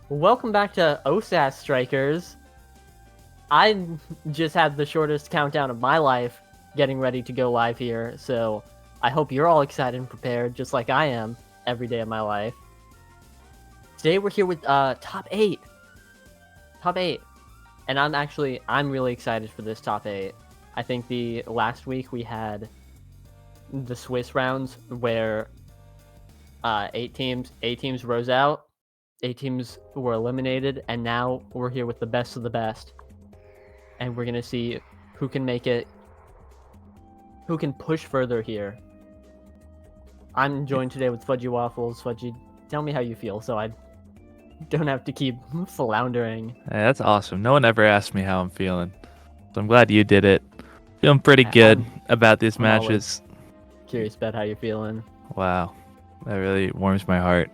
Welcome back to OSAS Strikers. I just had the shortest countdown of my life getting ready to go live here, so I hope you're all excited and prepared, just like I am every day of my life. Today we're here with top 8. Top 8. And I'm really excited for this top 8. I think the last week we had the Swiss rounds where 8 teams rose out. 8 teams were eliminated, and now we're here with the best of the best. And we're going to see who can make it, who can push further here. I'm joined today with Fudgy Waffles. Fudgy, tell me how you feel so I don't have to keep floundering. Hey, that's awesome. No one ever asked me how I'm feeling. So I'm glad you did it. Feeling pretty good about these matches. Curious about how you're feeling. Wow. That really warms my heart.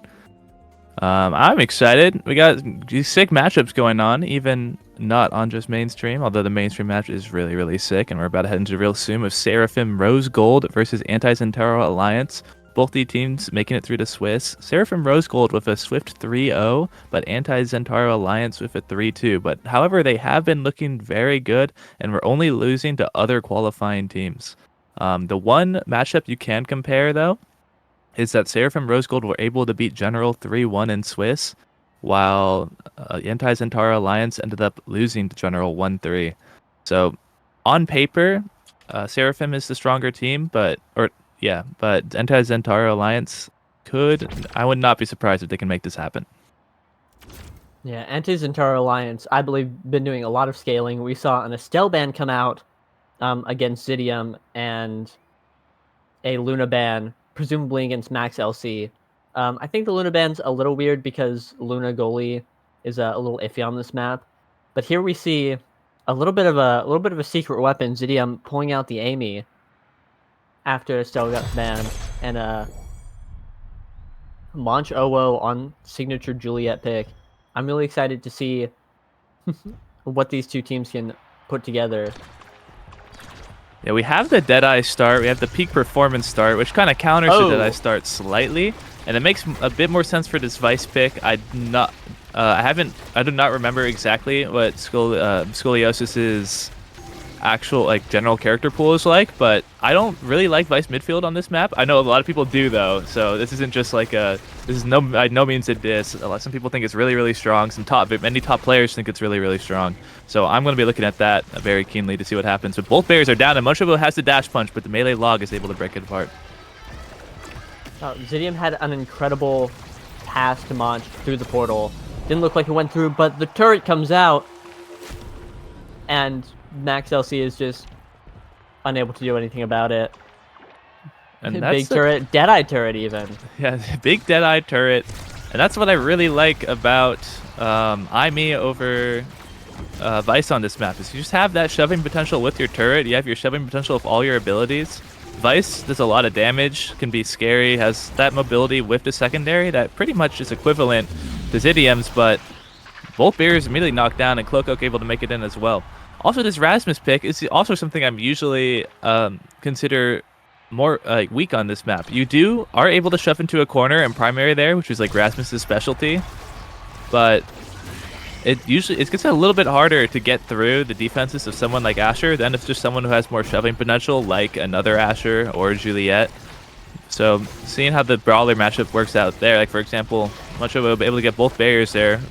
I'm excited. We got these sick matchups going on, even not on just mainstream, although the mainstream match is really, really sick, and we're about to head into real soon with Seraphim Rose Gold versus Anti-Centauro Alliance. Both the teams making it through the Swiss. Seraphim Rose Gold with a swift 3-0, but Anti-Centauro Alliance with a 3-2. But however, they have been looking very good, and we're only losing to other qualifying teams. The one matchup you can compare, though, is that Seraphim Rose Gold were able to beat General 3-1 in Swiss, while Anti-Centauro Alliance ended up losing to General 1-3. So, on paper, Seraphim is the stronger team, but Anti-Centauro Alliance I would not be surprised if they can make this happen. Yeah, Anti-Centauro Alliance, I believe, been doing a lot of scaling. We saw an Estelle ban come out against Zidium and a Luna ban, presumably against Max LC. I think the Luna ban's a little weird because Luna goalie is a little iffy on this map. But here we see a little bit of a secret weapon, Zidium pulling out the Amy after Estelle got banned, and launch OO on signature Juliet pick. I'm really excited to see what these two teams can put together. Yeah, we have the Deadeye start, we have the peak performance start, which kind of counters the Deadeye start slightly, and it makes a bit more sense for this Vice pick. I do not remember exactly what Scoliosis's actual general character pool is like, but I don't really like Vice midfield on this map. I know a lot of people do though, so this isn't just like this is by no means a diss. Some people think it's really, really strong. Many top players think it's really, really strong. So I'm going to be looking at that very keenly to see what happens. But both barriers are down, and Munchabo has the dash punch, but the melee log is able to break it apart. Zidium had an incredible pass to Monch through the portal. Didn't look like it went through, but the turret comes out, and Max LC is just unable to do anything about it. And big turret, Deadeye turret even. Yeah, big Deadeye turret. And that's what I really like about IME over Vice on this map, is you just have that shoving potential with your turret. You have your shoving potential with all your abilities. Vice does a lot of damage, can be scary, has that mobility with the secondary that pretty much is equivalent to Zidium's, but both barriers immediately knocked down, and Cloakoke able to make it in as well. Also, this Rasmus pick is also something I'm usually consider more weak on this map. You are able to shove into a corner and primary there, which is like Rasmus's specialty, but it gets a little bit harder to get through the defenses of someone like Asher than if just someone who has more shoving potential, like another Asher or Juliet. So seeing how the brawler matchup works out there, like for example, Munchabo will be able to get both barriers there.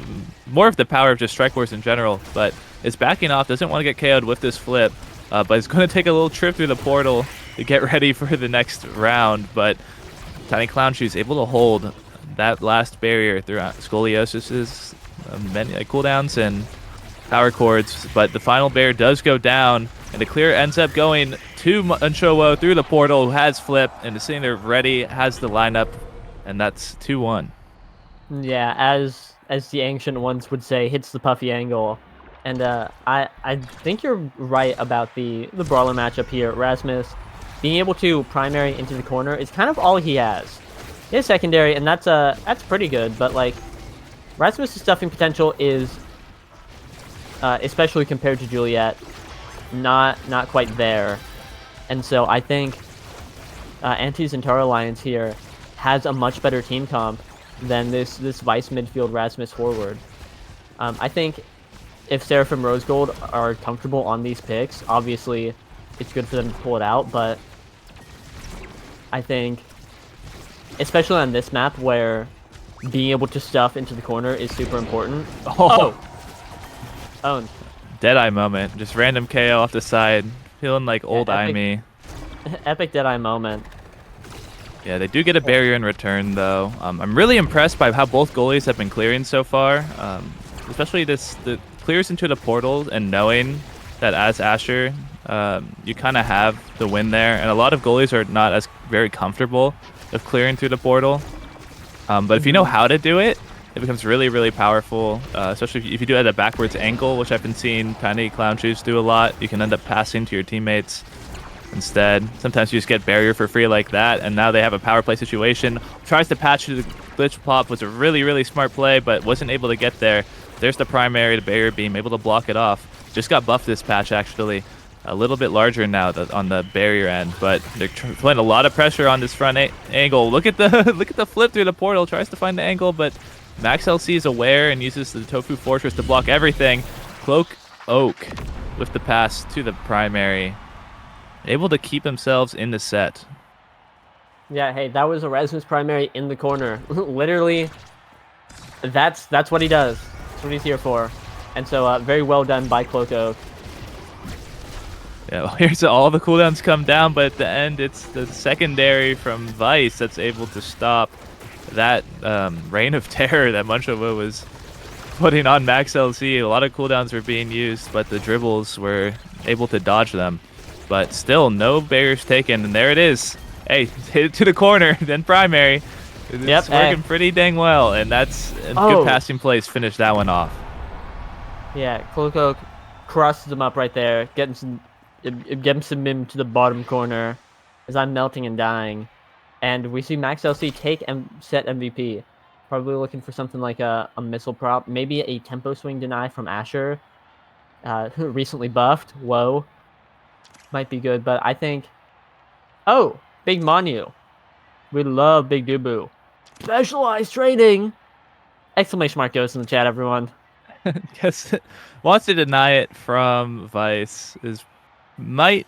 More of the power of just Strike Force in general, but it's backing off, doesn't want to get KO'd with this flip, but it's going to take a little trip through the portal to get ready for the next round. But Tiny Clown Shoes able to hold that last barrier throughout Scoliosis's many cooldowns and power chords. But the final barrier does go down, and the clear ends up going to Munchabo through the portal, who has flip and is sitting there ready, has the lineup, and that's 2-1. Yeah, as the ancient ones would say, hits the puffy angle. And I think you're right about the brawler matchup here. Rasmus being able to primary into the corner is kind of all he has. He has secondary, and that's pretty good. But like, Rasmus's stuffing potential is, especially compared to Juliet, not quite there. And so I think Anti-Centauro Alliance here has a much better team comp than this Vice midfield Rasmus forward. I think if Seraphim Rose Gold are comfortable on these picks, obviously it's good for them to pull it out, but I think, especially on this map where being able to stuff into the corner is super important. Oh! Owned. Deadeye moment. Just random KO off the side. Feeling like old Ime. Epic Deadeye moment. Yeah, they do get a barrier in return, though. I'm really impressed by how both goalies have been clearing so far. Especially the clears into the portal and knowing that as Asher, you kind of have the win there. And a lot of goalies are not as very comfortable of clearing through the portal. But if you know how to do it, it becomes really, really powerful, especially if you do it at a backwards angle, which I've been seeing Tiny Clown Shoes do a lot. You can end up passing to your teammates instead. Sometimes you just get barrier for free like that, and now they have a power play situation. Tries to patch to the glitch pop, was a really, really smart play, but wasn't able to get there. There's the primary, the barrier beam, able to block it off. Just got buffed this patch, actually. A little bit larger now on the barrier end, but they're putting a lot of pressure on this front angle. Look at the flip through the portal. Tries to find the angle, but Max LC is aware and uses the Tofu Fortress to block everything. Cloak Oak with the pass to the primary. Able to keep themselves in the set. Yeah, hey, that was a Rasmus primary in the corner. Literally, that's what he does. That's what he's here for. And so very well done by Cloak Oak. Yeah, well, here's all the cooldowns come down, but at the end, it's the secondary from Vice that's able to stop that reign of terror that Munchova was putting on Max LC. A lot of cooldowns were being used, but the dribbles were able to dodge them. But still, no barriers taken, and there it is. Hey, hit it to the corner, then primary. It's working pretty dang well, and that's a good passing place. Finish that one off. Yeah, Cloak Oak crosses them up right there, getting some mim to the bottom corner as I'm melting and dying. And we see Max LC take and set MVP. Probably looking for something like a missile prop, maybe a tempo swing deny from Asher, who recently buffed. Whoa. Might be good, but I think... Oh, Big Manu. We love Big Dubu. Specialized trading! Exclamation mark goes in the chat, everyone. Guess wants to deny it from Vice might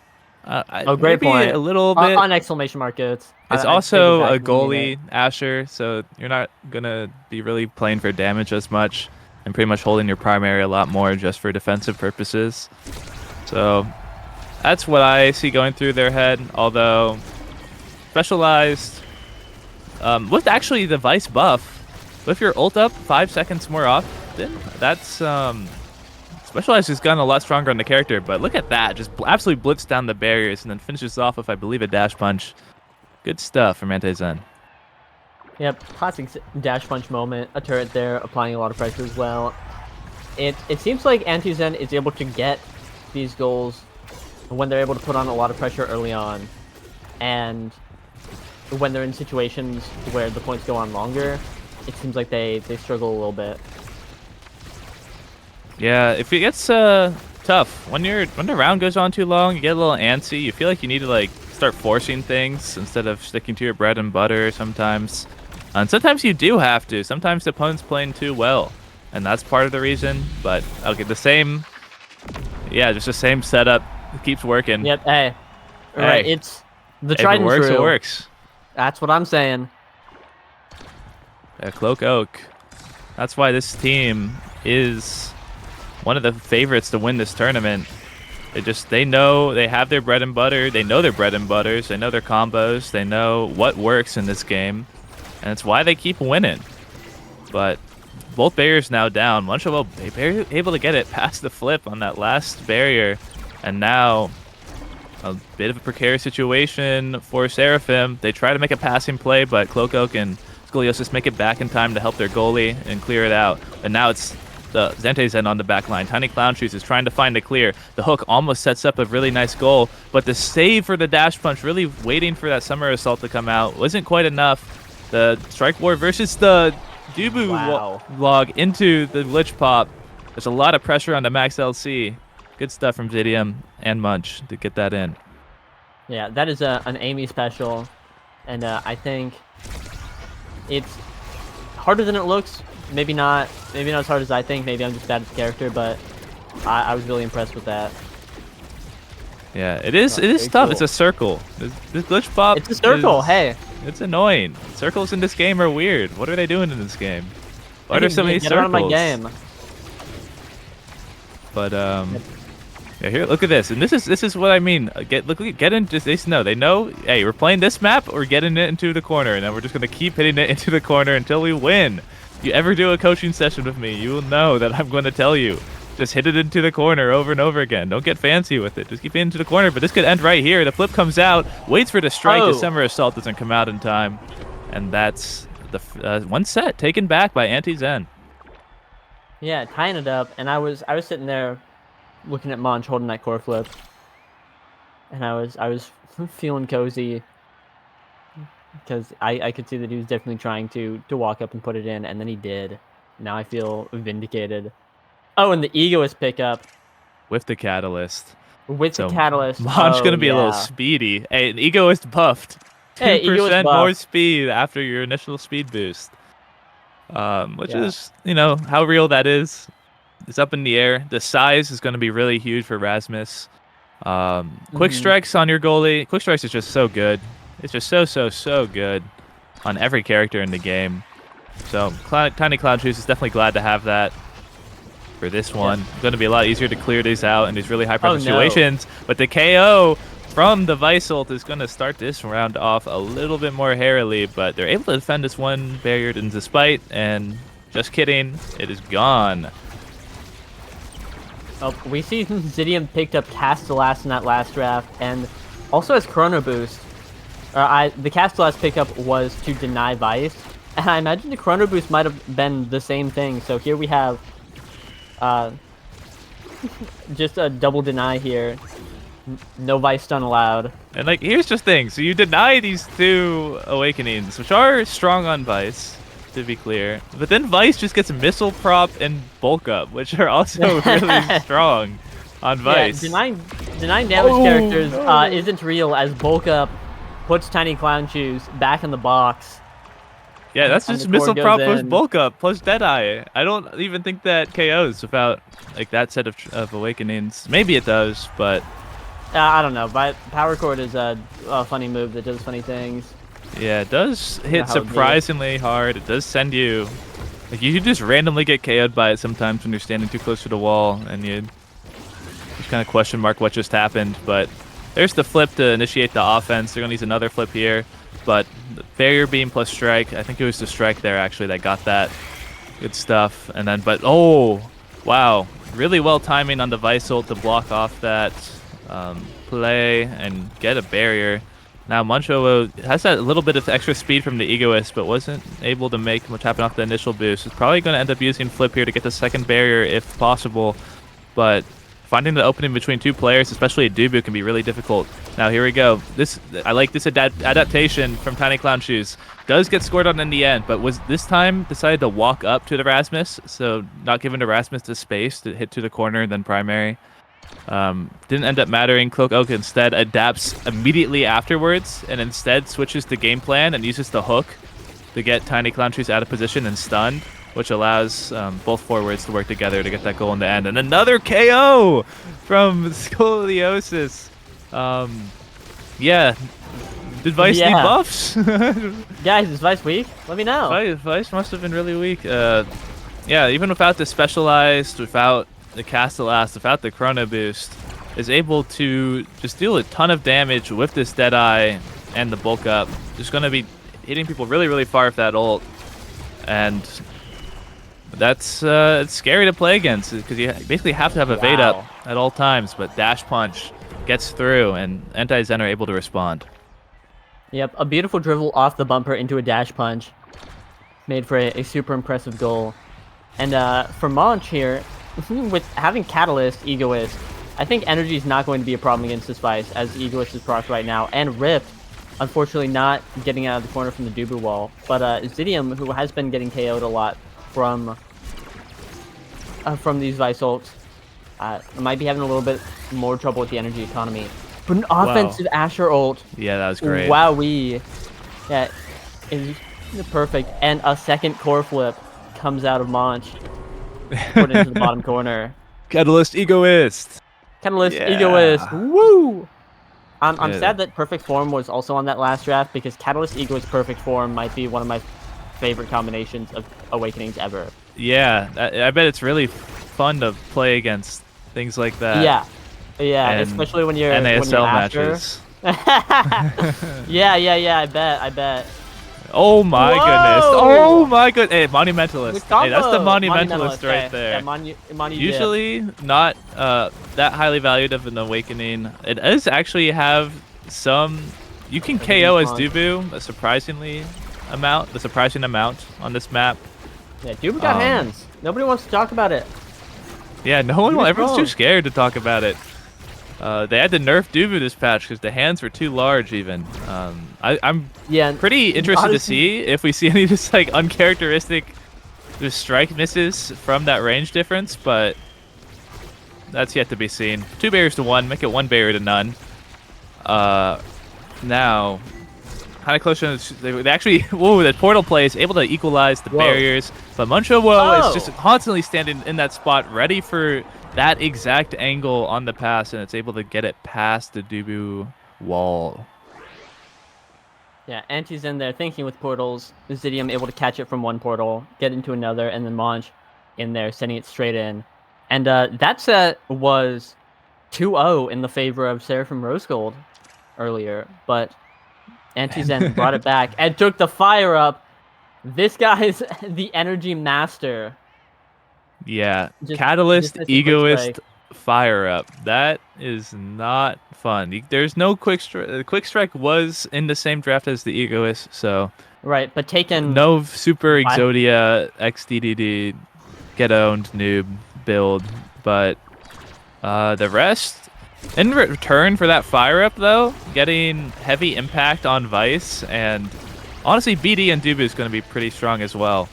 great point. A little bit on exclamation mark goes. It's also a goalie, Asher, so you're not gonna be really playing for damage as much and pretty much holding your primary a lot more just for defensive purposes. So that's what I see going through their head. Although specialized with actually the Vice buff, with your ult up 5 seconds more often, that's Specialized has gotten a lot stronger on the character, but look at that. Just absolutely blitz down the barriers and then finishes off with, I believe, a dash punch. Good stuff from Anti-Zen. Yep, classic dash punch moment. A turret there, applying a lot of pressure as well. It seems like Anti-Zen is able to get these goals when they're able to put on a lot of pressure early on. And when they're in situations where the points go on longer, it seems like they struggle a little bit. Yeah, if it gets tough, when the round goes on too long, you get a little antsy. You feel like you need to like start forcing things instead of sticking to your bread and butter sometimes. And sometimes you do have to. Sometimes the opponent's playing too well, and that's part of the reason. But okay, just the same setup. It keeps working. Yep. Hey, right. It's the tried and true. If it works, it works. That's what I'm saying. Yeah, Cloak Oak. That's why this team is one of the favorites to win this tournament. They know they have their bread and butter. They know their bread and butters. They know their combos. They know what works in this game. And it's why they keep winning. But both barriers now down. Munchova able to get it past the flip on that last barrier. And now a bit of a precarious situation for Seraphim. They try to make a passing play, but Cloak Oak and Scoliosis make it back in time to help their goalie and clear it out. And now it's the Zente's on the back line. Tiny Clown Shoes is trying to find a clear. The hook almost sets up a really nice goal, but the save for the dash punch, really waiting for that Summer Assault to come out, wasn't quite enough. The Strike War versus the Dubu log into the glitch pop. There's a lot of pressure on the Max LC. Good stuff from Zidium and Munch to get that in. Yeah, that is an Amy special, and I think it's harder than it looks. Maybe not as hard as I think. Maybe I'm just bad at the character, but I was really impressed with that. Yeah, it is tough. Cool. It's a circle. This glitch pop. It's a circle. Hey. It's annoying. Circles in this game are weird. What are they doing in this game? Why are there so many Get circles? out of my game. But yeah, here, look at this, and this is what I mean. Get into this. They know. Hey, we're playing this map. We're getting it into the corner, and then we're just gonna keep hitting it into the corner until we win. If you ever do a coaching session with me, you will know that I'm going to tell you, just hit it into the corner over and over again. Don't get fancy with it. Just keep it into the corner. But this could end right here. The flip comes out, waits for the strike. The Summer Assault doesn't come out in time, and that's the one set taken back by Anti-Zen. Yeah, tying it up, and I was sitting there looking at Monch holding that core flip, and I was feeling cozy because I could see that he was definitely trying to walk up and put it in, and then he did. Now I feel vindicated. Oh, and the Egoist pickup with the Catalyst. With the Catalyst, Monch gonna be a little speedy. Hey, an Egoist buffed. 2% more speed after your initial speed boost. Which is, how real that is. It's up in the air. The size is going to be really huge for Rasmus. Quick strikes on your goalie. Quick strikes is just so good. It's just so good on every character in the game. So Tiny Cloud Juice is definitely glad to have that for this one. It's going to be a lot easier to clear these out in these really high pressure situations. But the KO from the Vice ult is going to start this round off a little bit more harrowly, but they're able to defend this one barrier in despite, and just kidding, it is gone. Oh, we see Zidium picked up Castellas in that last draft, and also has Chrono Boost. The Castellas pickup was to deny Vice, and I imagine the Chrono Boost might have been the same thing. So here we have just a double deny here. No Vice stun allowed. And here's just thing. So you deny these two Awakenings, which are strong on Vice, to be clear. But then Vice just gets Missile Prop and Bulk Up, which are also really strong on Vice. Yeah, denying damage characters isn't real, as Bulk Up puts Tiny Clown Shoes back in the box. Yeah, that's just Missile Prop plus Bulk Up plus Deadeye. I don't even think that KOs without that set of Awakenings. Maybe it does, but I don't know, but Power Chord is a funny move that does funny things. Yeah, it does hit surprisingly hard. It does send you... you just randomly get KO'd by it sometimes when you're standing too close to the wall, and you just kind of question mark what just happened. But there's the flip to initiate the offense. They're going to use another flip here. But Barrier Beam plus Strike, I think it was the Strike there, actually, that got that. Good stuff. And then, wow. Really well timing on the Vice ult to block off that play and get a barrier. Now Muncho has that little bit of extra speed from the Egoist, but wasn't able to make much happen off the initial boost. It's probably going to end up using Flip here to get the second barrier if possible, but finding the opening between two players, especially a Dubu, can be really difficult. Now here we go. I like this adaptation from Tiny Clown Shoes. Does get scored on in the end, but was this time decided to walk up to the Rasmus, so not giving the Rasmus the space to hit to the corner then primary. Didn't end up mattering. Cloak Oak instead adapts immediately afterwards and instead switches the game plan and uses the hook to get Tiny Clown Shoes out of position and stunned, which allows both forwards to work together to get that goal in the end. And another KO from Scoliosis. Yeah. Did Vice need buffs? Guys, is Vice weak? Let me know. Vice must have been really weak. Yeah, even without the Specialized, without the Castellas, without the Chrono Boost, is able to just deal a ton of damage with this Deadeye and the Bulk Up. Just going to be hitting people really, really far with that ult. And that's it's scary to play against because you basically have to have evade up at all times, but Dash Punch gets through and Anti-Zen are able to respond. Yep, a beautiful dribble off the bumper into a Dash Punch. Made for a super impressive goal. And for Monch here, with having Catalyst, Egoist, I think energy is not going to be a problem against this Vice, as Egoist is procced right now. And Rift, unfortunately not getting out of the corner from the Dubu wall. But Zidium, who has been getting KO'd a lot from these Vice ults, might be having a little bit more trouble with the energy economy. But an offensive Asher ult. Yeah, that was great. Wowee. Yeah, Perfect. And a second core flip comes out of Monch. Put into the bottom corner. Catalyst Egoist. Catalyst Egoist. Yeah. Woo! I'm Yeah. sad that Perfect Form was also on that last draft because Catalyst Egoist Perfect Form might be one of my favorite combinations of Awakenings ever. Yeah, I bet it's really fun to play against things like that. Yeah, And especially when you're NASL Asher. matches. Yeah, I bet. Oh my goodness. Oh my good. Hey, Monumentalist. Hey, that's the Monumentalist right okay. there. Yeah, Monu Usually not that highly valued of an Awakening. It does actually have some... You can KO as Dubu the surprising amount on this map. Yeah, Dubu got hands. Nobody wants to talk about it. Yeah, everyone's too scared to talk about it. They had to nerf Dubu this patch because the hands were too large even. I'm pretty interested to see if we see any just like uncharacteristic just strike misses from that range difference, but that's yet to be seen. 2 barriers to 1, make it 1 barrier to none. Now, kind of close to they actually, whoa, the portal play is able to equalize the barriers, but Muncho is just constantly standing in that spot ready for that exact angle on the pass, and it's able to get it past the Dubu wall. Yeah, Anti's in there thinking with portals. Zidium able to catch it from one portal, get into another, and then Monch in there, sending it straight in. And that set was 2-0 in the favor of Seraphim Rose Gold earlier, but Anti-Zen brought it back and took the fire up. This guy's the energy master. Yeah, Catalyst Egoist fire up. That is not fun. There's no quick strike. Quick strike was in the same draft as the Egoist, so right. But taken no Super Exodia XDDD get owned noob build, but the rest in return for that fire up though, getting heavy impact on Vice, and honestly BD and Dubu is going to be pretty strong as well.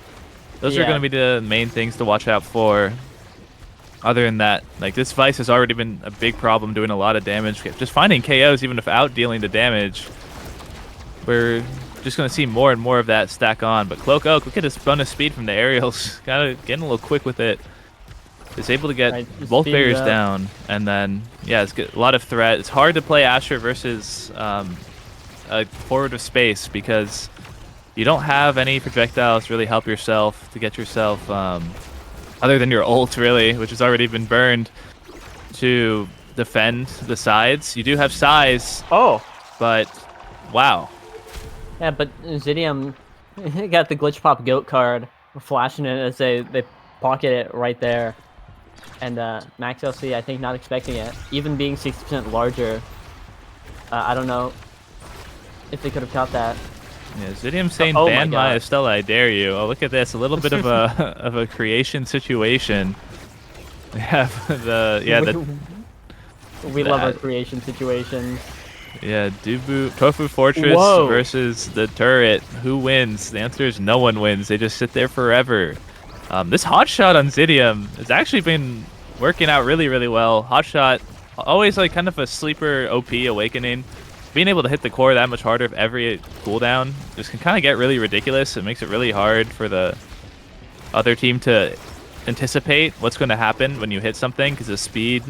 Those are going to be the main things to watch out for. Other than that, like this Vice has already been a big problem, doing a lot of damage. Just finding KOs even without dealing the damage. We're just going to see more and more of that stack on. But Cloak Oak, look at his bonus speed from the aerials. Kind of getting a little quick with it. Is able to get both barriers down. And then, yeah, it's a lot of threat. It's hard to play Asher versus a forward of space because you don't have any projectiles to really help yourself to get yourself, other than your ult, really, which has already been burned, to defend the sides. You do have size. But, wow. Yeah, but Zidium got the Glitch Pop Goat card, flashing it as they pocket it right there. And Max LC, I think, not expecting it. Even being 60% larger, I don't know if they could have caught that. Yeah, Zidium saying, ban my Estella, I dare you. Oh, look at this. A little bit of a of a creation situation. We have we love our creation situations. Yeah, Tofu Fortress versus the turret. Who wins? The answer is no one wins. They just sit there forever. This hotshot on Zidium has actually been working out really, really well. Hotshot, always like kind of a sleeper OP Awakening. Being able to hit the core that much harder of every cooldown just can kind of get really ridiculous. It makes it really hard for the other team to anticipate what's going to happen when you hit something, because the speed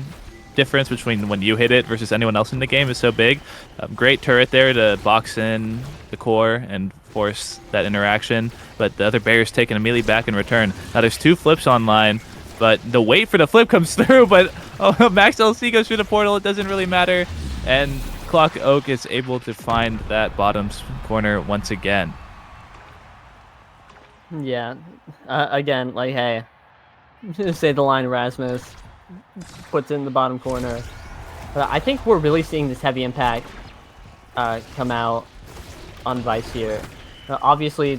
difference between when you hit it versus anyone else in the game is so big. Great turret there to box in the core and force that interaction, but the other barrier's taken immediately back in return. Now there's 2 flips online, but the wait for the flip comes through, but Max LC goes through the portal. It doesn't really matter, and Clock Oak is able to find that bottom corner once again. Yeah, again, like, hey, say the line Rasmus puts in the bottom corner. I think we're really seeing this heavy impact come out on Vice here. Obviously,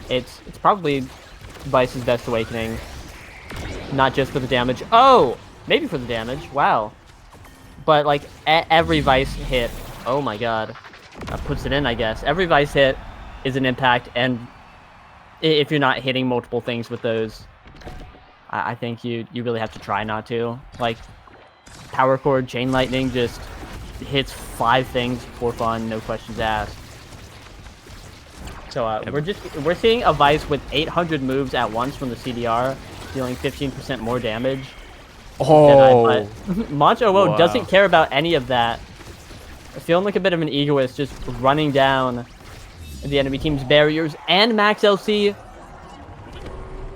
it's probably Vice's best Awakening, not just for the damage. Oh, maybe for the damage. Wow. But like every Vice hit, oh my god, puts it in, I guess. Every Vice hit is an impact, and if you're not hitting multiple things with those, I think you really have to try not to. Like, Power Chord, Chain Lightning just hits 5 things for fun, no questions asked. So we're seeing a Vice with 800 moves at once from the CDR, dealing 15% more damage. Oh, Mancho wow. doesn't care about any of that. Feeling like a bit of an egoist, just running down the enemy team's barriers and Max LC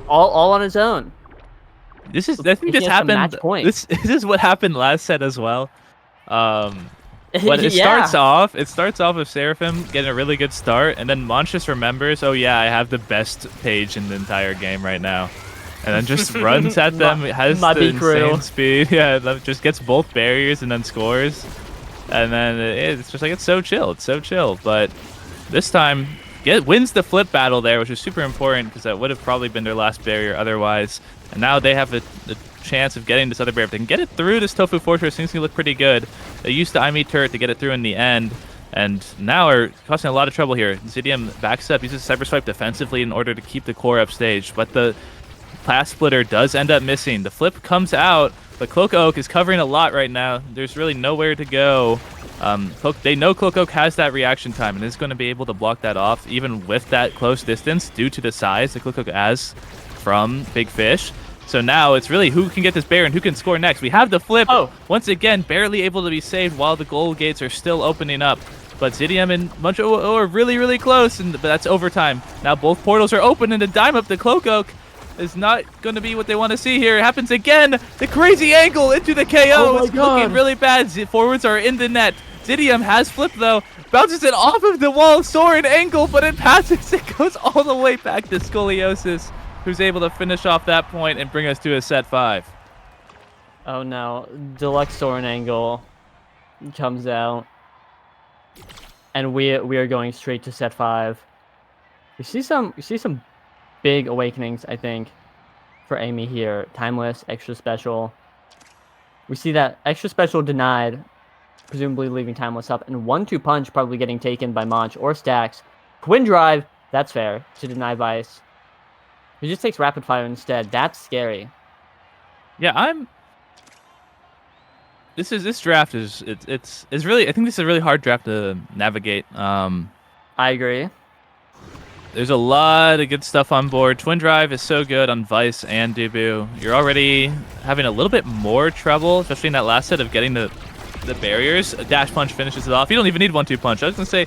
all on his own. I think this happened. This is what happened last set as well. But it starts off with Seraphim getting a really good start, and then Monch just remembers, oh yeah, I have the best page in the entire game right now, and then just runs at them. Has the insane speed. Yeah, just gets both barriers and then scores, and then it's just like it's so chill. It's so chill. But this time, wins the flip battle there, which is super important because that would have probably been their last barrier otherwise. And now they have a chance of getting this other barrier. If they can get it through this Tofu Fortress, things can look pretty good. They used the IME turret to get it through in the end, and now are causing a lot of trouble here. Zidium backs up, uses Cyber Swipe defensively in order to keep the core upstage, but the Path Splitter does end up missing. The flip comes out, but Cloak Oak is covering a lot right now. There's really nowhere to go. They know Cloak Oak has that reaction time and is going to be able to block that off, even with that close distance, due to the size that Cloak Oak has from Big Fish. So now it's really who can get this barrier and who can score next. We have the flip. Once again, barely able to be saved while the goal gates are still opening up. But Zidium and Muncho are really, really close, but that's overtime. Now both portals are open, and the dime up the Cloak Oak is not going to be what they want to see here. It happens again. The crazy angle into the KO is looking really bad. Forwards are in the net. Zidium has flipped, though. Bounces it off of the wall. Soaring angle, but it passes. It goes all the way back to Scoliosis, who's able to finish off that point and bring us to a set 5. Oh no, Deluxe Soaring Angle comes out, and we are going straight to set 5. We see some big awakenings, I think, for Amy here. Timeless, extra special. We see that extra special denied, presumably leaving Timeless up, and 1-2 punch probably getting taken by Monch or Stacks. Twin drive, that's fair to deny Vice. He just takes rapid fire instead. That's scary. Yeah, this draft is really, I think this is a really hard draft to navigate. I agree. There's a lot of good stuff on board. Twin drive is so good on Vice and Dubu. You're already having a little bit more trouble, especially in that last set of getting the barriers. A dash punch finishes it off. You don't even need 1-2 punch. I was gonna say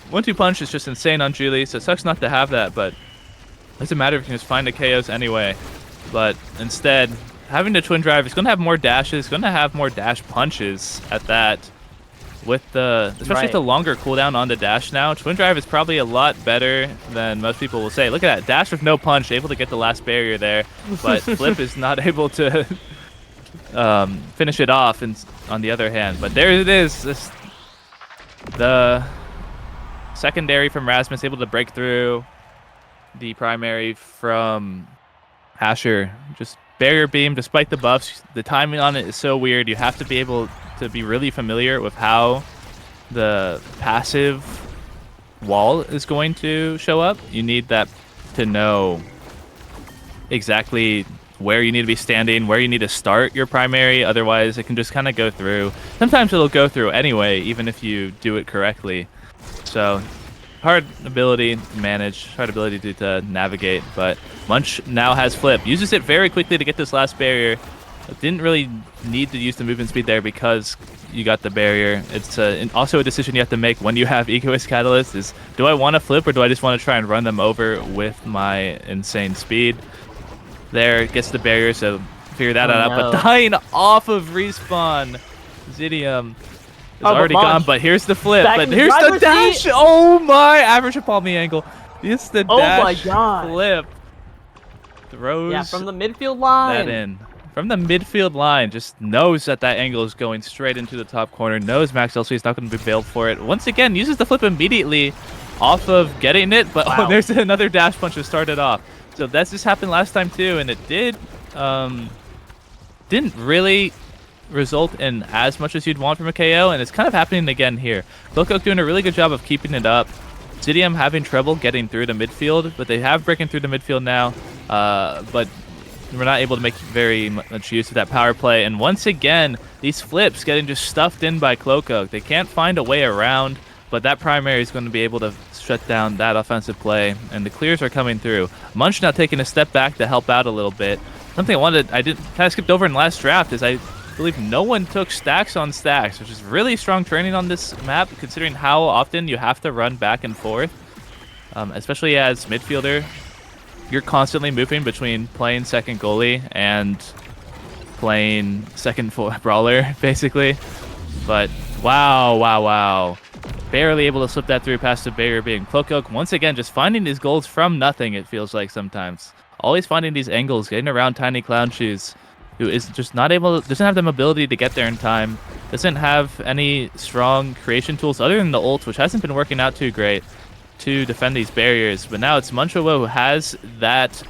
1-2 punch is just insane on Julie, so it sucks not to have that, but it doesn't matter if you can just find the KOs anyway. But instead, having the twin drive is going to have more dashes, going to have more dash punches at that. With especially with the longer cooldown on the dash now, twin drive is probably a lot better than most people will say. Look at that, dash with no punch, able to get the last barrier there, but flip is not able to finish it off. And on the other hand, but there it is. The secondary from Rasmus able to break through. The primary from Asher, just barrier beam despite the buffs. The timing on it is so weird. You have to be able to be really familiar with how the passive wall is going to show up. You need that to know exactly where you need to be standing, where you need to start your primary. Otherwise, it can just kind of go through. Sometimes it'll go through anyway, even if you do it correctly. So hard ability to manage, hard ability to navigate, but Munch now has flip. Uses it very quickly to get this last barrier. Didn't really need to use the movement speed there because you got the barrier. It's also a decision you have to make when you have Egoist Catalyst is, do I want to flip or do I just want to try and run them over with my insane speed? There, gets the barrier, so figure that out. No. But dying off of respawn, Zidium is already gone, but here's the flip. But here's the dash. Seat. Oh my! Average upon the angle. It's the dash flip. Throws from the midfield line. That in. From the midfield line, just knows that angle is going straight into the top corner. Knows Max LC is not going to be bailed for it. Once again, uses the flip immediately off of getting it, but oh, there's another dash punch to start it off. So that's just happened last time too, and it didn't really result in as much as you'd want from a KO, and it's kind of happening again here. Cloak doing a really good job of keeping it up. Zidium having trouble getting through the midfield, but they have breaking through the midfield now, but we're not able to make very much use of that power play. And once again, these flips getting just stuffed in by Cloak. They can't find a way around but that primary is going to be able to shut down that offensive play, and the clears are coming through. Munch now taking a step back to help out a little bit. Something I did kind of skipped over in the last draft is I believe no one took stacks on stacks, which is really strong training on this map, considering how often you have to run back and forth, especially as midfielder. You're constantly moving between playing second goalie and playing second brawler, basically. But wow. Barely able to slip that through past the barrier being Cloak once again, just finding these goals from nothing, it feels like sometimes. Always finding these angles, getting around Tiny Clown Shoes, who is just not able, doesn't have the mobility to get there in time, doesn't have any strong creation tools other than the ult, which hasn't been working out too great to defend these barriers. But now it's Munchowo who has that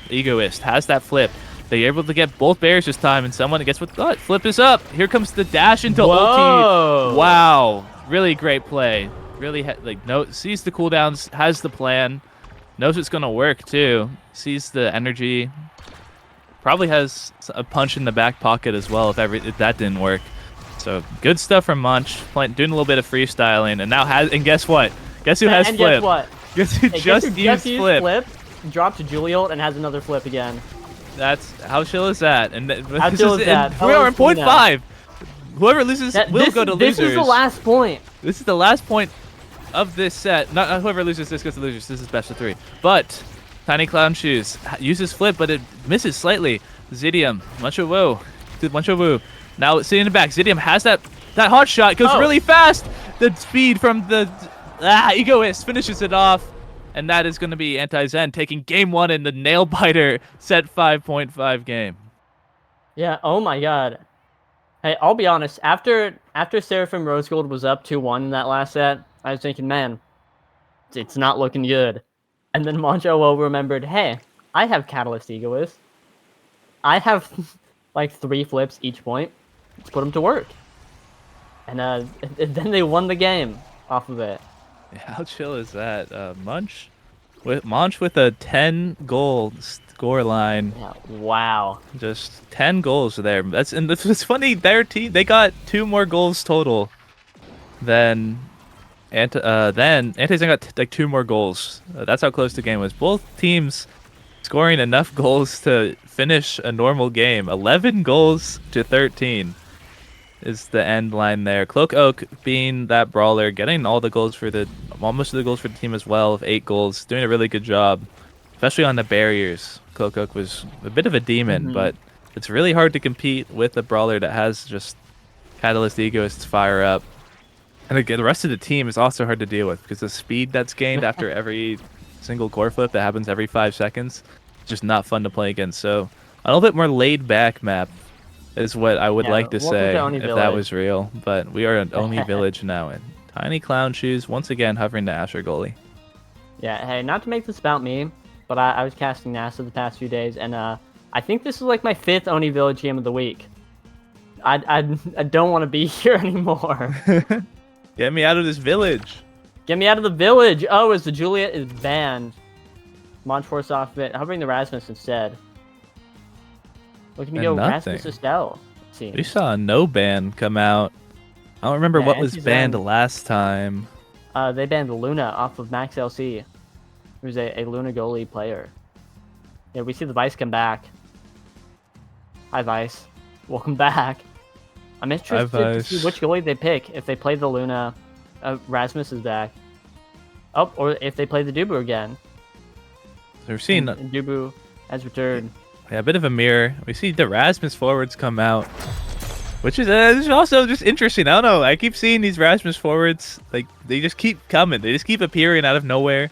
Egoist, has that flip. They're able to get both barriers this time, and someone gets what flip is up. Here comes the dash into ulti. Wow, really great play. Really sees the cooldowns, has the plan, knows it's gonna work too. Sees the energy. Probably has a punch in the back pocket as well if that didn't work. So good stuff from Munch, doing a little bit of freestyling, and now guess what? Guess who has flip? Guess what? Guess who just used flip? Dropped to Juliult and has another flip again. That's how chill is that? And how chill is that? We are in point 5. Whoever loses will go to losers. This is the last point. This is the last point of this set. Not whoever loses this goes to losers. This is best of 3. But Tiny Clown Shoes uses flip, but it misses slightly. Zidium, Munchowo. Now sitting in the back. Zidium has that hot shot. Goes really fast. The speed from the Egoist finishes it off. And that is going to be Anti-Zen taking game 1 in the nail biter set 5.5 game. Yeah, oh my god. Hey, I'll be honest. After Seraphim Rose Gold was up 2-1 in that last set, I was thinking, man, it's not looking good. And then Moncho remembered, hey, I have Catalyst Egoist. I have like 3 flips each point. Let's put them to work. And then they won the game off of it. Yeah, how chill is that? Munch with a 10-goal score line. Yeah, wow. Just 10 goals there. It's funny. Their team, they got 2 more goals total than Anti-Zen got like 2 more goals. That's how close the game was. Both teams scoring enough goals to finish a normal game. 11 goals to 13. Is the end line there. Cloak Oak being that brawler, getting all the goals most of the goals for the team as well, of 8 goals, doing a really good job, especially on the barriers. Cloak Oak was a bit of a demon, but it's really hard to compete with a brawler that has just Catalyst Egoists fire up. And again, the rest of the team is also hard to deal with because the speed that's gained after every single core flip that happens every 5 seconds is just not fun to play against. So a little bit more laid back map is what I would like to say if that was real. But we are an Oni Village now. And Tiny Clown Shoes once again hovering to Asher goalie. Yeah, hey, not to make this about me, but I was casting NASA the past few days, and I think this is like my 5th Oni Village game of the week. I don't want to be here anymore. Get me out of this village. Get me out of the village. Oh, as the Juliet is banned. Monforce off it. Hovering the Rasmus instead. Looking to go Rasmus Estelle. We saw a no ban come out. I don't remember what was banned last time. They banned Luna off of Max LC. Who's a Luna goalie player. Yeah, we see the Vice come back. Hi, Vice. Welcome back. I'm interested to see which goalie they pick. If they play the Luna, Rasmus is back. Oh, or if they play the Dubu again. So we're seeing... And Dubu has returned. Yeah, a bit of a mirror. We see the Rasmus forwards come out, which is also just interesting. I don't know. I keep seeing these Rasmus forwards. Like, they just keep coming. They just keep appearing out of nowhere.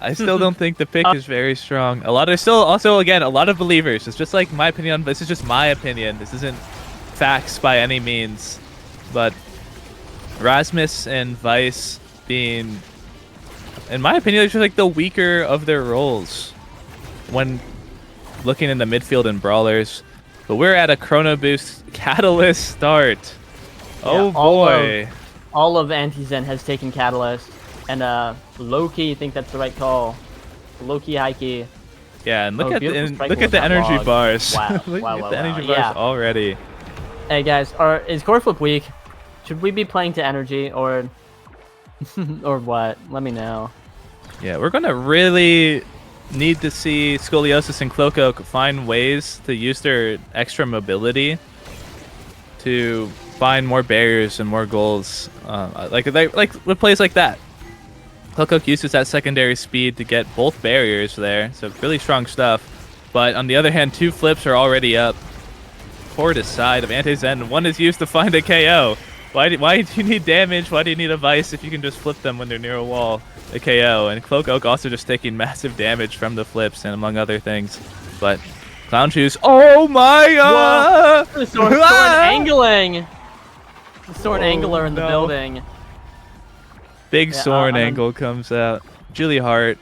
I still don't think the pick is very strong. There's still also, again, a lot of believers. It's just like my opinion. This is just my opinion. This isn't facts by any means. But Rasmus and Vice being, in my opinion, they're just like the weaker of their roles when looking in the midfield and brawlers. But we're at a Chrono Boost Catalyst start. Yeah, oh boy. All of Anti-Zen has taken Catalyst. And low-key, I think that's the right call. Low-key, high-key. Yeah, and look at the energy bars. Wow, look wow, at the energy bars already. Hey guys, is core flip weak? Should we be playing to energy, or Or what? Let me know. Yeah, we're gonna really need to see Scoliosis and Cloak find ways to use their extra mobility to find more barriers and more goals. Like with plays like that. Cloak uses that secondary speed to get both barriers there, so really strong stuff. But on the other hand, 2 flips are already up. Forward is side of Anti-Zen. 1 is used to find a KO. Why do you need damage? Why do you need a Vice if you can just flip them when they're near a wall? A KO. And Cloak also just taking massive damage from the flips and among other things. But Clown Shoes. Oh my god! The sword angling! The sword angler in the no. building. Big Soren angle comes out. Julie Hart.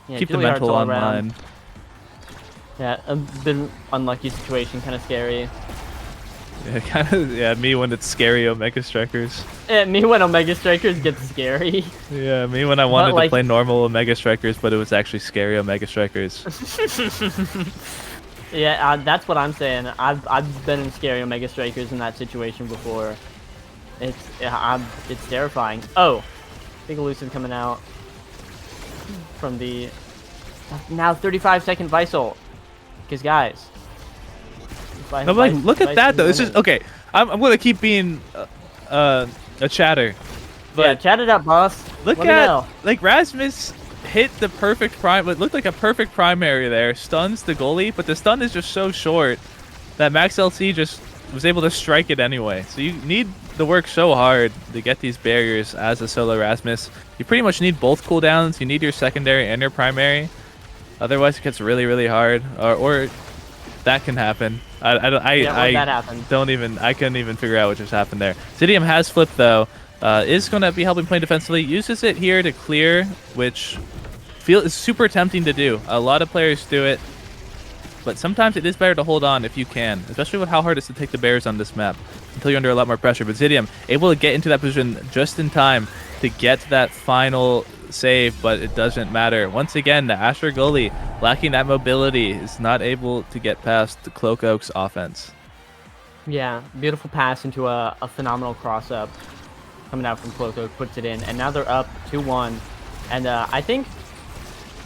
Yeah, Keep Julie the mental Hart's all online. around. Yeah, a bit unlucky situation, kind of scary. Yeah, kind of. Yeah, me when it's scary Omega Strikers. Yeah, me when Omega Strikers gets scary. Yeah, me when I wanted like, to play normal Omega Strikers, but it was actually scary Omega Strikers. Yeah, that's what I'm saying. I've been in scary Omega Strikers in that situation before. It's terrifying. Oh, big elusive coming out from the now 35-second Vice ult. Because guys, No, like, look at that though. It's just okay. I'm gonna keep being a chatter. But yeah, chat it up, boss. Look at like Rasmus hit the perfect prime. It looked like a perfect primary there. Stuns the goalie, but the stun is just so short that Max LC just was able to strike it anyway. So you need to work so hard to get these barriers as a solo Rasmus. You pretty much need both cooldowns. You need your secondary and your primary. Otherwise, it gets really, really hard. Or that can happen. I couldn't even figure out what just happened there. Zidium has flipped though. Is going to be helping play defensively. Uses it here to clear, which is super tempting to do. A lot of players do it, but sometimes it is better to hold on if you can, especially with how hard it is to take the bears on this map until you're under a lot more pressure. But Zidium able to get into that position just in time to get that final save, but it doesn't matter. Once again, the Asher goalie lacking that mobility is not able to get past the Cloak Oak's offense. Yeah, beautiful pass into a phenomenal cross up coming out from Cloak Oak, puts it in, and now they're up 2-1. And I think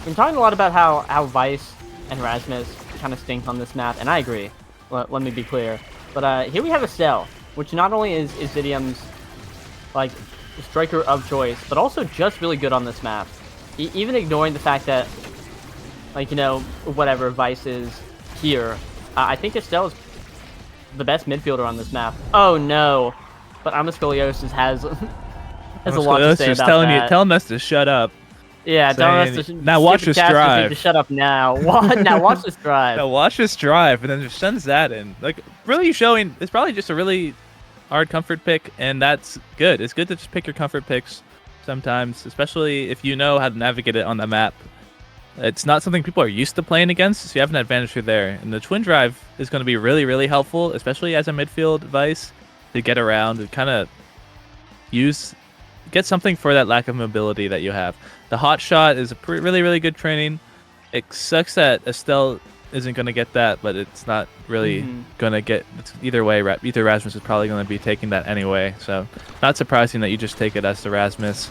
we're talking a lot about how Vice and Rasmus kind of stink on this map, and I agree. Let me be clear. But here we have Estelle, which not only is Zidium's like striker of choice, but also just really good on this map. Even ignoring the fact that, like, you know, whatever, Vice is here, I think Estelle is the best midfielder on this map. Oh no, but Scoliosis has has a lot to say about that. Telling us to shut up. Yeah, telling us to now watch this drive. To shut up now. Now watch this drive. Now watch this drive, and then just sends that in. Like, really showing, it's probably just a really hard comfort pick, and that's good. It's good to just pick your comfort picks sometimes, especially if you know how to navigate it on the map. It's not something people are used to playing against, so you have an advantage there. And the twin drive is going to be really, really helpful, especially as a midfield Vice, to get around and kind of get something for that lack of mobility that you have. The hot shot is a really, really good training. It sucks that Estelle isn't going to get that, but it's not really going to get... Either way, either Rasmus is probably going to be taking that anyway, so not surprising that you just take it as the Rasmus.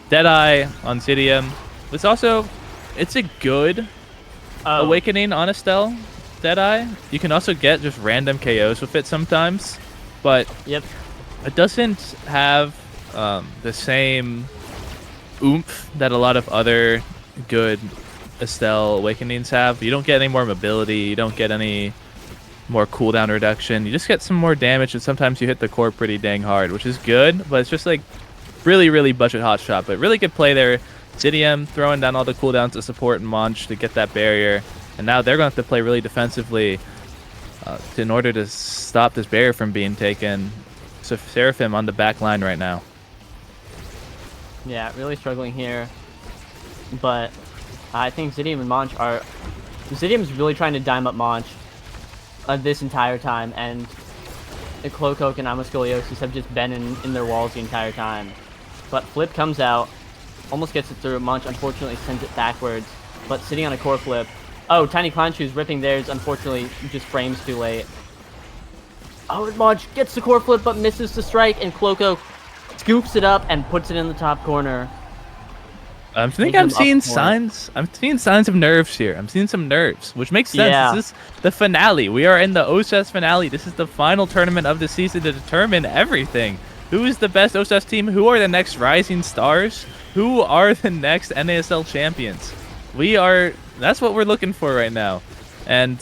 Deadeye on Zidium. It's a good awakening on Estelle, Deadeye. You can also get just random KOs with it sometimes, but it doesn't have the same oomph that a lot of other good Estelle awakenings have. You don't get any more mobility, you don't get any more cooldown reduction, you just get some more damage, and sometimes you hit the core pretty dang hard, which is good, but it's just like really, really budget hot shot. But really good play there. Zidium throwing down all the cooldowns to support Monch to get that barrier, and now they're going to have to play really defensively in order to stop this barrier from being taken. So Seraphim on the back line right now. Yeah, really struggling here, but I think Zidium and Monch are... Zidium's really trying to dime up Monch this entire time, and the Cloak Oak and Scoliosis have just been in their walls the entire time. But Flip comes out, almost gets it through. Monch unfortunately sends it backwards, but sitting on a core flip. Oh, Tiny Clown Shoes ripping theirs, unfortunately just frames too late. Oh, Monch gets the core flip but misses the strike, and Cloak Oak scoops it up and puts it in the top corner. I think I'm seeing signs. I'm seeing signs of nerves here. I'm seeing some nerves, which makes sense. Yeah. This is the finale. We are in the OSAS finale. This is the final tournament of the season to determine everything. Who is the best OSAS team? Who are the next rising stars? Who are the next NASL champions? That's what we're looking for right now. And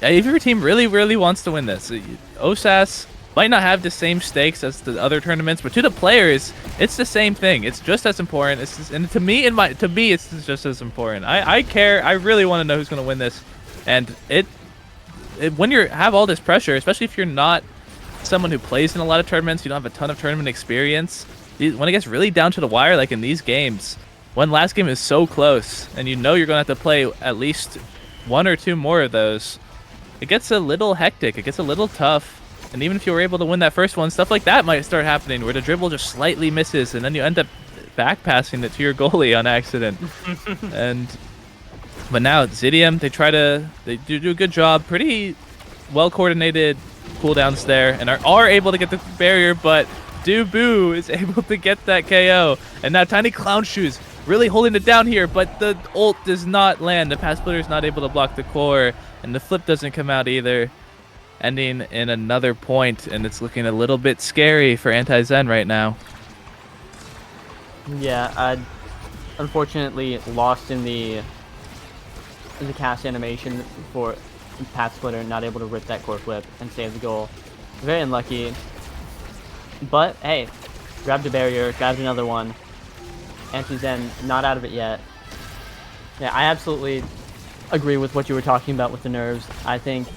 if your team really, really wants to win this, OSAS might not have the same stakes as the other tournaments, but to the players, it's the same thing. It's just as important. And to me, it's just as important. I care. I really want to know who's going to win this. And when you have all this pressure, especially if you're not someone who plays in a lot of tournaments, you don't have a ton of tournament experience. When it gets really down to the wire, like in these games, when last game is so close, and you know you're going to have to play at least 1 or 2 more of those, it gets a little hectic. It gets a little tough. And even if you were able to win that first one, stuff like that might start happening where the dribble just slightly misses and then you end up back passing it to your goalie on accident. But now Zidium, they do a good job. Pretty well coordinated cooldowns there and are able to get the barrier, but Dubu is able to get that KO. And now Tiny Clown Shoes really holding it down here, but the ult does not land. The pass splitter is not able to block the core, and the flip doesn't come out either, ending in another point, and it's looking a little bit scary for Anti-Zen right now. Yeah, unfortunately lost in the cast animation for path splitter, not able to rip that core flip and save the goal. Very unlucky. But hey, grabbed a barrier, grabbed another one. Anti-Zen not out of it yet. Yeah, I absolutely agree with what you were talking about with the nerves. I think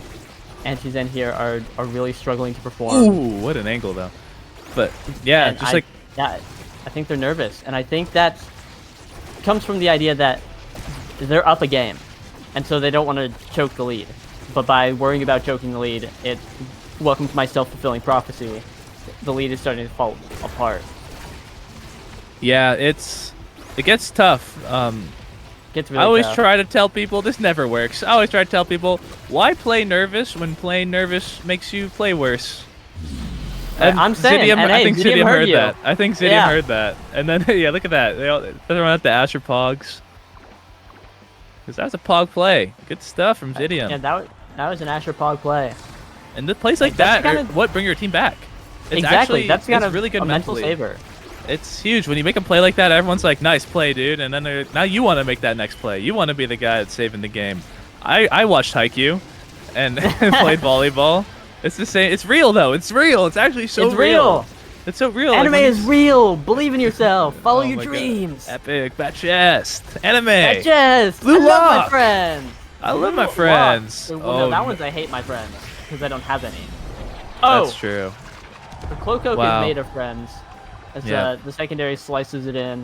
Anti-Zen here are really struggling to perform. Ooh, what an angle though. But yeah, yeah, I think they're nervous, and I think that comes from the idea that they're up a game, and so they don't want to choke the lead. But by worrying about choking the lead, welcome to my self-fulfilling prophecy. The lead is starting to fall apart. Yeah, it gets tough. Gets really I always tough. try to tell people this never works. I always try to tell people, why play nervous when playing nervous makes you play worse? And I'm saying, Zidium, and I think Zidium Zidium heard you. that. I think Zidium heard that. And then yeah, look at that. They're throwing out the Asher Pogs. Because that was a Pog play. Good stuff from Zidium. Yeah, that was an Asher Pog play. And the plays like that are what bring your team back. It's exactly. That's kind of really good a mental mentally. saver. It's huge. When you make a play like that, everyone's like, nice play, dude. And then now you want to make that next play. You want to be the guy that's saving the game. I watched Haikyuu and played volleyball. It's the same. It's real, though. It's real. It's actually so real. It's so real. Anime is real. Believe in yourself. Follow your dreams. God. Epic. Bat chest. Anime. Bat chest. Blue I love my friends. I love my friends. Well, no, that one's I hate my friends because I don't have any. That's true. The Cloakoke is made of friends. As the secondary slices it in,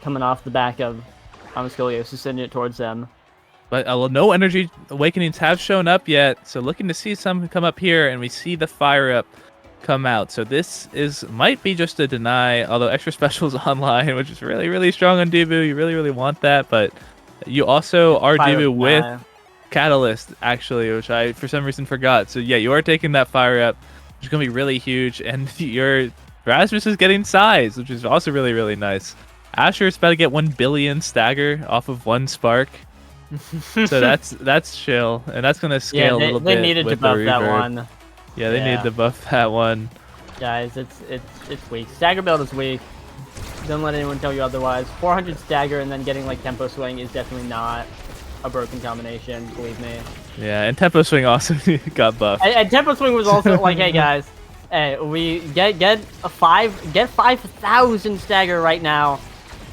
coming off the back of Scoliosis, sending it towards them. But no energy awakenings have shown up yet, so looking to see some come up here, and we see the fire up come out. So this might be just a deny, although extra specials online, which is really, really strong on Dubu. You really, really want that, but you also are Dubu with Catalyst, actually, which I for some reason forgot. So yeah, you are taking that fire up, which is going to be really huge, and your Rasmus is getting size, which is also really, really nice. Asher is about to get 1 billion stagger off of 1 spark. So that's chill, and that's gonna scale a little bit. They needed to buff that one. Yeah, they needed to buff that one. Guys, it's weak. Stagger build is weak. Don't let anyone tell you otherwise. 400 stagger and then getting like tempo swing is definitely not a broken combination. Believe me. Yeah, and tempo swing also got buffed. And tempo swing was also like, hey guys, hey, we get 5,000 stagger right now,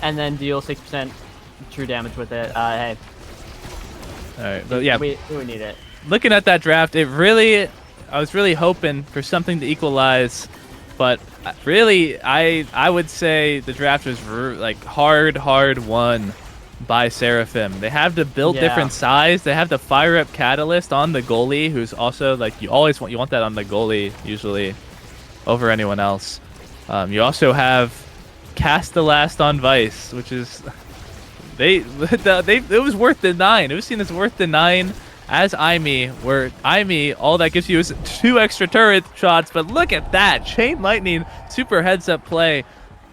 and then deal 6% true damage with it. Hey. All right, but yeah, we need it. Looking at that draft, I was really hoping for something to equalize, but really, I would say the draft was like hard won by Seraphim. They have the build different size. They have the fire up Catalyst on the goalie, who's also like you want that on the goalie usually over anyone else. You also have Cast the Last on Vice, which is it was worth the 9. It was seen as worth the 9 as Aimee, where Aimee, all that gives you is 2 extra turret shots, but look at that. Chain Lightning, super heads-up play.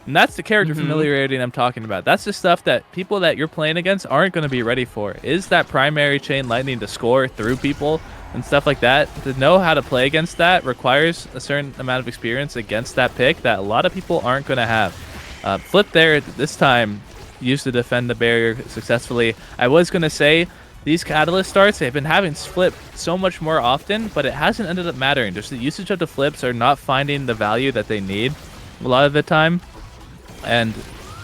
And that's the character familiarity I'm talking about. That's the stuff that people that you're playing against aren't going to be ready for. Is that primary Chain Lightning to score through people and stuff like that? To know how to play against that requires a certain amount of experience against that pick that a lot of people aren't going to have. Flip there this time used to defend the barrier successfully. I was going to say, these Catalyst starts, they've been having Flip so much more often, but it hasn't ended up mattering. Just the usage of the Flips are not finding the value that they need a lot of the time. And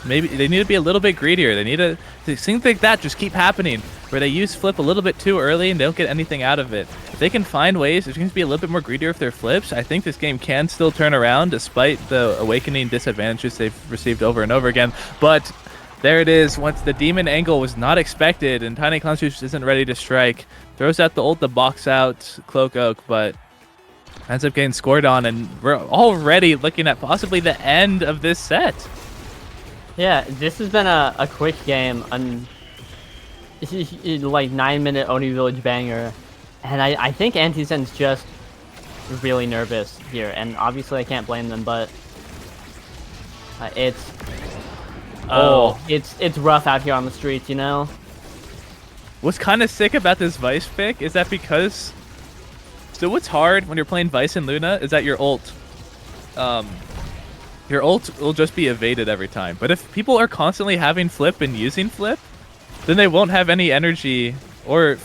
maybe they need to be a little bit greedier. They need to, things like that just keep happening, where they use Flip a little bit too early and they don't get anything out of it. If they can find ways, there's going to be a little bit more greedier with their Flips. I think this game can still turn around despite the Awakening disadvantages they've received over and over again. But there it is. Once the Demon angle was not expected and Tiny Clown just isn't ready to strike, throws out the ult to box out Cloak Oak, but ends up getting scored on, and we're already looking at possibly the end of this set. Yeah, this has been a quick game, like 9-minute Oni Village banger, and I think Antizen's just really nervous here, and obviously I can't blame them, but it's rough out here on the streets, you know? What's kind of sick about this Vice pick is that because... So what's hard when you're playing Vice and Luna is that your ult will just be evaded every time. But if people are constantly having Flip and using Flip, then they won't have any energy or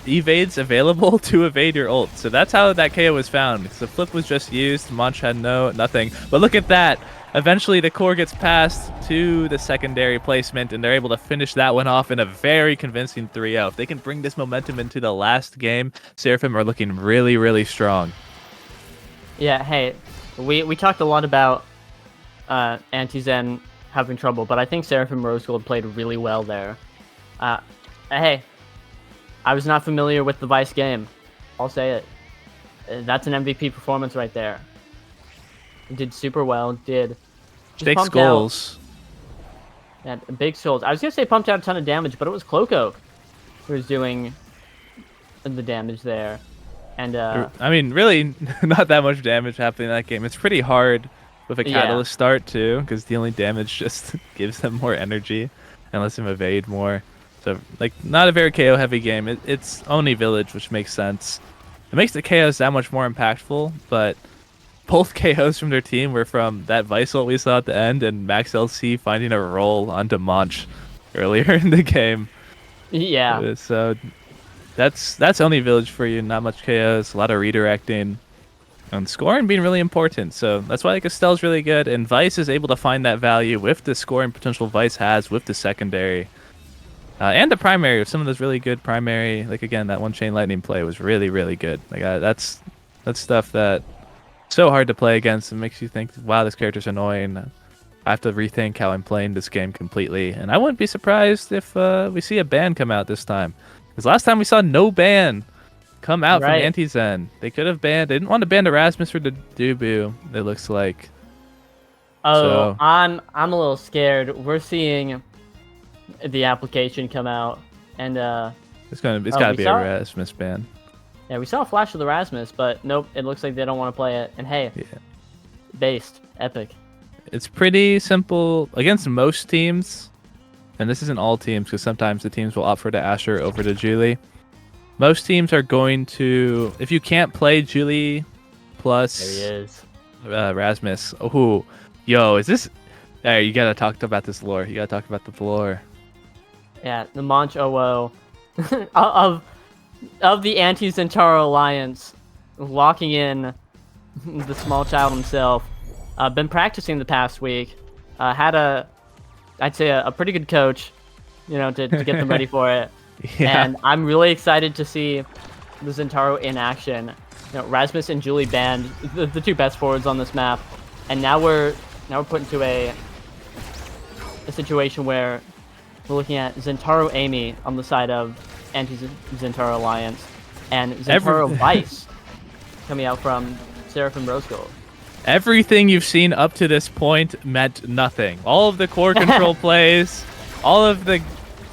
evades available to evade your ult. So that's how that KO was found. Because the Flip was just used, Monch had nothing. But look at that. Eventually the core gets passed to the secondary placement, and they're able to finish that one off in a very convincing 3-0. If they can bring this momentum into the last game, Seraphim are looking really, really strong. Yeah, hey, we talked a lot about Antizen having trouble, but I think Seraphim Rose Gold played really well there. Hey, I was not familiar with the Vice game. I'll say it. That's an MVP performance right there. Did super well. Did just big skulls. Yeah, big skulls. I was gonna say pumped out a ton of damage, but it was Cloak Oak who was doing the damage there. And I mean, really, not that much damage happening in that game. It's pretty hard with a Catalyst start too, because the only damage just gives them more energy and lets them evade more. So, like, not a very KO heavy game. It's Oni Village, which makes sense. It makes the KOs that much more impactful, but both KOs from their team were from that Vice ult we saw at the end and Max LC finding a roll onto Monch earlier in the game. Yeah. So that's Oni Village for you. Not much KOs, a lot of redirecting, and scoring being really important. So that's why Castell's really good, and Vice is able to find that value with the scoring potential Vice has with the secondary. And the primary, some of those really good primary, like again, that one Chain Lightning play was really, really good. Like that's stuff that so hard to play against and makes you think, wow, this character's annoying. I have to rethink how I'm playing this game completely. And I wouldn't be surprised if we see a ban come out this time. Because last time we saw no ban come out from Antizen. They could have banned, they didn't want to ban Erasmus for the Dubu, it looks like. Oh, so I'm a little scared. We're seeing the application come out, and it's gotta be a Erasmus ban. Yeah, we saw a flash of the Rasmus, but nope, it looks like they don't want to play it. And hey, based, epic. It's pretty simple against most teams, and this isn't all teams, because sometimes the teams will opt for the Asher over to Julie. Most teams are going to, if you can't play Julie plus there he is. Rasmus. Oh, yo, is this... Hey, you gotta talk about this lore. You gotta talk about the lore. Yeah, the Monch OO of the Anti-Zentaro Alliance, locking in the small child himself. Been practicing the past week. Had I'd say a pretty good coach, you know, to get them ready for it. Yeah. And I'm really excited to see the Zentaro in action. You know, Rasmus and Julie banned the two best forwards on this map, and now we're put into a situation where we're looking at Zentaro Amy on the side of Anti-Zentaro Alliance, and Zentaro Vice coming out from Seraphim Rose Gold. Everything you've seen up to this point meant nothing. All of the core control plays, all of the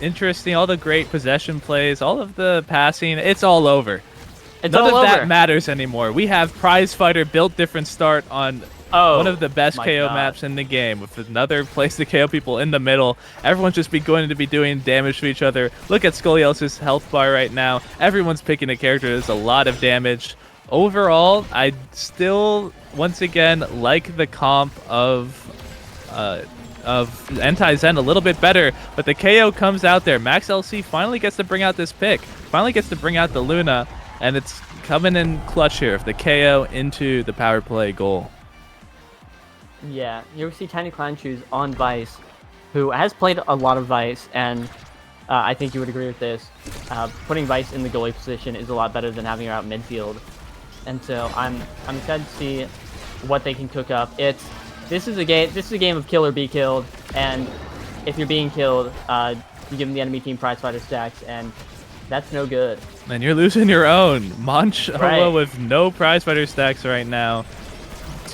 interesting, all the great possession plays, all of the passing, it's all over. It's None all of over. that matters anymore. We have Prize Fighter built different start on one of the best KO maps in the game, with another place to KO people in the middle. Everyone's just going to be doing damage to each other. Look at Scoliosis' health bar right now. Everyone's picking a character that does a lot of damage. Overall, I still, once again, like the comp of Anti-Zen a little bit better, but the KO comes out there. Max LC finally gets to bring out this pick, finally gets to bring out the Luna, and it's coming in clutch here of the KO into the power play goal. Yeah, you see Tiny Clown Shoes on Vice, who has played a lot of Vice, and I think you would agree with this. Putting Vice in the goalie position is a lot better than having her out midfield, and so I'm excited to see what they can cook up. This is a game of kill or be killed, and if you're being killed, you give the enemy team prize fighter stacks, and that's no good. And you're losing your own. Monch Right. with no prize fighter stacks right now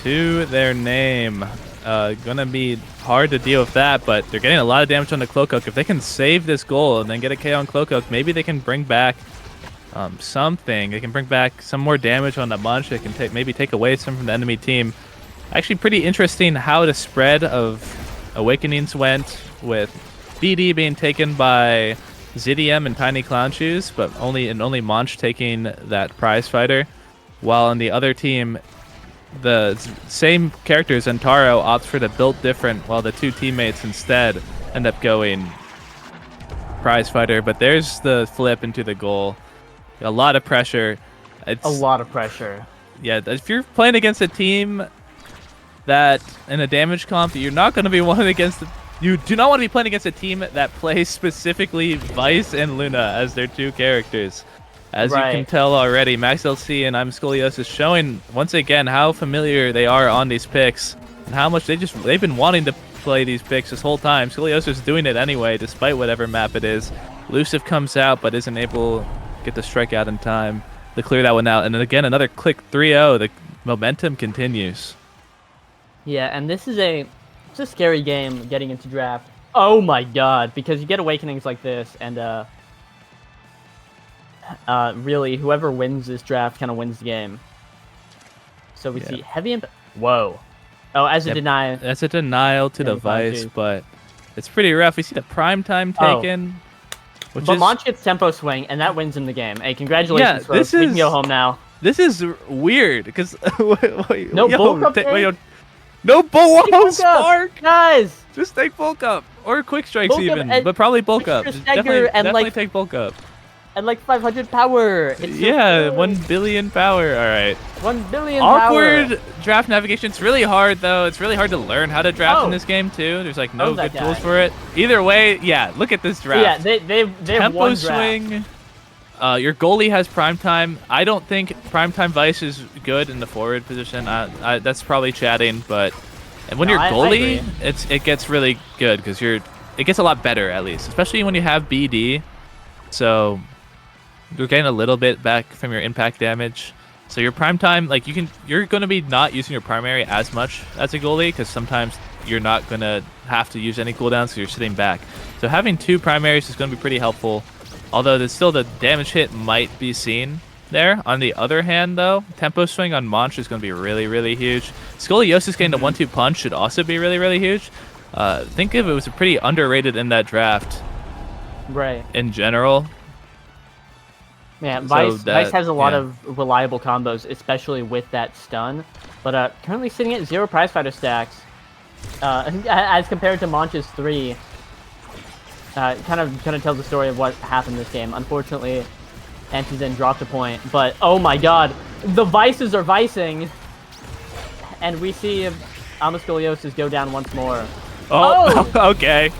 to their name. Gonna be hard to deal with that, but they're getting a lot of damage on the Cloakhook. If they can save this goal and then get a KO on Cloakhook, maybe they can bring back something. They can bring back some more damage on the Munch. They can maybe take away some from the enemy team. Actually, pretty interesting how the spread of Awakenings went, with BD being taken by Zidium and Tiny Clown Shoes, but only Monch taking that prize fighter, while on the other team, the same characters, Zentaro, opts for the build different, while the two teammates instead end up going prize fighter. But there's the flip into the goal. A lot of pressure. It's A lot of pressure. Yeah, if you're playing against a team that in a damage comp, you're not going to be one against. You do not want to be playing against a team that plays specifically Vice and Luna as their two characters. As you can tell already, Max LC and I'm Scoliosis showing once again how familiar they are on these picks and how much they've been wanting to play these picks this whole time. Scoliosis is doing it anyway, despite whatever map it is. Elusive comes out, but isn't able to get the strike out in time to clear that one out. And then again, another click 3-0. The momentum continues. Yeah, and it's a scary game getting into draft. Oh my god, because you get Awakenings like this, and really, whoever wins this draft kind of wins the game. So we see heavy impact. Whoa. Oh, as a deny. That's a denial to the Vice, but it's pretty rough. We see the prime time taken. But Monch gets tempo swing, and that wins him the game. Hey, congratulations, folks. We can go home now. This is weird, because... No bulk up, no bulk spark! Guys! Just take bulk up. Or quick strikes bulk even, but probably bulk up. Definitely take bulk up. And like 500 power. It's so 1 billion power. All right. 1 billion Awkward power. draft navigation. It's really hard, though. It's really hard to learn how to draft in this game, too. There's like no good tools for it. Either way, yeah, look at this draft. Yeah, they've Tempo won swing. Your goalie has prime time. I don't think prime time Vice is good in the forward position. That's probably chatting, but when you're goalie, it gets really good because it gets a lot better, at least, especially when you have BD. So you're getting a little bit back from your impact damage. So your prime time, like you're going to be not using your primary as much as a goalie because sometimes you're not going to have to use any cooldowns, so you're sitting back. So having two primaries is going to be pretty helpful. Although the damage hit might be seen there. On the other hand, though, tempo swing on Monch is going to be really, really huge. Scoliosis getting the 1-2 punch should also be really, really huge. Think of it was pretty underrated in that draft. Right. In general. Yeah, Vice has a lot of reliable combos, especially with that stun. But currently sitting at 0 prize fighter stacks, as compared to Monch's 3. Kind of tells the story of what happened this game. Unfortunately, Anti-Zen dropped a point, but oh my god, the Vices are vicing, and we see Amascoliosis go down once more. Oh! Okay.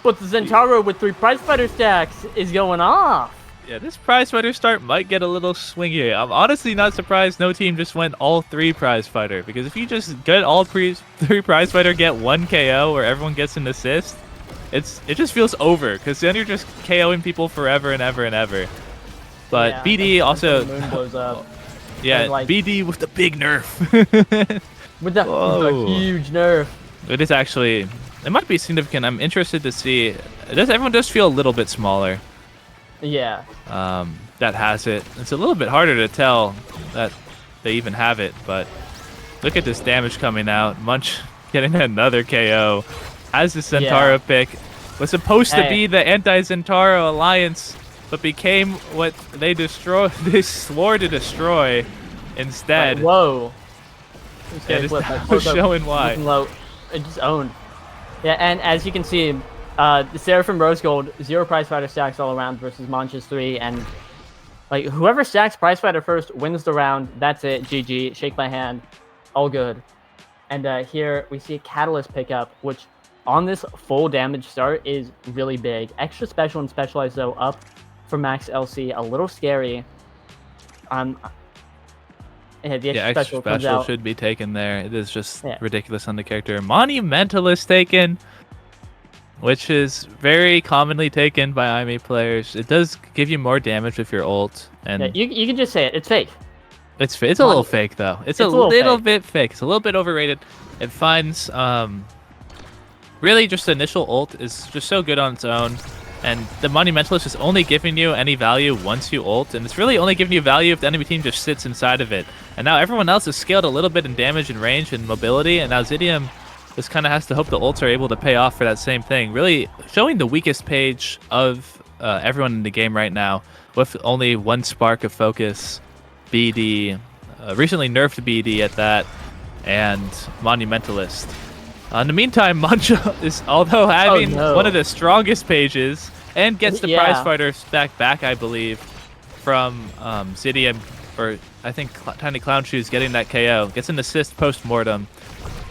But the Zentaro with 3 prize fighter stacks is going off. Yeah, this prize fighter start might get a little swingy. I'm honestly not surprised no team just went all 3 prize fighter, because if you just get all 3 prize fighter, get 1 KO where everyone gets an assist, it just feels over, because then you're just KOing people forever and ever and ever. But yeah, BD also... The moon blows up. Yeah, like, BD with the big nerf. with the huge nerf. It is actually it might be significant. I'm interested to see. Everyone does feel a little bit smaller. Yeah. That has it. It's a little bit harder to tell that they even have it, but look at this damage coming out. Munch getting another KO. Has the Centauro pick. Was supposed to be the anti-Centauro alliance, but became what they swore to destroy instead. Like, whoa. And it's now showing why. Low. It just owned. Yeah, and as you can see, the Seraphim Rose Gold, 0 prize fighter stacks all around versus Mancha's 3, and like whoever stacks prize fighter first wins the round. That's it. GG. Shake my hand. All good. And here we see a Catalyst pickup, which on this full damage start is really big. Extra special and specialized though up for max LC. A little scary. The extra special should be taken there. It is just ridiculous on the character. Monumentalist taken, which is very commonly taken by IME players. It does give you more damage with your ult, and you can just say it. It's fake. It's a little fake though. It's a little bit fake. It's a little bit overrated. It finds really just the initial ult is just so good on its own. And the Monumentalist is only giving you any value once you ult, and it's really only giving you value if the enemy team just sits inside of it. And now everyone else has scaled a little bit in damage and range and mobility, and now Zidium just kind of has to hope the ults are able to pay off for that same thing. Really showing the weakest page of everyone in the game right now, with only 1 spark of focus, BD, recently nerfed BD at that, and Monumentalist. In the meantime, Mancha is, although having one of the strongest pages, and gets the prize fighter stack back, I believe, from Zidium, or I think Tiny Clown Shoes getting that KO. Gets an assist post-mortem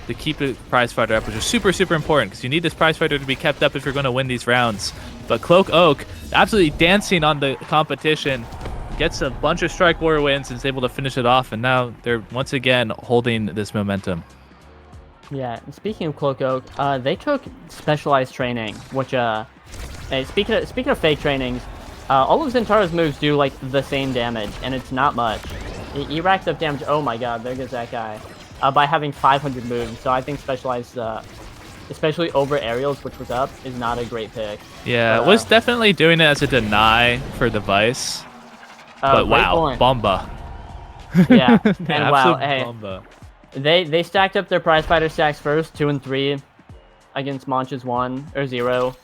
to keep the prize fighter up, which is super, super important, because you need this prize fighter to be kept up if you're going to win these rounds. But Cloak Oak, absolutely dancing on the competition, gets a bunch of Strike War wins and is able to finish it off, and now they're once again holding this momentum. Yeah, and speaking of Cloak Oak, they took specialized training, which, speaking of fake trainings, all of Zentaro's moves do, like, the same damage, and it's not much. He racks up damage, oh my god, there goes that guy, by having 500 moves, so I think specialized, especially over aerials, which was up, is not a great pick. Yeah, it was definitely doing it as a deny for the Vice, but wow, Bomba. Yeah, and wow, hey. Bomba. They stacked up their prize fighter stacks first, 2 and 3, against Mancha's 1 or 0,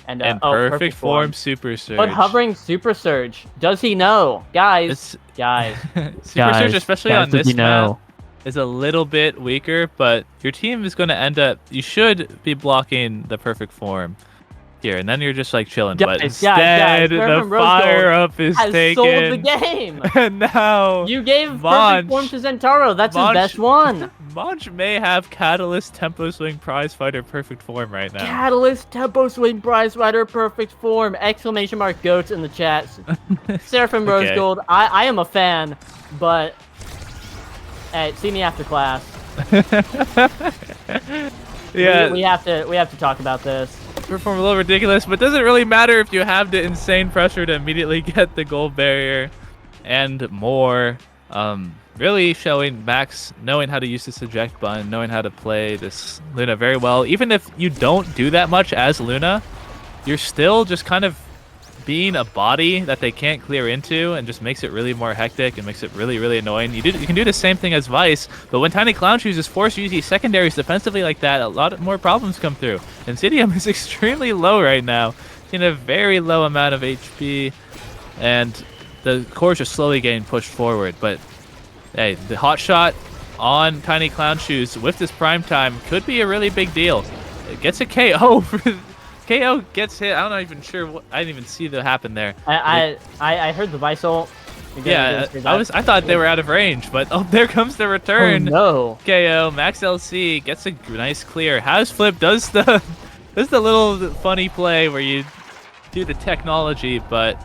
and perfect form Super Surge. But hovering Super Surge, does he know, guys? Super Surge, especially on this map, is a little bit weaker, but your team is going to end up. You should be blocking the perfect form here, and then you're just like chilling. But instead, the fire up is taken. Sold the game. And now you gave perfect form to Zentaro. That's his best one. Manch may have Catalyst, Tempo Swing, Prize Fighter, perfect form right now. Catalyst, Tempo Swing, Prize Fighter, perfect form! Exclamation mark goats in the chat. Seraphim Rose Gold. I am a fan, but hey, see me after class. Yeah, we have to talk about this. Perform a little ridiculous, but doesn't really matter if you have the insane pressure to immediately get the gold barrier and more. Really showing Max knowing how to use this eject button, knowing how to play this Luna very well. Even if you don't do that much as Luna, you're still just kind of being a body that they can't clear into, and just makes it really more hectic and makes it really, really annoying. You can do the same thing as Vice, but when Tiny Clown Shoes is forced to use these secondaries defensively like that, a lot more problems come through. And Zidium is extremely low right now, in a very low amount of HP, and the core is just slowly getting pushed forward. But hey, the hot shot on Tiny Clown Shoes with this prime time could be a really big deal. It gets a KO. KO gets hit. I'm not even sure. I didn't even see that happen there. I heard the Vice ult. Yeah, I thought they were out of range, but there comes the return. Oh no. KO. Max LC gets a nice clear. House Flip does the little funny play where you do the technology, but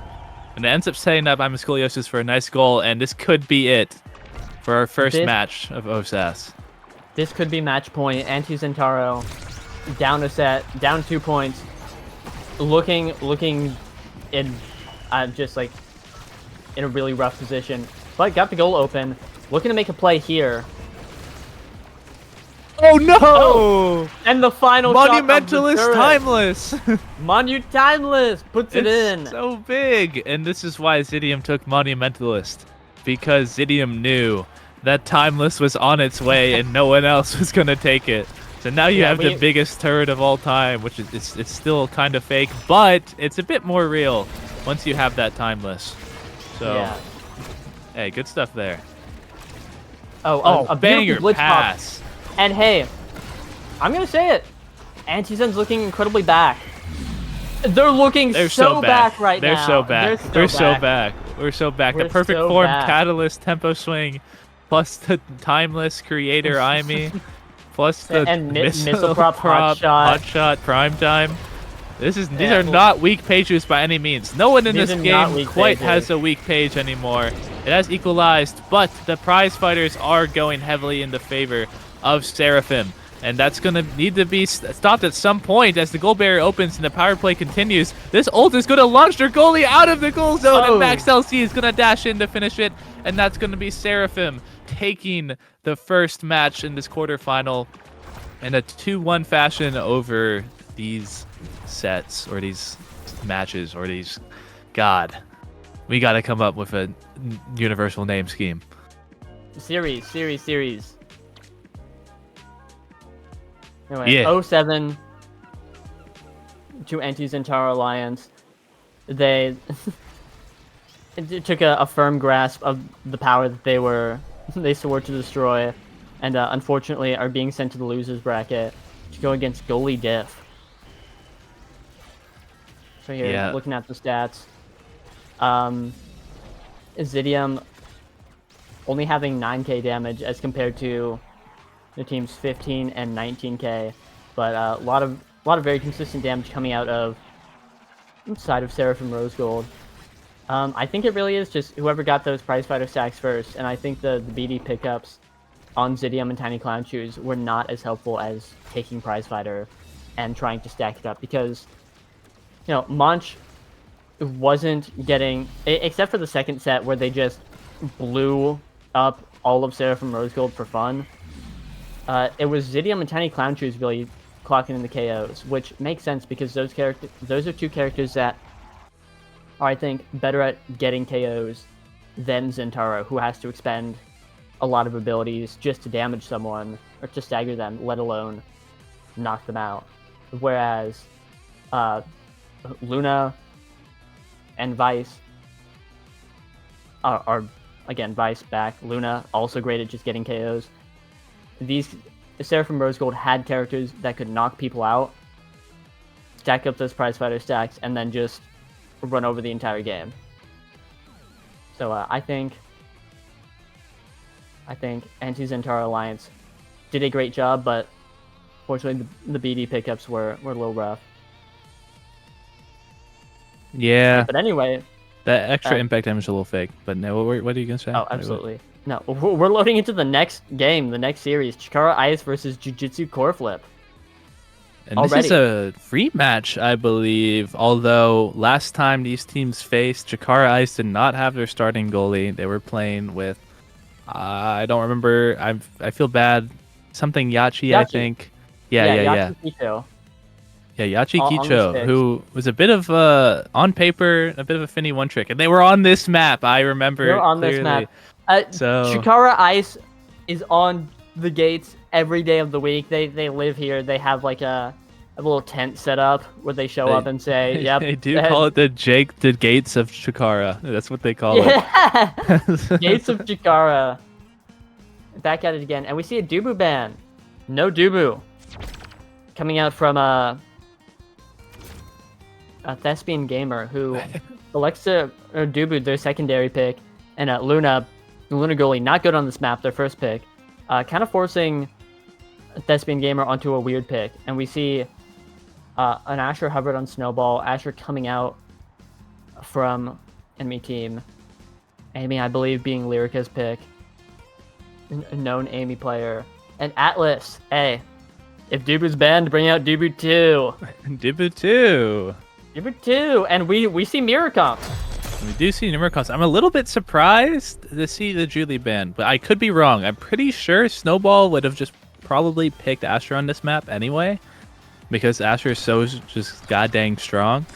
and it ends up setting up I'm a Scoliosis for a nice goal, and this could be it for our first match of OSAS. This could be match point. Anti-Zentaro down a set, down 2 points, looking in just like in a really rough position, but got the goal open, looking to make a play here. Oh no! And the final shot of the Monumentalist turret. Timeless! Timeless puts it in. It's so big! And this is why Zidium took Monumentalist. Because Zidium knew that Timeless was on its way and no one else was going to take it. So now you have the biggest turret of all time, which is it's still kind of fake, but it's a bit more real once you have that Timeless. So, yeah. Hey, good stuff there. Oh, a banger blitz pass. Pop. And hey, I'm going to say it. Antizen's looking incredibly back. They're looking so back right now. They're so back. We're so back. We're so back. The perfect form Catalyst tempo swing, plus the Timeless creator Aimi, plus the missile prop hot shot prime time. These are not weak pages by any means. No one in this game quite has a weak page anymore. It has equalized, but the prize fighters are going heavily in the favor of Seraphim. And that's going to need to be stopped at some point as the goal barrier opens and the power play continues. This ult is going to launch their goalie out of the goal zone, and Max LC is going to dash in to finish it. And that's going to be Seraphim taking the first match in this quarterfinal in a 2-1 fashion over these sets or these matches or these... God, we got to come up with a universal name scheme. Series. Anyway, 07 to Anti-Centaur Alliance. They took a firm grasp of the power that they swore to destroy, and unfortunately are being sent to the losers bracket to go against goalie diff. So here, looking at the stats, Zidium only having 9k damage as compared to the team's 15 and 19k, but a lot of very consistent damage coming out of side of Seraphim Rose Gold. I think it really is just whoever got those prize fighter stacks first, and I think the BD pickups on Zidium and Tiny Clown Shoes were not as helpful as taking prize fighter and trying to stack it up, because Monch wasn't getting, except for the second set where they just blew up all of Seraphim Rose Gold for fun. It was Zidium and Tiny Clown Shoes really clocking in the KOs, which makes sense because those are two characters that are, I think, better at getting KOs than Zentaro, who has to expend a lot of abilities just to damage someone or to stagger them, let alone knock them out. Whereas Luna and Vice are again, Vice back. Luna also great at just getting KOs. These Seraphim Rose Gold had characters that could knock people out, stack up those prize fighter stacks, and then just run over the entire game. So I think Anti-Centaur Alliance did a great job, but fortunately the BD pickups were a little rough. Yeah. But anyway, that extra impact damage is a little fake. But no, what are you gonna say? Oh, absolutely. No, we're loading into the next game, the next series. Chikara Ice versus Jujutsu Core Flip. And this is a free match, I believe. Although last time these teams faced, Chikara Ice did not have their starting goalie. They were playing with, I don't remember. I feel bad. Something Yachi, I think. Yeah. Yachi Kicho. Yeah, Yachi Kicho, who was a bit of on paper, a bit of a finny one trick, and they were on this map. I remember. They're on this map. Chikara Ice is on the gates every day of the week. They live here. They have like a little tent set up where they show up and say, "Yep." They do call it the gates of Chikara. That's what they call it. Gates of Chikara. Back at it again, and we see a Dubu ban. No Dubu coming out from a Thespian Gamer who elects to Dubu their secondary pick, and Luna goalie not good on this map, their first pick, kind of forcing Thespian Gamer onto a weird pick. And we see an Asher Hubbard on Snowball, Asher coming out from enemy team, Amy, I believe, being Lyrica's pick, a known Amy player, and Atlas. Hey, if Dubu's banned, bring out Dubu 2. Dubu 2. Dubu 2, and we see Miracom. We do see numerous. I'm a little bit surprised to see the Julie ban, but I could be wrong. I'm pretty sure Snowball would have just probably picked Asher on this map anyway, because Asher is so just god dang strong.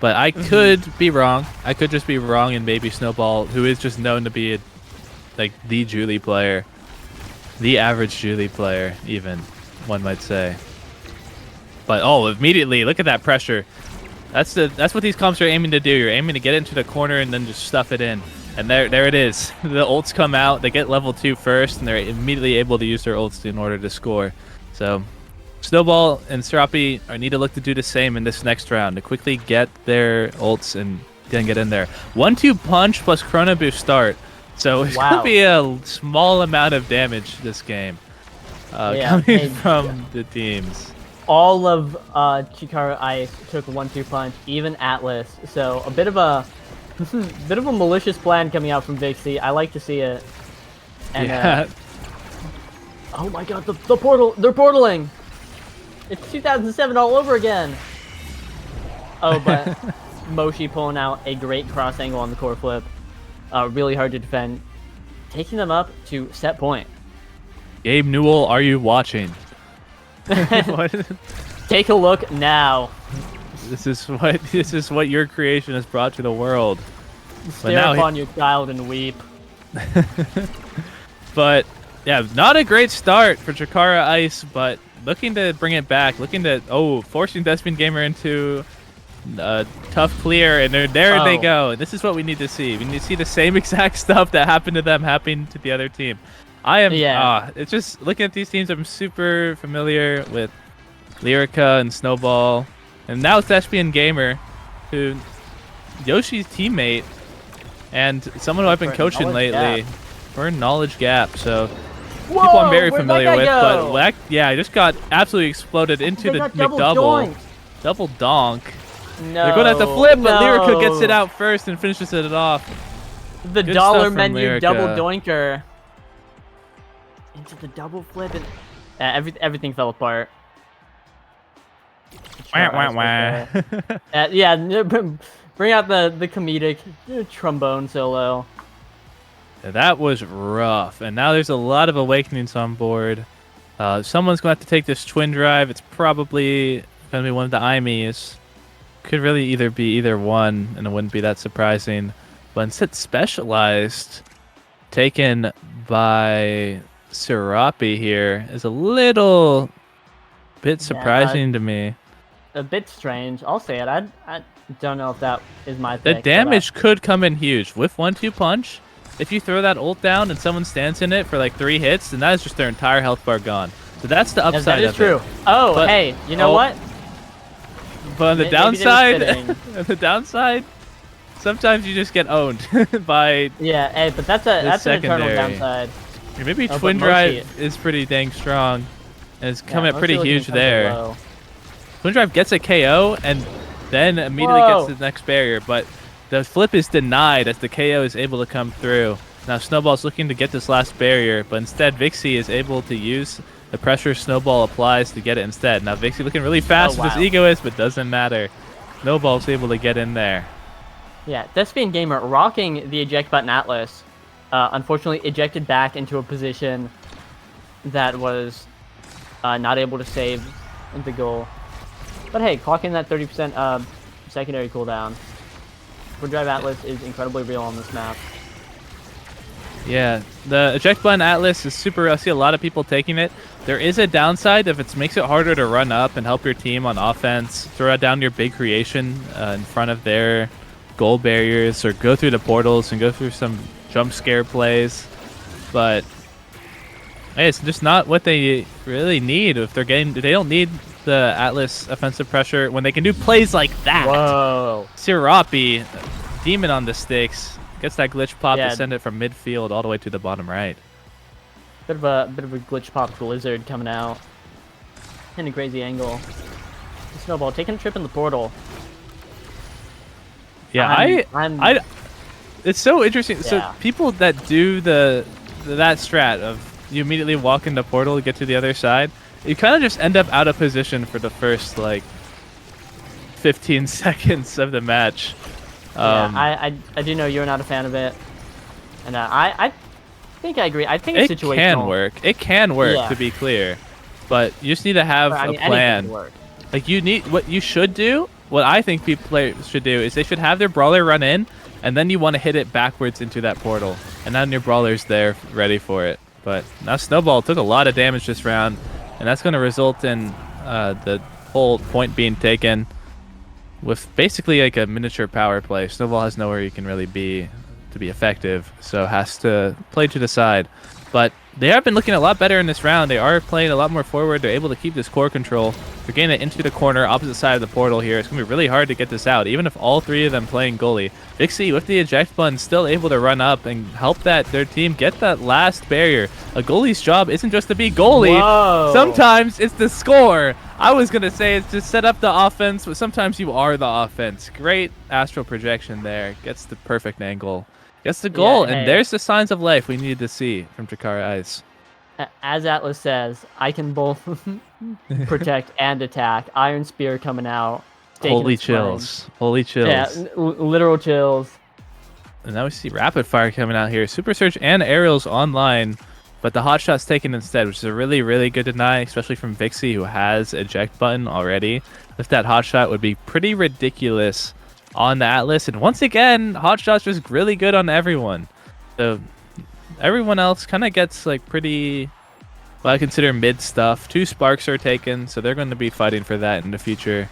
But I could be wrong. I could just be wrong, and maybe Snowball, who is just known to be like the Julie player, the average Julie player, even one might say. But immediately look at that pressure. That's what these comps are aiming to do. You're aiming to get into the corner and then just stuff it in. And there it is. The ults come out. They get level 2 first, and they're immediately able to use their ults in order to score. So Snowball and Serapi need to look to do the same in this next round to quickly get their ults and then get in there. 1-2 punch plus Chrono Boost start. So it's going to be a small amount of damage this game coming from the teams. All of Chikara Ice took 1-2 punch, even Atlas. So a bit of a malicious plan coming out from Vixie. I like to see it. And, oh my god, the portal! They're portaling. It's 2007 all over again. Oh, but Moshi pulling out a great cross angle on the core flip. Really hard to defend. Taking them up to set point. Gabe Newell, are you watching? Take a look now. This is what your creation has brought to the world. Stare upon your child and weep. But yeah, not a great start for Chikara Ice, but looking to bring it back, looking to forcing Thespian Gamer into tough clear, and there they go. This is what we need to see. We need to see the same exact stuff that happened to them happen to the other team. It's just looking at these teams. I'm super familiar with Lyrica and Snowball, and now Thespian Gamer, who Yoshi's teammate and someone who I've been coaching lately. We're in knowledge gap, so people I'm very familiar with. But I just got absolutely exploded into the McDouble. Double donk. No, they're going to have to flip, but Lyrica gets it out first and finishes it off. The Good dollar menu Lyrica. double doinker. Into the double flip, and everything fell apart. Bring out the comedic trombone solo. That was rough, and now there's a lot of awakenings on board. Someone's going to have to take this twin drive. It's probably going to be one of the IMEs. Could really either be either one, and it wouldn't be that surprising. But instead, Specialized, taken by Serapi here, is a little bit surprising to me. A bit strange. I'll say it. I don't know if that is my pick. The damage could come in huge. With 1-2 punch, if you throw that ult down and someone stands in it for like 3 hits, then that is just their entire health bar gone. So that's the upside of it. That is true. Oh, but, hey, you know what? But on the downside, sometimes you just get owned by. Yeah, hey, but that's an internal downside. Maybe Twin Drive is pretty dang strong, and it's coming up pretty huge there. Twin Drive gets a KO and then immediately gets to the next barrier, but the flip is denied as the KO is able to come through. Now Snowball's looking to get this last barrier, but instead Vixie is able to use the pressure Snowball applies to get it instead. Now Vixie looking really fast with his egoist, but doesn't matter. Snowball's able to get in there. Yeah, Thespian Gamer rocking the eject button Atlas. Unfortunately ejected back into a position that was not able to save the goal. But hey, clocking that 30% secondary cooldown. Twin Drive Atlas is incredibly real on this map. Yeah, the eject button Atlas is super real. I see a lot of people taking it. There is a downside if it makes it harder to run up and help your team on offense, throw down your big creation in front of their goal barriers, or go through the portals and go through some jump scare plays. But hey, it's just not what they really need. If they're getting, they don't need the Atlas offensive pressure when they can do plays like that. Whoa. Serapi, demon on the sticks, gets that glitch pop to send it from midfield all the way to the bottom right. Bit of a glitch pop blizzard coming out. In a crazy angle. Snowball taking a trip in the portal. Yeah, it's so interesting. Yeah. So people that do that strat of you immediately walk in the portal to get to the other side, you kind of just end up out of position for the first like 15 seconds of the match. I do know you're not a fan of it, and I think I agree. I think it's situational. It can work. It can work, to be clear. but you just need to have I a mean, anything plan. would work. Like what you should do, what I think players should do is they should have their brawler run in, and then you want to hit it backwards into that portal, and then your brawler's there ready for it. But now Snowball took a lot of damage this round, and that's going to result in the whole point being taken with basically like a miniature power play. Snowball has nowhere he can really be to be effective, so has to play to the side. But they have been looking a lot better in this round. They are playing a lot more forward. They're able to keep this core control. They're getting it into the corner, opposite side of the portal here. It's going to be really hard to get this out, even if all three of them playing goalie. Vixie, with the eject button, still able to run up and help their team get that last barrier. A goalie's job isn't just to be goalie. Whoa. Sometimes it's to score. I was going to say it's to set up the offense, but sometimes you are the offense. Great astral projection there. Gets the perfect angle. Gets the goal, Yeah, hey. and there's the signs of life we needed to see from Jakara Ice. As Atlas says, I can both protect and attack. Iron Spear coming out. Holy chills. Holy chills. Yeah, literal chills. And now we see Rapid Fire coming out here. Super Surge and Aerials online, but the Hot Shot's taken instead, which is a really, really good deny, especially from Vixie, who has eject button already. If that Hot Shot would be pretty ridiculous on the Atlas, and once again, Hot Shot's just really good on everyone. So everyone else kind of gets like pretty, well, I consider mid stuff. 2 Sparks are taken, so they're going to be fighting for that in the future.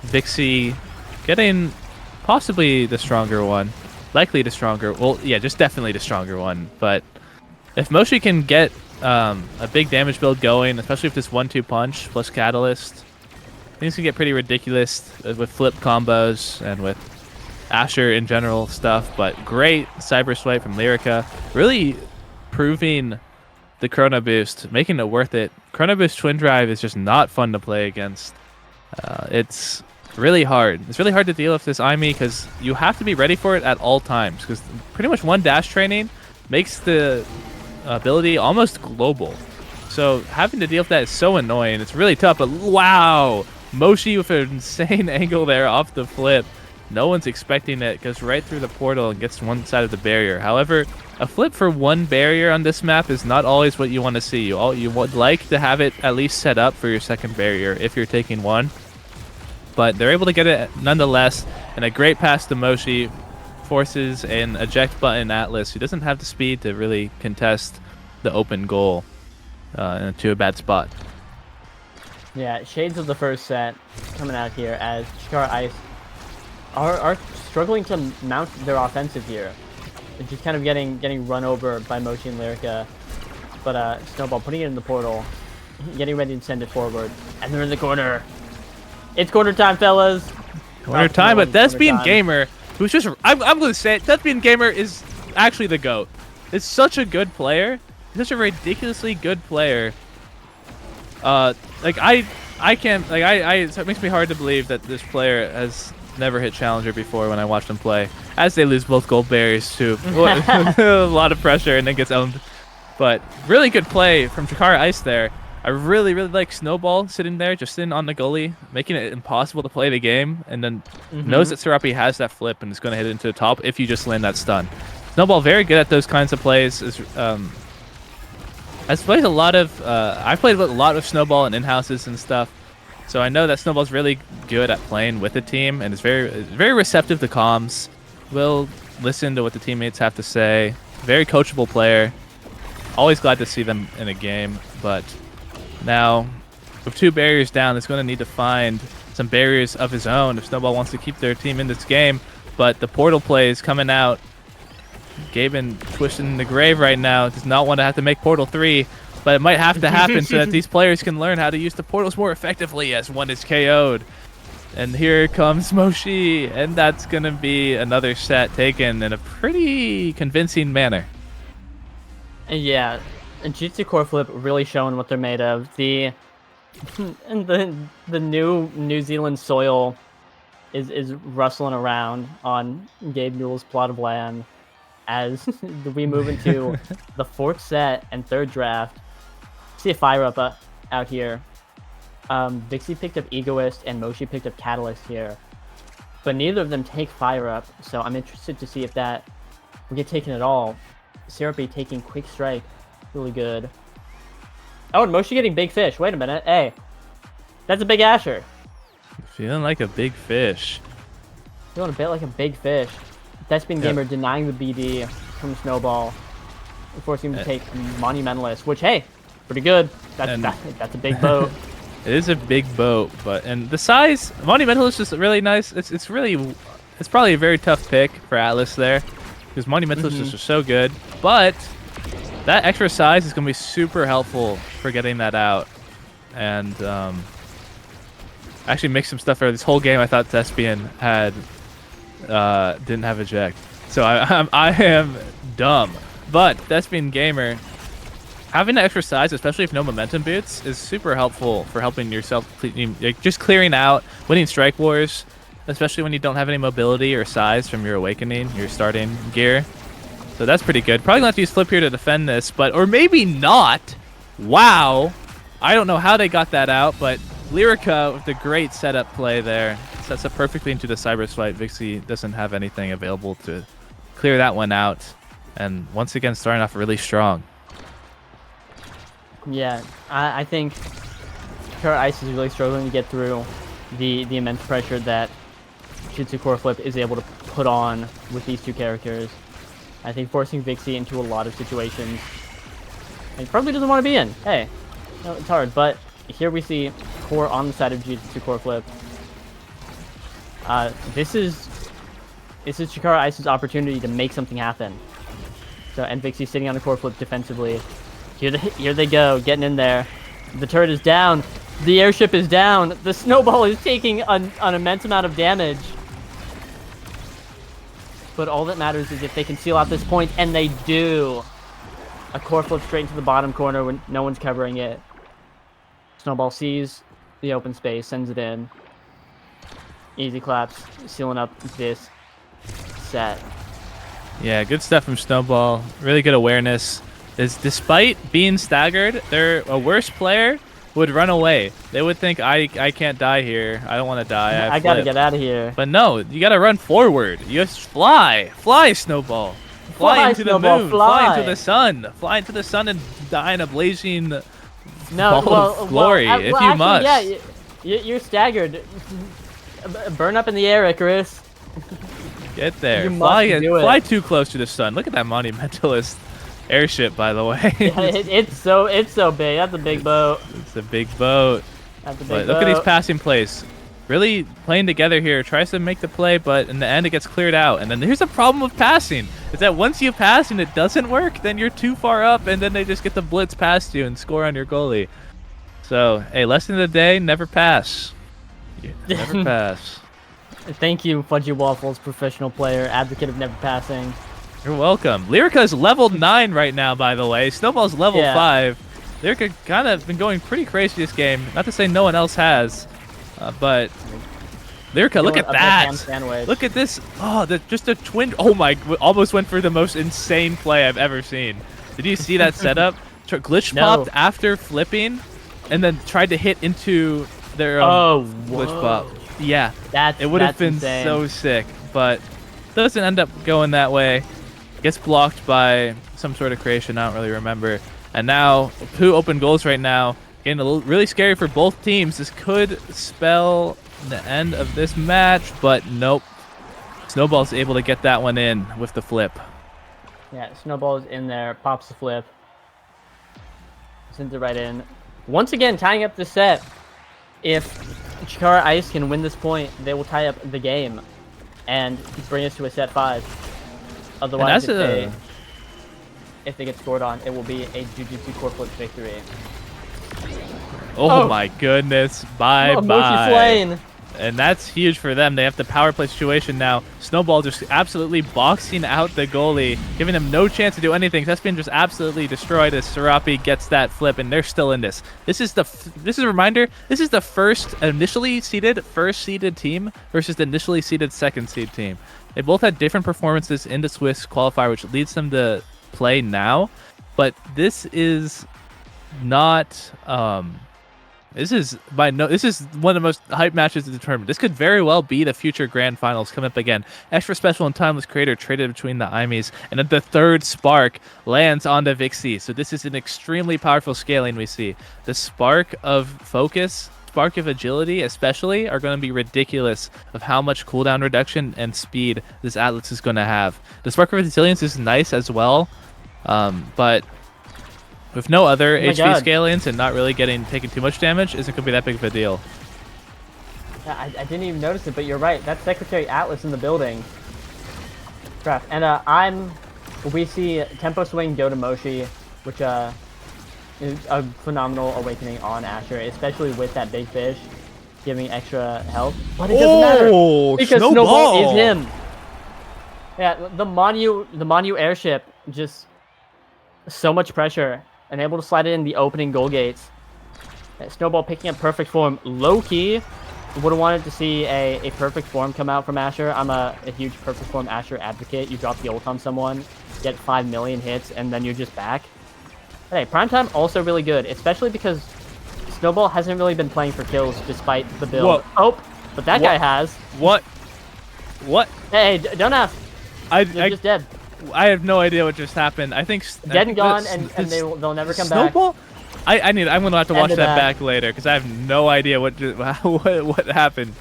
Vixie getting possibly the stronger one, likely the stronger, well, yeah, just definitely the stronger one. But if Moshi can get a big damage build going, especially with this 1-2 punch plus Catalyst, things can get pretty ridiculous with flip combos and with Asher in general stuff. But great Cyber Swipe from Lyrica, really proving the Chrono Boost, making it worth it. Chrono Boost Twin Drive is just not fun to play against. It's really hard. It's really hard to deal with this IME because you have to be ready for it at all times, because pretty much one dash training makes the ability almost global. So having to deal with that is so annoying. It's really tough, but wow! Moshi with an insane angle there off the flip. No one's expecting it. Goes right through the portal and gets to one side of the barrier. However, a flip for one barrier on this map is not always what you want to see. You would like to have it at least set up for your second barrier if you're taking one. But they're able to get it nonetheless. And a great pass to Moshi forces an eject button Atlas, who doesn't have the speed to really contest the open goal to a bad spot. Yeah, shades of the first set coming out here as Jakara Ice are struggling to mount their offensive here. They're just kind of getting run over by Moshi and Lyrica. But Snowball putting it in the portal, getting ready to send it forward, and they're in the corner. It's corner time, fellas. Corner time, but Thespian Gamer, who's just, I'm going to say it, Thespian Gamer is actually the GOAT. It's such a good player. He's such a ridiculously good player. Like I can't, like it makes me hard to believe that this player has never hit Challenger before when I watched him play, as they lose both gold barriers too. A lot of pressure and then gets owned. But really good play from Jakara Ice there. I really, really like Snowball sitting there, just sitting on the goalie, making it impossible to play the game, and then knows that Serapi has that flip and is going to hit it into the top if you just land that stun. Snowball very good at those kinds of plays. I've played a lot of, I played a lot of Snowball and in-houses and stuff, so I know that Snowball's really good at playing with the team and is very receptive to comms. Will listen to what the teammates have to say. Very coachable player. Always glad to see them in a game, but now with 2 barriers down, he's going to need to find some barriers of his own if Snowball wants to keep their team in this game. But the portal play is coming out. Gaben twisting in the grave right now. Does not want to have to make Portal 3, but it might have to happen so that these players can learn how to use the portals more effectively as one is KO'd. And here comes Moshi, and that's going to be another set taken in a pretty convincing manner. Yeah, Jutsu Core Flip really showing what they're made of. The New Zealand soil is rustling around on Gabe Newell's plot of land as we move into the 4th set and 3rd draft. See a fire up out here. Vixie picked up Egoist and Moshi picked up Catalyst here, but neither of them take fire up, so I'm interested to see if that will get taken at all. Serapi taking Quick Strike, really good. Oh, and Moshi getting big fish. Wait a minute. Hey, that's a big Asher. Feeling like a big fish. Feeling a bit like a big fish. Thespian Gamer denying the BD from Snowball, forcing him to take Monumentalist, which, hey, pretty good. That's a big boat. It is a big boat, and the size, Monumentalist is really nice. It's probably a very tough pick for Atlas there, because Monumentalist is just so good. But that extra size is going to be super helpful for getting that out. And I actually mixed some stuff for this whole game. I thought Thespian had didn't have eject, so I am dumb. But Thespian Gamer, having that extra size, especially if no momentum boots, is super helpful for helping yourself, just clearing out, winning strike wars, especially when you don't have any mobility or size from your awakening, your starting gear. So that's pretty good. Probably gonna have to use flip here to defend this, or maybe not. Wow, I don't know how they got that out, but Lyrica with the great setup play there. Sets up perfectly into the Cyber's fight. Vixie doesn't have anything available to clear that one out. And once again, starting off really strong. Yeah, I think Chikara Ice is really struggling to get through the immense pressure that Jitsu Core Flip is able to put on with these two characters. I think forcing Vixie into a lot of situations he probably doesn't want to be in. Hey, no, it's hard, but here we see Core on the side of Jitsu Core Flip. This is Chikara Ice's opportunity to make something happen. So, and Vixie sitting on the Core Flip defensively. Here they go, getting in there. The turret is down. The airship is down. The Snowball is taking an immense amount of damage. But all that matters is if they can seal out this point, and they do. A Core Flip straight into the bottom corner when no one's covering it. Snowball sees the open space, sends it in. Easy claps, sealing up this set. Yeah, good stuff from Snowball. Really good awareness. Despite being staggered, they're a worse player would run away. They would think, I can't die here. I don't want to die. I gotta get out of here. But no, you gotta run forward. You just fly. Fly, Snowball. Fly into the moon. Fly into the sun. Fly into the sun and die in a blazing ball of glory if you must. Yeah, you're staggered. Burn up in the air, Icarus. Get there. Fly too close to the sun. Look at that Monumentalist airship, by the way. it's so big. That's a big boat. It's a big boat. That's a big boat. Look at these passing plays. Really playing together here. Tries to make the play, but in the end it gets cleared out. And then here's the problem with passing. Is that once you pass and it doesn't work, then you're too far up, and then they just get the blitz past you and score on your goalie. So, hey, lesson of the day, never pass. Never pass. Thank you, Fudgy Waffles, professional player, advocate of never passing. You're welcome. Lyrica's level 9 right now, by the way. Snowball's level 5. Lyrica kind of been going pretty crazy this game. Not to say no one else has, but Lyrica, look at that. Look at this. Oh, just a twin. Oh my, almost went for the most insane play I've ever seen. Did you see that setup? Glitch popped after flipping and then tried to hit into their glitch pop. Yeah, it would have been insane. So sick, but doesn't end up going that way. Gets blocked by some sort of creation, I don't really remember. And now, 2 open goals right now. Getting a little, really scary for both teams. This could spell the end of this match, but nope. Snowball's able to get that one in with the flip. Yeah, Snowball's in there, pops the flip. Sends it right in. Once again, tying up the set. If Chikara Ice can win this point, they will tie up the game and bring us to a set 5. Otherwise, if they get scored on, it will be a Jujutsu Core Flip victory. Oh my goodness. Bye-bye. And that's huge for them. They have the power play situation now. Snowball just absolutely boxing out the goalie, giving them no chance to do anything. That's been just absolutely destroyed as Serapi gets that flip, and they're still in this. This is a reminder. This is the first seeded team versus the initially seeded second seed team. They both had different performances in the Swiss qualifier, which leads them to play now. But this is not This is this is one of the most hype matches in the tournament. This could very well be the future grand finals coming up again. Extra special and timeless creator traded between the Imies, and then the third spark lands on the Vixie. So this is an extremely powerful scaling we see. The spark of focus, spark of agility especially, are going to be ridiculous of how much cooldown reduction and speed this Atlas is going to have. The spark of resilience is nice as well, but with no other HP scalings and not really taking too much damage, isn't going to be that big of a deal. I didn't even notice it, but you're right. That's Secretary Atlas in the building. Crap. And we see Tempo Swing go to Moshi, which is a phenomenal awakening on Asher, especially with that big fish giving extra health. But it doesn't matter because Snowball is him. Yeah, the Monu airship, just so much pressure. And able to slide it in the opening goal gates. Snowball picking up perfect form. Low-key, would have wanted to see a perfect form come out from Asher. I'm a huge perfect form Asher advocate. You drop the ult on someone, get 5 million hits, and then you're just back. But hey, Primetime also really good, especially because Snowball hasn't really been playing for kills despite the build. Whoa. Oh, but that guy has. What? Hey, don't ask. They're just dead. I have no idea what just happened. I think dead and gone, and they'll never come back. Snowball? I'm gonna have to watch that back later because I have no idea what happened.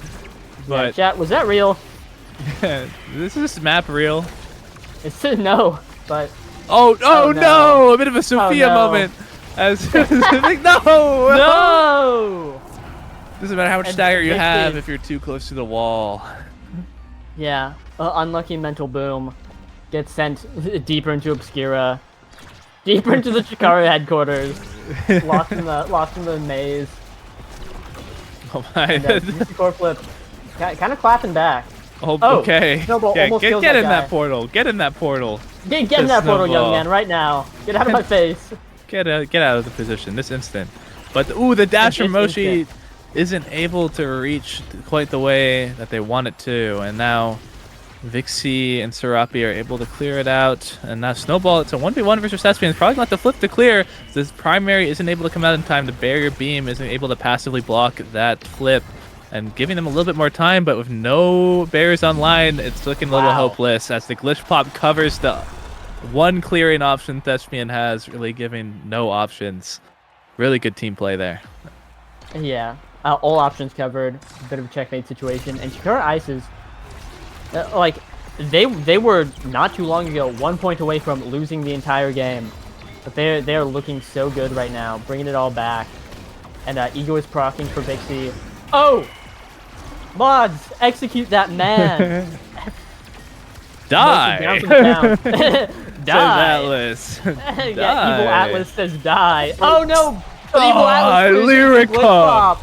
But yeah, chat, was that real? This is map real. It's no, but oh no! A bit of a Sophia moment. As no. Doesn't matter how much stagger you have if you're too close to the wall. Yeah, unlucky mental boom. Gets sent deeper into Obscura, deeper into the Chikara headquarters, lost in the maze. Oh my! And, core flip, kind of clapping back. Oh, okay. Snowball almost kills get that in guy. that portal. Get in that portal. Get in that portal, young man, right now. Get out of my face. Get out of the position this instant. But the dash from Moshi isn't able to reach quite the way that they want it to, and now Vixie and Serapi are able to clear it out, and now Snowball, it's a 1v1 versus Thespian. It's probably going to have to flip to clear. This primary isn't able to come out in time. The barrier beam isn't able to passively block that flip, and giving them a little bit more time, but with no barriers online, it's looking a little hopeless as the glitch pop covers the one clearing option Thespian has, really giving no options. Really good team play there. Yeah, all options covered. A bit of a checkmate situation, and Chikara Ices, like, they were not too long ago 1 point away from losing the entire game, but they're looking so good right now, bringing it all back. And Ego is procking for Vixie. Oh, mods, execute that man! Die! Die! Atlas. Yeah, Evil Atlas says die. Oh no! But Evil Atlas Lyrica.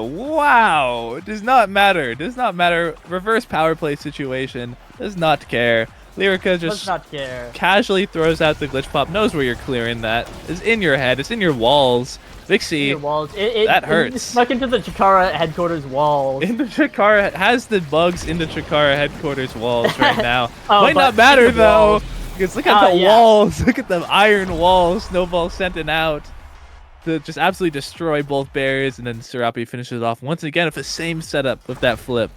Wow. It does not matter. Reverse power play situation. Does not care. Lyrica just casually throws out the glitch pop. Knows where you're clearing that. It's in your head. It's in your walls. Vixie, that hurts. It's stuck into the Chikara headquarters walls. Has the bugs in the Chikara headquarters walls right now. Might not matter though. Because look at the walls. Look at the iron walls. Snowball sent it out to just absolutely destroy both barriers, and then Serapi finishes off once again with the same setup with that flip.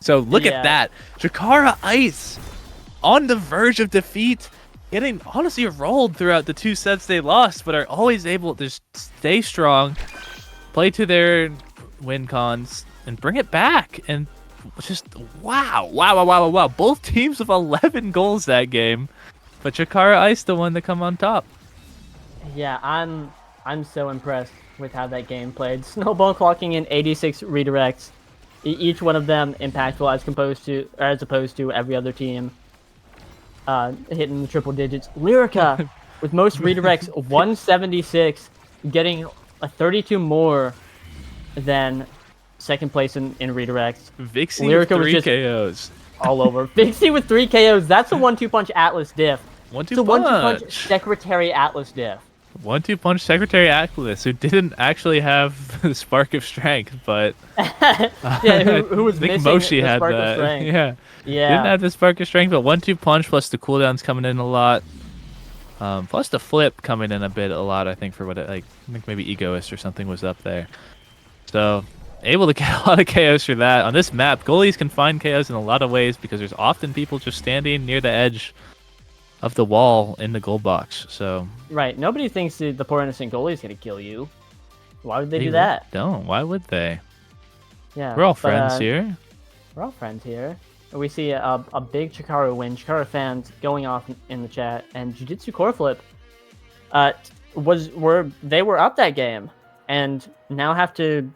So look at that. Chikara Ice on the verge of defeat, getting honestly rolled throughout the 2 sets they lost, but are always able to just stay strong, play to their win cons, and bring it back. And just wow. Both teams with 11 goals that game, but Chikara Ice the one to come on top. Yeah, I'm so impressed with how that game played. Snowball clocking in 86 redirects, each one of them impactful as opposed to every other team hitting the triple digits. Lyrica with most redirects, 176, getting a 32 more than second place in redirects. Vixie Lyrica with 3 KOs. All over. Vixie with 3 KOs. That's a 1-2 punch Atlas diff. 1-2 punch. 1-2 punch Secretary Atlas diff. 1-2 punch Secretary Atlas, who didn't actually have the spark of strength, but who was missing Moshi the had spark that. of strength. Yeah. Didn't have the spark of strength, but 1-2 punch plus the cooldowns coming in a lot. Plus the flip coming in a lot, I think, for what I think maybe Egoist or something was up there. So able to get a lot of KOs for that. On this map, goalies can find KOs in a lot of ways because there's often people just standing near the edge of the wall in the goal box. So Right. Nobody thinks the poor innocent goalie is going to kill you. Why would they do that? Don't. Why would they? Yeah. We're all friends here. We're all friends here. We see a big Chikara win. Chikara fans going off in the chat, and Jiu-Jitsu core flip they were up that game, and now have to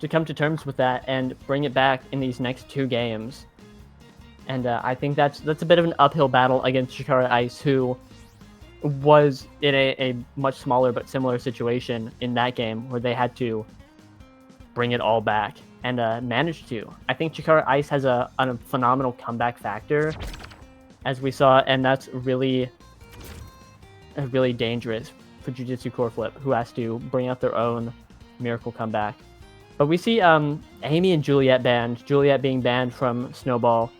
come to terms with that and bring it back in these next 2 games. And I think that's a bit of an uphill battle against Chikara Ice, who was in a much smaller but similar situation in that game where they had to bring it all back and managed to. I think Chikara Ice has a phenomenal comeback factor, as we saw, and that's really dangerous for Jiu-Jitsu core flip, who has to bring out their own miracle comeback. But we see Amy and Juliet banned. Juliet being banned from Snowball,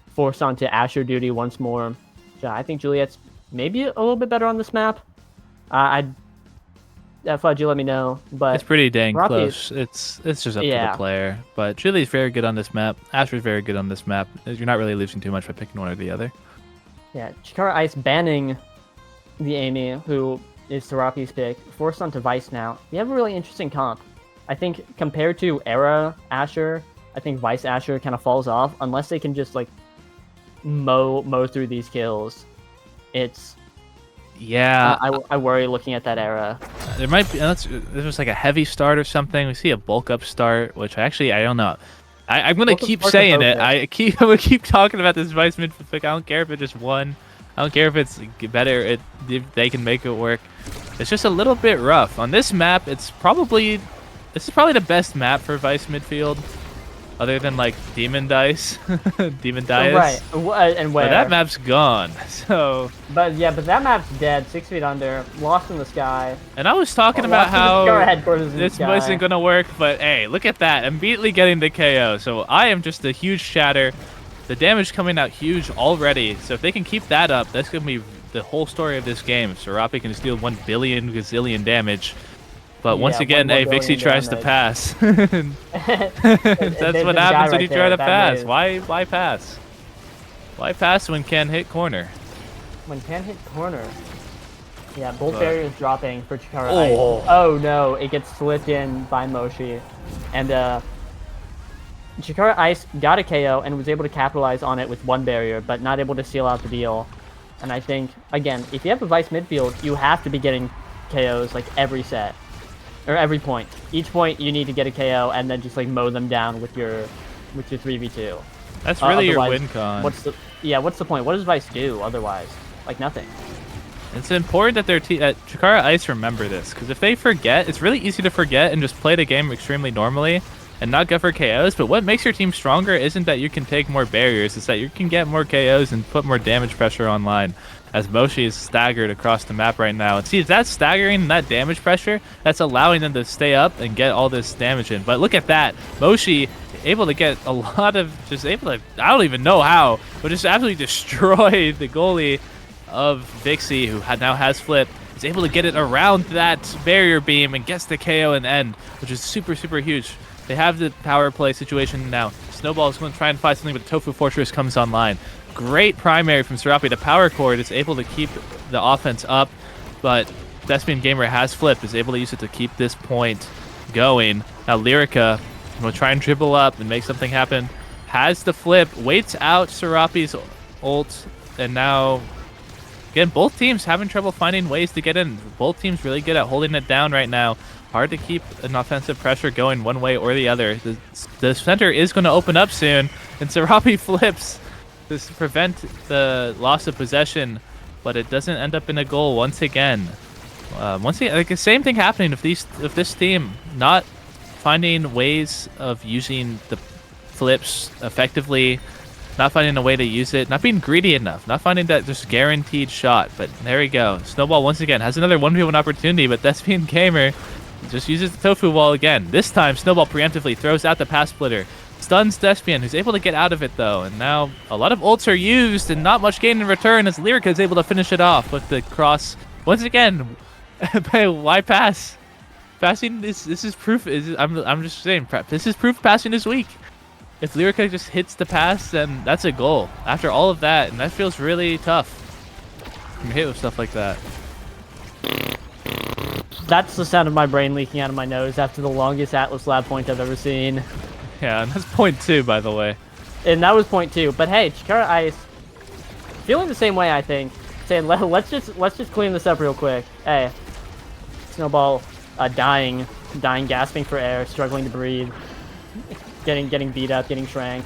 forced onto Asher duty once more. So I think Juliet's maybe a little bit better on this map. I'd Fudge, you let me know. But it's pretty dang Rocky, close. It's just up to the player. But Julie's very good on this map. Asher's very good on this map. You're not really losing too much by picking one or the other. Yeah, Chikara Ice banning the Amy, who is Serapi's pick, forced onto Vice now. We have a really interesting comp. I think compared to Era Asher, I think Vice Asher kind of falls off unless they can just like mow through these kills. It's I worry looking at that Era. There might be there's just like a heavy start or something. We see a bulk up start, which I don't know. I'm gonna keep saying it. I'm gonna keep talking about this Vice mid pick. I don't care if it just won. I don't care if it's better. If they can make it work. It's just a little bit rough on this map. This is probably the best map for Vice midfield, other than like Demon Dice, Demon Dice. Right, and where? But that map's gone. So. But that map's dead. 6 feet under, lost in the sky. And I was talking about how this wasn't gonna work, but hey, look at that! Immediately getting the KO. So I am just a huge shatter. The damage coming out huge already. So if they can keep that up, that's gonna be the whole story of this game. Serapi can deal 1 billion gazillion damage. But once again, Vixie tries to pass. That's what happens when you try to pass. Why pass? Why pass when can hit corner? When can hit corner. Yeah, both barriers dropping for Chikara Ice. Oh no, it gets slipped in by Moshi. And Chikara Ice got a KO and was able to capitalize on it with 1 barrier, but not able to seal out the deal. And I think, again, if you have a Vice midfield, you have to be getting KOs like every set. Or every point. Each point you need to get a KO and then just like mow them down with your 3v2. That's really your win con. What's the point? What does Vice do otherwise? Like nothing. It's important that Chikara Ice remember this, because if they forget, it's really easy to forget and just play the game extremely normally and not go for KOs. But what makes your team stronger isn't that you can take more barriers, it's that you can get more KOs and put more damage pressure online. As Moshi is staggered across the map right now. And see, that staggering and that damage pressure, that's allowing them to stay up and get all this damage in. But look at that. Moshi able to get a lot of, I don't even know how, but just absolutely destroy the goalie of Vixie, who now has flip. Is able to get it around that barrier beam and gets the KO in the end, which is super, super huge. They have the power play situation now. Snowball is going to try and find something, but Tofu Fortress comes online. Great primary from Serapi. The power chord is able to keep the offense up, but Thespian Gamer has flipped, is able to use it to keep this point going. Now Lyrica will try and dribble up and make something happen. Has the flip, waits out Serapi's ult, and now, again, both teams having trouble finding ways to get in. Both teams really good at holding it down right now. Hard to keep an offensive pressure going one way or the other. The center is going to open up soon, and Serapi flips to prevent the loss of possession, but it doesn't end up in a goal once again. Like the same thing happening if this team not finding ways of using the flips effectively, not finding a way to use it, not being greedy enough, not finding that just guaranteed shot. But there we go. Snowball once again has another 1v1 opportunity, but Thespian Gamer just uses the tofu wall again. This time, Snowball preemptively throws out the pass splitter. stuns Thespian, who's able to get out of it though. And now a lot of ults are used and not much gain in return as Lyrica is able to finish it off with the cross. Once again, why pass? Passing this is proof. I'm just saying, this is proof passing is weak. If Lyrica just hits the pass, then that's a goal. After all of that, and that feels really tough. When you're hit with stuff like that. That's the sound of my brain leaking out of my nose after the longest Atlas lab point I've ever seen. Yeah, and that's point 2, by the way. And that was point 2. But hey, Chikara Ice, feeling the same way, I think. Saying let's just clean this up real quick. Hey, Snowball, dying, gasping for air, struggling to breathe, getting beat up, getting shranked.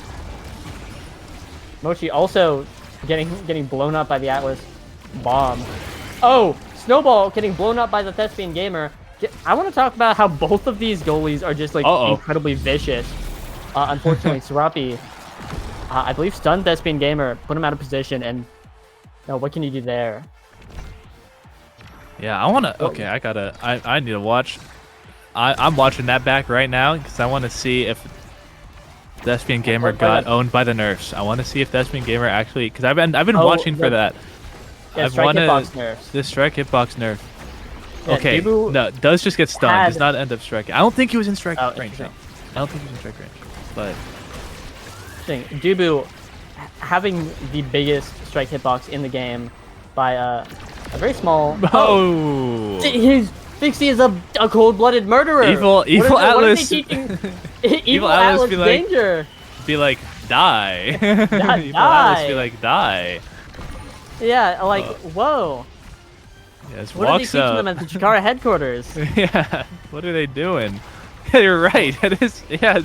Mochi also getting blown up by the Atlas bomb. Oh, Snowball getting blown up by the Thespian Gamer. I want to talk about how both of these goalies are just like incredibly vicious. Unfortunately, Serapi, I believe, stunned Thespian Gamer, put him out of position, and no, what can you do there? Yeah, I wanna. Okay, I need to watch. I'm watching that back right now because I want to see if Thespian Gamer got owned by the nerfs. I want to see if Thespian Gamer actually, because I've been watching for that. Yeah, strike hitbox nerfs. This strike hitbox nerf. Yeah, Okay, Dubu no, does just get stunned. Does not end up striking. I don't think he was in strike range. No. I don't think he was in strike range. But Dubu having the biggest strike hitbox in the game by a very small. Oh, Vixie is a cold-blooded murderer. Evil Atlas. Evil Atlas danger. Be like, die. Evil Atlas be like, die. Yeah, like, whoa. Yes, what are they teaching them at the Chikara headquarters? Yeah, what are they doing? Yeah, you're right. It is. Yeah,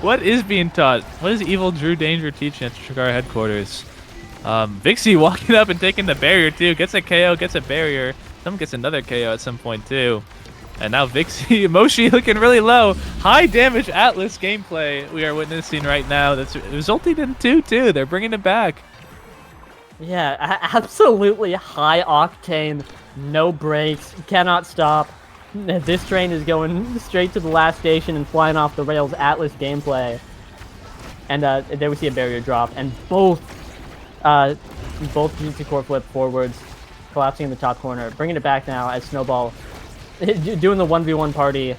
what is being taught? What is Evil Drew Danger teaching at the Chikara headquarters? Vixie walking up and taking the barrier too. Gets a KO, gets a barrier. Someone gets another KO at some point too. And now Vixie, Moshi looking really low. High damage Atlas gameplay we are witnessing right now. That's resulting in 2-2. They're bringing it back. Yeah, absolutely high octane, no brakes, cannot stop. This train is going straight to the last station and flying off the rails Atlas gameplay. And there we see a barrier drop, and both Jutsu Core flip forwards, collapsing in the top corner, bringing it back now as Snowball doing the 1v1 party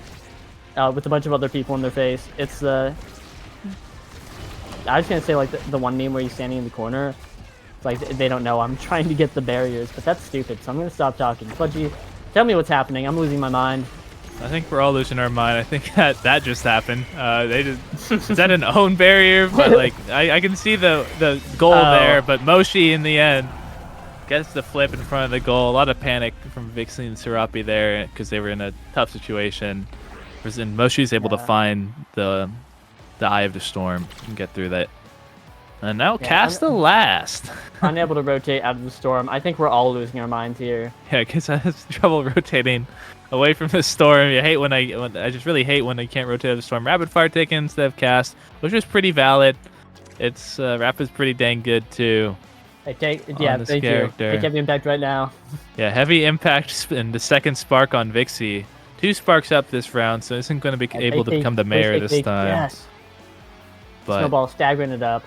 with a bunch of other people in their face. It's I was gonna say like the one meme where he's standing in the corner. It's like they don't know I'm trying to get the barriers, but that's stupid. So I'm gonna stop talking. Fudgy, tell me what's happening. I'm losing my mind. I think we're all losing our mind. I think that just happened. They just is that an own barrier? But like I can see the goal there, but Moshi in the end gets the flip in front of the goal. A lot of panic from Vixie and Serapi there because they were in a tough situation. And Moshi's able to find the Eye of the Storm and get through that. And now cast the last. Unable to rotate out of the storm. I think we're all losing our minds here. Yeah, because I have trouble rotating away from the storm. I hate I just really hate when I can't rotate out of the storm. Rapid fire taken instead of cast, which is pretty valid. It's Rapid's pretty dang good too. Thank you. Take heavy impact right now. Yeah, heavy impact and the second spark on Vixie. 2 sparks up this round, so isn't going to be able to become the mayor this time. Yes. But Snowball staggering it up.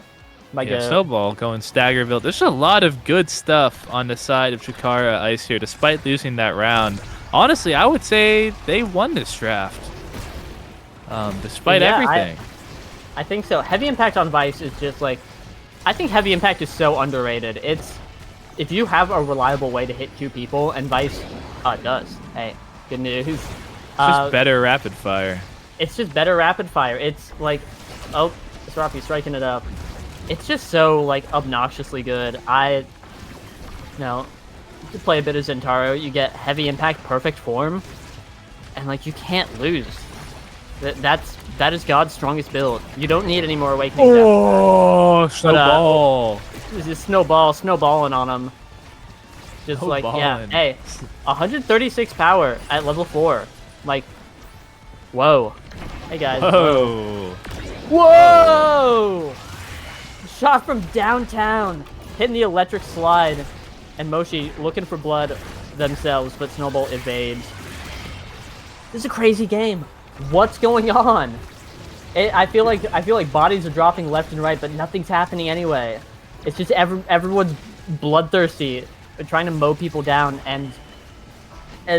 Snowball going stagger build. There's a lot of good stuff on the side of Chikara Ice here, despite losing that round. Honestly, I would say they won this draft. Despite everything. I think so. Heavy impact on Vice is just like, I think heavy impact is so underrated. It's if you have a reliable way to hit 2 people, and Vice does. Hey, good news. It's just better rapid fire. It's just better rapid fire. It's like, oh, Serapi striking it up. It's just so like obnoxiously good. You play a bit of Zentaro, you get heavy impact, perfect form, and like you can't lose. That is God's strongest build. You don't need any more awakening. Oh, Snowball! Just snowballing on him. Just like hey, 136 power at level 4. Like, whoa. Hey guys. Whoa! Whoa! Shot from downtown, hitting the electric slide, and Moshi looking for blood themselves, but Snowball evades. This is a crazy game. What's going on? I feel like bodies are dropping left and right, but nothing's happening anyway. It's just everyone's bloodthirsty, trying to mow people down, and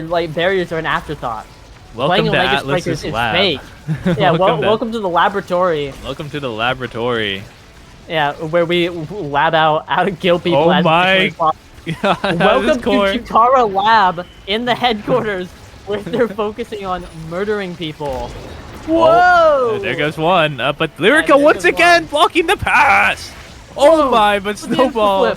like barriers are an afterthought. Welcome Playing to Omega Atlas's Strikers is lab. fake. Yeah, welcome to the laboratory. Welcome to the laboratory. Yeah, where we lab out of guild people. Oh as my God. Welcome to Chikara Lab in the headquarters, where they're focusing on murdering people. Whoa! Oh, there goes one. But Lyrica once again blocking the pass. Oh my! But Snowball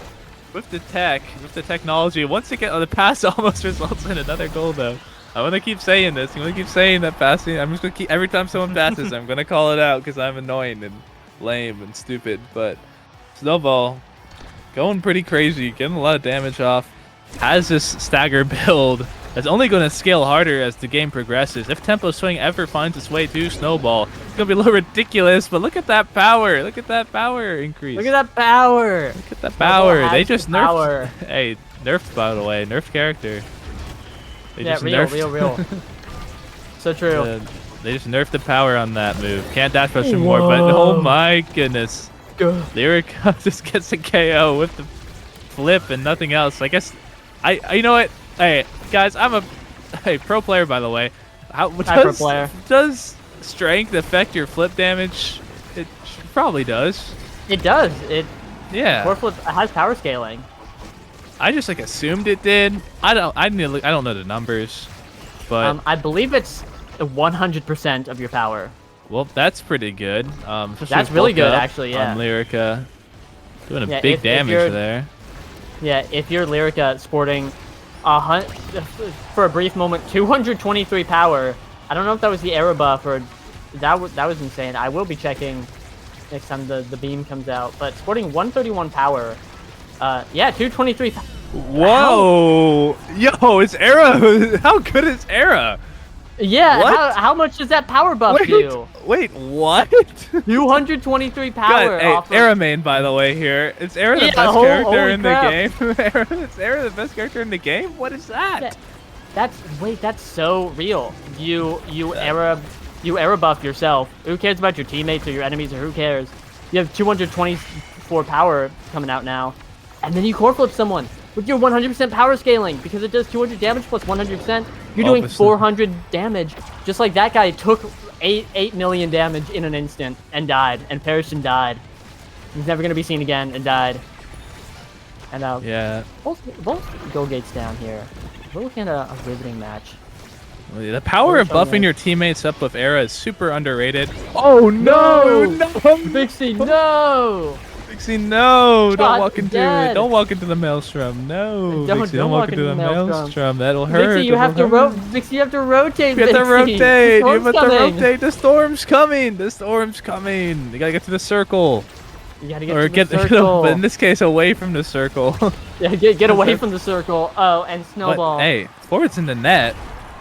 with the technology once again. The pass almost results in another goal though. I'm gonna keep saying this. I'm gonna keep saying that passing. I'm just gonna keep every time someone passes, I'm gonna call it out because I'm annoying and lame and stupid. But Snowball going pretty crazy, getting a lot of damage off. Has this stagger build that's only going to scale harder as the game progresses. If Tempo Swing ever finds its way to Snowball, it's going to be a little ridiculous, but look at that power. Look at that power increase. Look at that power. Look at that power. They just nerfed. Power. Hey, nerfed, by the way. Nerfed character. They yeah, just real. So true. They just nerfed the power on that move. Can't dash push anymore, but oh my goodness. Lyrica just gets a KO with the flip and nothing else. I guess, you know what? Hey, guys, I'm a pro player, by the way. Pro player. Does strength affect your flip damage? It probably does. It does. Yeah. Core flip has power scaling. I just assumed it did. I don't know the numbers, but I believe it's 100% of your power. Well, that's pretty good. That's really good, actually. Yeah. On Lyrica, doing a big damage there. Yeah, if you're Lyrica sporting for a brief moment 223 power. I don't know if that was the era buff or that was insane. I will be checking next time the beam comes out. But sporting 131 power. Yeah, 223. Whoa! Yo, it's Era. How good is Era? Yeah, how much does that power buff do? Wait, what? 223 power. God, off hey, Era main, by the way, here. Is Era the best character in the game? Is Era the best character in the game? What is that? That's so real. You era buff yourself. Who cares about your teammates or your enemies or who cares? You have 224 power coming out now. And then you core flip someone with your 100% power scaling because it does 200 damage plus 100%. You're doing 400 damage, just like that guy took 8 million damage in an instant and died, and perished and died. He's never gonna be seen again and died. And yeah, both goal gates down here. We're looking at a riveting match. Well, yeah, the power of buffing your teammates up with Era is super underrated. Oh no! No! Vixie, no! Vixie, no! Don't walk into it. Don't walk into the maelstrom. No, Vixie, don't walk into the maelstrom. That'll hurt. Vixie, you have to Vixie, you have to rotate. You have to rotate. You have to rotate. The storm's coming. The storm's coming. You gotta get to the circle. You gotta get to the circle. But in this case, away from the circle. Yeah, get away from the circle. Oh, and Snowball. But, hey, forward's in the net.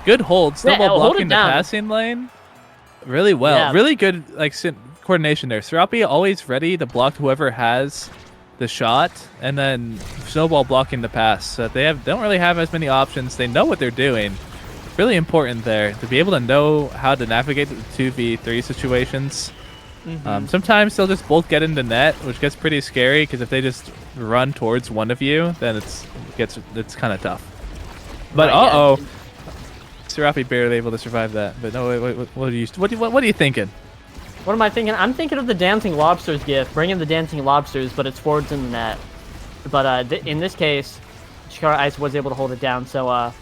Good hold. Snowball blocking the passing lane. Really well. Yeah. Really good coordination there. Serapi always ready to block whoever has the shot, and then Snowball blocking the pass. So they don't really have as many options. They know what they're doing. Really important there to be able to know how to navigate the 2v3 situations. Sometimes they'll just both get into net, which gets pretty scary because if they just run towards one of you, then it's kind of tough. But Serapi barely able to survive that. But no, wait, what are you thinking? What am I thinking? I'm thinking of the Dancing Lobsters gift. Bring in the Dancing Lobsters, but it's forwards in the net. But in this case, Chikara Ice was able to hold it down, so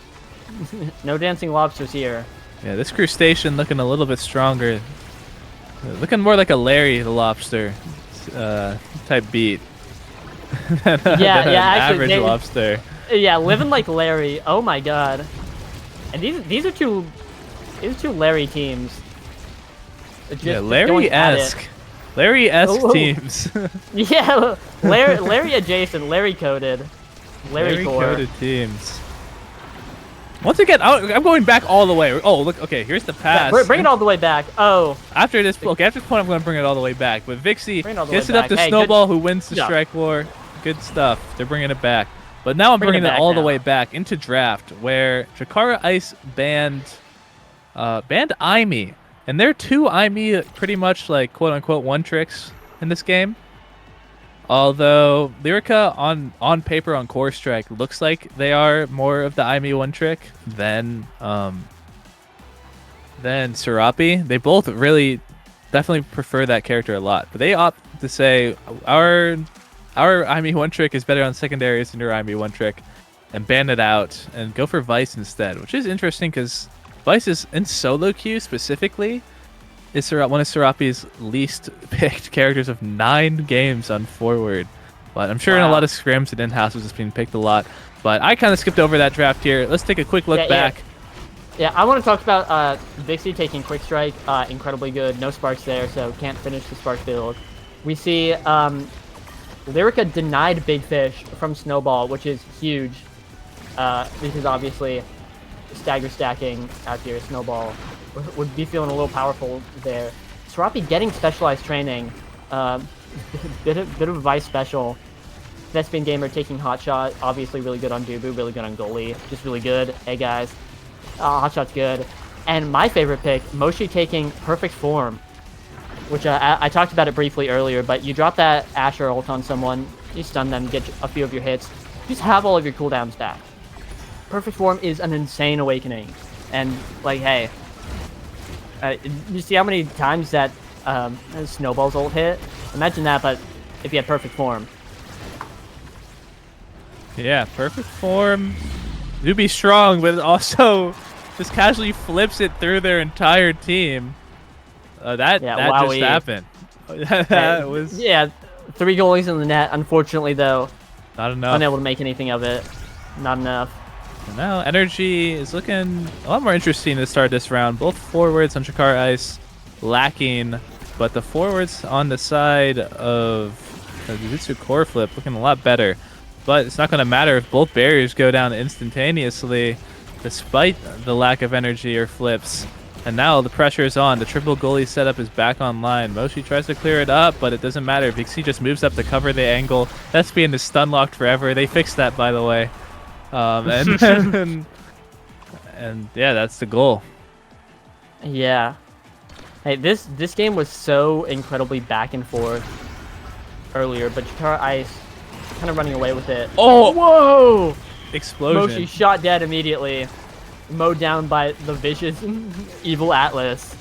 no Dancing Lobsters here. Yeah, this Crustacean looking a little bit stronger. Looking more like a Larry the Lobster type beat than an average lobster. Yeah, living like Larry. Oh my god. And these are two Larry teams. Yeah, Larry-esque. Larry-esque teams. Yeah, Larry adjacent, Larry coded. Larry coded teams. Once again, I'm going back all the way. Oh, look, okay, here's the pass. Yeah, bring it all the way back. Oh. After this point, I'm going to bring it all the way back. But Vixie gets it up to Snowball, who wins the strike war. Good stuff. They're bringing it back. But now I'm bringing it all the way back into draft, where Chikara Ice banned Aimi And they're two IME pretty much like quote-unquote one-tricks in this game. Although Lyrica on paper on Core Strike looks like they are more of the IME one-trick than Serapi. They both really definitely prefer that character a lot. But they opt to say our IME one-trick is better on secondaries than your IME one-trick and ban it out and go for Vice instead, which is interesting because Vice is in solo queue specifically is one of Serapi's least picked characters of 9 games on forward. But I'm sure in a lot of scrims and in-houses it's being picked a lot. But I kind of skipped over that draft here. Let's take a quick look back. Yeah, I want to talk about Vixie taking Quick Strike. Incredibly good. No sparks there, so can't finish the spark build. We see Lyrica denied Big Fish from Snowball, which is huge. Because obviously stagger stacking out here, Snowball would be feeling a little powerful there. Serapi getting specialized training, bit of a Vice special. Thespian Gamer taking Hotshot, obviously really good on Dubu, really good on Goalie, just really good. Hey guys, Hotshot's good. And my favorite pick, Moshi taking Perfect Form, which I talked about it briefly earlier, but you drop that Asher ult on someone, you stun them, get a few of your hits, just have all of your cooldowns back. Perfect Form is an insane awakening, and like, hey, you see how many times that Snowball's ult hit? Imagine that, but if you had Perfect Form. Yeah, Perfect Form do be strong, but also just casually flips it through their entire team. That just happened. That was 3 goalies in the net. Unfortunately, though, not enough. Unable to make anything of it. Not enough. And now Energy is looking a lot more interesting to start this round. Both forwards on Chakar Ice lacking, but the forwards on the side of Jujutsu Core Flip looking a lot better. But it's not going to matter if both barriers go down instantaneously, despite the lack of energy or flips. And now the pressure is on. The triple goalie setup is back online. Moshi tries to clear it up, but it doesn't matter. Vixie just moves up to cover the angle. That's being the stun locked forever. They fixed that, by the way. And yeah, that's the goal. Yeah. Hey, this game was so incredibly back and forth earlier, but Chikara Ice kind of running away with it. Oh! Whoa! Explosion. Moshi shot dead immediately. Mowed down by the vicious Evil Atlas.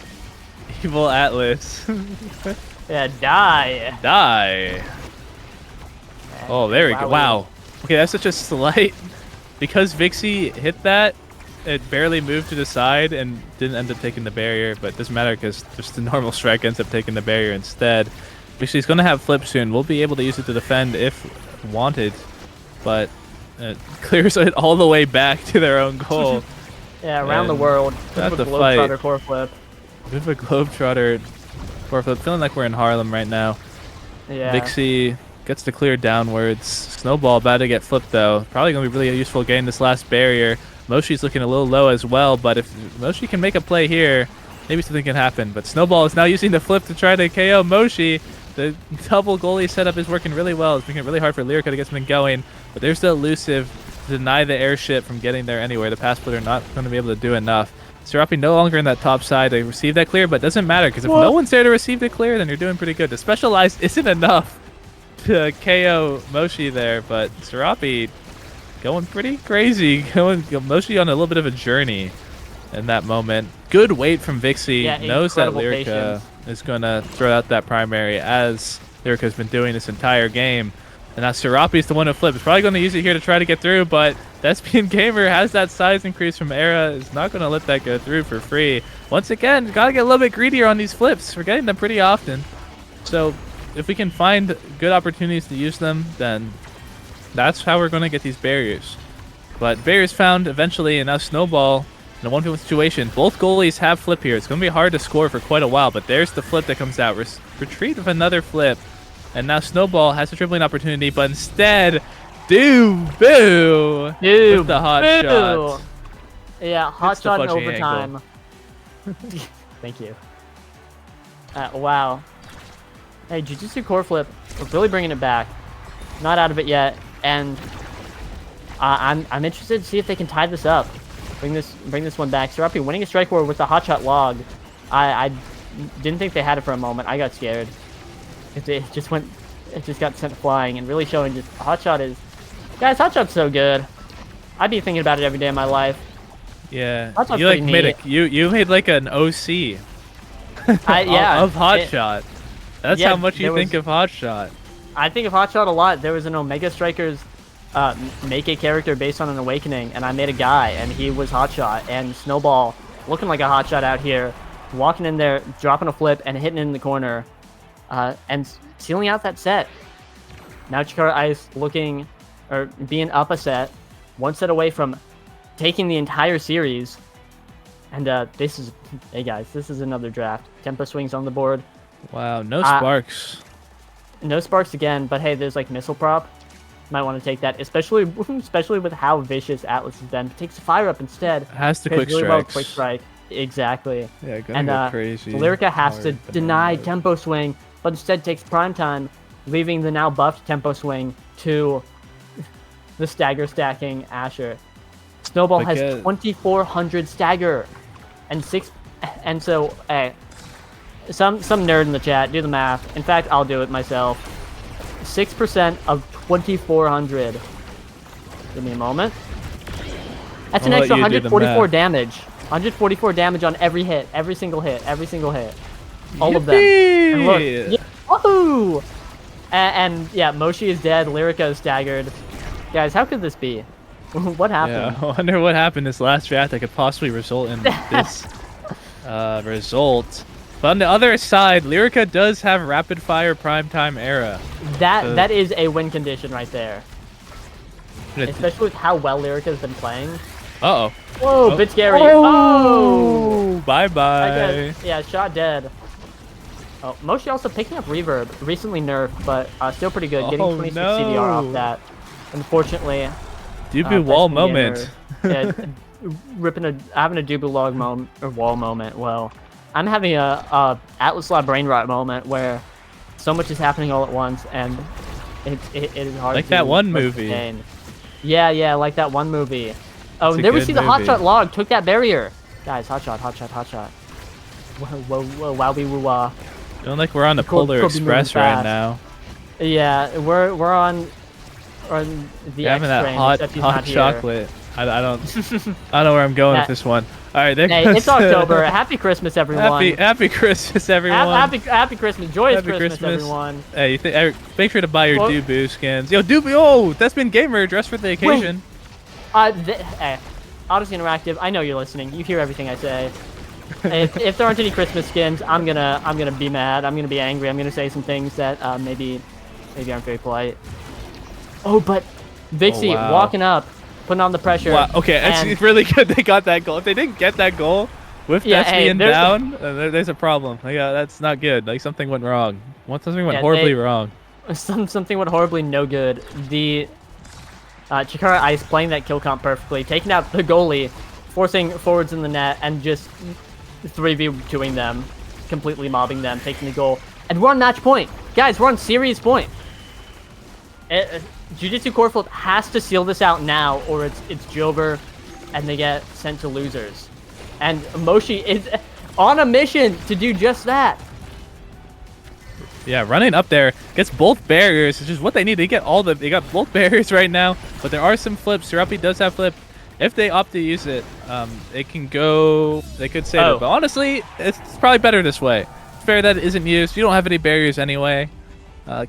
Evil Atlas. Yeah, die. Die. Oh, there we go. Wow. Okay, that's such a slight... Because Vixie hit that, it barely moved to the side and didn't end up taking the barrier, but it doesn't matter because just the normal strike ends up taking the barrier instead. Vixie's going to have flip soon. We'll be able to use it to defend if wanted, but it clears it all the way back to their own goal. Yeah, around the world. That's the Globetrotter core flip. Bit of a Globetrotter core flip. Feeling like we're in Harlem right now. Yeah. Vixie gets to clear downwards. Snowball about to get flipped though. Probably going to be really useful getting this last barrier. Moshi's looking a little low as well, but if Moshi can make a play here, maybe something can happen. But Snowball is now using the flip to try to KO Moshi. The double goalie setup is working really well. It's making it really hard for Lyrica to get something going. But there's the elusive to deny the airship from getting there anywhere. The pass splitter not going to be able to do enough. Serapi no longer in that top side to receive that clear, but it doesn't matter because if no one's there to receive the clear, then you're doing pretty good. The specialized isn't enough to KO Moshi there, but Serapi going pretty crazy. Going Moshi on a little bit of a journey in that moment. Good weight from Vixie. Yeah, knows that Lyrica patience. is going to throw out that primary as Lyrica's been doing this entire game. And now Serapi's the one who flips. Probably going to use it here to try to get through, but Thespian Gamer has that size increase from Era. Is not going to let that go through for free. Once again, got to get a little bit greedier on these flips. We're getting them pretty often. So if we can find good opportunities to use them, then that's how we're going to get these barriers. But barriers found eventually, and now Snowball in a 1v1 situation. Both goalies have flip here. It's going to be hard to score for quite a while, but there's the flip that comes out. Retreat with another flip. And now Snowball has a dribbling opportunity, but instead, Dubu with the hot shot. Yeah, hot shot in overtime. Thank you. Wow. Hey, Jujutsu Core Flip, we're really bringing it back. Not out of it yet, and I'm interested to see if they can tie this up. Bring this one back. Serapi winning a strike war with the hot shot log. I didn't think they had it for a moment. I got scared. It just went, it just got sent flying and really showing just Hotshot is, guys, Hotshot's so good. I'd be thinking about it every day of my life. Yeah, Hotshot's you like pretty made neat. you made like an OC Yeah, of Hotshot. That's yeah, how much you there think was- of Hotshot. I think of Hotshot a lot. There was an Omega Strikers make a character based on an Awakening, and I made a guy, and he was Hotshot. And Snowball, looking like a Hotshot out here, walking in there, dropping a flip, and hitting it in the corner, and sealing out that set. Now Chikara Ice looking, or being up a set, one set away from taking the entire series. And this is, hey guys, this is another draft. Tempo swings on the board. Wow, no sparks. No sparks again, but hey, there's like missile prop. Might want to take that, especially with how vicious Atlas has been. Takes a fire up instead. Has to Plays quick really well with strikes. quick strike. Exactly. Yeah, gonna And go crazy. Lyrica has to hard deny banana. tempo swing, but instead takes prime time, leaving the now buffed tempo swing to the stagger stacking Asher. Snowball has Again. 2,400 stagger, and so hey, some nerd in the chat, do the math. In fact, I'll do it myself. 6% of 2,400. Give me a moment. That's an I'll extra let you do the 144 math. damage. 144 damage on every hit, every single hit. All of them. Yippee! And look, yeah, woohoo! And yeah, Moshi is dead. Lyrica is staggered. Guys, how could this be? What happened? Yeah, I wonder what happened this last draft that could possibly result in this result. But on the other side, Lyrica does have rapid fire primetime era. That is a win condition right there. Uh Especially with how well Lyrica's been playing. oh. Whoa, bit scary. Oh! Bye I bye. guess, yeah, shot dead. Oh, Moshi also picking up reverb. Recently nerfed, but still pretty good. Getting Oh, 26 no. CDR off that. Unfortunately, Dubu wall Best moment. Gamer, having a Dubu log moment or wall moment. Well, I'm having a Atlas Law brain rot moment where so much is happening all at once, and it is hard. Like to that one contain. movie. Yeah, like that one movie. Oh, It's a there we good see the movie. hotshot log took that barrier. Guys, hotshot. Whoa, wowie woo wah. Feeling like we're on the Cool- Polar cool be moving Express right fast. now. Yeah, we're on the You're having X that train, hot except he's not here. chocolate. I don't know where I'm going Yeah. with this one. All right, there Hey, goes it's October. Happy Christmas, everyone. Happy Christmas, everyone. Happy Christmas. Joyous Happy Christmas, Christmas. everyone. Hey, make sure to buy your Well- Dubu skins. Yo, Dubu, oh, that's been gamer dressed for the occasion. Odyssey Interactive, I know you're listening. You hear everything I say. if there aren't any Christmas skins, I'm gonna be mad. I'm gonna be angry. I'm gonna say some things that maybe aren't very polite. Oh, but Vixie wow. walking up, putting on the pressure. Wow, okay, and- it's really good they got that goal. If they didn't get that goal with Yeah, Destiny hey, and there's down, there's a problem. Like, that's not good. Like, something went wrong. Something went Yeah, horribly wrong. something went horribly no good. The Chikara Ice playing that kill comp perfectly, taking out the goalie, forcing forwards in the net, and just 3v2ing them, completely mobbing them, taking the goal. And we're on match point. Guys, we're on series point. Jiu-Jitsu Corfield has to seal this out now, or it's Jover, and they get sent to losers. And Moshi is on a mission to do just that. Yeah, running up there gets both barriers, which is what they need. They got both barriers right now, but there are some flips. Serapi does have flip. If they opt to use it, they can go. They could save it, but honestly, it's probably better this way. It's fair that it isn't used. You don't have any barriers anyway.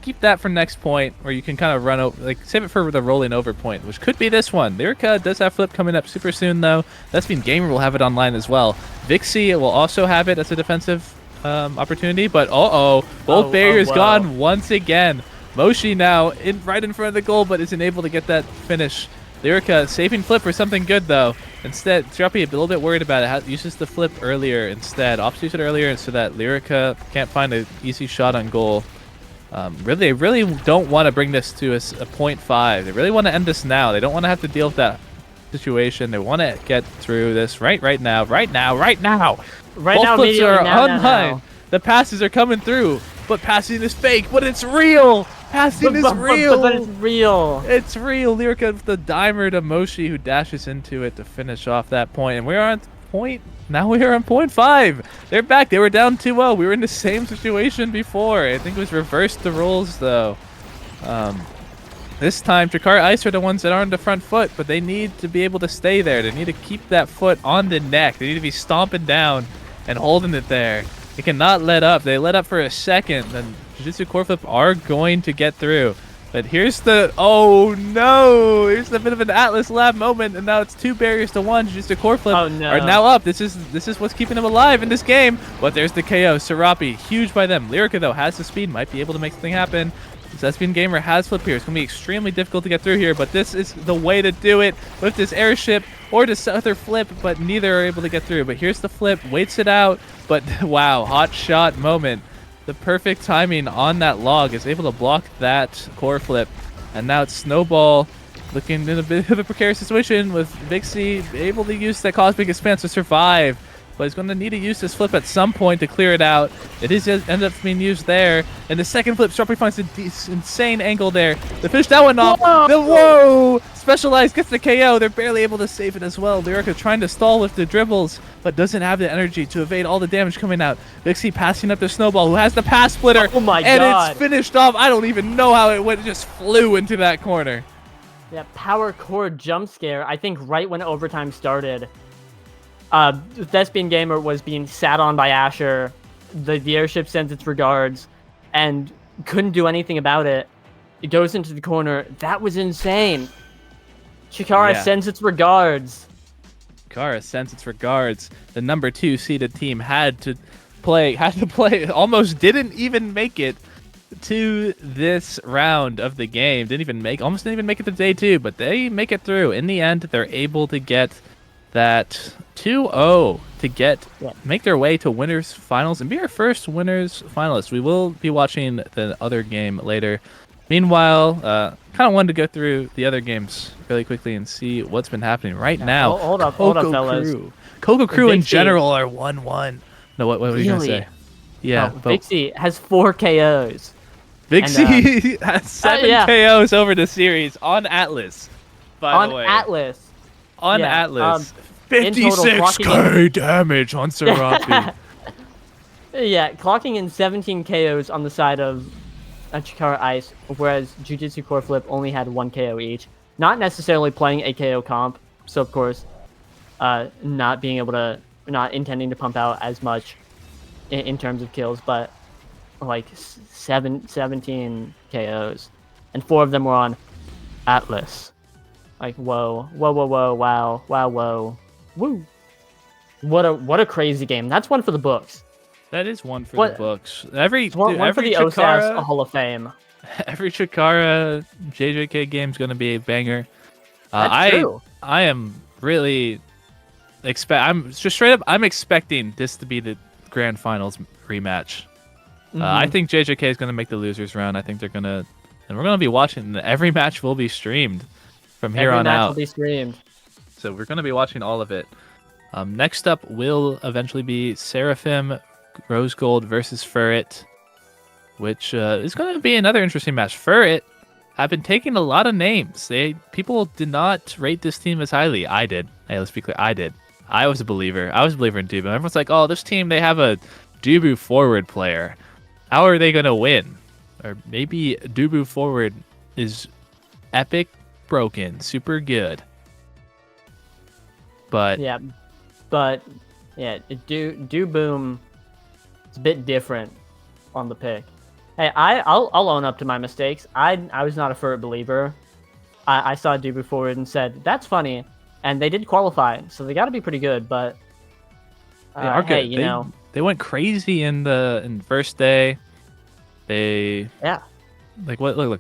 Keep that for next point, where you can kind of run over. Like, save it for the rolling over point, which could be this one. Lyrica does have flip coming up super soon, though. That's mean Gamer will have it online as well. Vixie will also have it as a defensive opportunity, but both barriers gone once again. Moshi now right in front of the goal, but isn't able to get that finish. Lyrica saving flip for something good though. Instead, Serapi a little bit worried about it. Uses the flip earlier instead. Opts to use it earlier so that Lyrica can't find an easy shot on goal. They really don't want to bring this to a 0.5. They really want to end this now. They don't want to have to deal with that situation. They want to get through this right now. Right Both now, flips are immediately, now. online. The passes are coming through, but passing is fake. But it's real. Passing is real. But it's real. It's real. Lyrica with the dimer to Moshi, who dashes into it to finish off that point. And we're on point. Now we are on point 5. They're back. They were down 2-0. We were in the same situation before. I think it was reversed the roles though. This time, Jakar Ice are the ones that are on the front foot, but they need to be able to stay there. They need to keep that foot on the neck. They need to be stomping down and holding it there. They cannot let up. They let up for a second, then Jujutsu Core Flip are going to get through. But here's the, oh no, here's a bit of an Atlas Lab moment, and now it's 2 barriers to 1. Jujutsu Core Flip are now up. This is what's keeping them alive in this game. But there's the KO. Serapi, huge by them. Lyrica though has the speed, might be able to make something happen. Thespian Gamer has flip here. It's going to be extremely difficult to get through here, but this is the way to do it with this airship or this other flip, but neither are able to get through. But here's the flip, waits it out, but wow, hot shot moment. The perfect timing on that log is able to block that core flip, and now it's Snowball looking in a bit of a precarious situation with Vixie able to use that Cosmic Expanse to survive. But he's going to need to use this flip at some point to clear it out. It is ended up being used there. And the second flip, Strawberry finds this insane angle there. They finish that one off. Whoa! Specialized gets the KO. They're barely able to save it as well. Lyrica trying to stall with the dribbles, but doesn't have the energy to evade all the damage coming out. Vixie passing up to Snowball, who has the pass splitter. Oh my God. God. It's finished off. I don't even know how it went. It just flew into that corner. Yeah, power core jump scare. I think right when overtime started, Thespian Gamer was being sat on by Asher. The airship sends its regards and couldn't do anything about it. It goes into the corner. That was insane. Chikara sends its regards. Chikara sends its regards. The number 2 seeded team had to play, almost didn't even make it to this round of the game. Almost didn't even make it to day 2, but they make it through. In the end, they're able to get that 2-0 to make their way to winners finals and be our first winners finalist. We will be watching the other game later. Meanwhile, kind of wanted to go through the other games really quickly and see what's been happening right now. Hold up, fellas. Coco Crew in general are 1-1. No, what were you gonna say? Yeah, Vixie has 4 KOs. Vixie has 7 KOs over the series on Atlas. By the way, on Atlas. 56k damage on Serapi. Yeah, clocking in 17 KOs on the side of Chikara Ice, whereas Jujutsu Core Flip only had 1 KO each. Not necessarily playing a KO comp, so of course, not intending to pump out as much in terms of kills, but like 17 KOs, and 4 of them were on Atlas. Like whoa, wow, whoa, woo! What a crazy game. That's one for the books. That is one for the books. Every for the OSAS Hall of Fame. Every Chikara JJK game is gonna be a banger. That's true. I am really I'm just straight up. I'm expecting this to be the grand finals rematch. I think JJK is gonna make the losers round. I think they're gonna, and we're gonna be watching. Every match will be streamed from here on out. Every match will be streamed. So we're gonna be watching all of it. Next up will eventually be Seraphim Rose Gold versus Furret, which is going to be another interesting match. Furret have been taking a lot of names. People did not rate this team as highly. I did. Hey, let's be clear. I did. I was a believer. I was a believer in Dubu. Everyone's like, oh, this team, they have a Dubu forward player. How are they going to win? Or maybe Dubu forward is epic, broken, super good. But yeah, Duboom. It's a bit different on the pick. Hey, I'll own up to my mistakes. I was not a Furret believer. I saw Dubu forward and said, that's funny. And they did qualify, so they got to be pretty good, but they are good. Hey, you know. They went crazy in the first day. Look,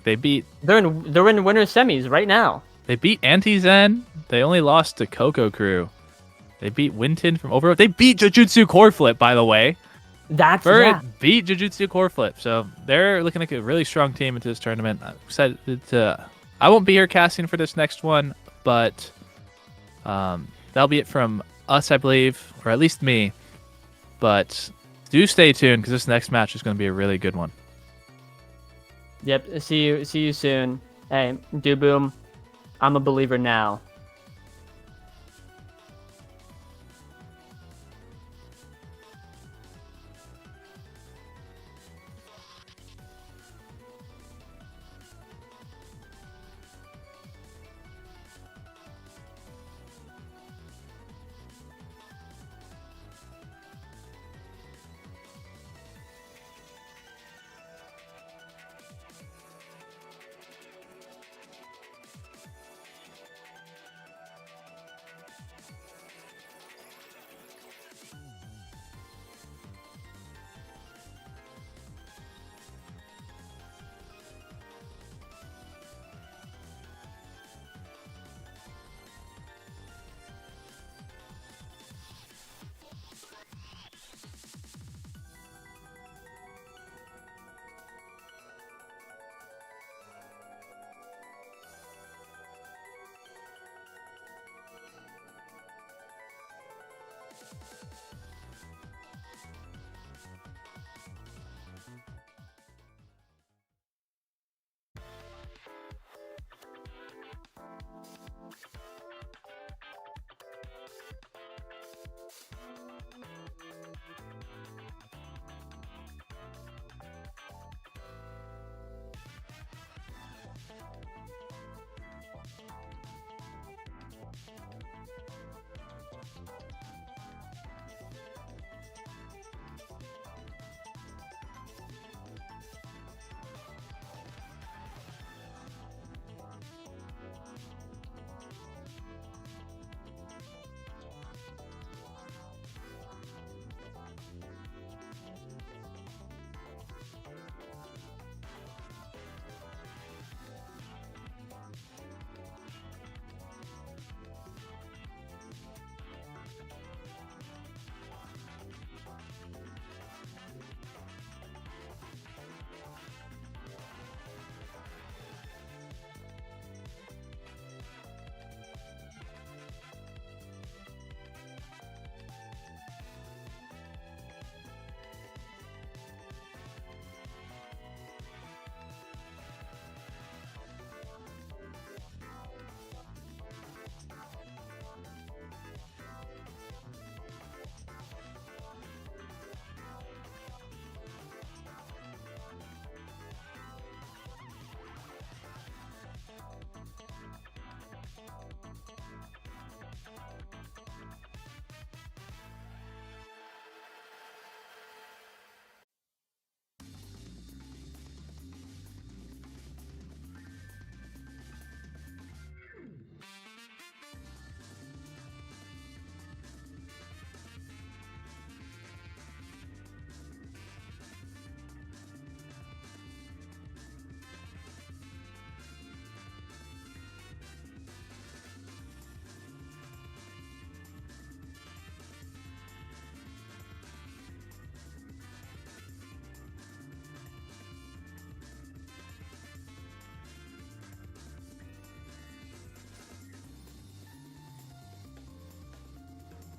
they beat. They're in winners semis right now. They beat Anti-Zen. They only lost to Coco Crew. They beat Winton from Overworld. They beat Jujutsu Core Flip, by the way. Beat Jujutsu Core Flip. So they're looking like a really strong team into this tournament. I'm excited I won't be here casting for this next one, but that'll be it from us, I believe, or at least me. But do stay tuned because this next match is going to be a really good one. Yep. See you soon. Hey, Duboom, I'm a believer now.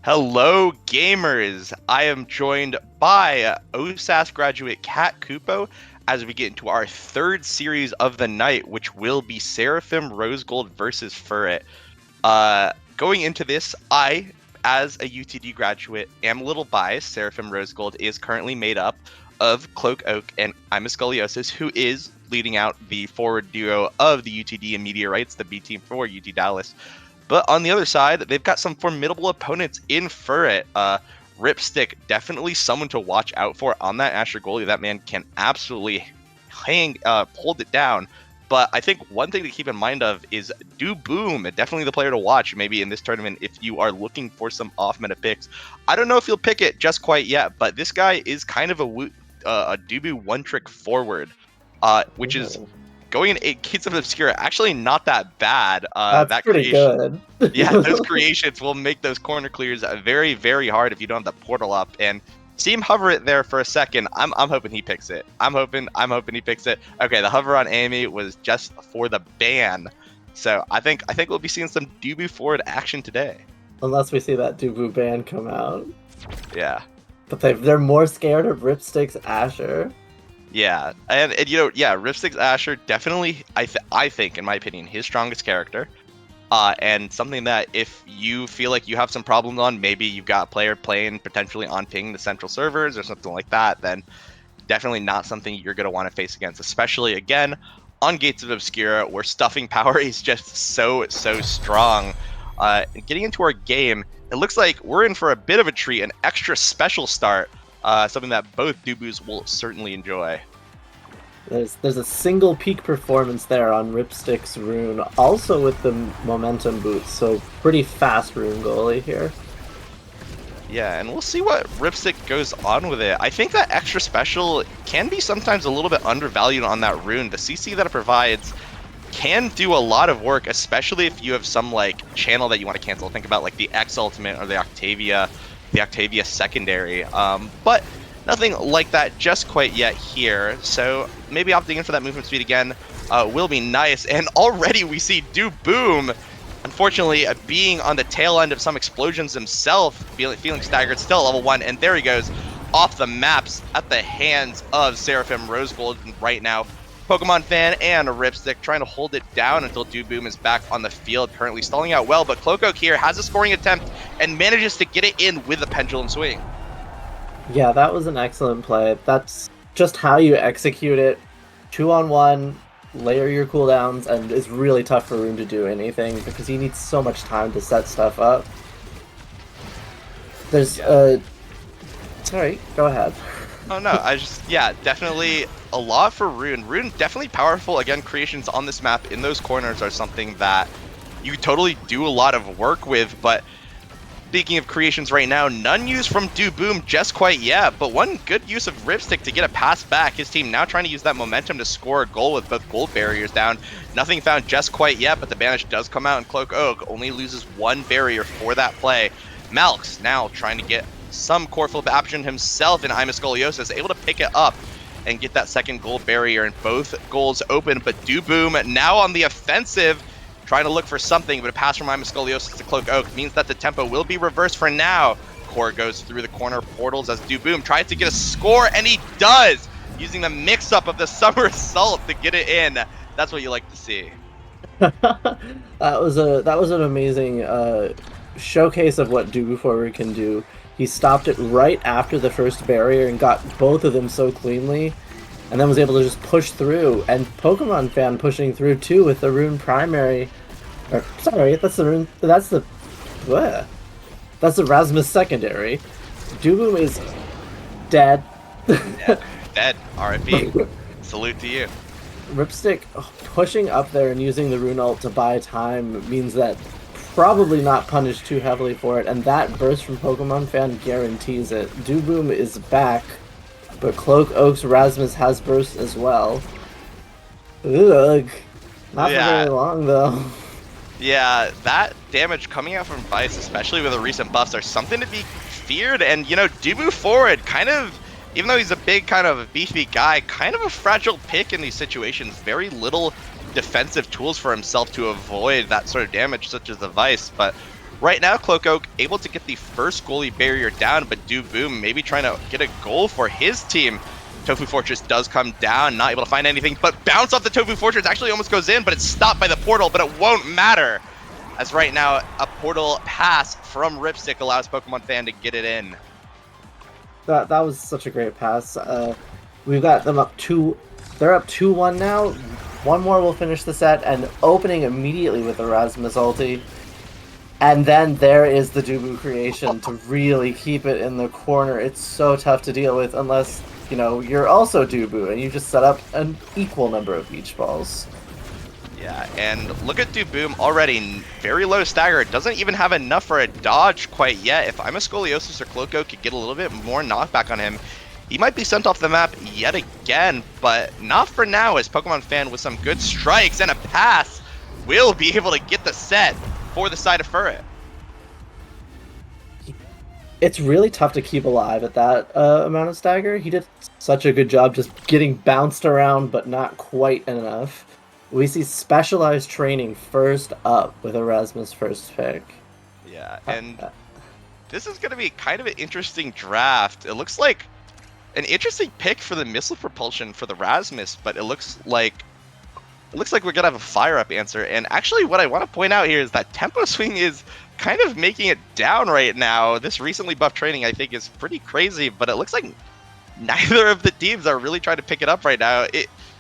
Hello, gamers! I am joined by OSAS graduate Kat Kupo as we get into our third series of the night, which will be Seraphim Rosegold versus Furret. Going into this, I, as a UTD graduate, am a little biased. Seraphim Rosegold is currently made up of Cloak Oak and I'm a Scoliosis, who is leading out the forward duo of the UTD and Meteorites, the B team for UT Dallas. But on the other side, they've got some formidable opponents in Furret. Ripstick, definitely someone to watch out for on that Asher goalie. That man can absolutely hold it down. But I think one thing to keep in mind of is Do Boom, definitely the player to watch maybe in this tournament if you are looking for some off-meta picks. I don't know if you'll pick it just quite yet, but this guy is kind of a Dubu one-trick forward, which is going in Gates of Obscura, actually not that bad. That's that pretty creation, good. yeah, those creations will make those corner clears very, very hard if you don't have the portal up. And see him hover it there for a second. I'm hoping he picks it. I'm hoping he picks it. Okay, the hover on Amy was just for the ban. So I think we'll be seeing some Dubu forward action today. Unless we see that Dubu ban come out. Yeah. But they're more scared of Ripstick's Asher. Yeah, and Ripstick's Asher definitely, I think, in my opinion, his strongest character. And something that if you feel like you have some problems on, maybe you've got a player playing potentially on ping the central servers or something like that, then definitely not something you're going to want to face against, especially, again, on Gates of Obscura, where stuffing power is just so strong. Getting into our game, it looks like we're in for a bit of a treat, an extra special start. Something that both Dubus will certainly enjoy. There's a single peak performance there on Ripstick's rune, also with the momentum boots, so pretty fast rune goalie here. Yeah, and we'll see what Ripstick goes on with it. I think that extra special can be sometimes a little bit undervalued on that rune. The CC that it provides can do a lot of work, especially if you have some like channel that you want to cancel. Think about like the X Ultimate or the Octavia secondary, but nothing like that just quite yet here. So maybe opting in for that movement speed again will be nice. And already we see Do Boom, unfortunately, being on the tail end of some explosions himself, feeling staggered, still level 1, and there he goes off the maps at the hands of Seraphim Rosegold right now. Pokemon Fan and a Ripstick trying to hold it down until Do Boom is back on the field, currently stalling out well, but Cloak Oak here has a scoring attempt and manages to get it in with a pendulum swing. Yeah, that was an excellent play. That's just how you execute it. 2-on-1, layer your cooldowns, and it's really tough for Rune to do anything because he needs so much time to set stuff up. There's sorry, go ahead. Oh no, definitely a lot for Rune. Rune definitely powerful. Again, creations on this map in those corners are something that you totally do a lot of work with, but speaking of creations right now, none used from Do Boom just quite yet, but one good use of Ripstick to get a pass back. His team now trying to use that momentum to score a goal with both gold barriers down. Nothing found just quite yet, but the banish does come out, and Cloak Oak only loses one barrier for that play. Malx now trying to get some core flip action himself, and I'm a Scoliosis able to pick it up and get that second gold barrier, and both goals open, but Do Boom now on the offensive, trying to look for something, but a pass from I'm a Scoliosis to Cloak Oak means that the tempo will be reversed for now. Core goes through the corner portals as Do Boom tries to get a score, and he does, using the mix-up of the Summer Assault to get it in. That's what you like to see. that was an amazing showcase of what Do Forward can do. He stopped it right after the first barrier and got both of them so cleanly, and then was able to just push through. And Pokemon Fan pushing through too with the Rune primary. Or sorry, that's the Rasmus secondary. Dubu is dead. Dead. R.I.P. Salute to you. Ripstick pushing up there and using the Rune ult to buy time means that probably not punished too heavily for it, and that burst from Pokemon Fan guarantees it. Do Boom is back, but Cloak Oak's Rasmus has burst as well. Ugh. Not for very long, though. Yeah, that damage coming out from Vice, especially with the recent buffs, are something to be feared. And, Dubu forward, kind of, even though he's a big, kind of beefy guy, kind of a fragile pick in these situations. Very little defensive tools for himself to avoid that sort of damage, such as the Vice. But Right now, Cloak able to get the first goalie barrier down, but Boom maybe trying to get a goal for his team. Tofu Fortress does come down, not able to find anything, but bounce off the Tofu Fortress actually almost goes in, but it's stopped by the portal, but it won't matter. As right now, a portal pass from Ripstick allows Pokemon Fan to get it in. That was such a great pass. We've got them up they're up 2-1 now. One more will finish the set, and opening immediately with Erasmus ulti. And then there is the Dubu creation to really keep it in the corner. It's so tough to deal with unless, you know, you're also Dubu and you just set up an equal number of beach balls. Yeah, and look at Duboom already, very low stagger, doesn't even have enough for a dodge quite yet. If I'm a Scoliosis or Cloco could get a little bit more knockback on him, he might be sent off the map yet again, but not for now, as Pokemon Fan with some good strikes and a pass will be able to get the set for the side of Furret. It's really tough to keep alive at that amount of stagger. He did such a good job just getting bounced around, but not quite enough. We see specialized training first up with Erasmus' first pick. Yeah, and this is going to be kind of an interesting draft. It looks like an interesting pick for the missile propulsion for the Rasmus, but it looks like we're going to have a fire-up answer. And actually, what I want to point out here is that Tempo Swing is kind of making it down right now. This recently buffed training, I think, is pretty crazy, but it looks like neither of the teams are really trying to pick it up right now.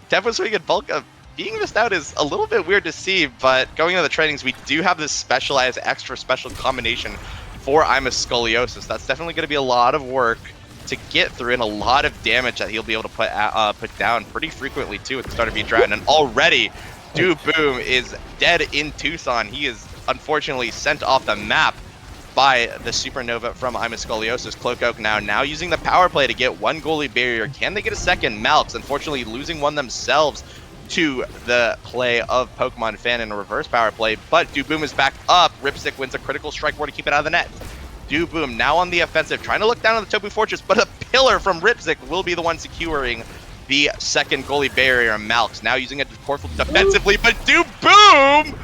Tempo Swing and Bulk being missed out is a little bit weird to see, but going into the trainings, we do have this specialized extra special combination for I'm a Scoliosis. That's definitely going to be a lot of work to get through and a lot of damage that he'll be able to put down pretty frequently too at the start of each round. And already, Boom is dead in Tucson. He is unfortunately sent off the map by the Supernova from I'm a Scoliosis. Cloak now using the power play to get one goalie barrier. Can they get a second? Malks, unfortunately, losing one themselves to the play of Pokemon Fan in a reverse power play, but Boom is back up. Ripstick wins a critical strike for to keep it out of the net. Boom now on the offensive, trying to look down on the Topu Fortress, but a pillar from Ripstick will be the one securing the second goalie barrier. Malks now using it defensively, but Boom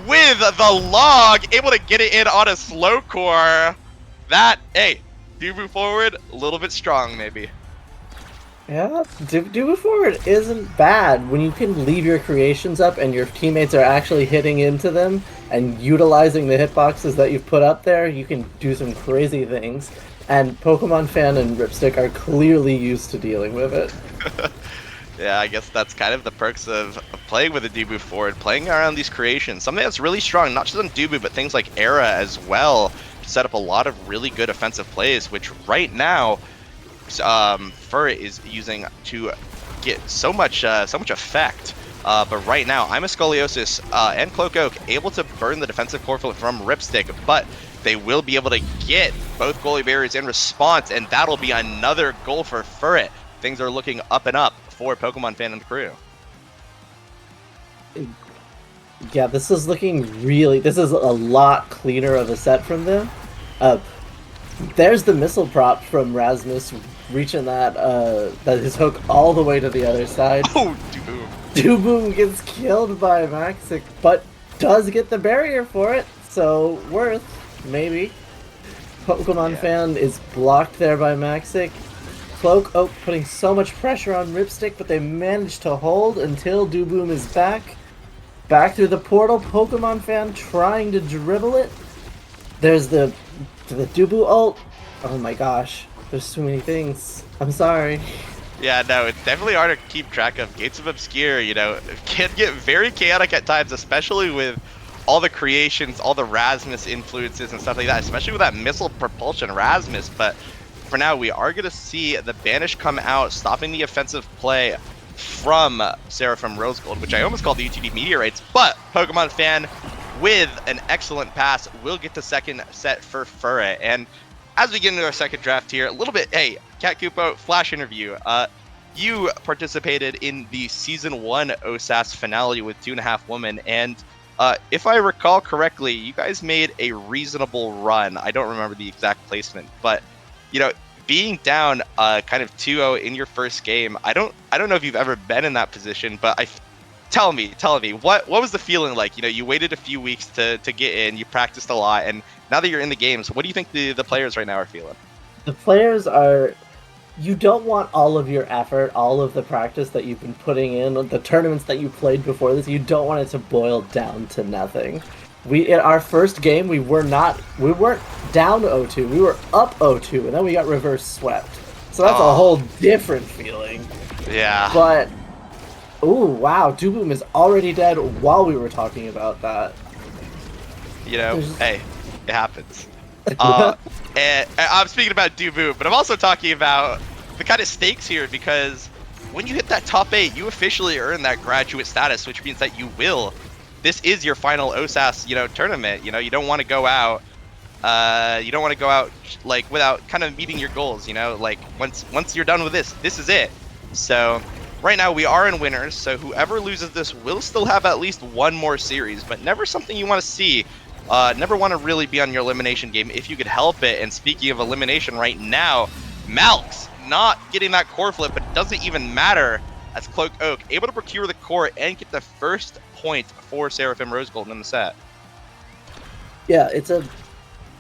with the log, able to get it in on a slow core. That, hey, Dubu forward, a little bit strong maybe. Yeah, Dubu forward isn't bad when you can leave your creations up and your teammates are actually hitting into them and utilizing the hitboxes that you've put up there. You can do some crazy things, and Pokemon Fan and Ripstick are clearly used to dealing with it. Yeah, I guess that's kind of the perks of playing with a Dubu forward, playing around these creations. Something that's really strong, not just on Dubu, but things like Era as well, to set up a lot of really good offensive plays, which right now, Furret is using to get so much effect. But right now, I'm a Scoliosis and Cloak able to burn the defensive core from Ripstick, but they will be able to get both goalie barriers in response, and that'll be another goal for Furret. Things are looking up and up for Pokemon Fan and the crew. Yeah, this is a lot cleaner of a set from them. There's the missile prop from Rasmus reaching that his hook all the way to the other side. Oh, Duboom gets killed by Maxic, but does get the barrier for it, so worth, maybe. Pokemon Fan is blocked there by Maxic. Cloak Oak putting so much pressure on Ripstick, but they manage to hold until Duboom is back. Back through the portal, Pokemon Fan trying to dribble it. There's the Dubu ult. Oh my gosh, there's so many things. I'm sorry. Yeah, no, it's definitely hard to keep track of. Gates of Obscure, you know, can get very chaotic at times, especially with all the creations, all the Rasmus influences and stuff like that, especially with that missile propulsion Rasmus. But for now, we are going to see the Banish come out, stopping the offensive play from Seraphim Rose Gold, which I almost called the UTD Meteorites, but Pokemon Fan with an excellent pass will get the second set for Furret. And as we get into our second draft here, a little bit, hey, Cat Kupo, flash interview. You participated in the Season 1 OSAS finale with 2.5 Women, and if I recall correctly, you guys made a reasonable run. I don't remember the exact placement, but, you know, being down kind of 2-0 in your first game, I don't know if you've ever been in that position, but tell me, what was the feeling like? You know, you waited a few weeks to get in, you practiced a lot, and now that you're in the games, what do you think the players right now are feeling? The players are. You don't want all of your effort, all of the practice that you've been putting in, the tournaments that you played before this. You don't want it to boil down to nothing. In our first game, we weren't down 0-2. We were up 0-2, and then we got reverse swept. So that's a whole different feeling. Yeah. But, ooh, wow, Duboom is already dead while we were talking about that. You know, hey, it happens. And I'm speaking about Duboom, but I'm also talking about the kind of stakes here, because when you hit that top 8, you officially earn that graduate status, which means that you will. This is your final OSAS, tournament. You don't want to go out. You don't want to go out like without kind of meeting your goals. Like once you're done with this is it. So right now we are in winners. So whoever loses this will still have at least one more series, but never something you want to see. Never want to really be on your elimination game if you could help it. And speaking of elimination right now, Malx not getting that core flip, but it doesn't even matter, as Cloak Oak able to procure the core and get the first point for Seraphim Rose Gold in the set. Yeah, it's a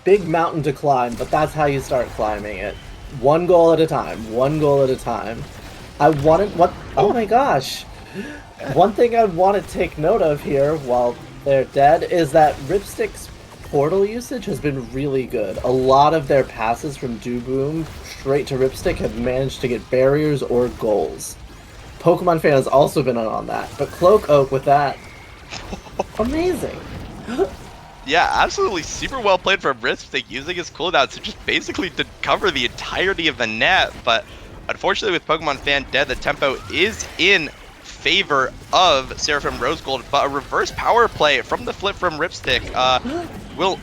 big mountain to climb, but that's how you start climbing it. One goal at a time. One goal at a time. Oh my gosh. One thing I want to take note of here while they're dead is that Ripstick's portal usage has been really good. A lot of their passes from Duboom straight to Ripstick have managed to get barriers or goals. Pokemon Fan has also been on that, but Cloak Oak with that, amazing. Yeah, absolutely super well played from Ripstick, using his cooldown to just basically to cover the entirety of the net. But unfortunately with Pokemon Fan dead, the tempo is in favor of Seraphim Rose Gold, but a reverse power play from the flip from Ripstick will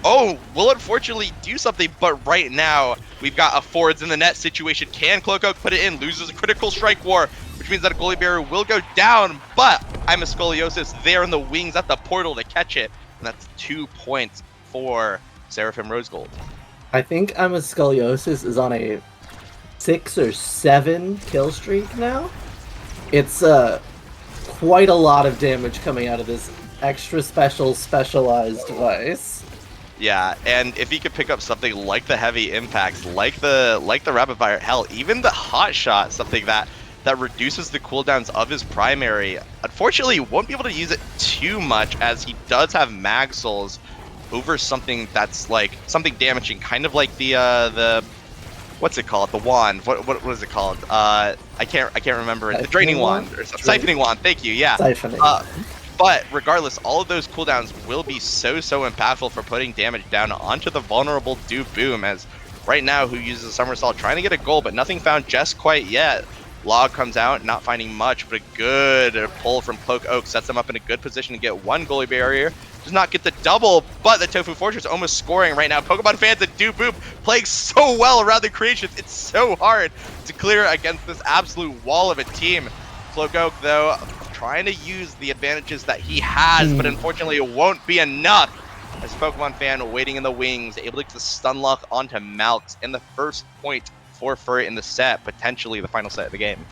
unfortunately do something. But right now we've got a forwards in the net situation. Can Cloak Oak put it in? Loses a critical strike war, which means that a goalie barrier will go down, but I'm a Scoliosis there in the wings at the portal to catch it, and that's 2 points for Seraphim Rose Gold. I think I'm a Scoliosis is on a 6 or 7 kill streak now. It's quite a lot of damage coming out of this extra specialized device. Yeah, and if he could pick up something like the heavy impacts, like the rapid fire, hell, even the hot shot, something that reduces the cooldowns of his primary, unfortunately he won't be able to use it too much, as he does have mag souls over something that's like something damaging, kind of like the what's it called? The wand. What is it called? I can't remember it. The draining wand or something. Siphoning wand. Thank you. Yeah. Siphoning. But regardless, all of those cooldowns will be so impactful for putting damage down onto the vulnerable Duboom, as right now who uses a somersault trying to get a goal, but nothing found just quite yet. Log comes out, not finding much, but a good pull from Cloak Oak sets him up in a good position to get one goalie barrier. Does not get the double, but the Tofu Fortress almost scoring right now. Pokemon Fans and Duboom playing so well around the creations. It's so hard to clear against this absolute wall of a team. Cloak Oak, though, trying to use the advantages that he has, but unfortunately it won't be enough, as Pokemon Fan waiting in the wings, able to get the stun lock onto Malx, and the first point for Furret in the set, potentially the final set of the game.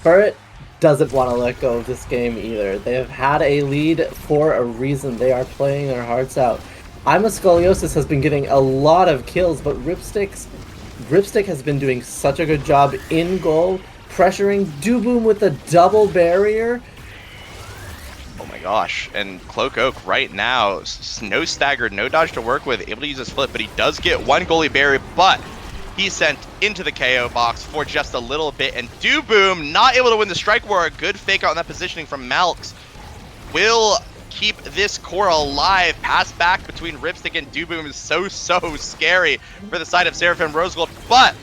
Furret doesn't want to let go of this game either. They have had a lead for a reason. They are playing their hearts out. I'm a Scoliosis has been getting a lot of kills, but Ripstick has been doing such a good job in goal, pressuring Duboom with a double barrier. Oh my gosh, and Cloak Oak right now, no stagger, no dodge to work with, able to use his flip, but he does get one goalie barrier, but he's sent into the KO box for just a little bit, and Duboom not able to win the strike war. A good fake out on that positioning from Malx will keep this core alive. Pass back between Ripstick and Duboom is so scary for the side of Seraphim Rose Gold, but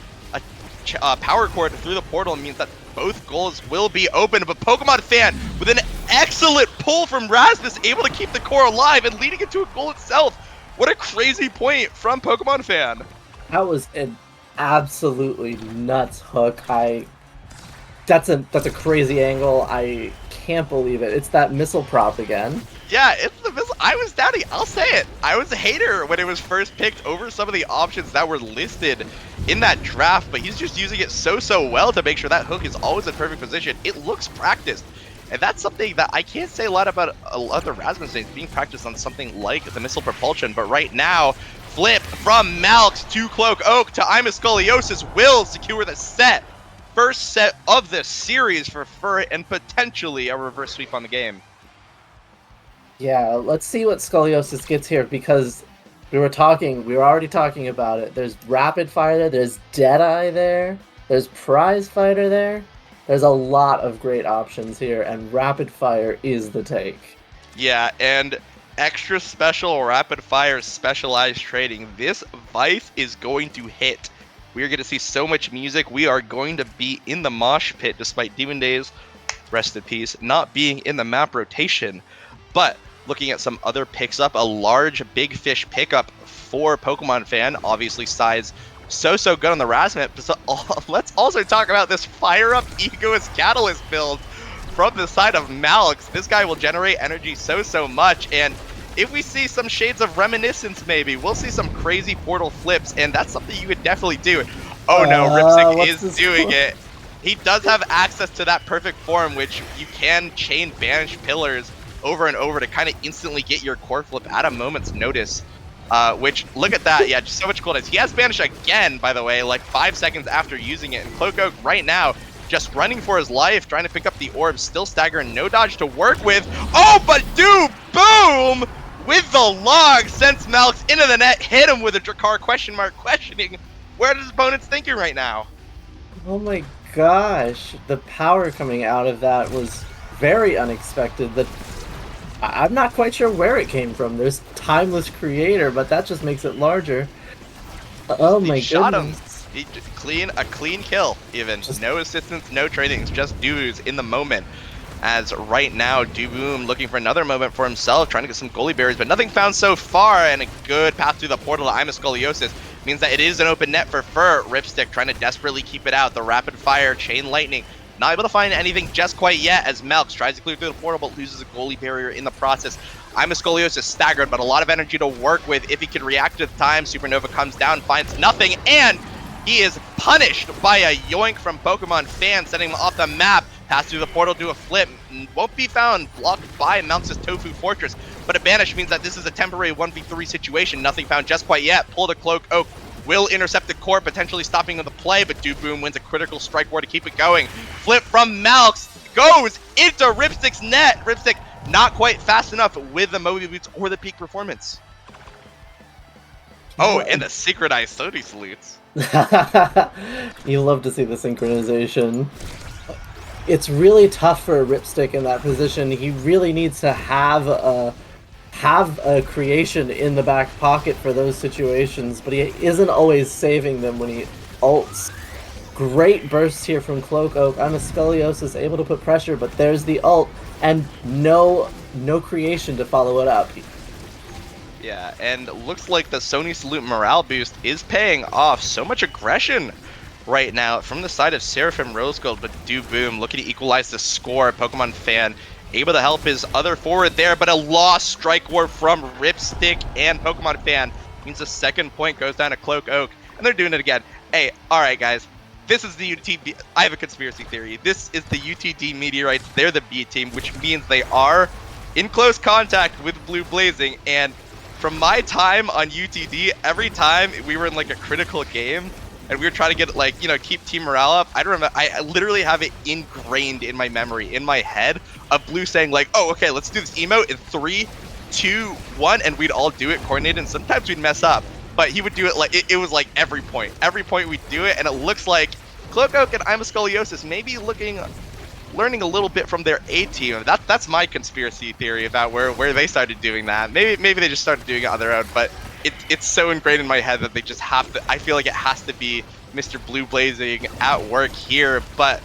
a power cord through the portal means that both goals will be open. But Pokemon Fan with an excellent pull from Rasmus, able to keep the core alive and leading it to a goal itself. What a crazy point from Pokemon Fan. That was an absolutely nuts hook. That's a crazy angle. I can't believe it. It's that missile prop again. Yeah, it's the missile. I was doubting. I'll say it. I was a hater when it was first picked over some of the options that were listed in that draft, but he's just using it so well to make sure that hook is always in perfect position. It looks practiced. And that's something that I can't say a lot about other Rasmus things being practiced on something like the missile propulsion. But right now, flip from Malx to Cloak Oak to Scoliosis will secure the set. First set of the series for Fur and potentially a reverse sweep on the game. Yeah, let's see what Scoliosis gets here, because we were already talking about it. There's Rapid Fire there, there's Deadeye there, there's Prize Fighter there. There's a lot of great options here, and Rapid Fire is the take. Yeah, and extra special Rapid Fire specialized trading. This Vice is going to hit. We are going to see so much music. We are going to be in the mosh pit, despite Demon Days, rest in peace, not being in the map rotation. But looking at some other picks up, a large Big Fish pickup for Pokemon Fan. Obviously, size so good on the Razmit. So, let's also talk about this Fire Up Egoist Catalyst build from the side of Malix. This guy will generate energy so much, and if we see some shades of Reminiscence, maybe we'll see some crazy portal flips, and that's something you would definitely do. Oh no, Ripstick is doing it. He does have access to that perfect form, which you can chain Banish Pillars over and over to kind of instantly get your core flip at a moment's notice. Which, look at that, yeah, just so much coolness. He has Banish again, by the way, like 5 seconds after using it, and Cloak Oak right now just running for his life, trying to pick up the orb, still staggering, no dodge to work with. Oh, but dude, boom! With the log, sends Malix into the net, hit him with a Dracar question mark, questioning where his opponent's thinking right now. Oh my gosh, the power coming out of that was very unexpected. I'm not quite sure where it came from. There's Timeless Creator, but that just makes it larger. Oh my goodness. Shot him. A clean kill, even. No assistance, no tradings, just dudes in the moment. As right now, Duboom looking for another moment for himself, trying to get some goalie berries, but nothing found so far, and a good path through the portal to Scoliosis means that it is an open net for Fur. Ripstick trying to desperately keep it out. The Rapid Fire, Chain Lightning, not able to find anything just quite yet as Melks tries to clear through the portal, but loses a goalie barrier in the process. Scoliosis staggered, but a lot of energy to work with if he can react at the time. Supernova comes down, finds nothing, and he is punished by a yoink from Pokemon Fan, sending him off the map. Pass through the portal, do a flip, won't be found, blocked by Malx's Tofu Fortress, but a banish means that this is a temporary 1v3 situation. Nothing found just quite yet. Pull the Cloak Oak, will intercept the core, potentially stopping the play, but Duboom wins a critical strike war to keep it going. Flip from Malx, goes into Ripstick's net. Ripstick not quite fast enough with the Moby Boots or the peak performance. Oh, and the synchronized Sony salutes. You love to see the synchronization. It's really tough for a Ripstick in that position. He really needs to have a creation in the back pocket for those situations, but he isn't always saving them when he ults. Great bursts here from Cloak Oak. Scoliosis able to put pressure, but there's the ult, and no creation to follow it up. Yeah, and looks like the Sony Salute morale boost is paying off. So much aggression right now from the side of Seraphim Rose Gold, but Duboom looking to equalize the score. Pokemon Fan able to help his other forward there, but a lost strike war from Ripstick and Pokemon Fan means the second point goes down to Cloak Oak, and they're doing it again. Hey, alright guys, this is the UTD, I have a conspiracy theory. This is the UTD Meteorites, they're the B team, which means they are in close contact with Blue Blazing, and from my time on UTD, every time we were in like a critical game, and we were trying to get like, you know, keep team morale up, I literally have it ingrained in my memory, in my head, of Blue saying like, oh, okay, let's do this emote in 3, 2, 1, and we'd all do it coordinated, and sometimes we'd mess up, but he would do it like, it was like every point we'd do it, and it looks like Cloak Oak and Scoliosis maybe learning a little bit from their A team. That's my conspiracy theory about where they started doing that. Maybe they just started doing it on their own, but it's so ingrained in my head that they just have to. I feel like it has to be Mr. Blue Blazing at work here. But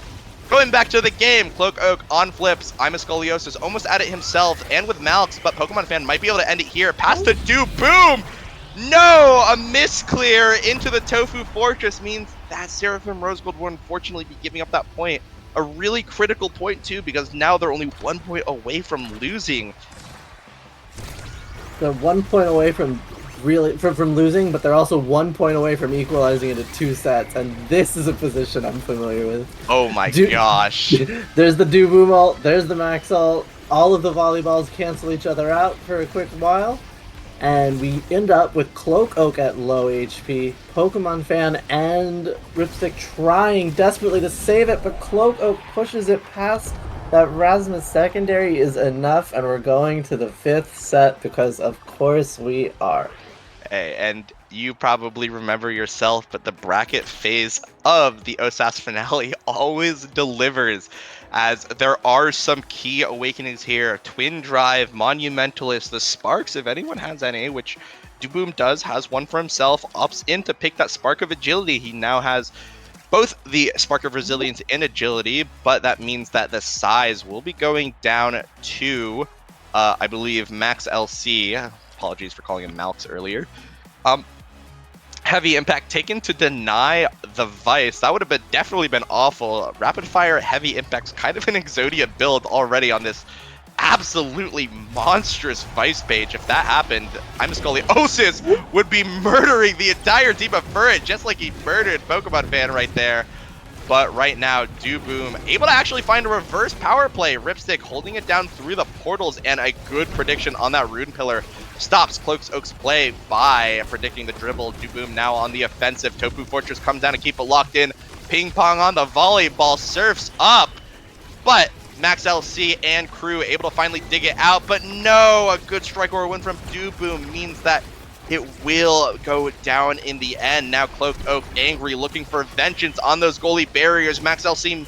going back to the game, Cloak Oak on flips. Scoliosis almost at it himself and with Malx, but Pokemon Fan might be able to end it here. Pass to Boom! No! A misclear into the Tofu Fortress means that Seraphim Rose Gold will unfortunately be giving up that point. A really critical point too, because now they're only 1 point away from losing. They're 1 point away from really from losing, but they're also 1 point away from equalizing it at 2 sets, and this is a position I'm familiar with. Oh my Do- gosh. There's the Duboom ult, there's the Max ult, all of the volleyballs cancel each other out for a quick while, and we end up with Cloak Oak at low HP, Pokemon Fan and Ripstick trying desperately to save it, but Cloak Oak pushes it past that Rasmus secondary is enough, and we're going to the 5th set because of course we are. Hey, and you probably remember yourself, but the bracket phase of the OSAS finale always delivers, as there are some key awakenings here. Twin Drive, Monumentalist, the Sparks, if anyone has any, which Duboom has one for himself, opts in to pick that Spark of Agility. He now has both the Spark of Resilience and Agility, but that means that the size will be going down to, I believe, Max LC. Apologies for calling him Malx earlier. Heavy Impact taken to deny the Vice. That would have definitely been awful. Rapid Fire Heavy Impact's kind of an Exodia build already on this absolutely monstrous Vice page. If that happened, I'm Scoliosis would be murdering the entire team of Furret, just like he murdered Pokemon Fan right there. But right now, Duboom able to actually find a reverse power play. Ripstick holding it down through the portals, and a good prediction on that Rune Pillar stops Cloak Oak's play by predicting the dribble. Duboom now on the offensive. Topu Fortress comes down to keep it locked in. Ping Pong on the volleyball, surfs up, but Max LC and crew able to finally dig it out, but no, a good strike or a win from Duboom means that it will go down in the end. Now Cloak Oak angry, looking for vengeance on those goalie barriers. Max LC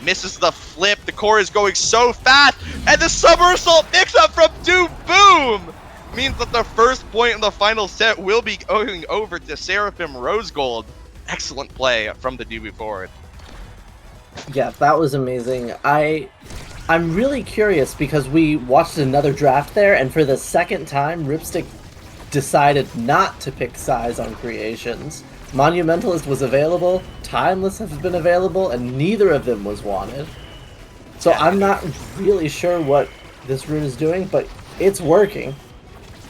misses the flip. The core is going so fast, and the somersault mix-up from Duboom means that the first point in the final set will be going over to Seraphim Rose Gold. Excellent play from the Dubu forward. Yeah, that was amazing. I'm really curious because we watched another draft there, and for the second time, Ripstick decided not to pick size on creations. Monumentalist was available, Timeless has been available, and neither of them was wanted. So I'm not really sure what this rune is doing, but it's working.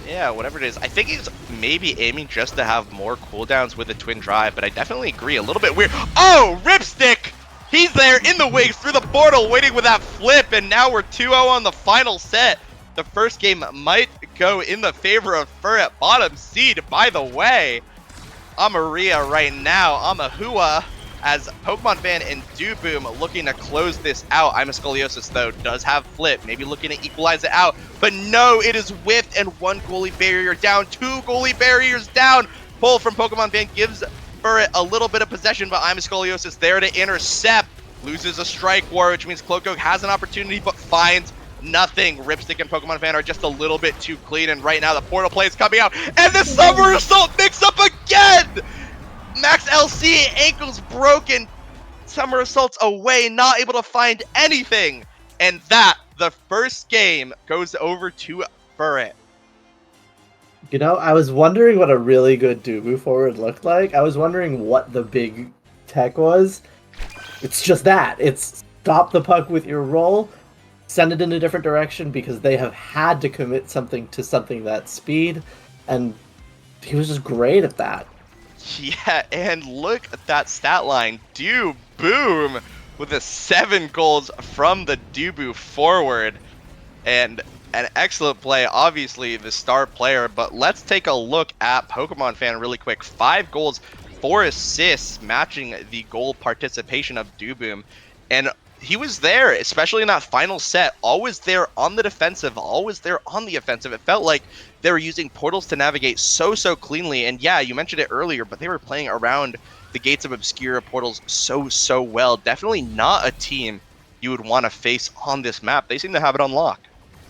Yeah, whatever it is. I think he's maybe aiming just to have more cooldowns with a Twin Drive, but I definitely agree. A little bit weird. Oh, Ripstick! He's there in the wings through the portal waiting with that flip, and now we're 2-0 on the final set. The first game might go in the favor of Furret, bottom seed, by the way. Amaria right now, Amahua, as Pokemon Fan and Duboom looking to close this out. I'm a Scoliosis, though, does have flip, maybe looking to equalize it out, but no, it is whiffed, and one goalie barrier down, two goalie barriers down. Pull from Pokemon Fan gives Furret a little bit of possession, but I'm a Scoliosis there to intercept. Loses a strike war, which means Cloak Oak has an opportunity, but finds nothing. Ripstick and Pokemon Fan are just a little bit too clean, and right now the portal play is coming out, and the somersault mix up again! Max LC, ankles broken, somersaults away, not able to find anything, and that, the first game, goes over to Furret. You know, I was wondering what a really good Dubu forward looked like. I was wondering what the big tech was. It's just that. It's stop the puck with your roll, send it in a different direction, because they have had to commit something to something that speed, and he was just great at that. Yeah, and look at that stat line. Duboom with the 7 goals from the Dubu forward. And an excellent play, obviously the star player, but let's take a look at Pokemon Fan really quick. 5 goals, 4 assists, matching the goal participation of Duboom. And he was there, especially in that final set, always there on the defensive, always there on the offensive. It felt like they were using portals to navigate so cleanly. And yeah, you mentioned it earlier, but they were playing around the gates of Obscura portals so well. Definitely not a team you would want to face on this map. They seem to have it on lock.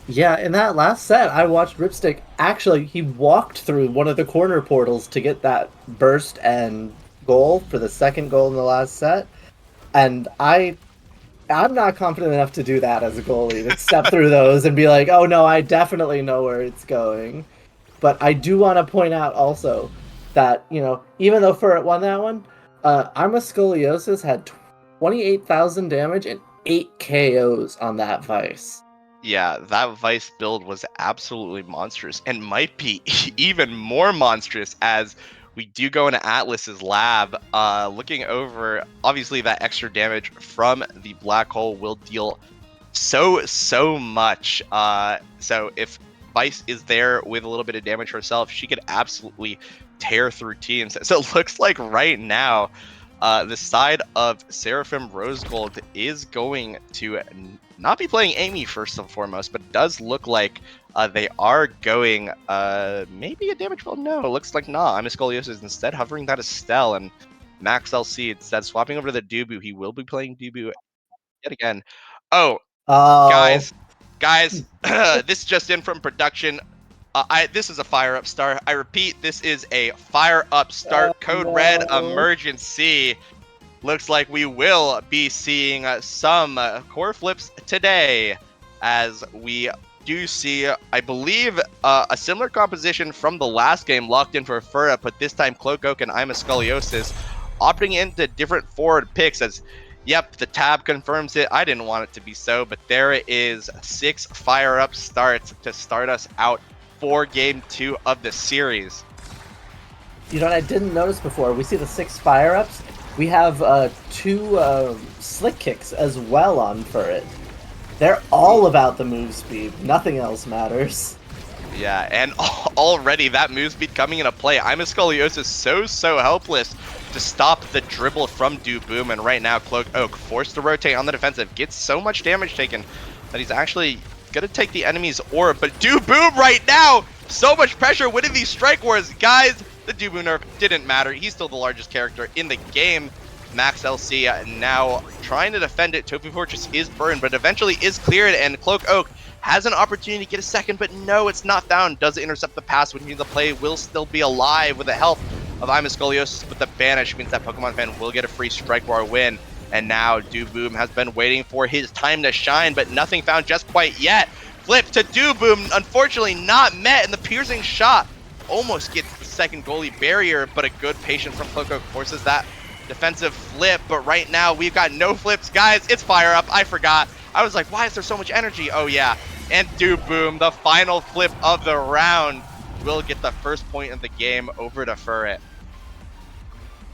Yeah, in that last set, I watched Ripstick. Actually, he walked through one of the corner portals to get that burst and goal for the second goal in the last set. And I'm not confident enough to do that as a goalie, to step through those and be like, oh no, I definitely know where it's going. But I do want to point out also that, you know, even though Furret won that one, I'm a Scoliosis had 28,000 damage and 8 KOs on that Vice. Yeah, that Vice build was absolutely monstrous and might be even more monstrous as we do go into Atlas's lab. Looking over, obviously that extra damage from the black hole will deal so much. So if Vice is there with a little bit of damage herself, she could absolutely tear through teams. So it looks like right now, the side of Seraphim Rose Gold is going to not be playing Amy first and foremost, but it does look like they are going maybe a damage build. No, it looks like nah. I'm a Scoliosis instead hovering that Estelle and Max LC instead swapping over to the Dubu. He will be playing Dubu yet again. Oh, Oh, guys, this just in from production. This is a fire up start. I repeat, this is a fire up start. Code red no. emergency. Looks like we will be seeing some core flips today, as we do see, I believe, a similar composition from the last game locked in for Fura, but this time Cloak Oak and I'm a Scoliosis opting into different forward picks as, yep, the tab confirms it. I didn't want it to be so, but there it is. 6 fire-up starts to start us out for Game 2 of the series. You know what I didn't notice before? We see the 6 fire-ups. We have 2 slick kicks as well on for it. They're all about the move speed. Nothing else matters. Yeah, and already that move speed coming into play. I'm a Scoliosis so helpless to stop the dribble from Boom, and right now Cloak Oak forced to rotate on the defensive, gets so much damage taken that he's actually gonna take the enemy's orb. But Boom right now, so much pressure winning these strike wars. Guys, the Boom nerf didn't matter. He's still the largest character in the game. Max LC now trying to defend it. Tofu Fortress is burned, but eventually is cleared, and Cloak Oak has an opportunity to get a second, but no, it's not found. Does intercept the pass, which means the play will still be alive with the help of I'm a Scoliosis, but the banish means that Pokemon fan will get a free strike bar win. And now Boom has been waiting for his time to shine, but nothing found just quite yet. Flip to Boom, unfortunately not met, and the piercing shot almost gets the second goalie barrier, but a good patience from Cloak Oak forces that defensive flip. But right now we've got no flips. Guys, it's fire up. I forgot. I was like, why is there so much energy? Oh yeah, and Boom, the final flip of the round, will get the first point of the game over to Furret.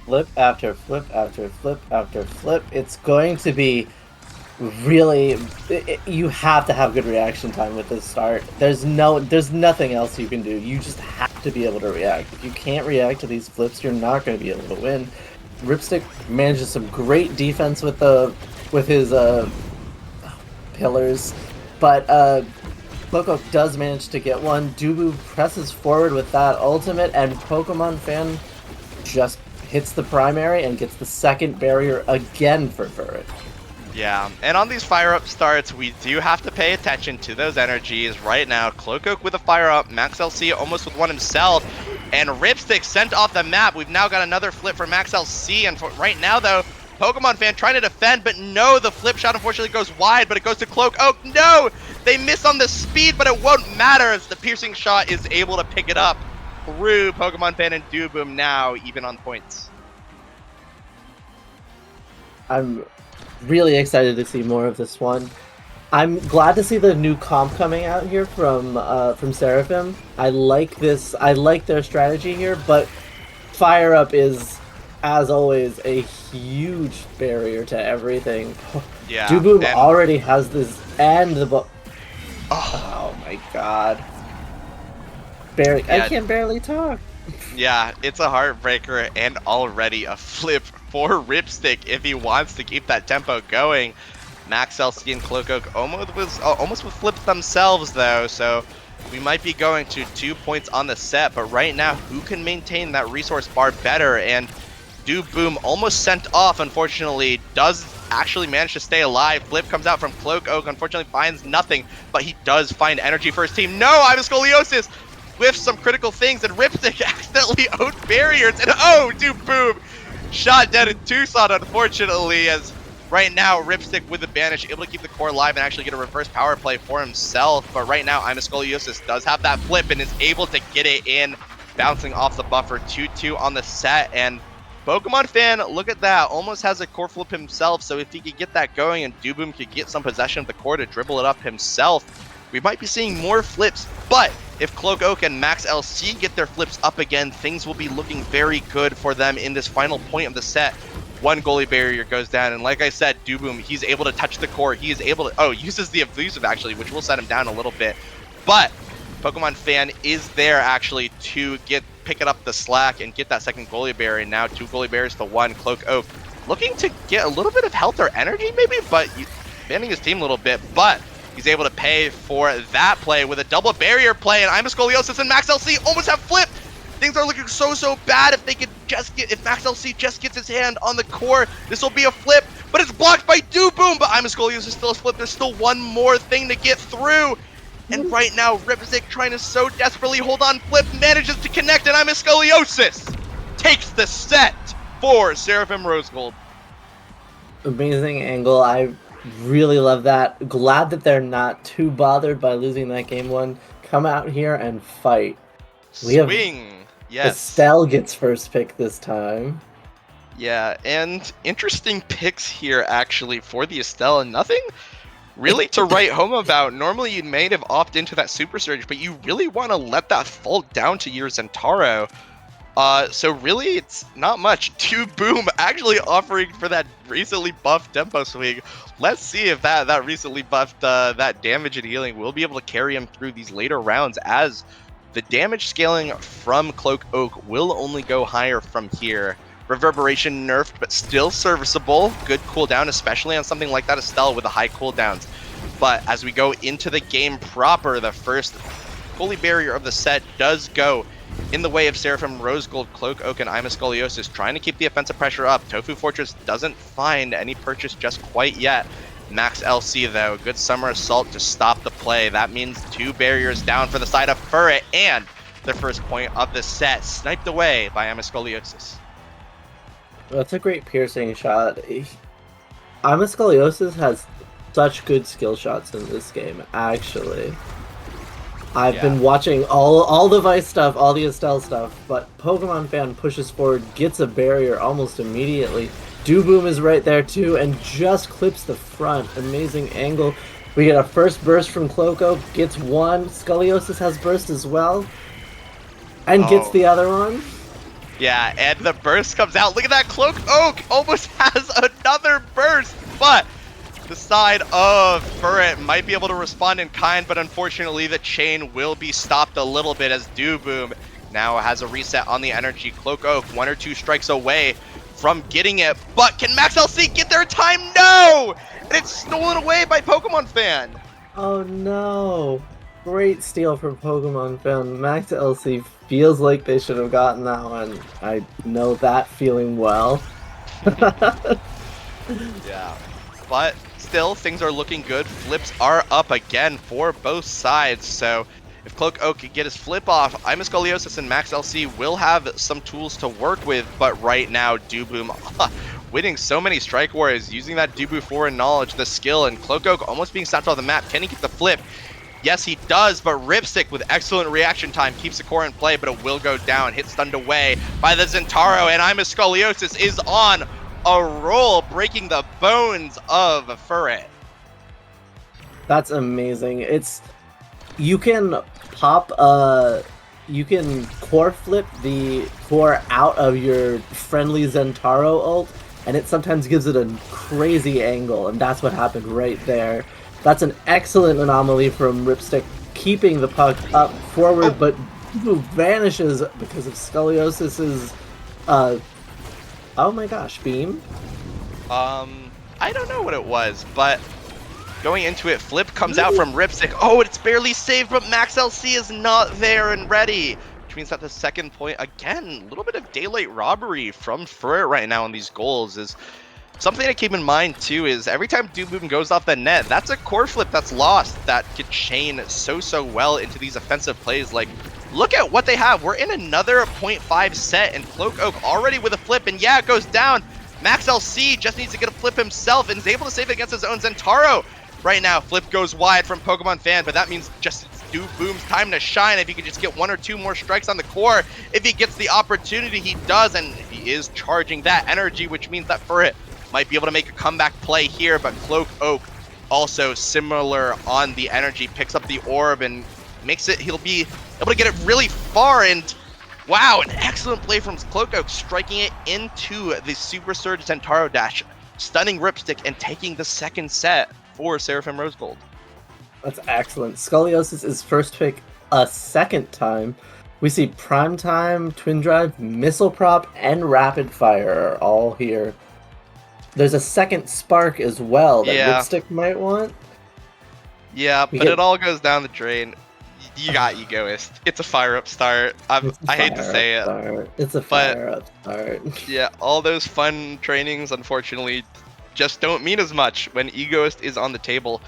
Flip after flip after flip after flip. It's going to be really... you have to have good reaction time with this start. There's nothing else you can do. You just have to be able to react. If you can't react to these flips, you're not going to be able to win. Ripstick manages some great defense with his pillars, but Cloak Oak does manage to get one. Dubu presses forward with that ultimate, and Pokemon fan just hits the primary and gets the second barrier again for Furret. Yeah, and on these fire-up starts, we do have to pay attention to those energies. Right now, Cloak Oak with a fire-up, Max LC almost with one himself, and Ripstick sent off the map. We've now got another flip for Max LC, and for right now, though, Pokemon fan trying to defend, but no, the flip shot unfortunately goes wide, but it goes to Cloak Oak. No! They miss on the speed, but it won't matter as the piercing shot is able to pick it up through Pokemon fan and Boom now, even on points. I'm really excited to see more of this one. I'm glad to see the new comp coming out here from Seraphim. I like this. I like their strategy here, but Fire Up is, as always, a huge barrier to everything. Yeah. Dubu already has this, and the oh my god. Yeah. I can barely talk. Yeah, it's a heartbreaker and already a flip for Ripstick if he wants to keep that tempo going. Max LC and Cloak Oak almost with flips themselves though, so we might be going to 2 points on the set, but right now, who can maintain that resource bar better? And Boom almost sent off, unfortunately, does actually manage to stay alive. Flip comes out from Cloak Oak, unfortunately finds nothing, but he does find energy for his team. No, I'm a Scoliosis! With some critical things, and Ripstick accidentally owed barriers, and oh, Boom! Shot dead in Tucson, unfortunately, as right now Ripstick with the banish, able to keep the core alive and actually get a reverse power play for himself. But right now, I'm a Scoliosis does have that flip and is able to get it in, bouncing off the buffer. 2-2 on the set, and Pokemon Fan, look at that, almost has a core flip himself, so if he could get that going and Dooboom could get some possession of the core to dribble it up himself, we might be seeing more flips. But if Cloak Oak and Max LC get their flips up again, things will be looking very good for them in this final point of the set. One goalie barrier goes down, and like I said, Dooboom, he's able to touch the core. He is able to, uses the elusive actually, which will set him down a little bit. But Pokemon Fan is there actually to pick it up the slack and get that second goalie barrier. Now 2 goalie barriers to 1. Cloak Oak looking to get a little bit of health or energy maybe, but banning his team a little bit, but he's able to pay for that play with a double barrier play, and Scoliosis and Max LC almost have flipped. Things are looking so bad. If they could just if Max LC just gets his hand on the core, this will be a flip, but it's blocked by Dooboom, but Scoliosis still a flip. There's still one more thing to get through. And right now, Ripzik trying to so desperately hold on flip, manages to connect, and Scoliosis takes the set for Seraphim Rose Gold. Amazing angle. I really love that. Glad that they're not too bothered by losing that game 1. Come out here and fight. Swing. Yes. Estelle gets first pick this time. Yeah, and interesting picks here actually for the Estelle, and nothing really to write home about. Normally you may have opted into that Super Surge, but you really want to let that fall down to your Zentaro. So really it's not much. Dooboom actually offering for that recently buffed tempo swing. Let's see if that recently buffed that damage and healing will be able to carry him through these later rounds, as the damage scaling from Cloak Oak will only go higher from here. Reverberation nerfed, but still serviceable. Good cooldown, especially on something like that Estelle with the high cooldowns. But as we go into the game proper, the first holy barrier of the set does go in the way of Seraphim Rose Gold, Cloak Oak, and Scoliosis, trying to keep the offensive pressure up. Tofu Fortress doesn't find any purchase just quite yet. Max LC though, good Summer Assault to stop the play. That means 2 barriers down for the side of Furret, and the first point of the set sniped away by Scoliosis. That's a great piercing shot. Scoliosis has such good skill shots in this game, actually. I've been watching all the Vice stuff, all the Estelle stuff, but Pokemon Fan pushes forward, gets a barrier almost immediately. Dooboom is right there too, and just clips the front. Amazing angle. We get a first burst from Cloak Oak, gets 1. Scoliosis has burst as well, and gets the other one. Yeah, and the burst comes out. Look at that, Cloak Oak almost has another burst, but the side of Furret might be able to respond in kind, but unfortunately the chain will be stopped a little bit as Dooboom now has a reset on the energy. Cloak Oak 1 or 2 strikes away from getting it, but can Max LC get there in time? No! And it's stolen away by Pokemon Fan. Oh no. Great steal from Pokemon Fan. Max LC feels like they should have gotten that one. I know that feeling well. Yeah, but still things are looking good. Flips are up again for both sides, so if Cloak Oak can get his flip off, Scoliosis and Max LC will have some tools to work with, but right now Dooboom winning so many Strike Wars, using that Dooboom foreign knowledge, the skill, and Cloak Oak almost being stopped off the map. Can he get the flip? Yes, he does, but Ripstick with excellent reaction time keeps the core in play, but it will go down. Hit stunned away by the Zentaro, and Scoliosis is on a roll, breaking the bones of Furret. That's amazing. You can pop you can core flip the core out of your friendly Zentaro ult, and it sometimes gives it a crazy angle, and that's what happened right there. That's an excellent anomaly from Ripstick, keeping the puck up forward, but vanishes because of Scoliosis's oh my gosh, beam? I don't know what it was, but going into it, flip comes out from Ripstick. Oh, it's barely saved, but Max LC is not there and ready, which means that the second point, again, a little bit of daylight robbery from Furret right now on these goals. Is something to keep in mind too, is every time Dooboom goes off the net, that's a core flip that's lost that could chain so well into these offensive plays. Like, look at what they have. We're in another 0.5 set, and Cloak Oak already with a flip, and yeah, it goes down. Max LC just needs to get a flip himself and is able to save it against his own Zentaro. Right now, flip goes wide from Pokemon Fan, but that means just Dooboom's time to shine. If he could just get 1 or 2 more strikes on the core, if he gets the opportunity, he does, and is charging that energy, which means that Furret might be able to make a comeback play here, but Cloak Oak also similar on the energy, picks up the orb and makes it, he'll be able to get it really far, and wow, an excellent play from Cloak Oak, striking it into the Super Surge Centauro dash, stunning Ripstick and taking the second set for Seraphim Rose Gold. That's excellent. Scoliosis is first pick a second time. We see Prime Time, Twin Drive, Missile Prop, and Rapid Fire are all here. There's a second Spark as well that Ripstick might want. Yeah, but it all goes down the drain. You got Egoist. It's a fire-up start. I hate to say it. It's a fire-up start. Yeah, all those fun trainings, unfortunately, just don't mean as much when Egoist is on the table.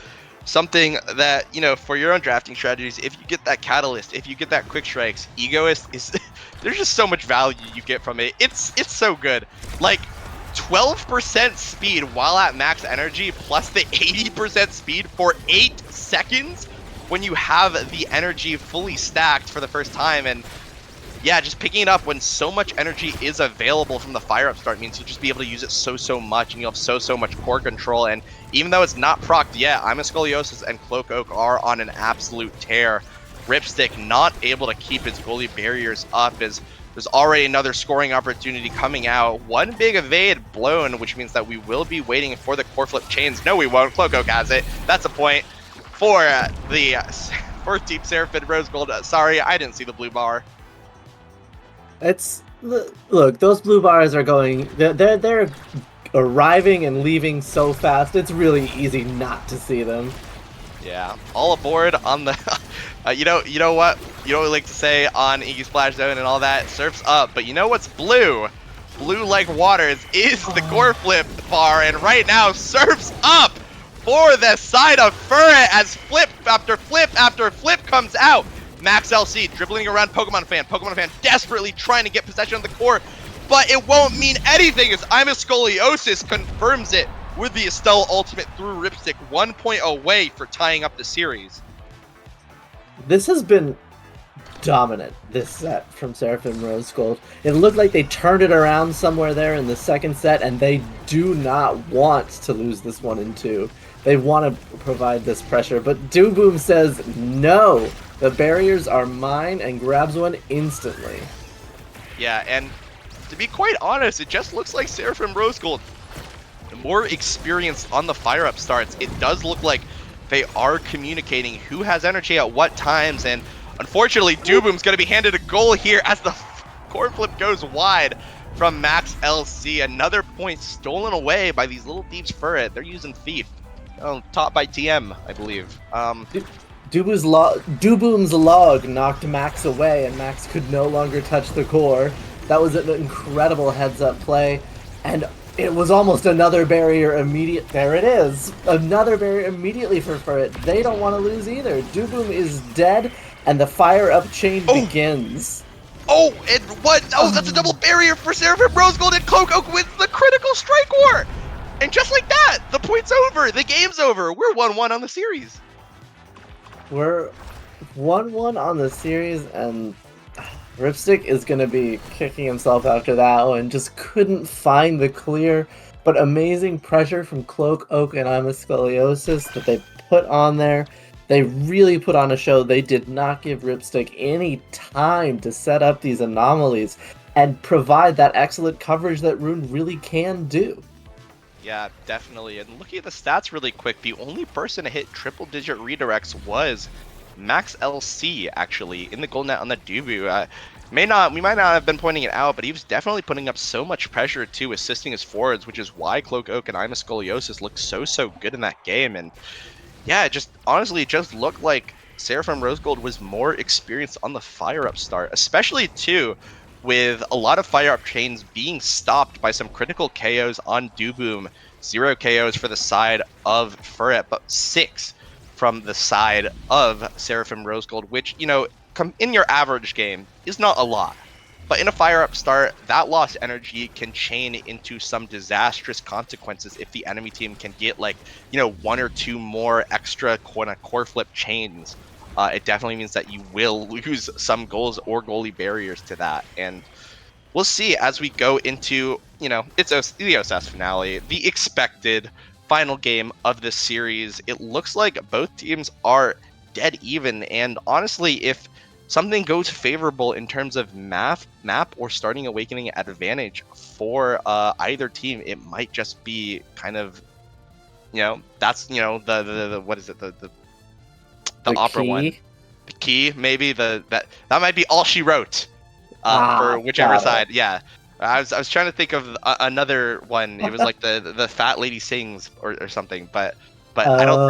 Something that, you know, for your own drafting strategies, if you get that Catalyst, if you get that Quick Strikes, Egoist is... there's just so much value you get from it. It's so good. Like, 12% speed while at max energy, plus the 80% speed for 8 seconds when you have the energy fully stacked for the first time. And yeah, just picking it up when so much energy is available from the fire up start means you'll just be able to use it so much, and you'll have so much core control. And even though it's not procced yet, I'm a Scoliosis and Cloak Oak are on an absolute tear. Ripstick not able to keep his goalie barriers up, as there's already another scoring opportunity coming out. One big evade blown, which means that we will be waiting for the core flip chains. No, we won't. Cloak Oak has it. That's a point for the first Team Seraphim Rose Gold. Sorry, I didn't see the blue bar. It's look, those blue bars are going. They're arriving and leaving so fast. It's really easy not to see them. Yeah, all aboard on the. You know what? You know what we like to say on Iggy Splash Zone and all that. Surf's up, but you know what's blue? Blue like waters is the core flip bar, and right now Surf's up for the side of Furret as flip after flip after flip comes out. Max LC dribbling around Pokemon Fan. Pokemon Fan desperately trying to get possession of the core, but it won't mean anything as I'm a Scoliosis confirms it with the Estelle Ultimate through Ripstick, 1 point away for tying up the series. This has been dominant, this set from Seraphim Rose Gold. It looked like they turned it around somewhere there in the second set, and they do not want to lose this 1 and 2. They want to provide this pressure, but Dooboom says no. The barriers are mine and grabs one instantly. Yeah, and to be quite honest, it just looks like Seraphim Rose Gold more experienced on the fire-up starts. It does look like they are communicating who has energy at what times, and unfortunately, Dooboom's going to be handed a goal here as the core flip goes wide from Max LC. Another point stolen away by these little thieves for it. They're using Thief. Taught by TM, I believe. Dooboom's log knocked Max away, and Max could no longer touch the core. That was an incredible heads-up play, and it was almost another barrier there it is! Another barrier immediately for Furret. They don't want to lose either. Dooboom is dead, and the fire-up chain begins. Oh, and what? Oh, that's a double barrier for Seraphim Rose Gold, and Cloak Oak wins the critical strike war! And just like that, the point's over, the game's over. We're 1-1 on the series. We're 1-1 on the series, and Ripstick is going to be kicking himself after that one. Just couldn't find the clear, but amazing pressure from Cloak Oak and I'm a Scoliosis that they put on there. They really put on a show. They did not give Ripstick any time to set up these anomalies and provide that excellent coverage that Rune really can do. Yeah, definitely. And looking at the stats really quick, the only person to hit triple-digit redirects was Max LC, actually, in the gold net on the Dubu. We might not have been pointing it out, but he was definitely putting up so much pressure, too, assisting his forwards, which is why Cloak Oak and I'm a Scoliosis looked so good in that game. And yeah, honestly, it just looked like Seraphim Rose Gold was more experienced on the fire-up start, especially, too, with a lot of fire-up chains being stopped by some critical KOs on Dooboom. 0 KOs for the side of Furret, but 6 from the side of Seraphim Rose Gold, which, you know, in your average game is not a lot. But in a fire-up start, that lost energy can chain into some disastrous consequences if the enemy team can get, like, you know, 1 or 2 more extra core flip chains. It definitely means that you will lose some goals or goalie barriers to that. And we'll see as we go into, it's the OSAS finale, the expected final game of this series. It looks like both teams are dead even, and honestly, if something goes favorable in terms of map or starting Awakening advantage for either team, it might just be kind of, that's the what is it, the opera key? one, the key, maybe that might be all she wrote for whichever got it. side. Yeah, I was trying to think of another one. It was like the fat lady sings or something, but I don't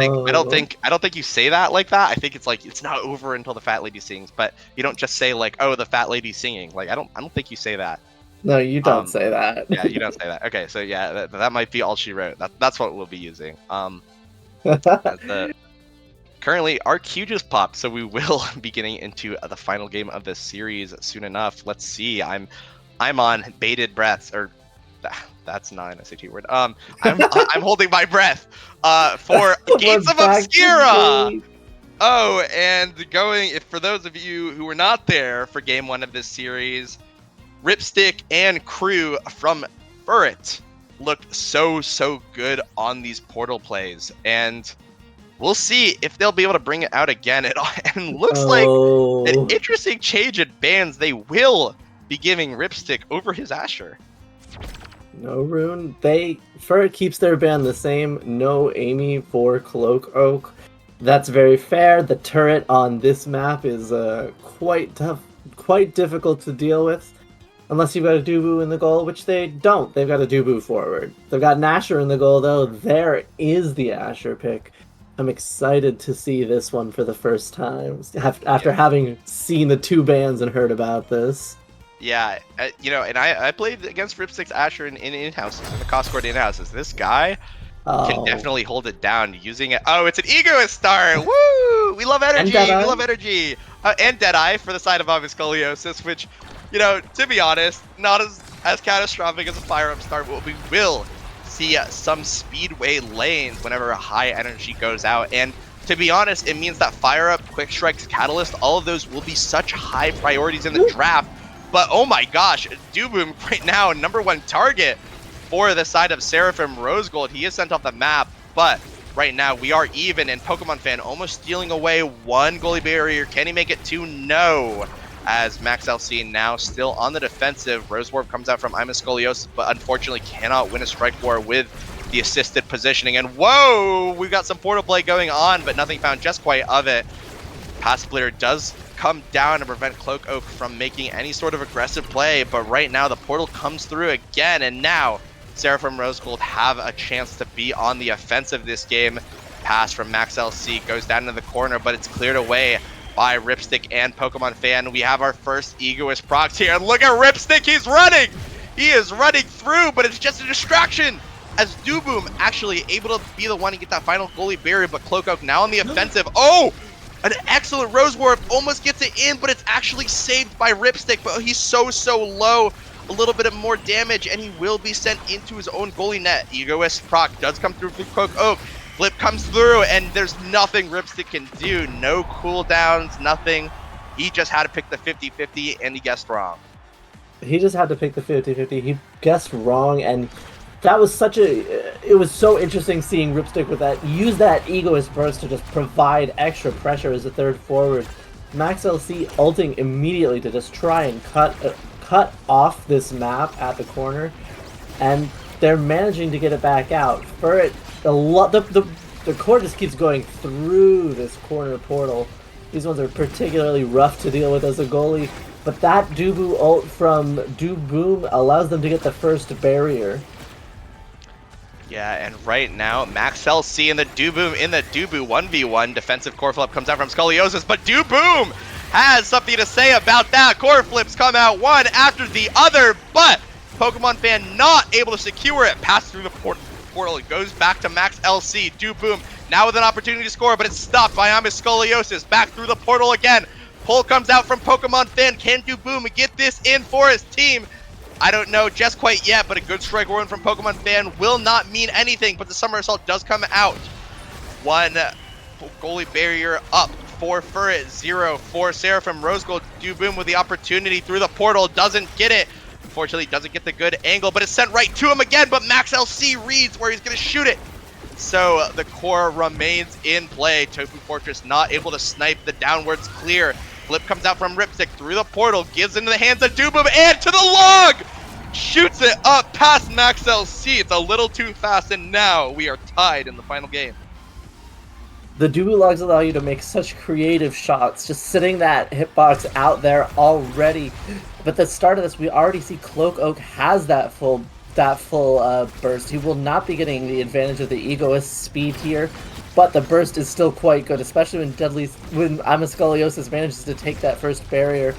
think you say that like that. I think it's like it's not over until the fat lady sings, but you don't just say like, oh, the fat lady singing. Like I don't think you say that. No, you don't say that. Yeah, you don't say that. Okay, so yeah, that might be all she wrote. That's what we'll be using. Currently, our queue just popped, so we will be getting into the final game of this series soon enough. Let's see. I'm on bated breaths, or that's not an SAT word. I'm holding my breath for Gates of Obscura. Oh, and for those of you who were not there for game 1 of this series, Ripstick and crew from Furret looked so good on these portal plays, and we'll see if they'll be able to bring it out again. And looks like an interesting change in bans. They will be giving Ripstick over his Asher. No rune. Furret keeps their ban the same. No Amy for Cloak Oak. That's very fair. The turret on this map is quite tough, quite difficult to deal with. Unless you've got a Dubu in the goal, which they don't. They've got a Dubu forward. They've got an Asher in the goal, though. There is the Asher pick. I'm excited to see this one for the first time, after having seen the 2 bans and heard about this. Yeah, and I played against Ripstick's Asher in in-houses, in the cost scored in-houses. This guy can definitely hold it down using it. Oh, it's an Egoist star! Woo! We love energy! We love energy! And Deadeye for the side of Scoliosis, which, to be honest, not as catastrophic as a fire-up start, but we will see some speedway lanes whenever a high energy goes out. And to be honest, it means that fire-up, quick strikes, catalyst, all of those will be such high priorities in the draft. But oh my gosh, Duboom right now, #1 target for the side of Seraphim Rosegold. He is sent off the map, but right now we are even, and Pokemon Fan almost stealing away 1 goalie barrier. Can he make it 2? No. As Max LC now still on the defensive. Rosewarp comes out from Scoliosis, but unfortunately cannot win a strike war with the assisted positioning. And whoa, we've got some portal play going on, but nothing found just quite of it. Pass Splitter does come down to prevent Cloak Oak from making any sort of aggressive play, but right now the portal comes through again, and now Seraphim Rosegold have a chance to be on the offensive this game. Pass from Max LC goes down into the corner, but it's cleared away by Ripstick and Pokemon Fan. We have our first Egoist procs here, and look at Ripstick, he's running! He is running through, but it's just a distraction as Duboom actually able to be the one to get that final goalie barrier, but Cloak Oak now on the offensive. Oh! An excellent Rosewarp, almost gets it in, but it's actually saved by Ripstick, but he's so low. A little bit of more damage, and he will be sent into his own goalie net. Egoist proc does come through for Cloak Oak. Flip comes through, and there's nothing Ripstick can do. No cooldowns, nothing. He just had to pick the 50-50, and he guessed wrong. He just had to pick the 50-50. He guessed wrong, and that was it was so interesting seeing Ripstick with that, use that Egoist burst to just provide extra pressure as a third forward. Max LC ulting immediately to just try and cut off this map at the corner, and they're managing to get it back out. Furret, the core just keeps going through this corner portal. These ones are particularly rough to deal with as a goalie, but that Dubu ult from Duboom allows them to get the first barrier. Yeah, and right now, Max LC and the Duboom in the Dubu 1v1. Defensive core flip comes out from Scoliosis, but Duboom has something to say about that. Core flips come out one after the other, but Pokemon Fan not able to secure it. Pass through the portal. It goes back to Max LC. Duboom now with an opportunity to score, but it's stopped by Scoliosis. Back through the portal again. Pull comes out from Pokemon Fan. Can Duboom get this in for his team? I don't know just quite yet, but a good strike run from Pokemon Fan will not mean anything, but the Summer Assault does come out. 1 goalie barrier up for Furret, 0 for Seraphim Rosegold. Duboom with the opportunity through the portal, doesn't get it. Unfortunately, doesn't get the good angle, but it's sent right to him again, but Max LC reads where he's going to shoot it. So the core remains in play. Tofu Fortress not able to snipe the downwards clear. Flip comes out from Ripstick through the portal, gives into the hands of Dubum, and to the log! Shoots it up past Max LC. It's a little too fast, and now we are tied in the final game. The Dubu logs allow you to make such creative shots, just sitting that hitbox out there already. But the start of this, we already see Cloak Oak has that full burst. He will not be getting the advantage of the Egoist speed here, but the burst is still quite good, especially when Amascoliosis manages to take that first barrier.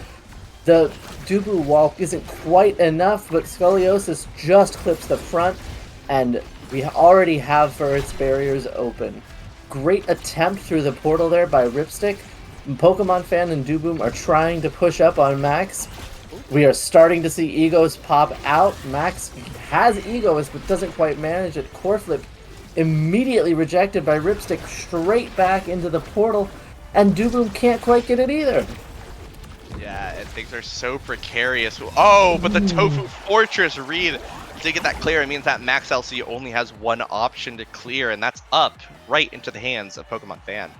The Dubu wall isn't quite enough, but Scoliosis just clips the front, and we already have first barriers open. Great attempt through the portal there by Ripstick. Pokemon Fan and Duboom are trying to push up on Max. We are starting to see Egos pop out. Max has Egos, but doesn't quite manage it. Core Flip immediately rejected by Ripstick, straight back into the portal, and Duboom can't quite get it either. Yeah, and things are so precarious. Oh, but the Tofu Fortress read to get that clear. It means that Max LC only has one option to clear, and that's up right into the hands of Pokemon Fan.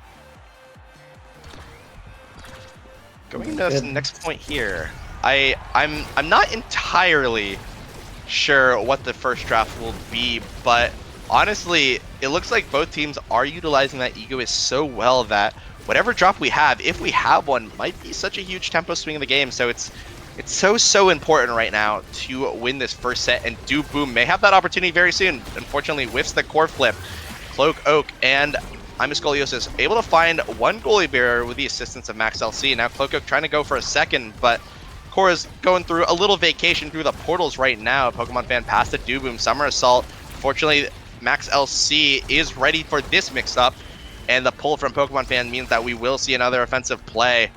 Going into this next point here, I'm not entirely sure what the first draft will be, but honestly, it looks like both teams are utilizing that Egoist so well that whatever drop we have, if we have one, might be such a huge tempo swing in the game. So it's so important right now to win this first set, and Duboom may have that opportunity very soon. Unfortunately, whiffs the core flip. Cloak Oak and Imascoliosis able to find one goalie barrier with the assistance of Max LC. Now Cloak Oak trying to go for a second, but Core is going through a little vacation through the portals right now. Pokemon Fan past the Duboom. Summer Assault. Fortunately, Max LC is ready for this mix-up, and the pull from Pokemon Fan means that we will see another offensive play.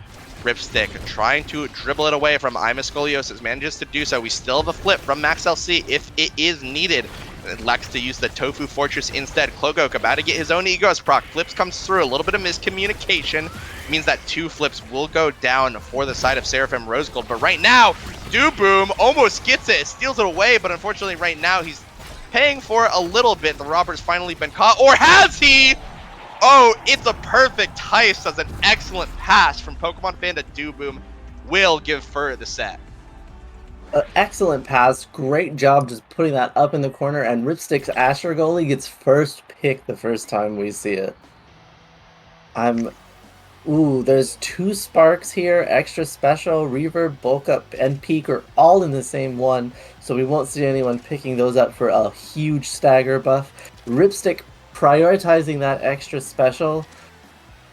Ripstick trying to dribble it away from Imascoliosis, manages to do so. We still have a flip from Max LC if it is needed. It elects to use the Tofu Fortress instead. Cloak Oak about to get his own Egos proc. Flips comes through. A little bit of miscommunication means that 2 flips will go down for the side of Seraphim Rosegold. But right now, Duboom almost gets it, steals it away, but unfortunately right now he's paying for it a little bit. The robber's finally been caught, or has he? Oh, it's a perfect heist as an excellent pass from Pokemon Fan to Duboom will give Fur the set. Excellent pass. Great job just putting that up in the corner, and Ripstick's Asher goalie gets first pick the first time we see it. There's 2 sparks here, extra special, reverb, bulk up, and peak are all in the same one, so we won't see anyone picking those up for a huge stagger buff. Ripstick prioritizing that extra special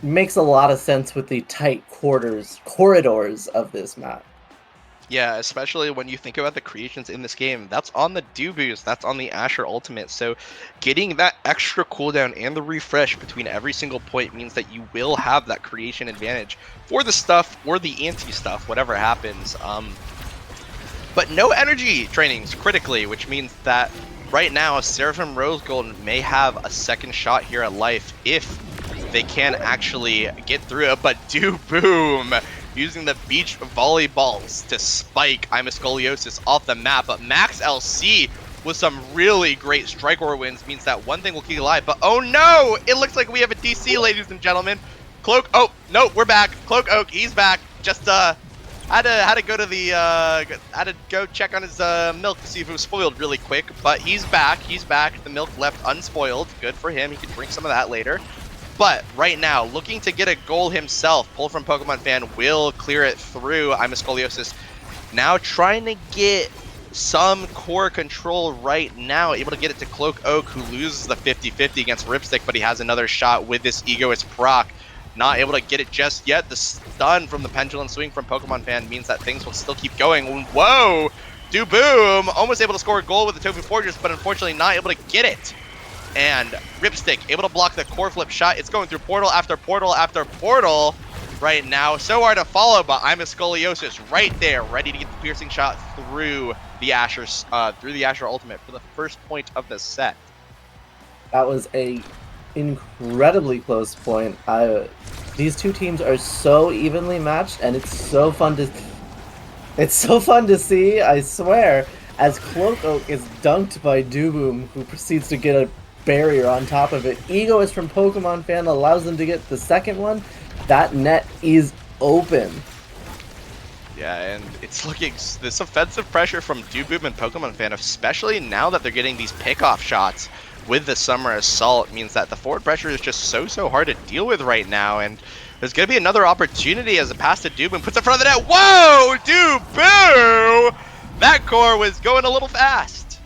makes a lot of sense with the tight corridors of this map. Yeah, especially when you think about the creations in this game. That's on the Dubus, that's on the Asher Ultimate. So getting that extra cooldown and the refresh between every single point means that you will have that creation advantage for the stuff or the anti-stuff, whatever happens. But no energy trainings critically, which means that right now Seraphim Rosegold may have a second shot here at life if they can actually get through it. But Duboom using the beach volleyballs to spike Imascoliosis off the map. But Max LC with some really great strike ore wins means that one thing will keep alive. But oh no, it looks like we have a DC, ladies and gentlemen. Cloak, oh no, we're back. Cloak Oak, he's back. Just had to go to the had to go check on his milk to see if it was spoiled really quick. But he's back. The milk left unspoiled. Good for him. He can drink some of that later. But right now, looking to get a goal himself, pull from Pokemon Fan will clear it through. Imascoliosis now trying to get some core control right now, able to get it to Cloak Oak, who loses the 50-50 against Ripstick, but he has another shot with this Egoist proc. Not able to get it just yet. The stun from the Pendulum Swing from Pokemon Fan means that things will still keep going. Whoa! Duboom almost able to score a goal with the Tofu Fortress, but unfortunately not able to get it. And Ripstick able to block the core flip shot. It's going through portal after portal after portal right now. So hard to follow, but Imascoliosis right there, ready to get the piercing shot through the Asher Ultimate for the first point of the set. That was a incredibly close point. These two teams are so evenly matched, and it's so fun to It's so fun to see, I swear, as Cloak Oak is dunked by Dooboom, who proceeds to get a barrier on top of it. Egoist from Pokemon Fan allows them to get the second one. That net is open. Yeah, and it's looking this offensive pressure from Dooboom and Pokemon Fan, especially now that they're getting these pickoff shots with the Summer Assault, means that the forward pressure is just so hard to deal with right now. And there's going to be another opportunity as a pass to Dooboom puts in front of the net. Whoa, Dooboom! That core was going a little fast.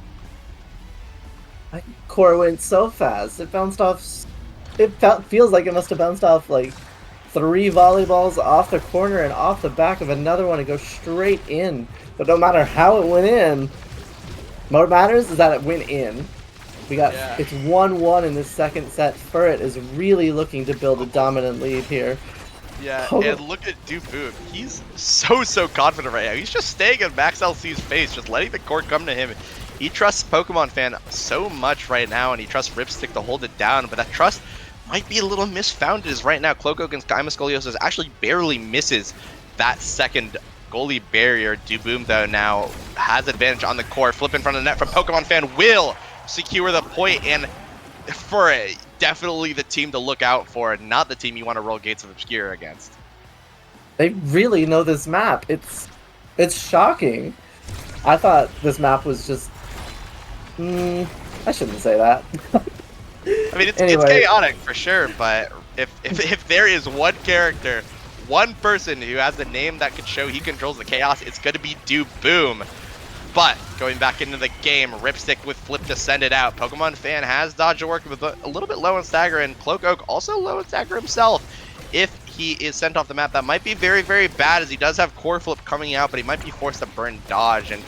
That core went so fast. It bounced off. It feels like it must have bounced off like 3 volleyballs off the corner and off the back of another one and go straight in. But no matter how it went in, what matters is that it went in. We got It's 1-1 in this second set. Furret is really looking to build a dominant lead here. Yeah, and look at Dooboom. He's so confident right now. He's just staying in Max LC's face, just letting the court come to him. He trusts Pokemon Fan so much right now, and he trusts Ripstick to hold it down, but that trust might be a little misfounded as right now Cloak Oak against Scoliosis actually barely misses that second goalie barrier. Dooboom, though, now has advantage on the court. Flip in front of the net from Pokemon Fan will secure the point, and for it, definitely the team to look out for, not the team you want to roll Gates of Obscure against. They really know this map. It's shocking. I thought this map was just... I shouldn't say that. I mean, it's chaotic for sure, but if there is one character, one person who has a name that could show he controls the chaos, it's going to be Dooboom. But going back into the game, Ripstick with Flip to send it out. Pokemon Fan has dodge to work with a little bit low on stagger, and Cloak Oak also low on stagger himself. If he is sent off the map, that might be very bad, as he does have core flip coming out, but he might be forced to burn dodge, and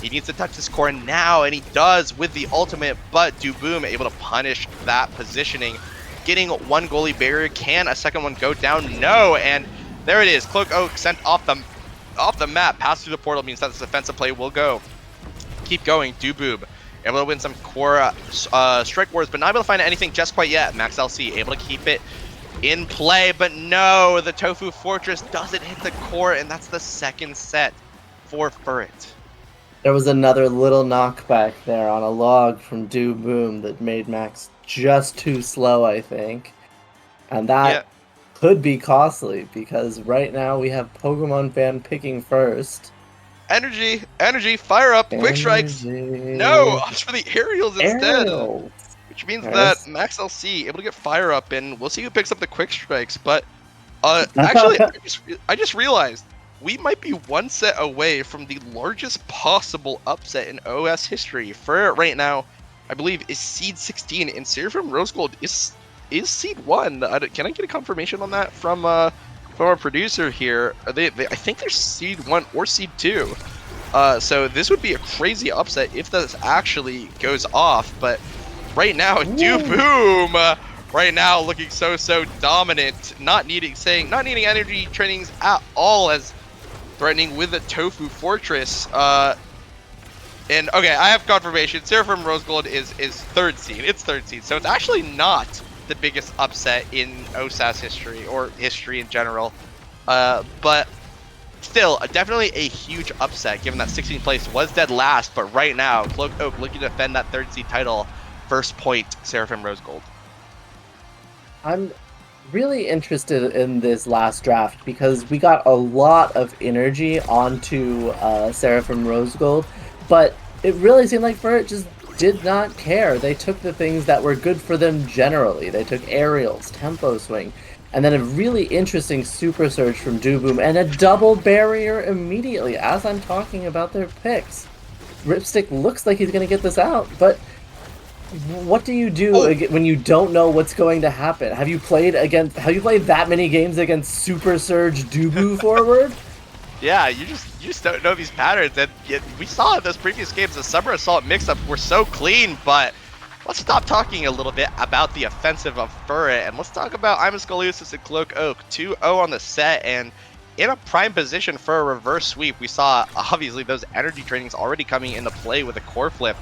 he needs to touch his core now, and he does with the ultimate, but Dooboom able to punish that positioning. Getting one goalie barrier. Can a second one go down? No, and there it is. Cloak Oak sent off the map. Pass through the portal means that this offensive play will go. Keep going. Dooboom able to win some core strike wars, but not able to find anything just quite yet. Max LC able to keep it in play, but no, the Tofu Fortress doesn't hit the core, and that's the second set for Furret. There was another little knockback there on a log from Dooboom that made Max just too slow, I think. And that could be costly, because right now we have Pokemon Fan picking first. Energy, fire up, quick strikes. No, opts for the aerials instead. Which means that Max LC able to get fire up, and we'll see who picks up the quick strikes. But actually, I just realized we might be one set away from the largest possible upset in OS history. For right now, I believe is seed 16, and Seraphim Rose Gold is seed 1. Can I get a confirmation on that from our producer here? I think they're seed 1 or seed 2. So this would be a crazy upset if this actually goes off. But right now, Dooboom, right now looking so dominant, not needing energy trainings at all, as threatening with the Tofu Fortress. And okay, I have confirmation. Seraphim Rose Gold is third seed. It's third seed, so it's actually not the biggest upset in OSAS history, or history in general. But still, definitely a huge upset, given that 16th place was dead last. But right now, Cloak Oak looking to defend that third seed title. First point, Seraphim Rose Gold. I'm really interested in this last draft because we got a lot of energy onto Seraphim Rose Gold, but it really seemed like Furret just did not care. They took the things that were good for them generally. They took aerials, tempo swing, and then a really interesting super surge from Dooboom, and a double barrier immediately as I'm talking about their picks. Ripstick looks like he's going to get this out, but what do you do when you don't know what's going to happen? Have you played that many games against Super Surge Dooboom forward? Yeah, you just don't know these patterns, and we saw in those previous games the Summer Assault mix-ups were so clean. But let's stop talking a little bit about the offensive of Furret, and let's talk about Scoliosis and Cloak Oak. 2-0 on the set, and in a prime position for a reverse sweep. We saw obviously those energy trainings already coming into play with a core flip.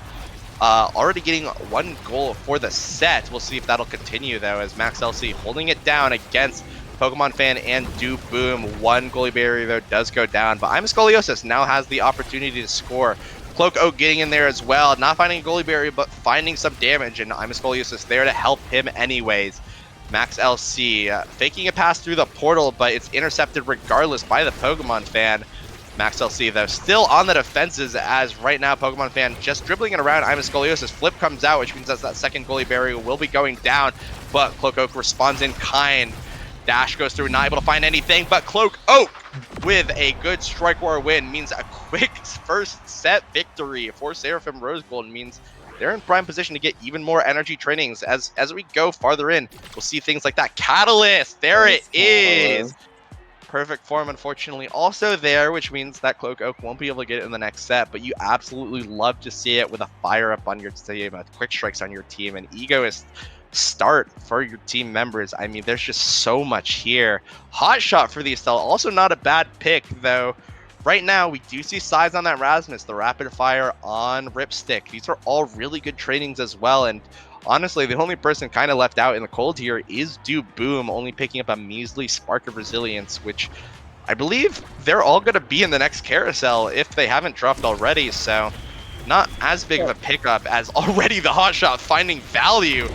Already getting one goal for the set. We'll see if that'll continue, though, as Max LC holding it down against Pokemon Fan and Do Boom. One goalie barrier though does go down, but I'm Scoliosis now has the opportunity to score. Cloak Oak getting in there as well, not finding a goalie barrier, but finding some damage, and I'm Scoliosis there to help him anyways. Max LC faking a pass through the portal, but it's intercepted regardless by the Pokemon Fan. Max LC though still on the defenses, as right now Pokemon Fan just dribbling it around. I'm Scoliosis. Flip comes out, which means that second goalie barrier will be going down, but Cloak Oak responds in kind. Dash goes through, not able to find anything, but Cloak Oak with a good Strike War win means a quick first set victory for Seraphim Rose Gold. Means they're in prime position to get even more energy trainings. As we go farther in, we'll see things like that. Catalyst, there it is. Perfect form, unfortunately, also there, which means that Cloak Oak won't be able to get it in the next set, but you absolutely love to see it with a fire up on your team, quick strikes on your team, and egoist start for your team members. I mean, there's just so much here. Hot shot for the Estelle, also not a bad pick, though. Right now, we do see size on that Rasmus, the rapid fire on Ripstick. These are all really good trainings as well, and honestly, the only person kind of left out in the cold here is Do Boom, only picking up a measly Spark of Resilience, which I believe they're all going to be in the next carousel if they haven't dropped already, so not as big of a pickup as already the hot shot finding value.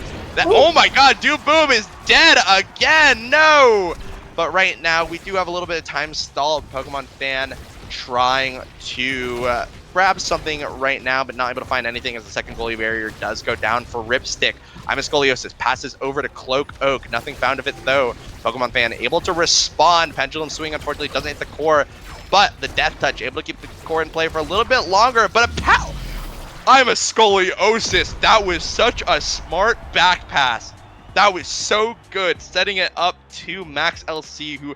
Oh my god, Do Boom is dead again, no! But right now, we do have a little bit of time stalled. Pokemon Fan trying to grab something right now, but not able to find anything as the second goalie barrier does go down for Ripstick. I'm a Scoliosis, passes over to Cloak Oak. Nothing found of it though. Pokemon Fan able to respond. Pendulum Swing unfortunately doesn't hit the core, but the Death Touch able to keep the core in play for a little bit longer, but a pow! I'm a Scoliosis. That was such a smart back pass. That was so good, setting it up to Max LC, who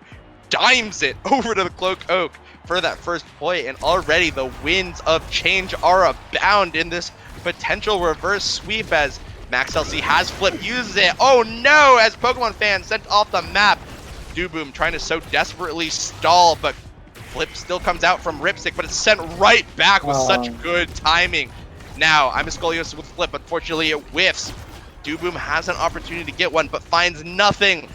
dimes it over to the Cloak Oak for that first point, and already the winds of change are abound in this potential reverse sweep as Max LC has Flip, uses it. Oh no, as Pokemon Fan sent off the map. Do Boom trying to so desperately stall, but Flip still comes out from Ripstick, but it's sent right back with such good timing. Now, I'm a Scoliosis with Flip. Unfortunately, it whiffs. Do Boom has an opportunity to get one, but finds nothing.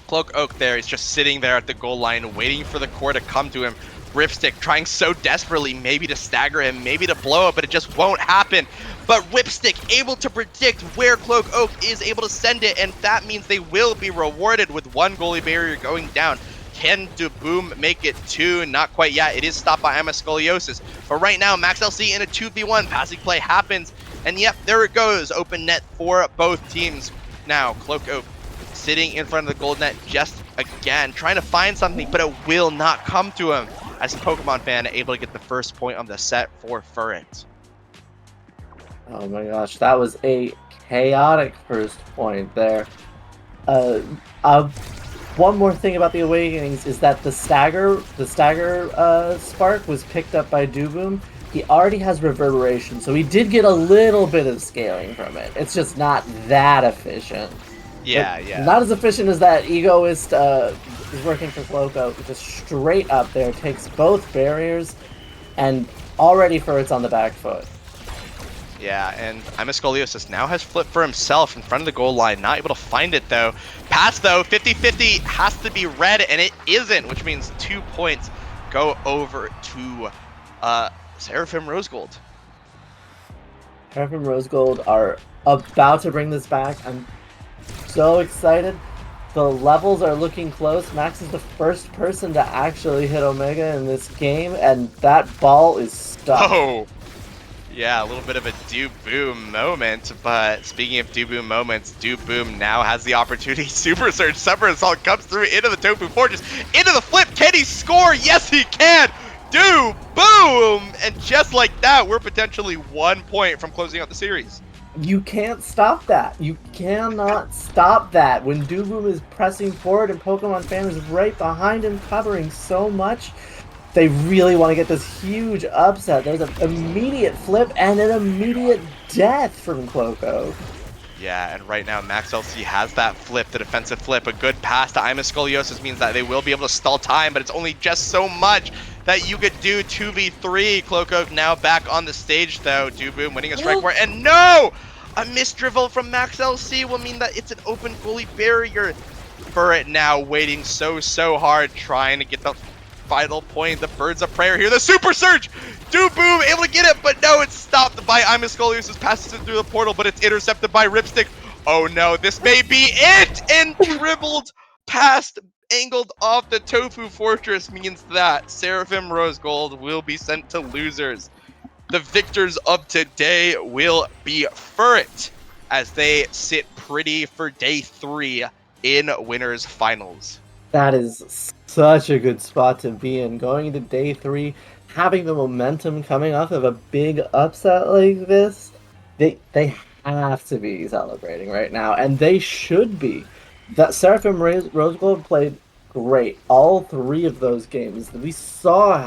Cloak Oak there is just sitting there at the goal line, waiting for the core to come to him. Ripstick trying so desperately, maybe to stagger him, maybe to blow up, but it just won't happen. But Ripstick able to predict where Cloak Oak is able to send it, and that means they will be rewarded with one goalie barrier going down. Can Do Boom make it two? Not quite yet. It is stopped by Emma Scoliosis. But right now, Max LC in a 2v1. Passing play happens. And yep, there it goes. Open net for both teams. Now, Cloak Oak sitting in front of the gold net just again, trying to find something, but it will not come to him. As a Pokemon Fan, able to get the first point on the set for Furret. Oh my gosh, that was a chaotic first point there. One more thing about the Awakenings is that the stagger spark was picked up by Do Boom. He already has reverberation, so he did get a little bit of scaling from it. It's just not that efficient. Yeah, yeah. Not as efficient as that Egoist is working for Cloak Oak. Just straight up there, takes both barriers, and already Furret's on the back foot. Yeah, and I'm a Scoliosis now has Flip for himself in front of the goal line. Not able to find it, though. Pass, though. 50-50 has to be red, and it isn't, which means 2 points go over to Seraphim Rose Gold. Seraphim Rose Gold are about to bring this back. I'm so excited. The levels are looking close. Max is the first person to actually hit Omega in this game, and that ball is stuck. Oh! Yeah, a little bit of a Do Boom moment, but speaking of Do Boom moments, Do Boom now has the opportunity. Super Surge, Summer Assault comes through into the Tofu Fortress, into the Flip. Can he score? Yes, he can! Do Boom! And just like that, we're potentially 1 point from closing out the series. You can't stop that. You cannot stop that. When Do Boom is pressing forward and Pokemon Fan is right behind him, covering so much, they really want to get this huge upset. There's an immediate Flip and an immediate death from Cloak Oak. Yeah, and right now Max LC has that Flip, the defensive Flip. A good pass to Ima Scoliosis means that they will be able to stall time, but it's only just so much that you could do 2v3. Cloak Oak now back on the stage, though. Do Boom winning a strike war, and no! A missed drivel from Max LC will mean that it's an open goalie barrier. Furret now waiting so hard, trying to get the final point. The Birds of Prayer here. The Super Surge! Boom able to get it, but no, it's stopped by Imiscolius, who passes it through the portal, but it's intercepted by Ripstick. Oh no, this may be it! And dribbled past, angled off the Tofu Fortress means that Seraphim Rose Gold will be sent to losers. The victors of today will be Furret, as they sit pretty for day 3 in winners finals. That is such a good spot to be in. Going into day 3, having the momentum coming off of a big upset like this, they have to be celebrating right now, and they should be. That Seraphim Rose Gold played great all 3 of those games. We saw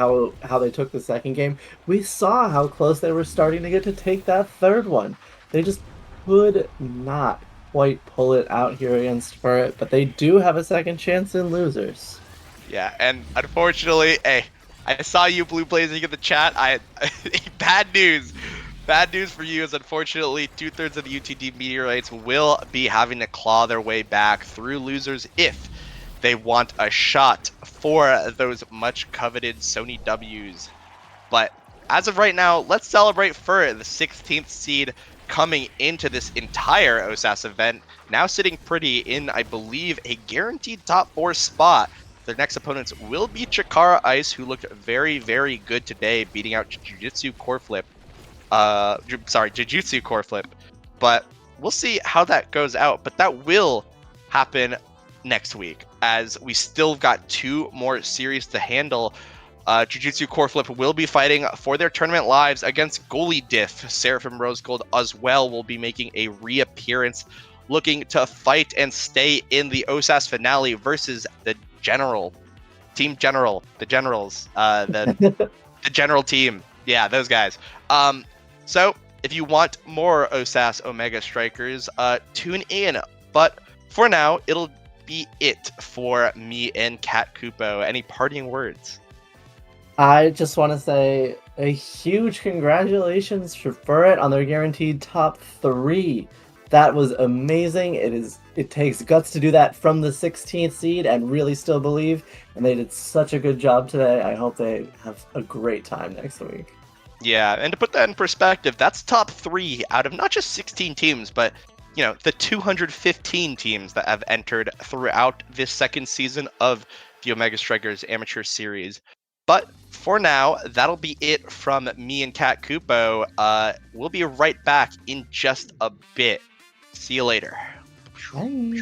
how they took the second game. We saw how close they were starting to get to take that third one. They just could not quite pull it out here against Furret, but they do have a second chance in losers. Yeah, and unfortunately, hey, I saw you blue blazing in the chat. Bad news. Bad news for you is unfortunately 2/3 of the UTD Meteorites will be having to claw their way back through losers if they want a shot for those much coveted Sony W's. But as of right now, let's celebrate Furret, the 16th seed coming into this entire OSAS event, now sitting pretty in, I believe, a guaranteed top 4 spot. Their next opponents will be Chikara Ice, who looked very good today, beating out Jujutsu Core Flip. Jujutsu Core Flip. But we'll see how that goes out. But that will happen next week, as we still got 2 more series to handle. Jujutsu Core Flip will be fighting for their tournament lives against Goalie Diff. Seraphim Rose Gold as well will be making a reappearance, looking to fight and stay in the OSAS finale versus the Team General, the Generals, the General Team. Yeah, those guys. So if you want more OSAS Omega Strikers, tune in. But for now, it'll be it for me and Cat Kupo. Any parting words? I just want to say a huge congratulations for Furret on their guaranteed top 3. That was amazing. It takes guts to do that from the 16th seed and really still believe, and they did such a good job today. I hope they have a great time next week. Yeah, and to put that in perspective, that's top 3 out of not just 16 teams, but the 215 teams that have entered throughout this second season of the Omega Strikers Amateur Series. But for now, that'll be it from me and Cat Kupo. We'll be right back in just a bit. See you later. Bye.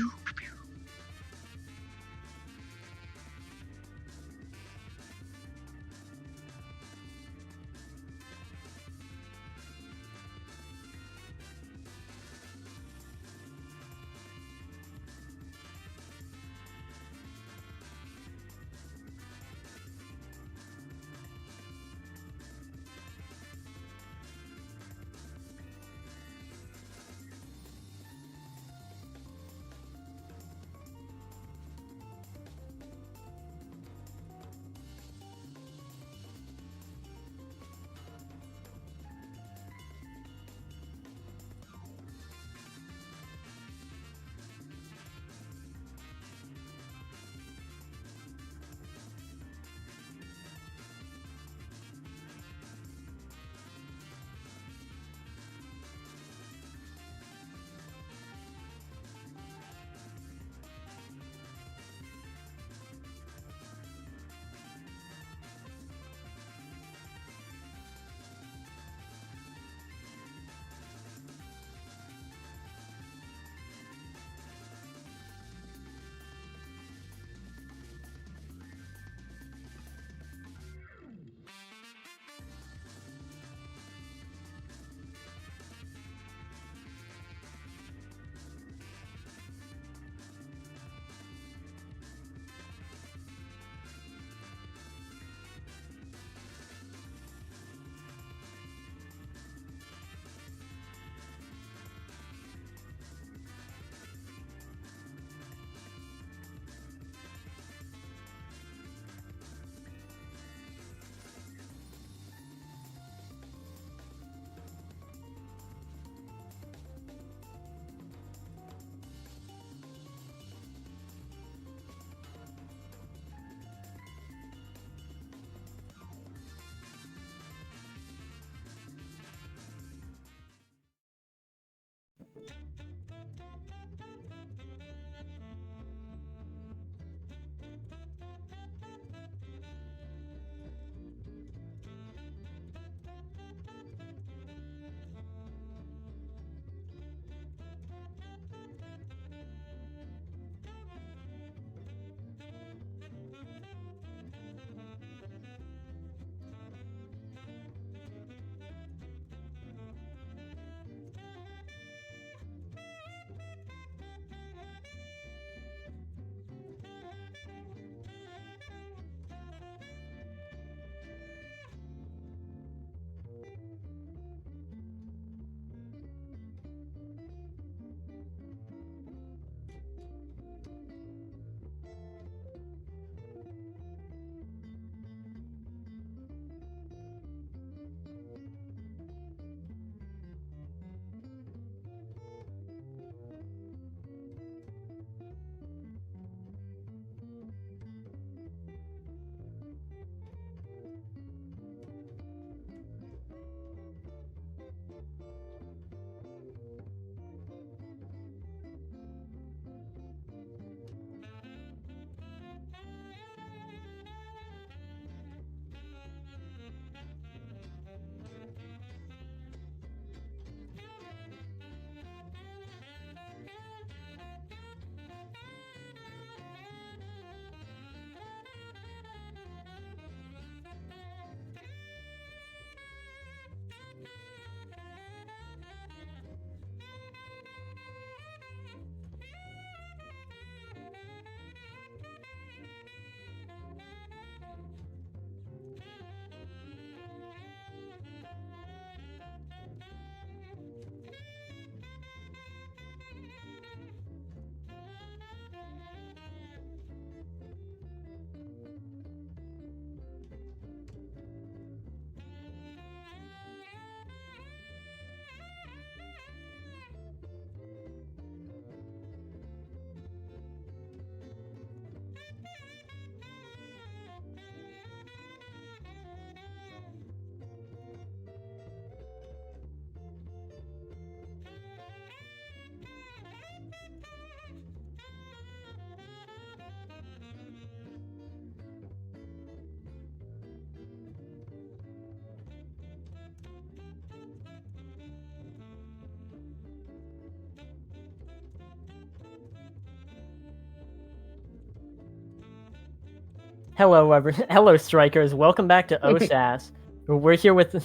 Hello, strikers. Welcome back to OSAS. We're here with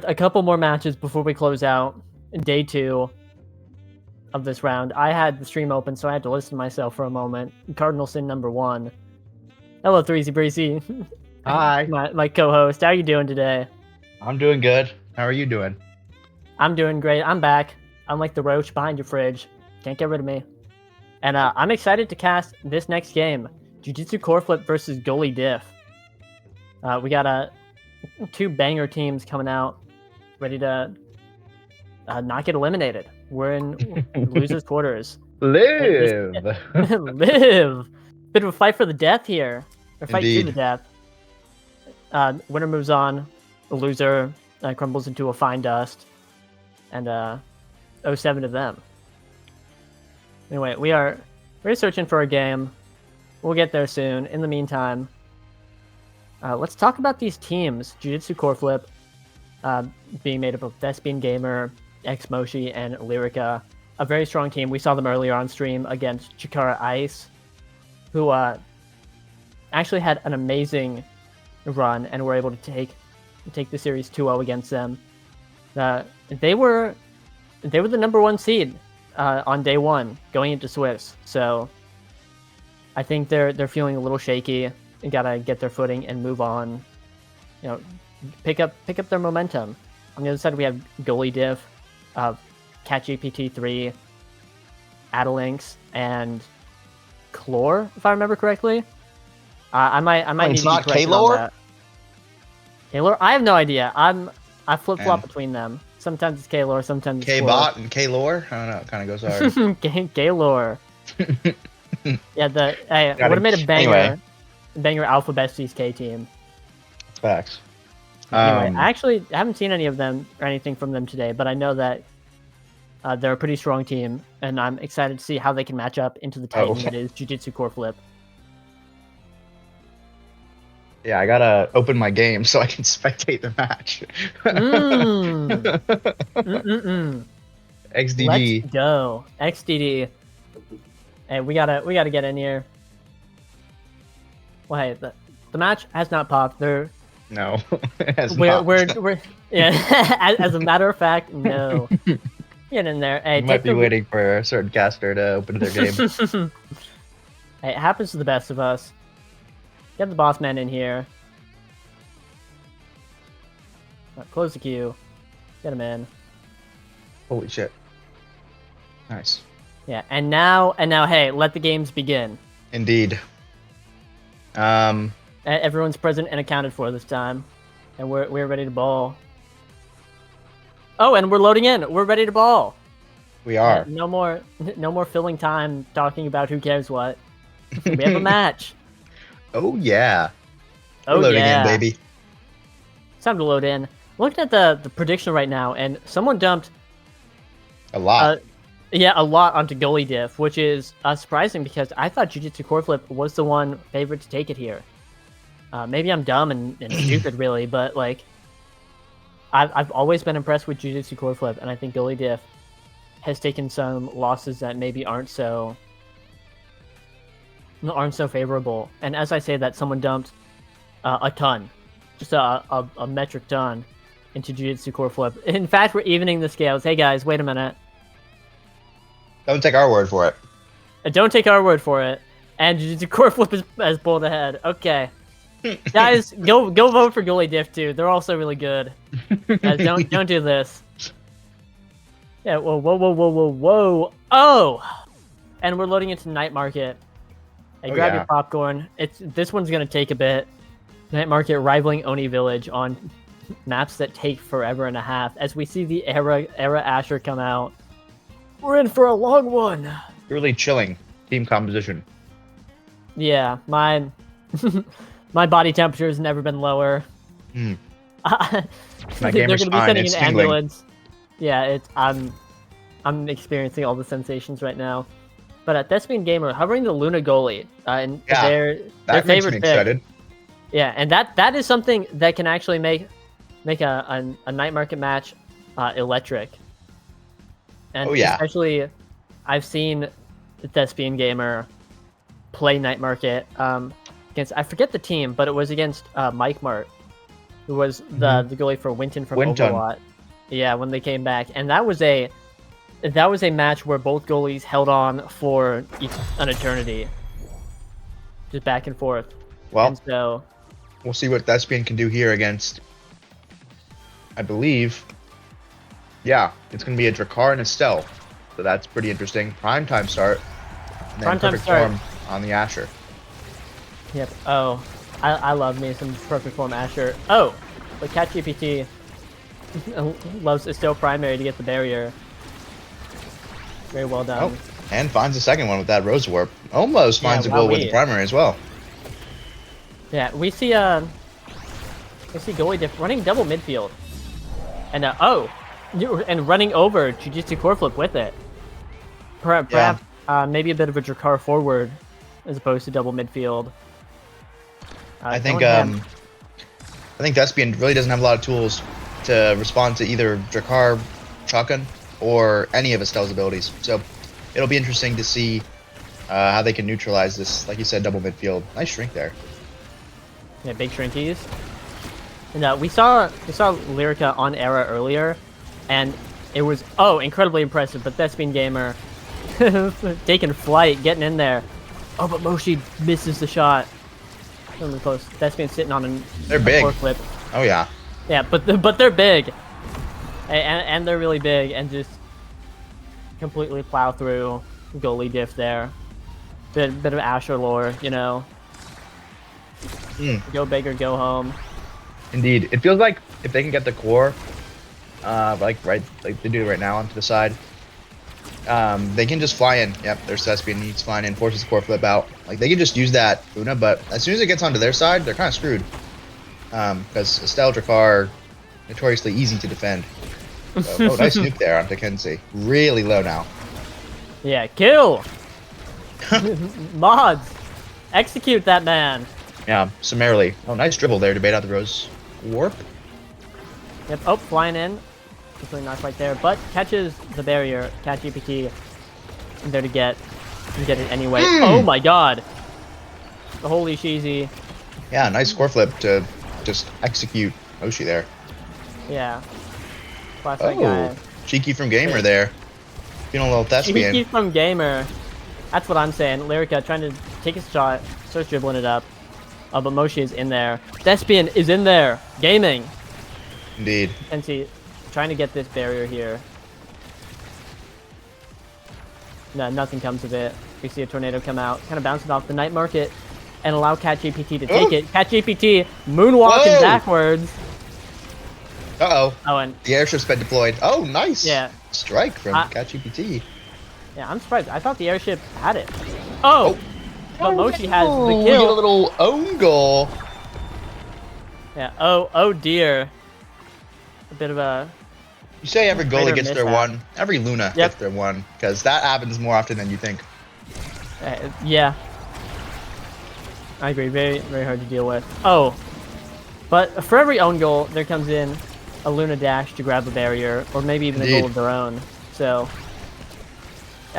a couple more matches before we close out day 2 of this round. I had the stream open, so I had to listen to myself for a moment. Cardinal Sin number 1. Hello, Threezy Breezy. Hi. my co-host. How are you doing today? I'm doing good. How are you doing? I'm doing great. I'm back. I'm like the roach behind your fridge. Can't get rid of me. And I'm excited to cast this next game. Jiu-Jitsu Core Flip versus Goalie Diff. We got 2 banger teams coming out, ready to not get eliminated. We're in losers' quarters. Live. Live. Bit of a fight for the death here, or fight to the Indeed. death. Winner moves on. The loser crumbles into a fine dust, and 07 to them. Anyway, we're searching for a game. We'll get there soon. In the meantime, let's talk about these teams. Jiu-Jitsu Core Flip, being made up of Thespian Gamer, Xmoshi, and Lyrica. A very strong team. We saw them earlier on stream against Chikara Ice, who actually had an amazing run and were able to take the series 2-0 against them. They were the number 1 seed on day 1 going into Swiss. So I think they're feeling a little shaky and gotta get their footing and move on. You know, pick up their momentum. On the other side, we have Goalie Diff, CatGPT3, Atalinx, and Chlor, if I remember correctly. I might need it's to be not corrected on Kalor? that. Kalor? I have no idea. I flip flop between them. Sometimes it's Kalor, sometimes it's K-Bot and K-Lore? I don't know. It kind of goes hard. Kalor. Yeah, I would have made a banger Alpha Besties K team. It's facts. Anyway, I actually haven't seen any of them or anything from them today, but I know that they're a pretty strong team, and I'm excited to see how they can match up into the Titan that is Jiu-Jitsu Core Flip. Yeah, I gotta open my game so I can spectate the match. XDD. Let's go. XDD. Hey, we gotta get in here. Well, hey, the match has not popped. No, it has We're not. yeah. as a matter of fact, no. Get in there. Hey, You might be waiting for a certain caster to open their game. Hey, it happens to the best of us. Get the boss man in here. Close the queue. Get him in. Holy shit. Nice. Yeah, and now, hey, let the games begin. Indeed. Everyone's present and accounted for this time, and we're ready to ball. Oh, and we're loading in. We're ready to ball. We are. No more filling time talking about who cares what. We have a match. Oh yeah. Oh We're loading yeah, in, baby. It's time to load in. Looking at the prediction right now, and someone dumped A lot. a lot onto Goalie Diff, which is surprising because I thought Jiu-Jitsu Core Flip was the one favorite to take it here. Maybe I'm dumb and stupid, really, but like, I've always been impressed with Jiu-Jitsu Core Flip, and I think Goalie Diff has taken some losses that maybe aren't so favorable. And as I say that, someone dumped a ton, just a metric ton into Jiu-Jitsu Core Flip. In fact, we're evening the scales. Hey guys, wait a minute. Don't take our word for it. Don't take our word for it. And Jiu-Jitsu Core Flip has pulled ahead. Okay. Guys, go vote for Goalie Diff too. They're also really good. Guys, don't do this. Yeah, whoa. Oh! And we're loading into Night Market. Hey, grab your popcorn. This one's gonna take a bit. Night Market rivaling Oni Village on maps that take forever and a half. As we see the Era Asher come out. We're in for a long one. Really chilling team composition. Yeah, my body temperature has never been lower. My They're game gonna is be fine. sending It's an tingling. ambulance. Yeah, I'm experiencing all the sensations right now. But at Thespian Gamer, hovering the Luna goalie, and their That makes favorite me pick. excited. Yeah, and that is something that can actually make a Night Market match electric. And especially, I've seen Thespian Gamer play Night Market. against, I forget the team, but it was against Mike Mart, who was the goalie for Winton from Winton. Overwatch. Yeah, when they came back, and that was a match where both goalies held on for an eternity, just back and forth. Well, And so we'll see what Thespian can do here against, I believe, yeah, it's going to be a Drakkar and a Stell. So that's pretty interesting. Primetime start. And then Primetime perfect start. form on the Asher. Yep. Oh, I love me some perfect form Asher. Oh, but CatGPT loves a still primary to get the barrier. Very well done. Oh, and finds the second one with that Rose Warp. Almost finds a goal with the primary as well. Yeah, we see goalie diff running double midfield, and and running over Jujutsu core flip with it. Perhaps maybe a bit of a Drakkar forward as opposed to double midfield. I think Thespian really doesn't have a lot of tools to respond to either Drakkar, shotgun, or any of Estelle's abilities. So it'll be interesting to see how they can neutralize this, like you said, double midfield. Nice shrink there. Yeah, big shrinkies. And we saw Lyrica on Era earlier, and it was incredibly impressive. But Thespian Gamer taking flight, getting in there. Oh, but Moshi misses the shot. Really close. Thespian sitting on They're a big. core flip. Oh yeah. Yeah, but they're big, and they're really big, and just completely plow through goalie diff there. Bit of Asher lore, you know. Go big or go home. Indeed, it feels like if they can get the core, like they do right now onto the side, they can just fly in. Yep, there's Thespian. He's flying in, forces core flip out. Like they can just use that Luna, but as soon as it gets onto their side, they're kind of screwed. Because Estelle Drakkar are notoriously easy to defend. So, nice nuke there onto Kenzie. Really low now. Yeah, kill! Mods! Execute that man! Yeah, summarily. Oh, nice dribble there to bait out the Rose Warp. Yep, flying in. Definitely not quite there, but catches the barrier. CatGPT there to get it anyway. Oh my god! The holy cheesy. Yeah, nice core flip to just execute Oshi there. Yeah. Classic guy. Cheeky from Gamer there. Feeling a little Thespian. Cheeky from Gamer. That's what I'm saying. Lyrica trying to take a shot, starts dribbling it up. But Moshi is in there. Thespian is in there. Gaming. Indeed. And see, trying to get this barrier here. No, nothing comes of it. We see a tornado come out, kind of bouncing off the night market, and allow CatGPT to take it. CatGPT moonwalking backwards. Uh-oh. Oh, and the airship's been deployed. Oh, nice. Yeah. Strike from CatGPT. Yeah, I'm surprised. I thought the airship had it. Oh! But Moshi has the We get a kill. little own goal. Yeah. Oh dear. A bit of a. You say every goalie Greater gets their mishap. one. Every Luna gets their one. Because that happens more often than you think. Yeah. I agree. Very, very hard to deal with. Oh. But for every own goal, there comes in a Luna dash to grab a barrier, or maybe even a goal of their own. So,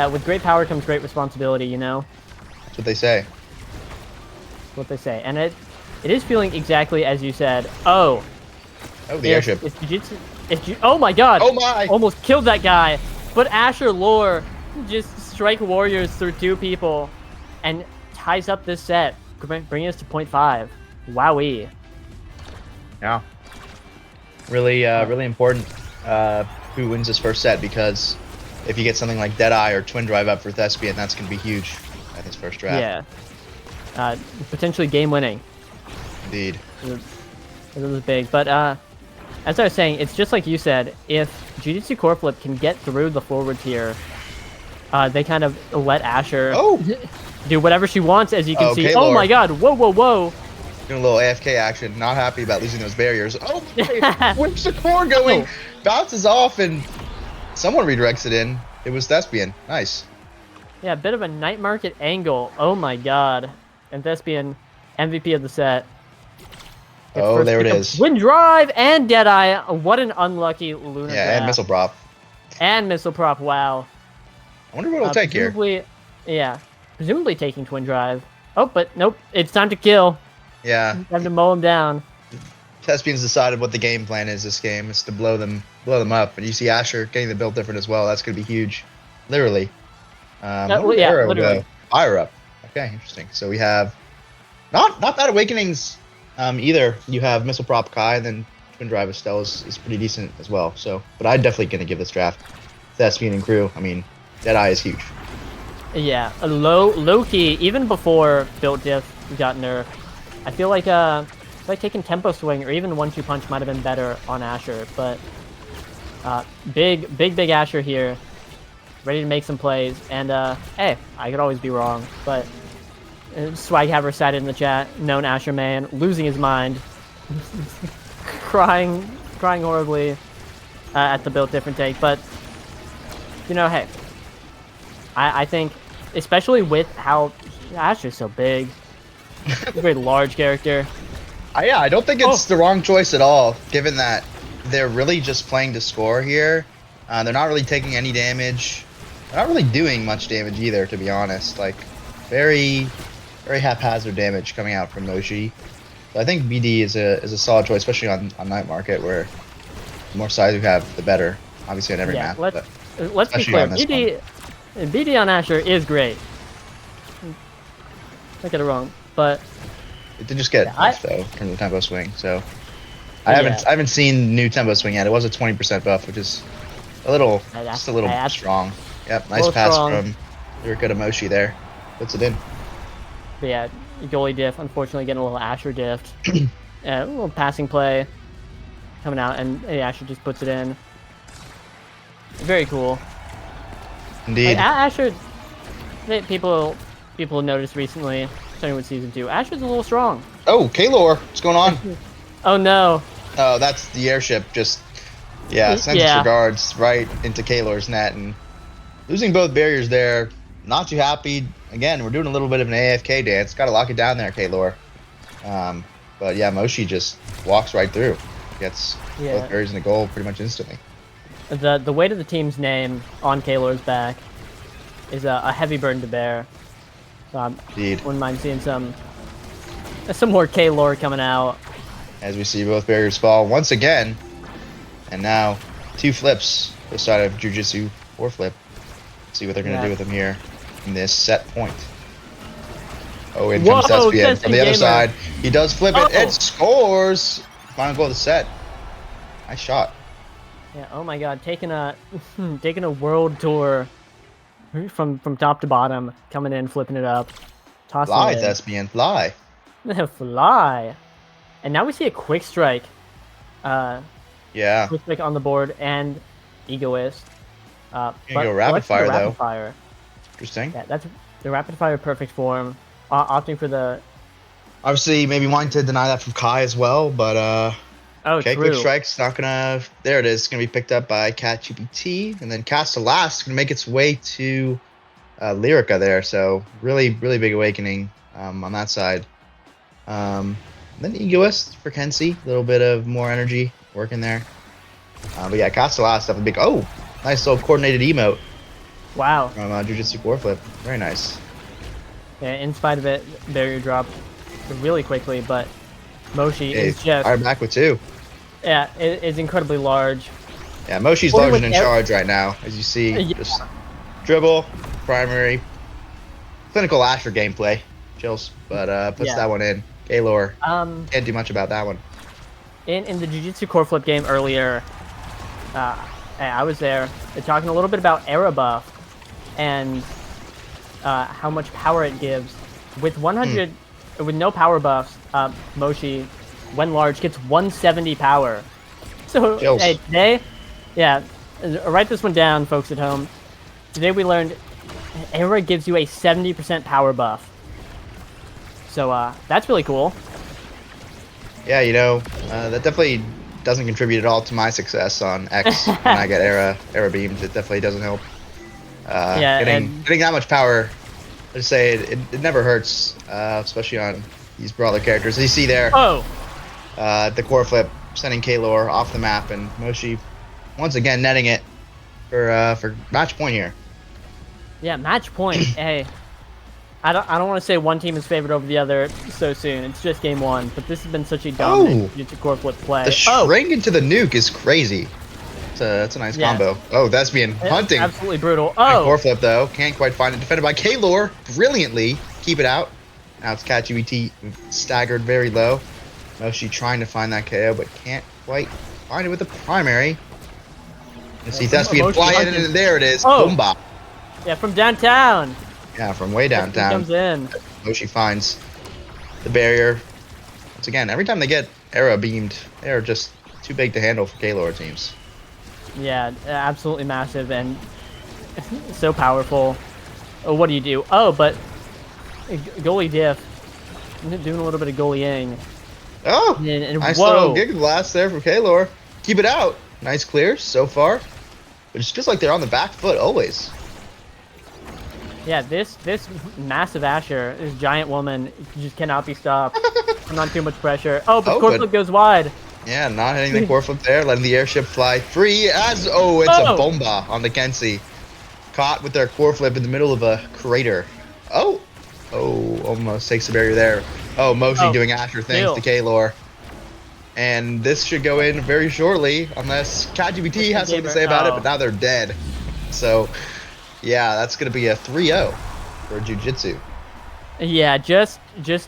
with great power comes great responsibility, you know? That's what they say. That's what they say. And it is feeling exactly as you said. Oh. Oh, the airship. Oh my god! Oh my! Almost killed that guy! But Asher Lore just strike warriors through two people and ties up this set, bringing us to 0.5. Wowee. Yeah. Really, really important who wins this first set, because if you get something like Deadeye or Twin Drive up for Thespian, that's going to be huge at this first draft. Yeah. Potentially game winning. Indeed. It was big. But as I was saying, it's just like you said, if Jujutsu Core Flip can get through the forwards here, they kind of let Asher do whatever she wants, as you can see. Oh my god, whoa. Doing a little AFK action, not happy about losing those barriers. Oh, where's the core going? Bounces off and someone redirects it in. It was Thespian. Nice. Yeah, a bit of a night market angle. Oh my god. And Thespian, MVP of the set. Oh, there it is. Wind Drive and Deadeye. What an unlucky Luna Yeah, draft. and Missile Prop. And Missile Prop, wow. I wonder what it'll take here. Yeah. Presumably taking Twin Drive. Oh, but nope. It's time to kill. Yeah, Time to mow him down. Thespian's decided what the game plan is this game. Is to blow them up. And you see Asher getting the build different as well. That's gonna be huge, literally. Where did Yeah, Arrow literally. go? Fire up. Okay, interesting. So we have not bad awakenings either. You have Missile Prop Kai, and then Twin Drive Estelle is pretty decent as well. So, but I'm definitely gonna give this draft Thespian and crew. I mean, Deadeye is huge. Yeah, a low key. Even before build diff got nerfed, I feel like taking tempo swing or even 1-2 punch might have been better on Asher. But big Asher here, ready to make some plays. And hey, I could always be wrong, but Swag have recited in the chat, known Asher man, losing his mind, crying horribly at the build different take. But you know, hey, I think, especially with how Asher's so big, a very large character. Yeah, I don't think it's the wrong choice at all, given that they're really just playing to score here. They're not really taking any damage. They're not really doing much damage either, to be honest. Like, very haphazard damage coming out from Moshi. So I think BD is a solid choice, especially on Night Market, where the more size you have, the better. Obviously on every map. Let's be especially clear. on this BD on Asher is great. Don't get it wrong, but it did just get buffed though from the tempo swing. So I haven't seen new tempo swing yet. It was a 20% buff, which is just a little strong. Yep, nice pass from Lyrica to Moshi there. Puts it in. But yeah, goalie diff, unfortunately getting a little Asher diffed. A little passing play coming out, and Asher just puts it in. Very cool. Indeed. Like, Asher, people noticed recently, starting with Season 2, Asher's a little strong. Oh, Kaylor, what's going on? Oh no. Oh, that's the airship just, sends its regards right into Kaylor's net, and losing both barriers there, not too happy. Again, we're doing a little bit of an AFK dance. Got to lock it down there, Kaylor. But yeah, Moshi just walks right through. Gets both barriers in the goal pretty much instantly. The weight of the team's name on Kaylor's back is a heavy burden to bear. So Indeed. Wouldn't mind seeing some more Kaylor coming out. As we see both barriers fall once again, and now 2 flips this side of Jujutsu 4 flip. See what they're gonna do with him here in this set point. Oh, in comes Thespian from the other side. He does flip it and scores. Final goal of the set. Nice shot. Yeah. Oh my God, taking a world tour from top to bottom, coming in, flipping it up, tossing Fly, it in. Thespian, fly. Fly. And now we see a quick strike. Yeah. Quick strike on the board and Egoist. Gonna go rapid fire though. Rapid fire. Interesting. Yeah, that's the rapid fire perfect form. Opting for the. Obviously, maybe wanting to deny that from Kai as well, but okay, true. quick strike's not gonna. There it is. It's gonna be picked up by CatGPT, and then Cast to Last gonna make its way to Lyrica there. So really big awakening on that side. Then Egoist for Kenzie, a little bit of more energy working there. But yeah, Cast to Last definitely big. Oh, nice little coordinated emote. Wow. From Jujutsu 4 flip. Very nice. Yeah, in spite of it, barrier dropped really quickly, but Moshi is just. Fired back with 2. Yeah, it is incredibly large. Yeah, Moshi's large and in charge right now, as you see. Just dribble, primary, clinical Asher gameplay. Chills, but puts that one in. Kaylor can't do much about that one. In the Jujutsu core flip game earlier, I was there talking a little bit about era buff and how much power it gives. With 100, with no power buffs, Moshi, when large, gets 170 power. So hey, today, write this one down, folks at home. Today we learned era gives you a 70% power buff. So that's really cool. Yeah, you know, that definitely doesn't contribute at all to my success on X when I get era beams. It definitely doesn't help. Getting that much power, let's say it never hurts, especially on these brawler characters. As you see there, the core flip sending Kaylor off the map, and Moshi once again netting it for match point here. Yeah, match point. Hey, I don't want to say one team is favored over the other so soon. It's just game one, but this has been such a dominant Jiu-Jitsu core flip play. The shrink into the nuke is crazy. That's a nice combo. Oh, that's being hunting. Absolutely brutal. Core flip though, can't quite find it. Defended by Kaylor, brilliantly. Keep it out. Now it's CatGBT staggered very low. Moshi trying to find that KO, but can't quite find it with the primary. You see Thespian fly in, and there it is. Boomba. Yeah, from downtown. Yeah, from way downtown. Comes in. Moshi finds the barrier. Once again, every time they get Era beamed, they're just too big to handle for Kaylor teams. Yeah, absolutely massive and so powerful. Oh, what do you do? Oh, but goalie diff. Doing a little bit of goalieing. Oh, and nice little gig blast there from Kaylor. Keep it out. Nice clear so far. But it's just like they're on the back foot always. Yeah, this massive Asher, this giant woman, just cannot be stopped. Not too much pressure. Oh, but core flip goes wide. Yeah, not hitting the core flip there, letting the airship fly free as it's a bomba on the Kensi. Caught with their core flip in the middle of a crater. Oh, almost takes the barrier there. Oh, Moshi doing Asher things to Kaylor. And this should go in very shortly, unless CatGBT has something to say about it, but now they're dead. So, yeah, that's going to be a 3-0 for Jiu-Jitsu. Yeah, just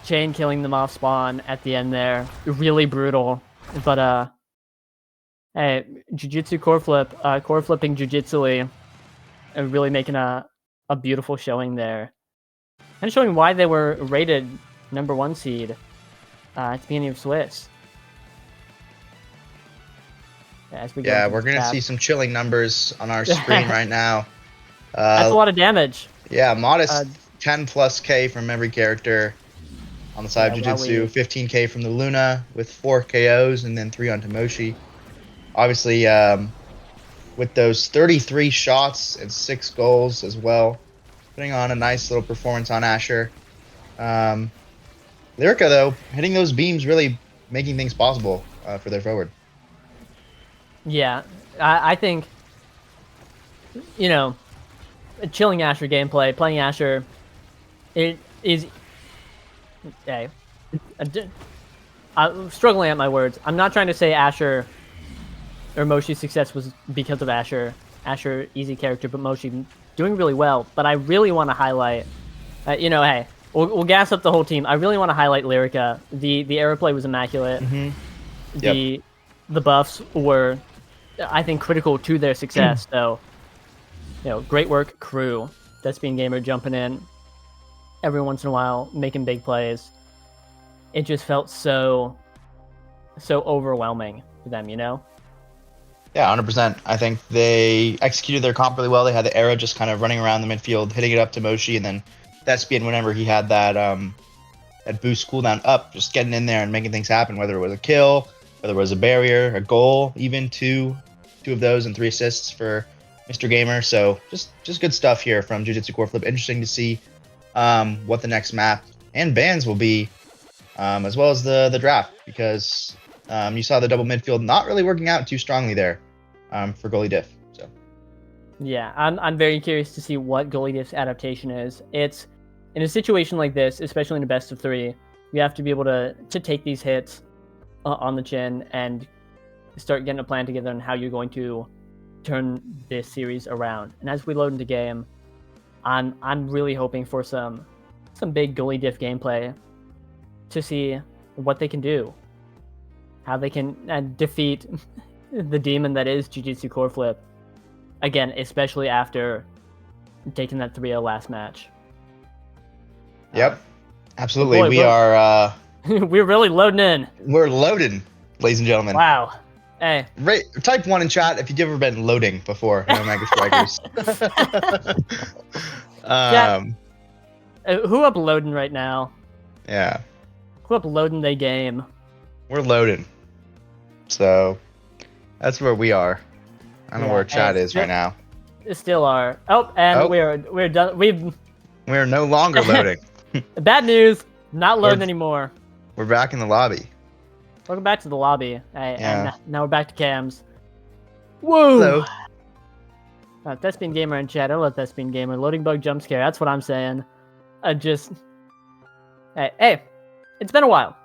chain killing them off spawn at the end there. Really brutal. But, hey, Jiu-Jitsu core flipping Jiu-Jitsu-ly, really making a beautiful showing there. And showing why they were rated #1 seed at the beginning of Swiss. As we we're going to see some chilling numbers on our screen right now. That's a lot of damage. Yeah, modest 10 plus K from every character on the side of Jiu-Jitsu. 15K from the Luna with 4 KOs and then 3 on Tomoshi. Obviously, with those 33 shots and 6 goals as well. Putting on a nice little performance on Asher. Lyrica, though, hitting those beams, really making things possible for their forward. Yeah, I think, you know, chilling Asher gameplay, playing Asher, it is... Okay. I'm struggling at my words. I'm not trying to say Asher or Moshi's success was because of Asher. Asher, easy character, but Moshi doing really well. But I really want to highlight, you know, hey, we'll gas up the whole team. I really want to highlight Lyrica. The air play was immaculate. The buffs were, I think, critical to their success. So, you know, great work, crew. Thespian Gamer jumping in every once in a while, making big plays. It just felt so overwhelming for them, you know? Yeah, 100%. I think they executed their comp really well. They had the Era just kind of running around the midfield, hitting it up to Moshi, and then Thespian, whenever he had that that boost cooldown up, just getting in there and making things happen, whether it was a kill, whether it was a barrier, a goal, even two of those and 3 assists for Mr. Gamer. So just good stuff here from Jiu-Jitsu Core Flip. Interesting to see what the next map and bans will be, as well as the draft, because you saw the double midfield not really working out too strongly there for goalie diff. So yeah, I'm very curious to see what goalie diff's adaptation is. It's in a situation like this, especially in a best of 3, you have to be able to take these hits on the chin and start getting a plan together on how you're going to turn this series around. And as we load into game, I'm really hoping for some big goalie diff gameplay to see what they can do, how they can defeat the demon that is Jiu-Jitsu Core Flip. Again, especially after taking that 3-0 last match. Yep, absolutely. We are we're really loading in. We're loading, ladies and gentlemen. Wow. Hey. Type 1 in chat if you've ever been loading before. No Mega Strikers. Who uploading right now? Yeah. Who uploading the game? We're loading. So that's where we are. I don't know where chat is right now. Still are. Oh, and we're done. We're no longer loading. Bad news. Not loading anymore. We're back in the lobby. Welcome back to the lobby. And now we're back to cams. Whoa! Thespian Gamer in chat. I love Thespian Gamer. Loading bug jump scare. That's what I'm saying. Just hey, it's been a while.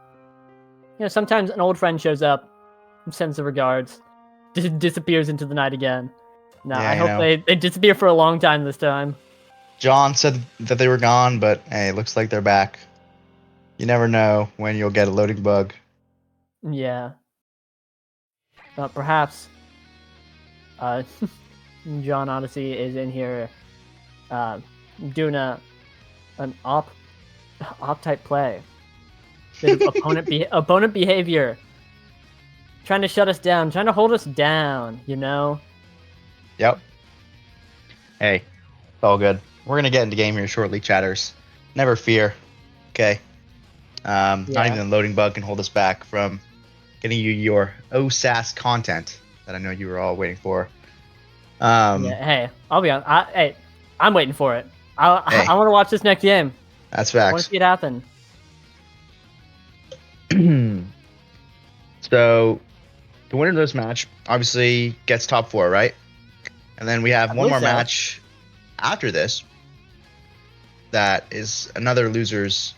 You know, sometimes an old friend shows up, sends the regards, disappears into the night again. No, Yeah, I you hope know. they disappear for a long time this time. John said that they were gone, but hey, it looks like they're back. You never know when you'll get a loading bug. Yeah. Perhaps John Odyssey is in here doing an op type play. Bit of opponent behavior. Trying to shut us down, trying to hold us down, you know? Yep. Hey, it's all good. We're gonna get into game here shortly, chatters. Never fear. Okay. Not Yeah. even the loading bug can hold us back from getting you your OSAS content that I know you were all waiting for. Yeah, hey, I'll be on. I'm waiting for it. Hey. I want to watch this next game. That's I want to facts. see it happen. So, the winner of this match obviously gets top 4, right? And then we have I one more believe so. match after this that is another loser's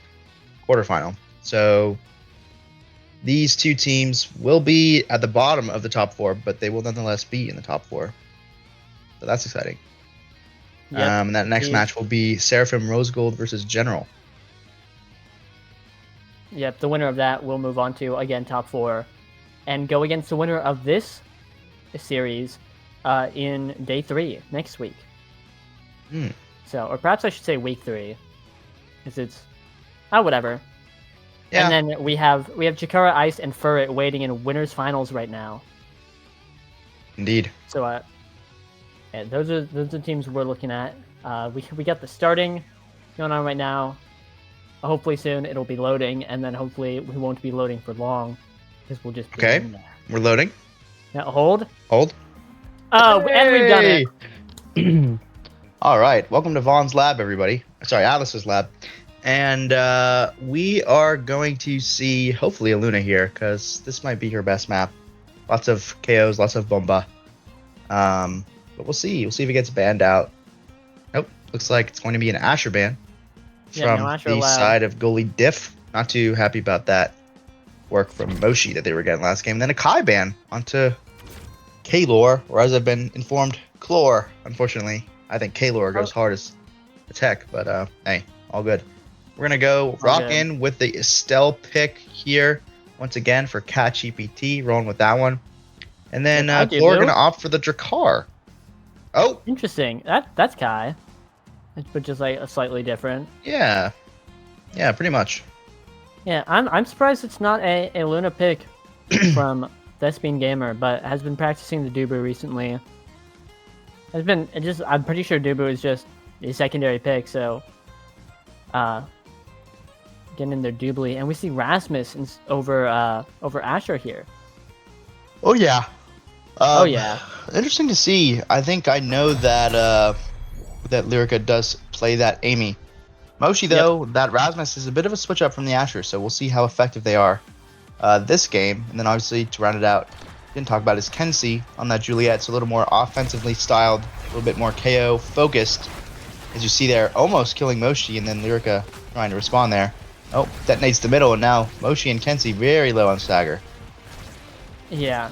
quarterfinal. So, these two teams will be at the bottom of the top 4, but they will nonetheless be in the top 4. So that's exciting. Yep. And that next Indeed. match will be Seraphim Rose Gold versus General. Yep, the winner of that will move on to, again, top 4 and go against the winner of this series in day 3 next week. Hmm. So, or perhaps I should say week 3, because it's whatever. Yeah. And then we have Chikara Ice and Furret waiting in winners finals right now. Indeed. So yeah, those are the teams we're looking at. We got the starting going on right now. Hopefully soon it'll be loading, and then hopefully we won't be loading for long, because we'll just be Okay. in there. We're loading. Now hold. Hold. Oh, and we've done it. Hey! All right. Welcome to Vaughn's lab, everybody. Sorry, Alice's lab. And we are going to see, hopefully, a Luna here, because this might be her best map. Lots of KOs, lots of bomba. But we'll see. We'll see if it gets banned out. Nope. Looks like it's going to be an Asher ban Yeah, from no Asher the allowed. side of goalie Diff. Not too happy about that work from Moshi that they were getting last game. And then a Kai ban onto Kalor, or as I've been informed, Chlor. Unfortunately, I think Kalor goes hard as heck, but hey, all good. We're gonna go rock good. in with the Estelle pick here once again for CatGPT, rolling with that one, and then Yes, I do, Chlor Lou. gonna opt for the Drakkar. Oh, Interesting. That's Kai, but just like a slightly different. yeah, pretty much. Yeah, I'm surprised it's not a Luna pick from Thespian Gamer, but has been practicing the Dubu recently. I'm pretty sure Dubu is just a secondary pick, so getting in there Dubly, and we see Rasmus over Asher here. Oh yeah. Oh yeah. Interesting to see. I think I know that that Lyrica does play that Amy. Moshi though, that Rasmus is a bit of a switch up from the Asher, so we'll see how effective they are this game. And then obviously to round it out, didn't talk about is Kenzie on that Juliet, so a little more offensively styled, a little bit more KO focused. As you see there, almost killing Moshi, and then Lyrica trying to respond there. Oh, detonates the middle, and now Moshi and Kenzie very low on stagger. Yeah,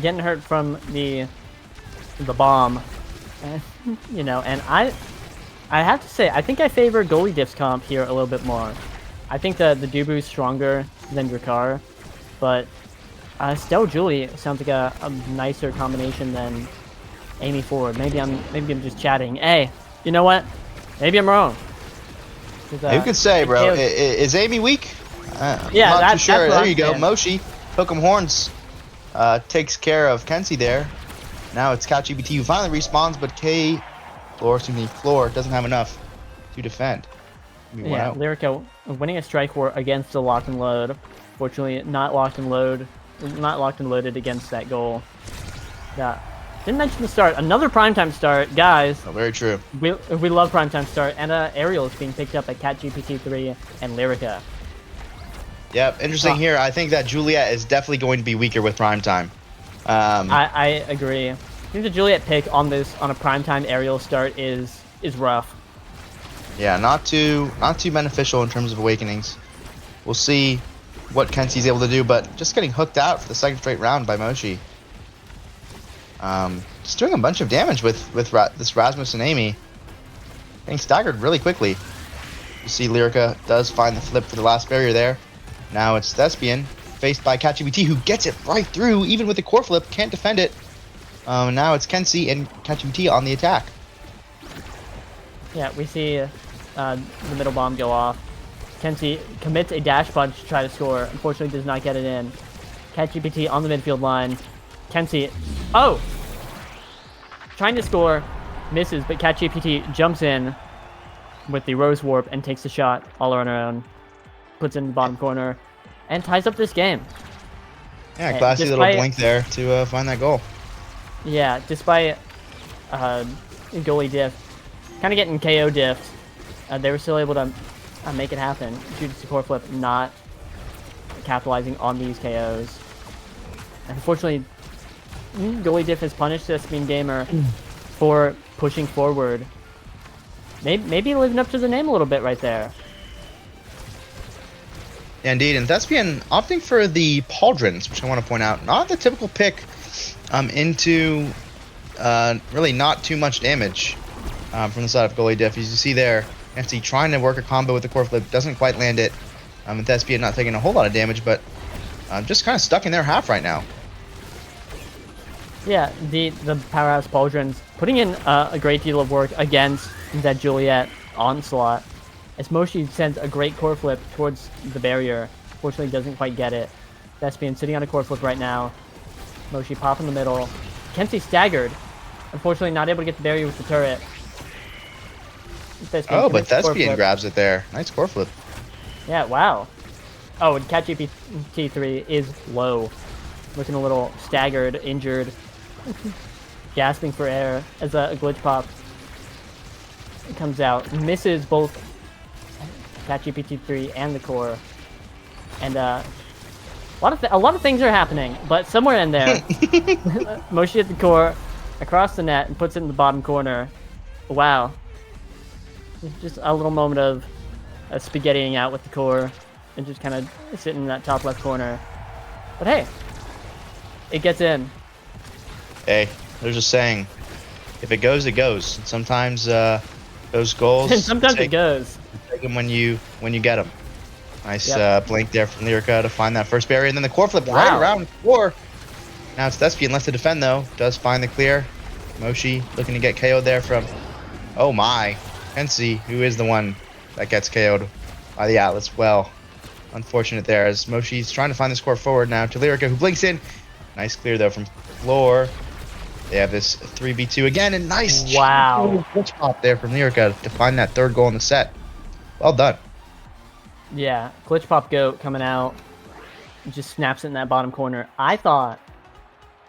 getting hurt from the bomb, you know. And I have to say, I think I favor goalie Diff's comp here a little bit more. I think the Dubu is stronger than Drakkar, but Stell Julie sounds like a nicer combination than Amy Ford. Maybe I'm just chatting. Hey, you know what? Maybe I'm wrong. Who could say, bro? Is Amy weak? Yeah, I'm not too sure. that's what There I'm you go. saying. Moshi, hook 'em horns, takes care of Kenzie there. Now it's CatGPT who finally respawns, but Floor doesn't have enough to defend. Yeah, Lyrica winning a strike war against the lock and load. Fortunately, not locked and loaded against that goal. Yeah. Didn't mention the start. Another primetime start, guys. Oh, very true. We love primetime start, and Ariel is being picked up by CatGPT3 and Lyrica. Yep, interesting here. I think that Juliet is definitely going to be weaker with primetime. I agree. I think the Juliet pick on a primetime Ariel start is rough. Yeah, not too beneficial in terms of awakenings. We'll see what Kensei's able to do, but just getting hooked out for the second straight round by Moshi. Just doing a bunch of damage with this Rasmus and Amy. Getting staggered really quickly. You see Lyrica does find the flip for the last barrier there. Now it's Thespian, faced by CatGPT, who gets it right through, even with the core flip, can't defend it. Now it's Kensei and CatGPT on the attack. Yeah, we see the middle bomb go off. Kensei commits a dash punch to try to score. Unfortunately, does not get it in. CatGPT on the midfield line. Kensei, oh! Trying to score, misses, but CatGPT jumps in with the Rose Warp and takes the shot all on her own. Puts it in the bottom corner and ties up this game. Yeah, classy little blink there to find that goal. Yeah, despite goalie diff, kind of getting KO diffs, they were still able to make it happen. Judas core flip not capitalizing on these KOs. Unfortunately, goalie diff has punished Thespian Gamer for pushing forward. Maybe living up to the name a little bit right there. Yeah, indeed, and Thespian opting for the Pauldrons, which I want to point out, not the typical pick into really not too much damage from the side of goalie diff. As you see there, Kensei trying to work a combo with the core flip, doesn't quite land it. And Thespian not taking a whole lot of damage, but just kind of stuck in their half right now. Yeah, the powerhouse Pauldrons putting in a great deal of work against that Juliet onslaught. As Moshi sends a great core flip towards the barrier, fortunately doesn't quite get it. Thespian sitting on a core flip right now. Moshi pop in the middle. Kensei staggered. Unfortunately not able to get the barrier with the turret. Oh, but Thespian grabs it there. Nice core flip. Yeah, wow. Oh, and CatGPT 3 is low. Looking a little staggered, injured. Gasping for air as a glitch pop comes out. Misses both CatGPT 3 and the core. And a lot of things are happening, but somewhere in there, Moshi hit the core across the net and puts it in the bottom corner. Wow. Just a little moment of spaghettiing out with the core and just kind of sitting in that top left corner. But hey, it gets in. Hey, there's a saying, if it goes, it goes. And sometimes those goals. And sometimes it goes. Take them when you get them. Nice blink there from Lyrica to find that first barrier, and then the core flip right around 4. Now it's Thespian left to defend though. Does find the clear. Moshi looking to get KO'd there from. Oh my, Kensei, who is the one that gets KO'd by the Atlas. Well, unfortunate there as Moshi's trying to find the score forward now to Lyrica, who blinks in. Nice clear though from Floor. They have this 3v2 again, and nice glitch pop there from Lyrica to find that third goal in the set. Well done. Yeah, glitch pop goat coming out, just snaps it in that bottom corner. I thought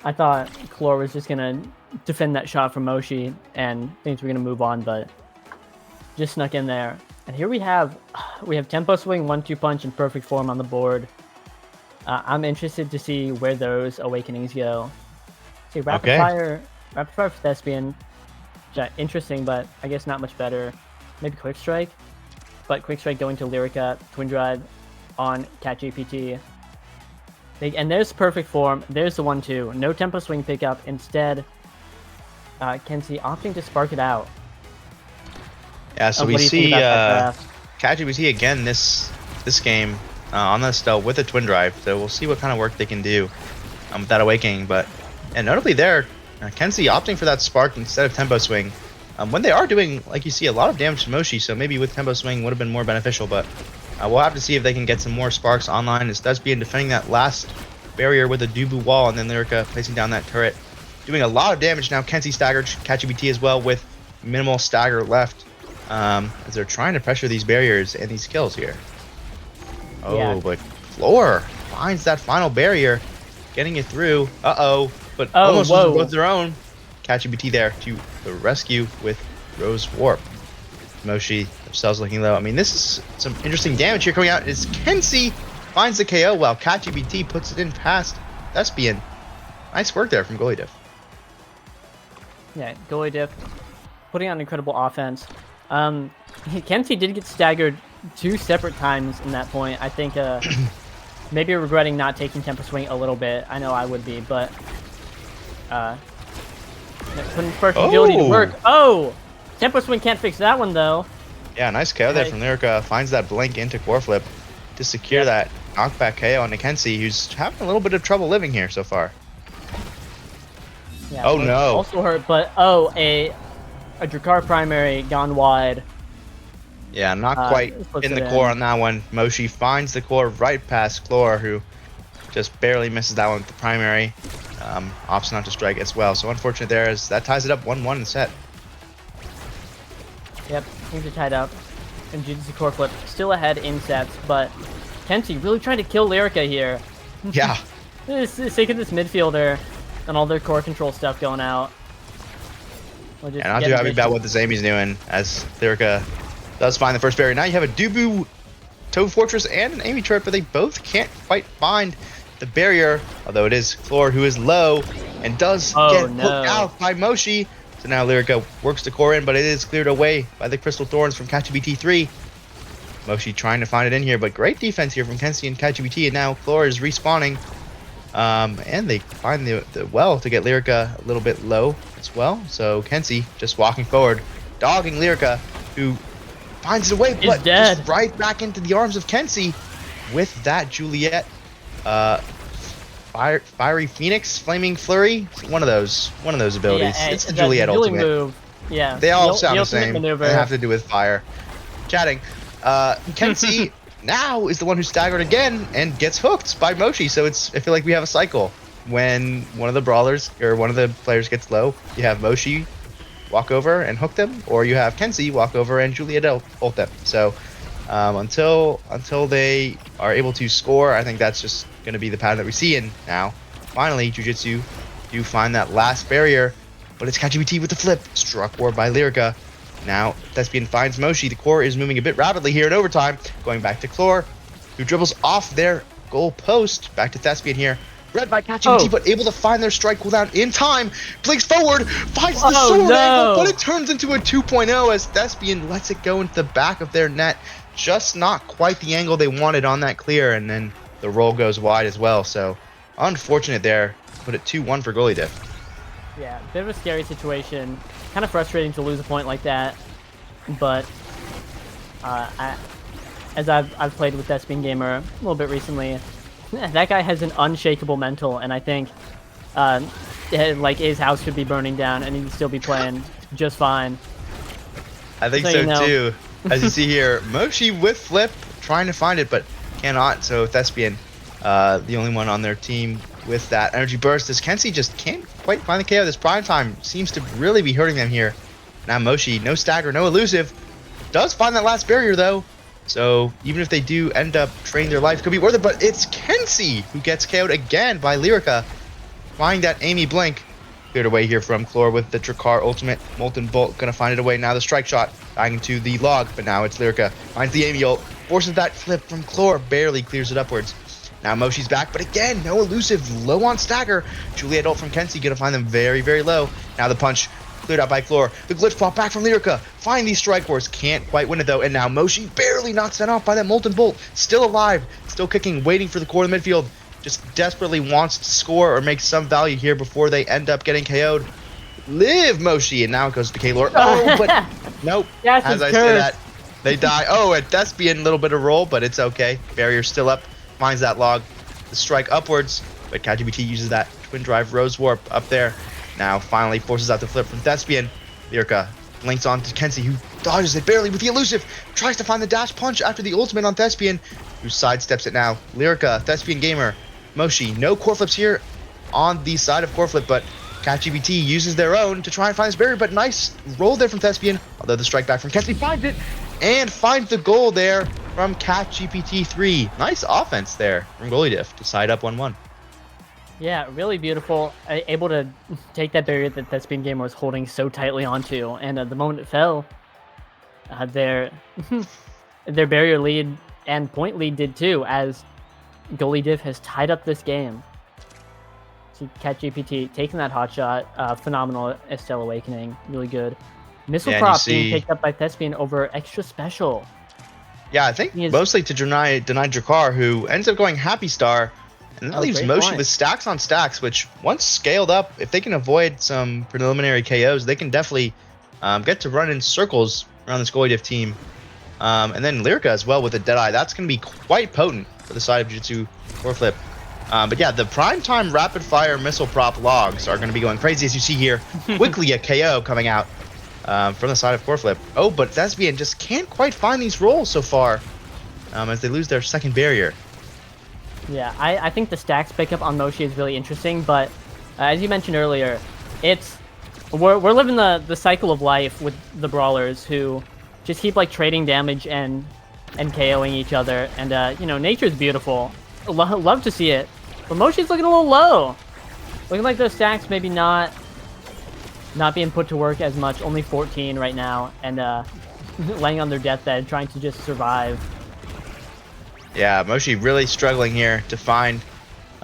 Chlor was just gonna defend that shot from Moshi and things were gonna move on, but just snuck in there. And here we have tempo swing, 1-2 punch, and perfect form on the board. I'm interested to see where those awakenings go. See, rapid fire for Thespian, interesting, but I guess not much better. Maybe quick strike, but quick strike going to Lyrica, twin drive on CatGPT. And there's perfect form. There's the 1-2. No tempo swing pickup. Instead, Kensei opting to spark it out. Yeah, so we see CatGPT again this game on the Estelle with a twin drive. So we'll see what kind of work they can do with that awakening. But and notably there, Kensei opting for that spark instead of tempo swing. When they are doing, like you see, a lot of damage to Moshi, so maybe with tempo swing would have been more beneficial. But we'll have to see if they can get some more sparks online. As Thespian defending that last barrier with a Dubu wall, and then Lyrica placing down that turret, doing a lot of damage now. Kensei staggered, CatGPT as well with minimal stagger left. As they're trying to pressure these barriers and these kills here. Oh, yeah. But Floor finds that final barrier, getting it through. But almost was their own. CatGPT there to the rescue with Rose Warp. Moshi themselves looking low. I mean, this is some interesting damage here coming out. As Kensei finds the KO while CatGPT puts it in past Thespian. Nice work there from goalie diff. Yeah, goalie diff putting on incredible offense. Kenzie did get staggered 2 separate times in that point. I think maybe regretting not taking Temper Swing a little bit. I know I would be, but putting first agility to work. Oh! Temper Swing can't fix that one, though. Yeah, nice KO there from Lyrica. Finds that blink into core flip to secure that knockback KO on Kenzie, who's having a little bit of trouble living here so far. Yeah, oh no! Also hurt, but a Drakkar primary gone wide. Yeah, not quite in the core on that one. Moshi finds the core right past Chlor, who just barely misses that one with the primary. Opts not to strike as well. So unfortunate there, as that ties it up 1-1 in the set. Yep, things are tied up. And Jujutsu core flip still ahead in sets, but Kenzie really trying to kill Lyrica here. Yeah. Sick of this midfielder and all their core control stuff going out. And not too happy about what this Amy's doing, as Lyrica does find the first barrier. Now you have a Dubu Toe Fortress and an Amy turret, but they both can't quite find the barrier, although it is Chlor who is low and does get hooked out by Moshi. So now Lyrica works the core in, but it is cleared away by the Crystal Thorns from CatGPT3. Moshi trying to find it in here, but great defense here from Kenzie and CatGPT, and now Chlor is respawning. And they find the well to get Lyrica a little bit low as well. So Kenzie just walking forward, dogging Lyrica, who finds a way, but just right back into the arms of Kenzie with that Juliet, Fiery Phoenix, Flaming Flurry, one of those abilities. Yeah, it's the Juliet ultimate. Move. Yeah, they all sound the same. They have to do with fire. Chatting. Kenzie now is the one who's staggered again and gets hooked by Moshi. So I feel like we have a cycle. When one of the brawlers or one of the players gets low, you have Moshi walk over and hook them, or you have Kenzie walk over and Juliet ult them. So until they are able to score, I think that's just going to be the pattern that we see. And now, finally, Jujutsu do find that last barrier, but it's CatGPT with the flip, struck war by Lyrica. Now, Thespian finds Moshi. The core is moving a bit rapidly here in overtime. Going back to Chlor, who dribbles off their goal post. Back to Thespian here. Read by CatGPT, but able to find their strike cooldown in time. Blinks forward, finds the sword angle, but it turns into a 2.0 as Thespian lets it go into the back of their net. Just not quite the angle they wanted on that clear, and then the roll goes wide as well. So, unfortunate there. Put it 2-1 for goalie diff. Yeah, bit of a scary situation. Kind of frustrating to lose a point like that, but as I've played with Thespian Gamer a little bit recently, that guy has an unshakable mental, and I think like his house could be burning down and he'd still be playing just fine. I think so too. As you see here, Moshi with flip trying to find it, but cannot. So Thespian, the only one on their team with that energy burst, as Kenzie just can't quite find the KO. This prime time seems to really be hurting them here. Now Moshi, no stagger, no elusive, does find that last barrier though. So even if they do end up trading their life, it could be worth it. But it's Kenzie who gets KO'd again by Lyrica. Finding that Amy blink. Cleared away here from Chlor with the Drakkar ultimate. Molten Bolt gonna find it away. Now the strike shot dying into the log, but now it's Lyrica. Finds the Amy ult, forces that flip from Chlor, barely clears it upwards. Now Moshi's back, but again, no elusive, low on stagger. Juliet ult from Kenzie gonna find them very, very low. Now the punch cleared out by Chlor. The glitch pop back from Lyrica. Find these strike wars, can't quite win it though. And now Moshi barely knocks that off by that Molten Bolt. Still alive, still kicking, waiting for the core of the midfield. Just desperately wants to score or make some value here before they end up getting KO'd. Live Moshi, and now it goes to Kaylor. Oh, but nope. As I say that, they die. Oh, at Thespian, a little bit of roll, but it's okay. Barrier still up. Finds that log. The strike upwards, but CatGPT uses that twin drive rose warp up there. Now finally forces out the flip from Thespian. Lyrica links on to Kenzie, who dodges it barely with the elusive. Tries to find the dash punch after the ultimate on Thespian, who sidesteps it now. Lyrica, Thespian Gamer, Moshi, no core flips here on the side of core flip, but CatGPT uses their own to try and find this barrier, but nice roll there from Thespian, although the strike back from Kenzie finds it, and finds the goal there from CatGPT3. Nice offense there from goalie diff to side up 1-1. Yeah, really beautiful. Able to take that barrier that Thespian Gamer was holding so tightly onto, and the moment it fell, their barrier lead and point lead did too, as goalie diff has tied up this game. See CatGPT taking that hot shot, phenomenal Estelle Awakening, really good. Missile Yeah, and you prop being see- picked up by Thespian over extra special. Yeah, I think He is- mostly to deny Drakar, who ends up going Happy Star, and that Oh, leaves great Moshi point. with stacks on stacks, which once scaled up, if they can avoid some preliminary KOs, they can definitely get to run in circles around this Goidiff team. And then Lyrica as well with a Deadeye. That's going to be quite potent for the side of Jujutsu Core Flip. But yeah, the primetime rapid fire missile prop logs are going to be going crazy as you see here. Quickly a KO coming out from the side of Core Flip. Oh, but Thespian just can't quite find these rolls so far as they lose their second barrier. Yeah, I think the stacks pickup on Moshi is really interesting, but as you mentioned earlier, we're living the cycle of life with the brawlers who just keep like trading damage and KOing each other, and you know, nature's beautiful. Love to see it, but Moshi's looking a little low. Looking like those stacks maybe not being put to work as much. Only 14 right now, and laying on their deathbed, trying to just survive. Yeah, Moshi really struggling here to find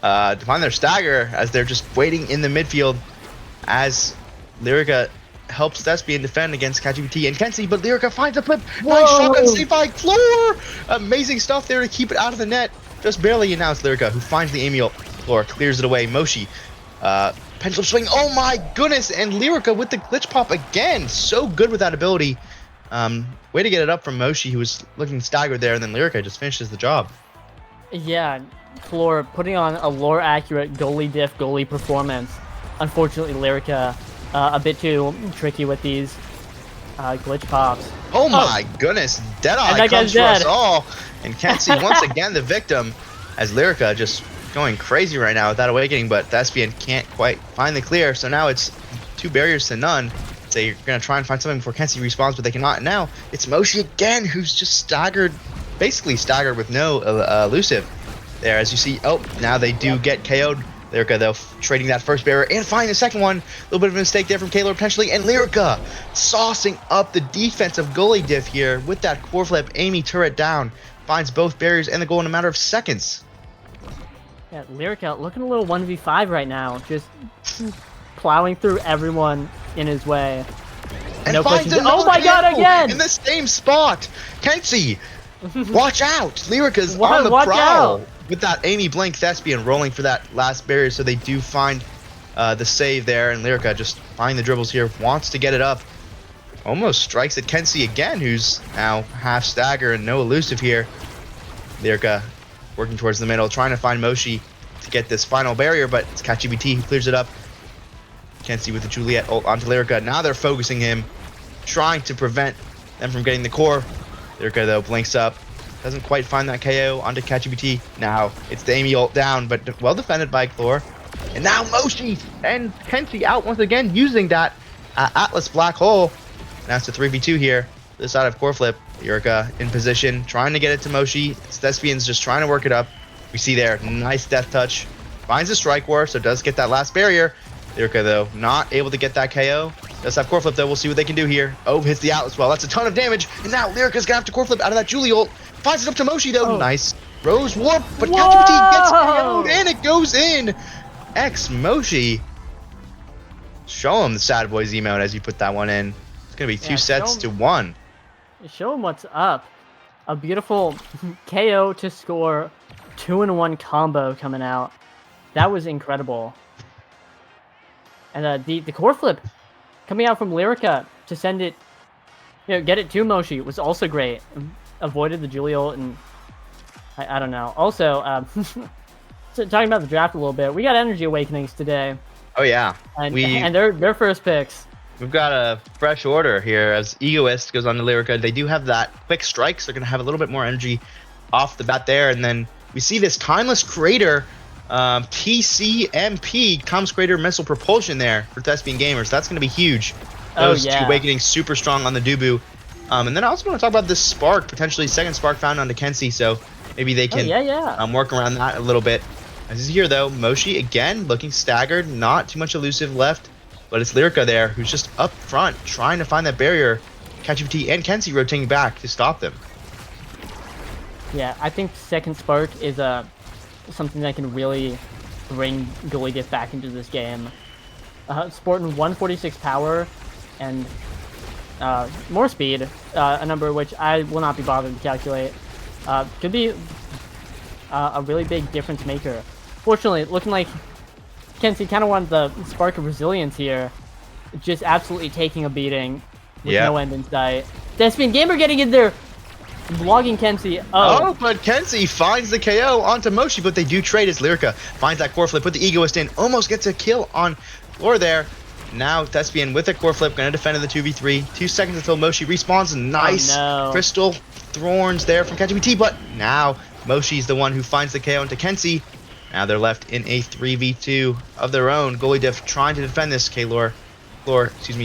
their stagger as they're just waiting in the midfield as Lyrica helps Thespian defend against CatGPT and Kenzie, but Lyrica finds a flip. Nice shotgun save by Floor! Amazing stuff there to keep it out of the net. Just barely announced Lyrica, who finds the Amiel. Floor clears it away. Moshi, pendulum swing. Oh my goodness! And Lyrica with the glitch pop again. So good with that ability. Way to get it up from Moshi, who was looking staggered there, and then Lyrica just finishes the job. Yeah, Floor putting on a lore-accurate goalie diff goalie performance. Unfortunately, Lyrica a bit too tricky with these glitch pops. Oh my goodness, Deadeye that comes guy's for us dead. all. And Kenzie once again the victim as Lyrica just going crazy right now with that awakening, but Thespian can't quite find the clear, so now it's 2 barriers to none. They're going to try and find something before Kenzie respawns, but they cannot. And now it's Moshi again, who's just staggered, basically staggered with no elusive there. As you see, oh, now they do get KO'd. Lyrica, though, trading that first barrier and finding the second one. A little bit of a mistake there from Kaylor potentially. And Lyrica saucing up the defensive goalie diff here with that core flip. Amy turret down. Finds both barriers and the goal in a matter of seconds. Yeah, Lyrica looking a little 1v5 right now. Just plowing through everyone in his way. And No finds questions. another Oh my god, KO again! in the same spot. Kenzie, watch out. Lyrica's What? on the Watch prowl. out. With that Amy Blink Thespian rolling for that last barrier, so they do find the save there, and Lyrica just finding the dribbles here, wants to get it up. Almost strikes at Kenzie again, who's now half stagger and no elusive here. Lyrica working towards the middle, trying to find Moshi to get this final barrier, but it's CatGPT who clears it up. Kenzie with the Juliet ult onto Lyrica. Now they're focusing him, trying to prevent them from getting the core. Lyrica, though, blinks up. Doesn't quite find that KO onto CatGPT. Now it's the Amy ult down, but well defended by Chlor. And now Moshi and Kenzie out once again using that Atlas Black Hole. Now it's a 3v2 here. This side of core flip. Lyrica in position, trying to get it to Moshi. Thespian's just trying to work it up. We see there, nice death touch. Finds a strike war, so does get that last barrier. Lyrica, though, not able to get that KO. Does have core flip, though. We'll see what they can do here. Oh, hits the Atlas well. That's a ton of damage. And now Lyrica's gonna have to core flip out of that Julie ult. Finds it up to Moshi, though. Oh. Nice. Rose warp, but Whoa! CatGPT gets KO'd, and it goes in. X Moshi. Show him the Sad Boys emote as you put that one in. It's gonna be two Yeah, sets show to him. 1. Show him what's up. A beautiful KO to score 2-in-1 combo coming out. That was incredible. And the core flip coming out from Lyrica to send it, get it to Moshi was also great. Avoided the Julio, and I don't know. Also, so talking about the draft a little bit, we got Energy Awakenings today, Oh yeah, and they're first picks. we've got a fresh order here as Egoist goes on to Lyrica. They do have that quick strike, so they're going to have a little bit more energy off the bat there. And then we see this Timeless Crater, TCMP, Timeless Crater Missile Propulsion there for Thespian Gamers. That's going to be huge. Those two Awakening super strong on the Dubu. And then I also want to talk about this Spark, potentially second Spark found onto Kenzie, so maybe they can work around that a little bit. As is here, though, Moshi, again, looking staggered, not too much elusive left. But it's Lyrica there, who's just up front, trying to find that barrier. CatGPT and Kenzie rotating back to stop them. Yeah, I think second Spark is something that can really bring Goalie Diff back into this game. Sporting 146 power and more speed, a number which I will not be bothered to calculate. Could be a really big difference maker. Fortunately, looking like Kenzie kind of wanted the spark of resilience here, just absolutely taking a beating with no end in sight. Thespian Gamer getting in there, vlogging Kenzie. Oh, but Kenzie finds the KO onto Moshi, but they do trade as Lyrica finds that core flip, put the Egoist in, almost gets a kill on Floor there. Now Thespian with a core flip, gonna defend in the 2v3. 2 seconds until Moshi respawns. Nice crystal thorns there from CatGPT, but now Moshi's the one who finds the KO into Kenzie. Now they're left in a 3v2 of their own. Goalie Diff trying to defend this. Floor,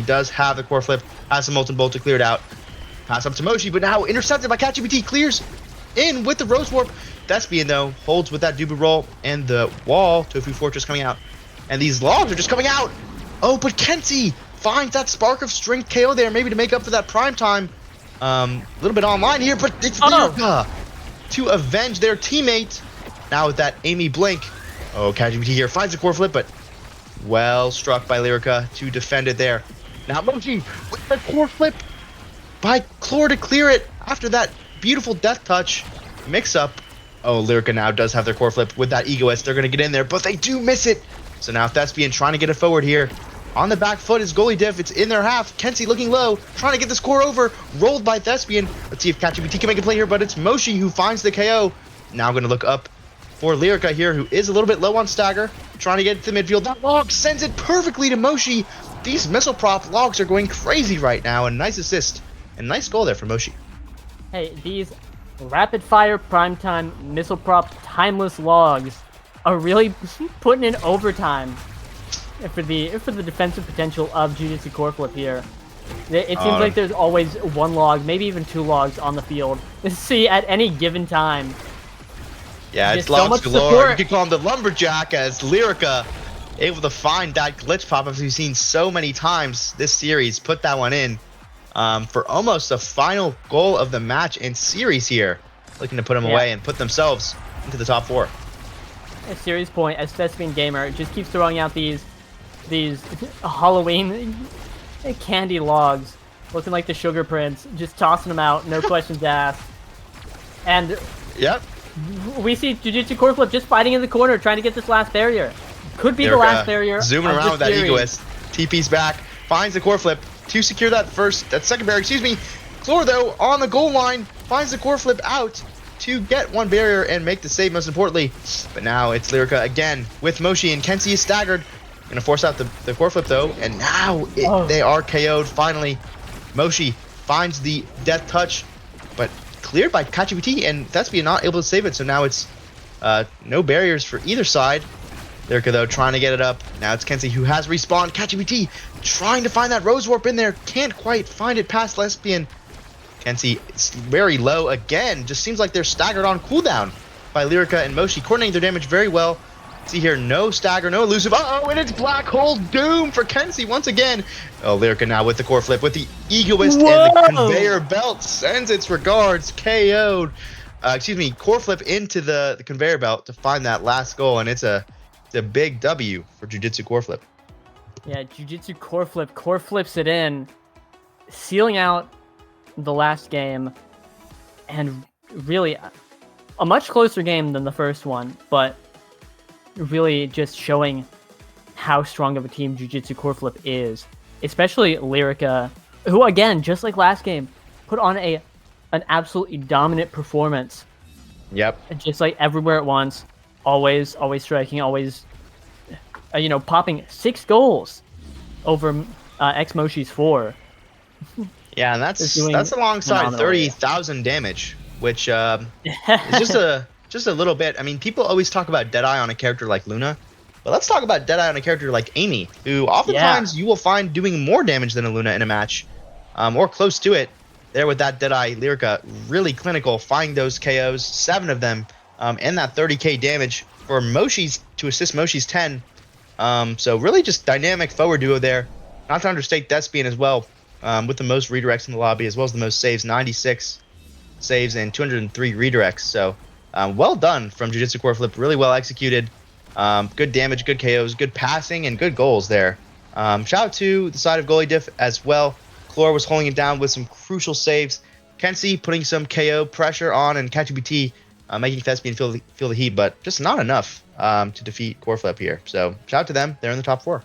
does have the core flip, has some Molten Bolt to clear it out. Pass up to Moshi, but now intercepted by CatGPT, clears in with the Rose Warp. Thespian, though, holds with that Dubu roll and the wall. Tofu Fortress coming out. And these logs are just coming out. Oh, but Kenzie finds that Spark of Strength KO there, maybe to make up for that prime time. A little bit online here, but it's Lyrica to avenge their teammate. Now with that Amy Blink. Oh, CatGPT here finds the core flip, but well struck by Lyrica to defend it there. Now Moshi with the core flip by Chlor to clear it after that beautiful death touch mix up. Oh, Lyrica now does have their core flip with that Egoist. They're going to get in there, but they do miss it. So now Thespian trying to get it forward here. On the back foot is Goalie Diff. It's in their half. Kenzie looking low, trying to get this core over. Rolled by Thespian. Let's see if CatGPT can make a play here, but it's Moshi who finds the KO. Now going to look up for Lyrica here, who is a little bit low on stagger. Trying to get to the midfield. That log sends it perfectly to Moshi. These missile prop logs are going crazy right now. A nice assist. And nice goal there for Moshi. Hey, these rapid fire primetime missile prop timeless logs are really putting in overtime for the defensive potential of Jujutsu Core Flip here. It seems like there's always one log, maybe even 2 logs on the field. See, at any given time. Yeah, it's logs galore. You could call him the Lumberjack, as Lyrica able to find that glitch pop-up we've seen so many times this series. Put that one in for almost the final goal of the match and series here. Looking to put them away and put themselves into the top 4. A series point as Thespian Gamer just keeps throwing out these Halloween candy logs, looking like the Sugar Prince, just tossing them out, no questions asked. And we see Jujutsu Core Flip just fighting in the corner, trying to get this last barrier. Could be the last barrier. Zooming around with that Egoist. TP's back, finds the core flip to secure that second barrier. Chlor, though, on the goal line, finds the core flip out to get one barrier and make the save, most importantly. But now it's Lyrica again with Moshi, and Kenzie is staggered. Gonna force out the core flip, though, and now they are KO'd finally. Moshi finds the death touch, but cleared by CatGPT, and Thespian not able to save it, so now it's no barriers for either side. Lyrica, though, trying to get it up. Now it's Kenzie who has respawned. CatGPT trying to find that Rose Warp in there. Can't quite find it past Thespian. Kenzie is very low again. Just seems like they're staggered on cooldown by Lyrica and Moshi, coordinating their damage very well. See here, no stagger, no elusive. Uh-oh, and it's Black Hole Doom for Kenzie once again. Oh, Lyrica now with the core flip, with the Egoist and the conveyor belt. Sends its regards, KO'd. Core flip into the conveyor belt to find that last goal, and it's a big W for Jujutsu Core Flip. Yeah, Jujutsu Core flips it in, sealing out the last game, and really a much closer game than the first one, but really just showing how strong of a team Jujutsu Core Flip is, especially Lyrica, who again, just like last game, put on an absolutely dominant performance. Yep. Just like everywhere at once, always striking, always popping 6 goals over X Moshi's 4. Yeah, and that's alongside 30,000 damage, which is just a little bit. I mean, people always talk about Deadeye on a character like Luna, but let's talk about Deadeye on a character like Amy, who oftentimes you will find doing more damage than a Luna in a match, or close to it. There with that Deadeye, Lyrica really clinical, finding those KOs, 7 of them, and that 30k damage for Moshi's to assist Moshi's 10. So really just dynamic forward duo there. Not to understate Thespian as well, with the most redirects in the lobby, as well as the most saves, 96 saves and 203 redirects. So well done from Jujutsu Core Flip, really well executed. Good damage, good KOs, good passing, and good goals there. Shout out to the side of Goalie Diff as well. Chlor was holding it down with some crucial saves. Kenzie putting some KO pressure on, and CatGPT making Thespian feel the heat, but just not enough to defeat Coreflip here. So shout out to them. They're in the top 4.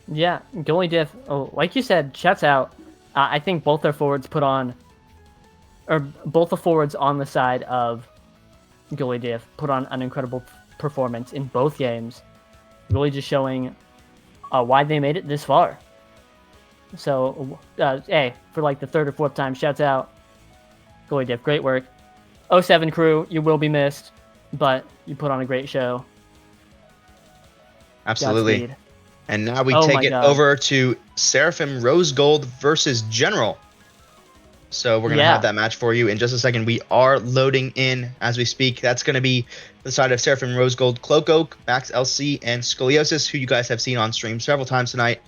Yeah, goalie diff. Oh, like you said, shouts out. I think both their forwards both the forwards on the side of goalie diff put on an incredible performance in both games. Really just showing why they made it this far. So, hey, for like the 3rd or 4th time, shouts out. Goalie diff, great work. 07 crew, you will be missed, but you put on a great show. Absolutely. Godspeed. And now we Oh take my it God. over to Seraphim Rose Gold versus General. So we're going to have that match for you in just a second. We are loading in as we speak. That's going to be the side of Seraphim Rose Gold, Cloak Oak, Max LC, and Scoliosis, who you guys have seen on stream several times tonight.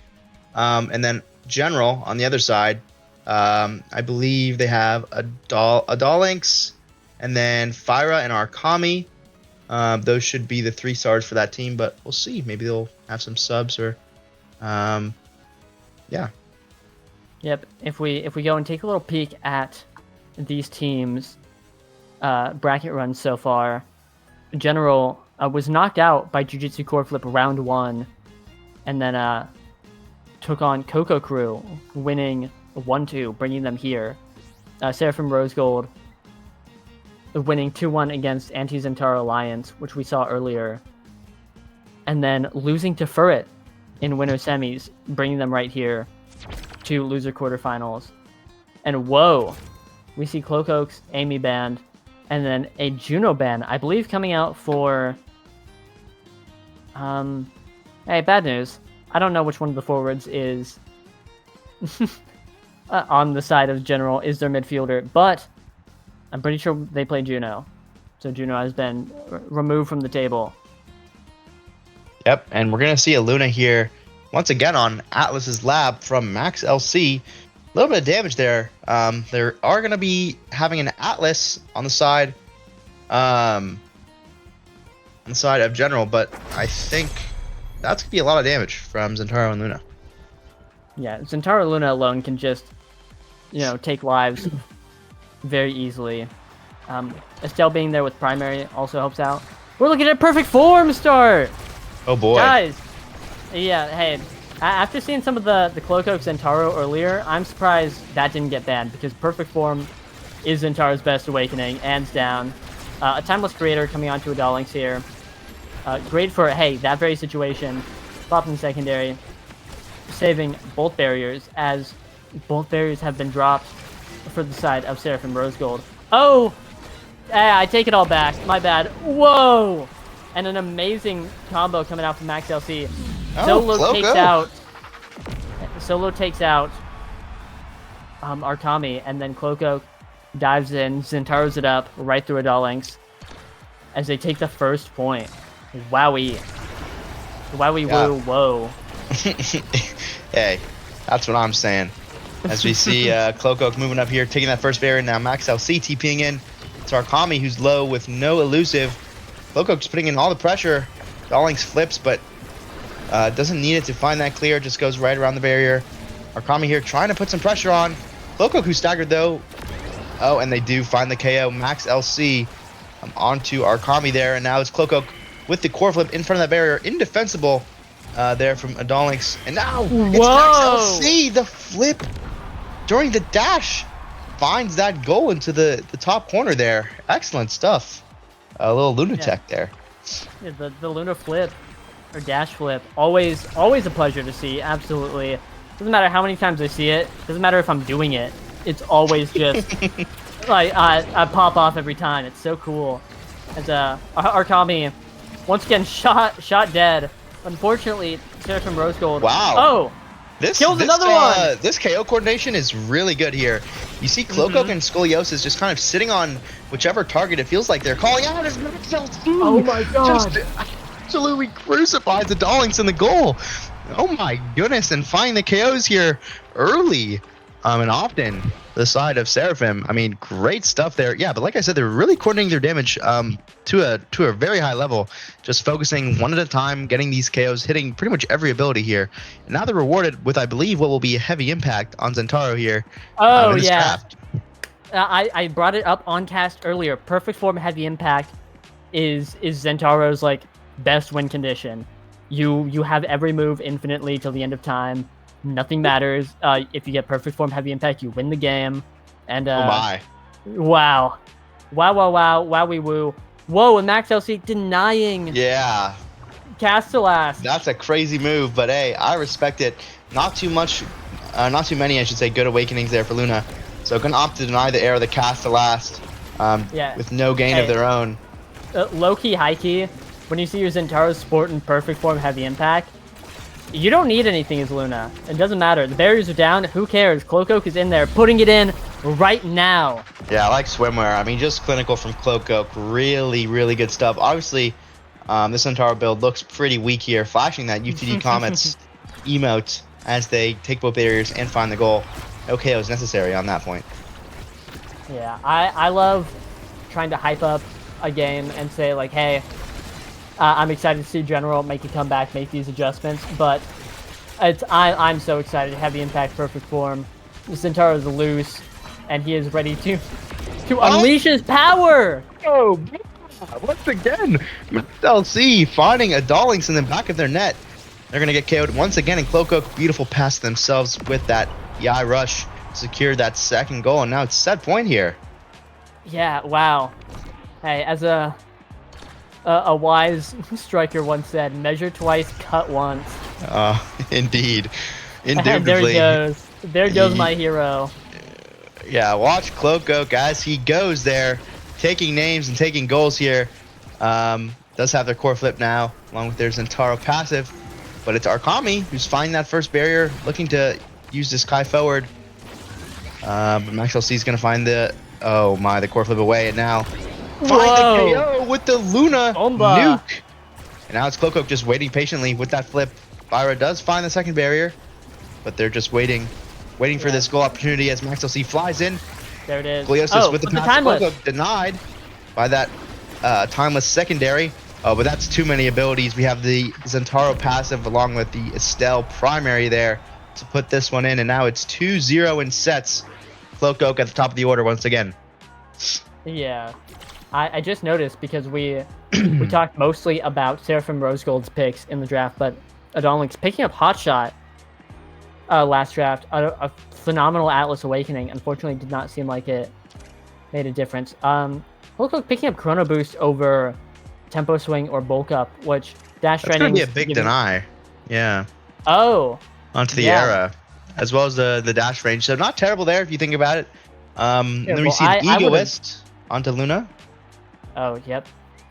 And then General on the other side, I believe they have a Dolinks, and then Fyra and Arkami. Those should be the 3 stars for that team, but we'll see. Maybe they'll have some subs or, yeah. Yep. If we go and take a little peek at these teams' bracket runs so far, General was knocked out by Jiu-Jitsu Coreflip round 1, and then took on Coco Crew, winning 1-2, bringing them here. Seraphim Rose Gold winning 2-1 against Anti-Zentaro Alliance, which we saw earlier, and then losing to Furret in winner semis, bringing them right here to loser quarterfinals. And whoa, we see Cloak Oak's Amy band, and then a Juno band, I believe, coming out for hey, bad news. I don't know which one of the forwards is on the side of General is their midfielder, but I'm pretty sure they play Juno. So Juno has been removed from the table. Yep, and we're going to see a Luna here once again on Atlas's lab from Max LC. A little bit of damage there. There are going to be having an Atlas on the side of General, but I think that's going to be a lot of damage from Zentaro and Luna. Yeah, Zentaro and Luna alone can just, take lives very easily. Estelle being there with primary also helps out. We're looking at a perfect form start! Oh boy. Guys, yeah, hey, after seeing some of the Cloak Oak Zentaro earlier, I'm surprised that didn't get banned, because perfect form is Zentaro's best awakening, hands down. A Timeless Creator coming onto a Dolinks here. Great for, hey, that very situation. Popping secondary, saving both barriers, as both barriers have been dropped for the side of Seraphim Rose Gold. Oh! I take it all back. My bad. Whoa! And an amazing combo coming out from Max LC. Solo takes out Arkami, and then Cloak Oak dives in, Zentaro's it up right through a Dolinks as they take the first point. Wowie. Wowie woo whoa. Hey, that's what I'm saying. As we see Cloak Oak moving up here, taking that first barrier. Now Max LC TPing in. It's Arkami who's low with no elusive. Cloak Oak's putting in all the pressure. Dolinks flips, but doesn't need it to find that clear. Just goes right around the barrier. Arkami here trying to put some pressure on. Cloak Oak who's staggered though. Oh, and they do find the KO. Max LC onto Arkami there, and now it's Cloak Oak with the core flip in front of that barrier. Indefensible there from Dolinks. And now it's Max LC. The flip during the dash finds that goal into the top corner there. Excellent stuff. A little Lunatech there. Yeah, the Luna flip or dash flip, always a pleasure to see. Absolutely. Doesn't matter how many times I see it. Doesn't matter if I'm doing it. It's always just like I pop off every time. It's so cool. As Arkami once again shot dead. Unfortunately, Seraphim Rose Gold. Wow. Oh. Kills another one! This KO coordination is really good here. You see Cloak Oak and Scoliosis just kind of sitting on whichever target it feels like they're calling out as Max LC. Oh my god! Just absolutely crucifies the Dolinks in the goal. Oh my goodness, and finding the KOs here early. And often the side of Seraphim, I mean, great stuff there. Yeah, but like I said, they're really coordinating their damage to a very high level, just focusing one at a time, getting these KOs, hitting pretty much every ability here. And now they're rewarded with, I believe, what will be a heavy impact on Zentaro here. Oh, in this yeah. draft. I brought it up on cast earlier. Perfect form heavy impact is Zentaro's like best win condition. You have every move infinitely till the end of time. Nothing matters. If you get perfect form heavy impact, you win the game. And Oh my. wow, wowie woo. Whoa, and Max LC denying Yeah, Castellas. that's a crazy move, but hey, I respect it. Not too much, not too many, I should say, good awakenings there for Luna. So gonna opt to deny the air of the cast to last, Yeah. with no gain of Hey. their own. Low key, high key. When you see your Zentaro sport in perfect form heavy impact, you don't need anything as Luna. It doesn't matter. The barriers are down. Who cares? Cloakoak is in there, putting it in right now. Yeah, I like swimwear. I mean, just clinical from Cloakoak. Really, really good stuff. Obviously, this Centaur build looks pretty weak here, flashing that UTD Comets emote as they take both barriers and find the goal. No KO is necessary on that point. Yeah, I love trying to hype up a game and say like, hey, I'm excited to see General make a comeback, make these adjustments, but I'm so excited. Heavy impact, perfect form. Centaur is loose, and he is ready to unleash his power. Oh, once again, LC finding a Dollings in the back of their net. They're gonna get KO'd once again, and Cloakoak beautiful pass themselves with that Yai rush, secured that second goal, and now it's set point here. Yeah, wow. Hey, as a wise striker once said, measure twice, cut once. Indeed, And indubitably. there goes. There goes my hero. Yeah, watch Cloakoak as he goes there, taking names and taking goals here. Does have their core flip now, along with their Zentaro passive, but it's Arkami who's finding that first barrier, looking to use this Kai forward. But Max LC is gonna find the the core flip away, and now find the KO with the Luna Bomba. nuke. And now it's Cloakoak just waiting patiently with that flip. Fyra does find the second barrier, but they're just waiting for this goal opportunity as Max LC flies in. There it is. Gliosis with the pass. timeless. Cloakoak denied by that timeless secondary. But that's too many abilities. We have the Zentaro passive along with the Estelle primary there to put this one in, and now it's 2-0 in sets. Cloakoak at the top of the order once again. Yeah, I just noticed because we talked mostly about Seraphim Rose Gold's picks in the draft, but Adonlinks picking up Hotshot last draft, a phenomenal Atlas Awakening. Unfortunately, did not seem like it made a difference. Cloakoak picking up Chrono Boost over Tempo Swing or Bulk Up, which dash That's training. gonna be a big deny. Yeah. Oh. Onto the Yeah. era, as well as the dash range. So not terrible there if you think about it. And then we well, see I the would've- Egoist onto Luna. Oh, yep.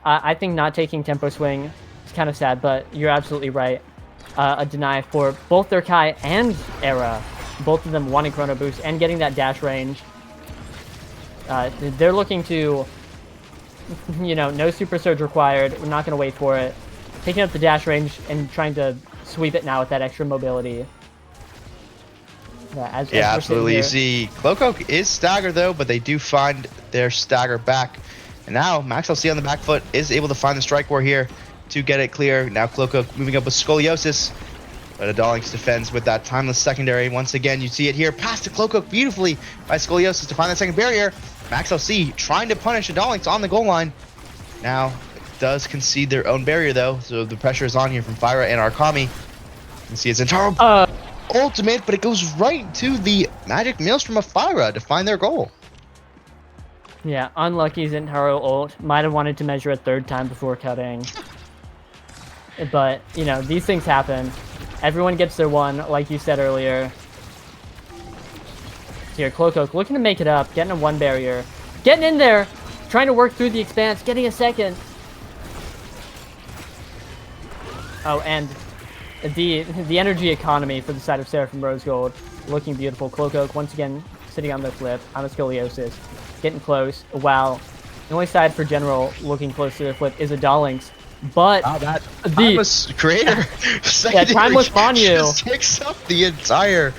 I think not taking Tempo Swing is kind of sad, but you're absolutely right. A deny for both their Kai and Era. Both of them wanting Chrono Boost and getting that dash range. They're looking to, no Super Surge required. We're not going to wait for it. Taking up the dash range and trying to sweep it now with that extra mobility. As we're sitting Absolutely. You here- see, Cloakoak is staggered though, but they do find their stagger back. And now Max LC on the back foot is able to find the strike war here to get it clear. Now Cloakoak moving up with Scoliosis, but Adolings defends with that timeless secondary. Once again, you see it here, past to Cloakoak beautifully by Scoliosis to find that second barrier. Max LC trying to punish Adolings on the goal line. Now does concede their own barrier though, so the pressure is on here from Fyra and Arkami. You can see it's Zentaro ultimate, but it goes right to the Magic Maelstrom of Fyra to find their goal. Yeah, unlucky Zentaro ult. Might have wanted to measure a third time before cutting. But, these things happen. Everyone gets their one, like you said earlier. Here, Cloakoak looking to make it up, getting a one barrier. Getting in there, trying to work through the expanse, getting a second. Oh, and the energy economy for the side of Seraphim Rose Gold looking beautiful. Cloakoak once again sitting on the flip, on a Scoliosis. Getting close. Wow. The only side for General looking close to the flip is a Dollings. But That timeless creator secondary timeless Banyu just takes up the entire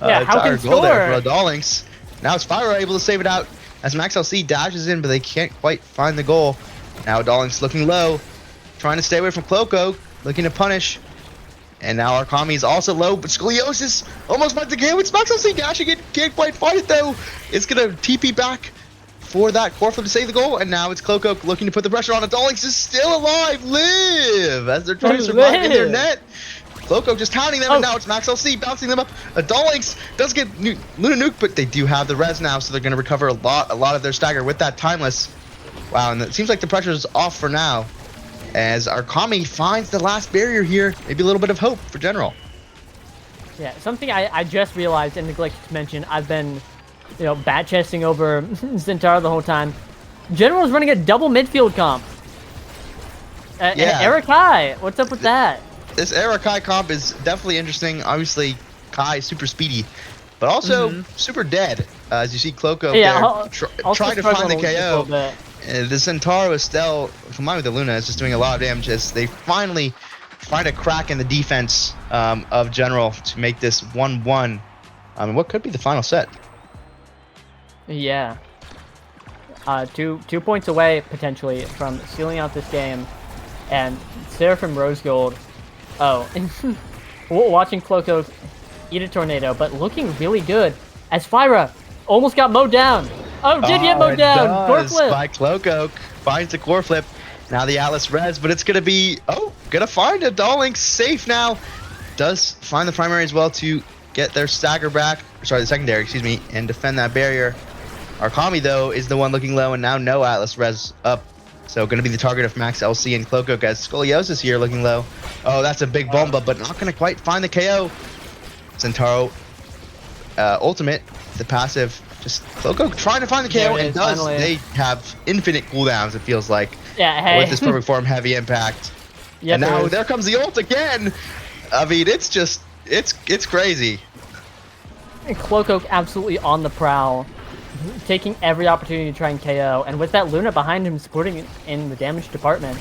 Yeah, how entire can goal there score? for Adolings. Now it's Spyro able to save it out as Max LC dashes in, but they can't quite find the goal. Now Adolings looking low, trying to stay away from Cloco, looking to punish. And now Arkami is also low, but Scoliosis almost finds the game. It's Max LC dashing it, can't quite find it though. It's gonna TP back for that core flip to save the goal, and now it's Cloco looking to put the pressure on. Adolings is still alive, live, as they're trying to survive in their net. Cloco just hounding them, and now it's Max LC bouncing them up. Adolings does get Luna Nuke, but they do have the res now, so they're going to recover a lot of their stagger with that timeless. Wow, and it seems like the pressure is off for now, as Arkami finds the last barrier here. Maybe a little bit of hope for General. Yeah, something I just realized and neglected to mention. I've been, bat chesting over Zentaro the whole time. General's running a double midfield comp. Yeah. Eric Kai, what's up with that? This Era Kai comp is definitely interesting. Obviously, Kai is super speedy, but also super dead. As you see Cloco there trying to find the KO. The Centauro Estelle, combined with the Luna, is just doing a lot of damage as they finally find a crack in the defense of General to make this 1-1. What could be the final set? Yeah. 2 points away, potentially, from sealing out this game. And Seraphim Rose Gold. Oh, watching Cloco eat a tornado, but looking really good as Fyra almost got mowed down. Oh, did get mowed down. Core flip. By Cloco finds the core flip. Now the Atlas res, but it's gonna be gonna find a Adolings safe now. Does find the primary as well to get their stagger back. Sorry, the secondary, excuse me, and defend that barrier. Arkami though is the one looking low, and now no Atlas res up. So going to be the target of Max LC and Cloco as Scoliosis here looking low. Oh, that's a big bomba, but not going to quite find the KO. Centauro ultimate, the passive, just Cloco trying to find the KO, and does. Finally. They have infinite cooldowns, it feels like. Yeah, hey. With this perfect form, heavy impact. Yep, and now there comes the ult again. I mean, it's just, it's crazy. And Cloco absolutely on the prowl, taking every opportunity to try and KO, and with that Luna behind him supporting in the damage department,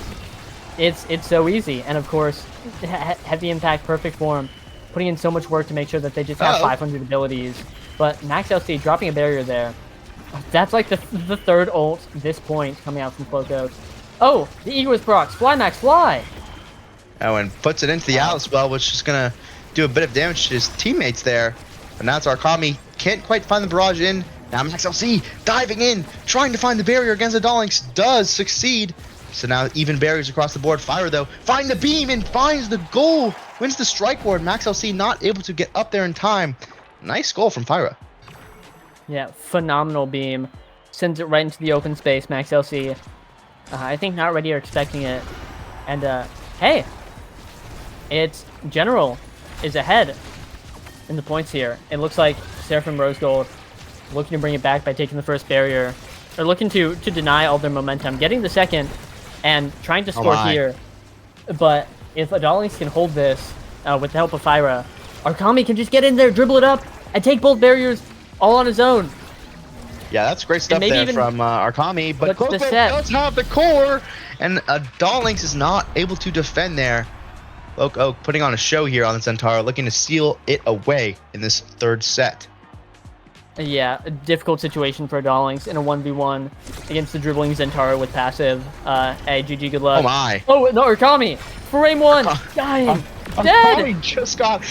it's so easy. And of course, heavy impact, perfect form, putting in so much work to make sure that they just have 500 abilities. But Max LC dropping a barrier there. That's like the third ult this point coming out from Cloco. Oh, the Egoist procs, fly Max, fly! Oh, and puts it into the Atlas spell, which is gonna do a bit of damage to his teammates there. But now it's Arkami, can't quite find the barrage in. Now Max LC diving in, trying to find the barrier against Adolings, does succeed. So now even barriers across the board. Fyra though, find the beam and finds the goal, wins the strike ward. Max LC not able to get up there in time. Nice goal from Fyra. Yeah, phenomenal beam. Sends it right into the open space, Max LC. I think not ready or expecting it. And hey, it's General is ahead in the points here. It looks like Seraphim Rose Gold looking to bring it back by taking the first barrier. They're looking to deny all their momentum, getting the second, and trying to score here. But if Adolings can hold this with the help of Fyra, Arkami can just get in there, dribble it up, and take both barriers all on his own. Yeah, that's great stuff there from Arkami, but Cloco does have the core, and Adolings is not able to defend there. Cloco putting on a show here on the Centauro, looking to seal it away in this third set. Yeah, a difficult situation for Adolings in a 1v1 against the dribbling Zentaro with passive. Hey, GG, good luck. Oh my. Oh, no, Arkami! Frame one! Dying! Dead! Arkami just got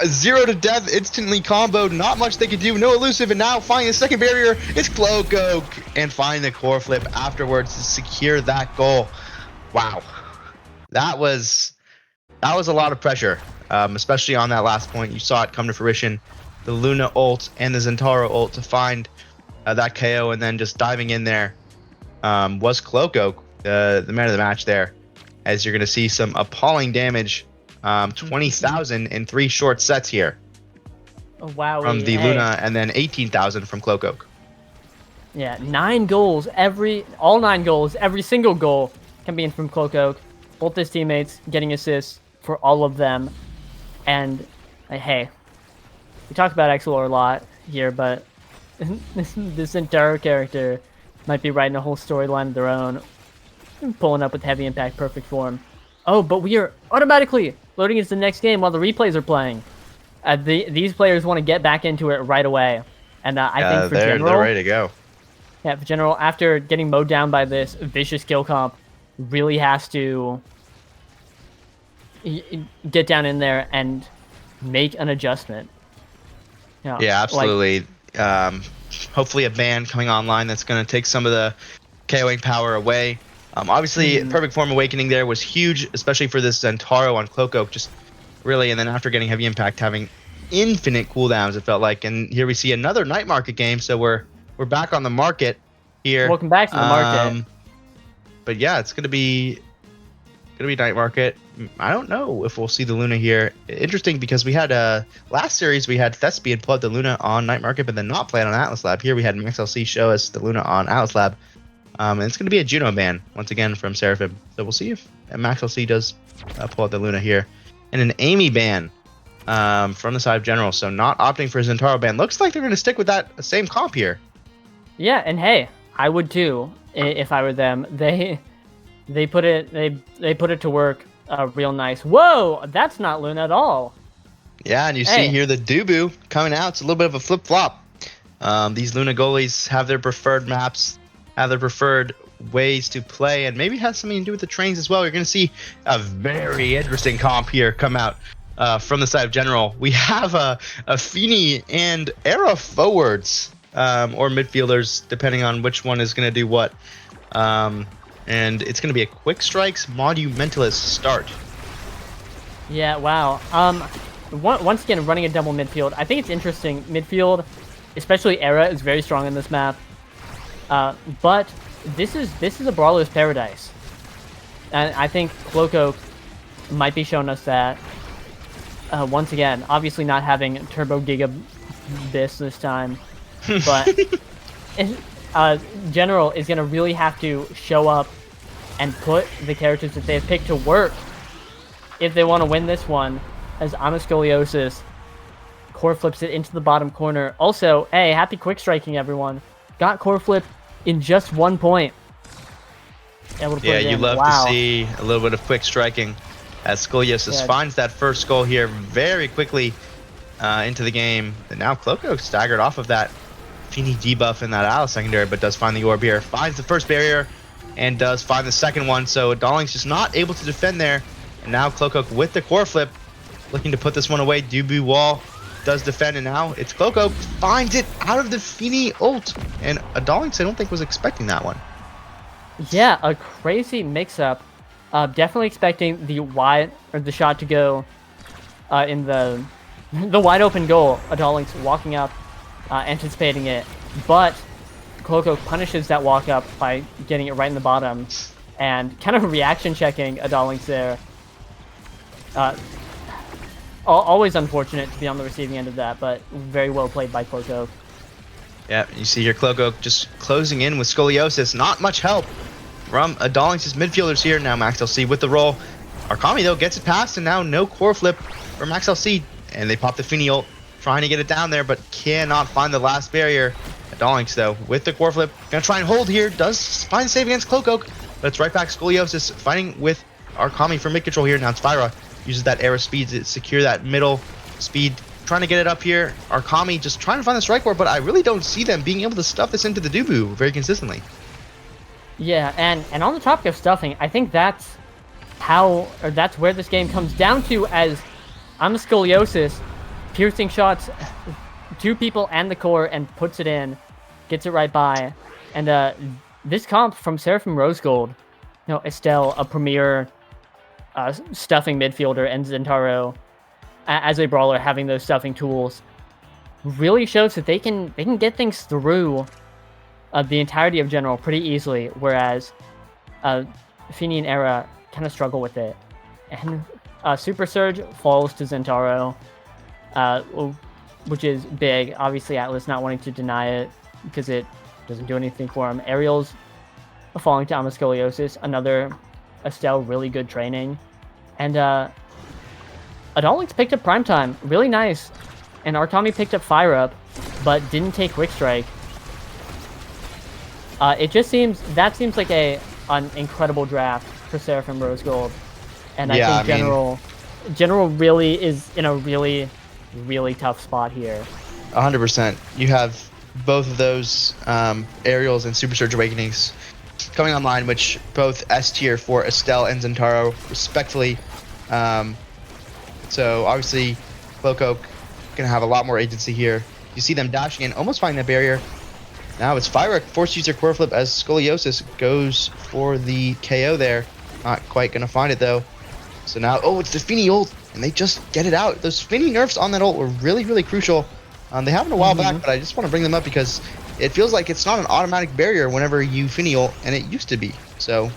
0 to death, instantly comboed, not much they could do, no elusive, and now finding the second barrier, it's Cloco, and find the core flip afterwards to secure that goal. Wow. That was a lot of pressure, especially on that last point. You saw it come to fruition. The Luna ult and the Zentaro ult to find that KO, and then just diving in there was Cloco, the man of the match there, as you're going to see some appalling damage, 20,000 in 3 short sets here. Oh, wow. From the Luna, and then 18,000 from Cloco. Yeah, 9 goals, all 9 goals, every single goal coming in from Cloco. Both his teammates getting assists for all of them. And, hey, we talk about Exilor a lot here, but this entire character might be writing a whole storyline of their own, pulling up with heavy impact, perfect form. Oh, but we are automatically loading into the next game while the replays are playing. These players want to get back into it right away, and I think for they're general, ready to go. yeah, for general, after getting mowed down by this vicious kill comp, really has to get down in there and make an adjustment. You know, Yeah, like, absolutely. Hopefully a ban coming online that's going to take some of the KOing power away. Obviously, Perfect Form Awakening there was huge, especially for this Zentaro on Cloakoak, just really, and then after getting Heavy Impact, having infinite cooldowns, it felt like. And here we see another Night Market game, so we're back on the market here. welcome back to the market. But yeah, it's gonna be Night Market. I don't know if we'll see the Luna here. Interesting, because we had last series we had Thespian pull out the Luna on Night Market, but then not play it on Atlas Lab. Here we had MaxLC show us the Luna on Atlas Lab. And it's going to be a Juno ban once again from Seraphim. So we'll see if MaxLC does pull out the Luna here. And an Amy ban from the side of General. So not opting for a Zentaro ban. Looks like they're going to stick with that same comp here. Yeah, and hey, I would too if I were them. They put it to work real nice. Whoa, that's not Luna at all. Yeah, and you see here the Dubu coming out. It's a little bit of a flip-flop. These Luna goalies have their preferred maps, have their preferred ways to play, and maybe it has something to do with the trains as well. You're going to see a very interesting comp here come out from the side of General. We have a Fini and Era forwards or midfielders, depending on which one is going to do what. And it's going to be a Quick Strikes Monumentalist start. Yeah, wow. Once again, running a double midfield. I think it's interesting. Midfield, especially Era, is very strong in this map. But this is a brawler's paradise, and I think Cloakoak might be showing us that once again. Obviously, not having Turbo Giga Bis this time, but General is gonna really have to show up and put the characters that they've picked to work if they want to win this one. As Amascoliosis core flips it into the bottom corner. Also, hey, happy quick striking, everyone. Got core flip in just 1 point. Yeah, you love to see a little bit of quick striking as Scoliosis finds that first goal here very quickly into the game. And now Cloakoak staggered off of that Fini debuff in that Alice secondary, but does find the orb here. Finds the first barrier and does find the second one. So Darling's just not able to defend there. And now Cloakoak with the core flip, looking to put this one away. Dubu wall does defend, and now it's Cloakoak finds it out of the Fini ult. And Darling's I don't think was expecting that one. Yeah, a crazy mix-up. Definitely expecting the shot to go in the wide open goal. Adoling's walking up, anticipating it, but Cloakoak punishes that walk up by getting it right in the bottom, and kind of reaction checking Adoling's there. Always unfortunate to be on the receiving end of that, but very well played by Cloakoak. Yeah, you see here Cloakoak just closing in with Scoliosis. Not much help from Adoling's midfielders here. Now MaxLC with the roll. Arkami, though, gets it past, and now no core flip for MaxLC. And they pop the Fini ult, trying to get it down there, but cannot find the last barrier. Adoling's, though, with the core flip, gonna try and hold here. Does find the save against Cloakoak, but it's right back Scoliosis fighting with Arkami for mid control here. Now it's Fyra. Uses that Era speed to secure that middle speed. Trying to get it up here. Arkami just trying to find the strike board, but I really don't see them being able to stuff this into the Dubu very consistently. Yeah, and on the topic of stuffing, I think that's where this game comes down to, as Amascoliosis piercing shots two people and the core and puts it in, gets it right by. And this comp from Seraphim Rose Gold, Estelle, a premier stuffing midfielder, and Zentaro as a brawler having those stuffing tools, really shows that they can get things through the entirety of General pretty easily, whereas Fini and Era kind of struggle with it. And Super Surge falls to Zentaro, which is big. Obviously, Atlas not wanting to deny it because it doesn't do anything for him. Aerial's falling to Amascoliosis, another Estelle really good training. And Adoling's picked up Primetime, really nice. And Arkami picked up Fire Up, but didn't take Quick Strike. That seems like an incredible draft for Seraphim Rose Gold. And I think General really is in a really really tough spot here. 100%. You have both of those aerials and Super Surge Awakenings coming online, which both S tier for Estelle and Zentaro, respectfully. So obviously, Cloakoak gonna have a lot more agency here. You see them dashing in, almost finding the barrier. Now it's Fyra forced to use her core flip as Scoliosis goes for the KO there. Not quite gonna find it though. So now, oh, it's the Finny ult, and they just get it out. Those Finny nerfs on that ult were really, really crucial. They happened a while back, but I just want to bring them up because it feels like it's not an automatic barrier whenever you Finny ult, and it used to be. So,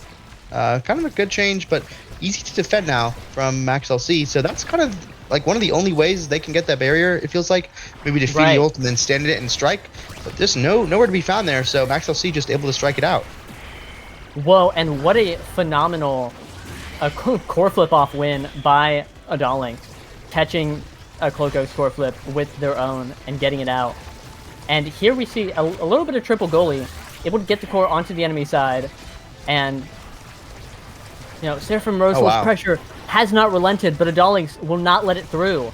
kind of a good change, but easy to defend now from Max LC. So that's kind of like one of the only ways they can get that barrier. It feels like maybe to Finny ult and then stand it and strike, but there's nowhere to be found there. So Max LC just able to strike it out. Whoa, and what a phenomenal core flip off win by Adalink, catching a Cloako's core flip with their own and getting it out. And here we see a little bit of triple goalie, able to get the core onto the enemy side, and you know, Seraphim Rosegold's pressure has not relented, but Adalink will not let it through.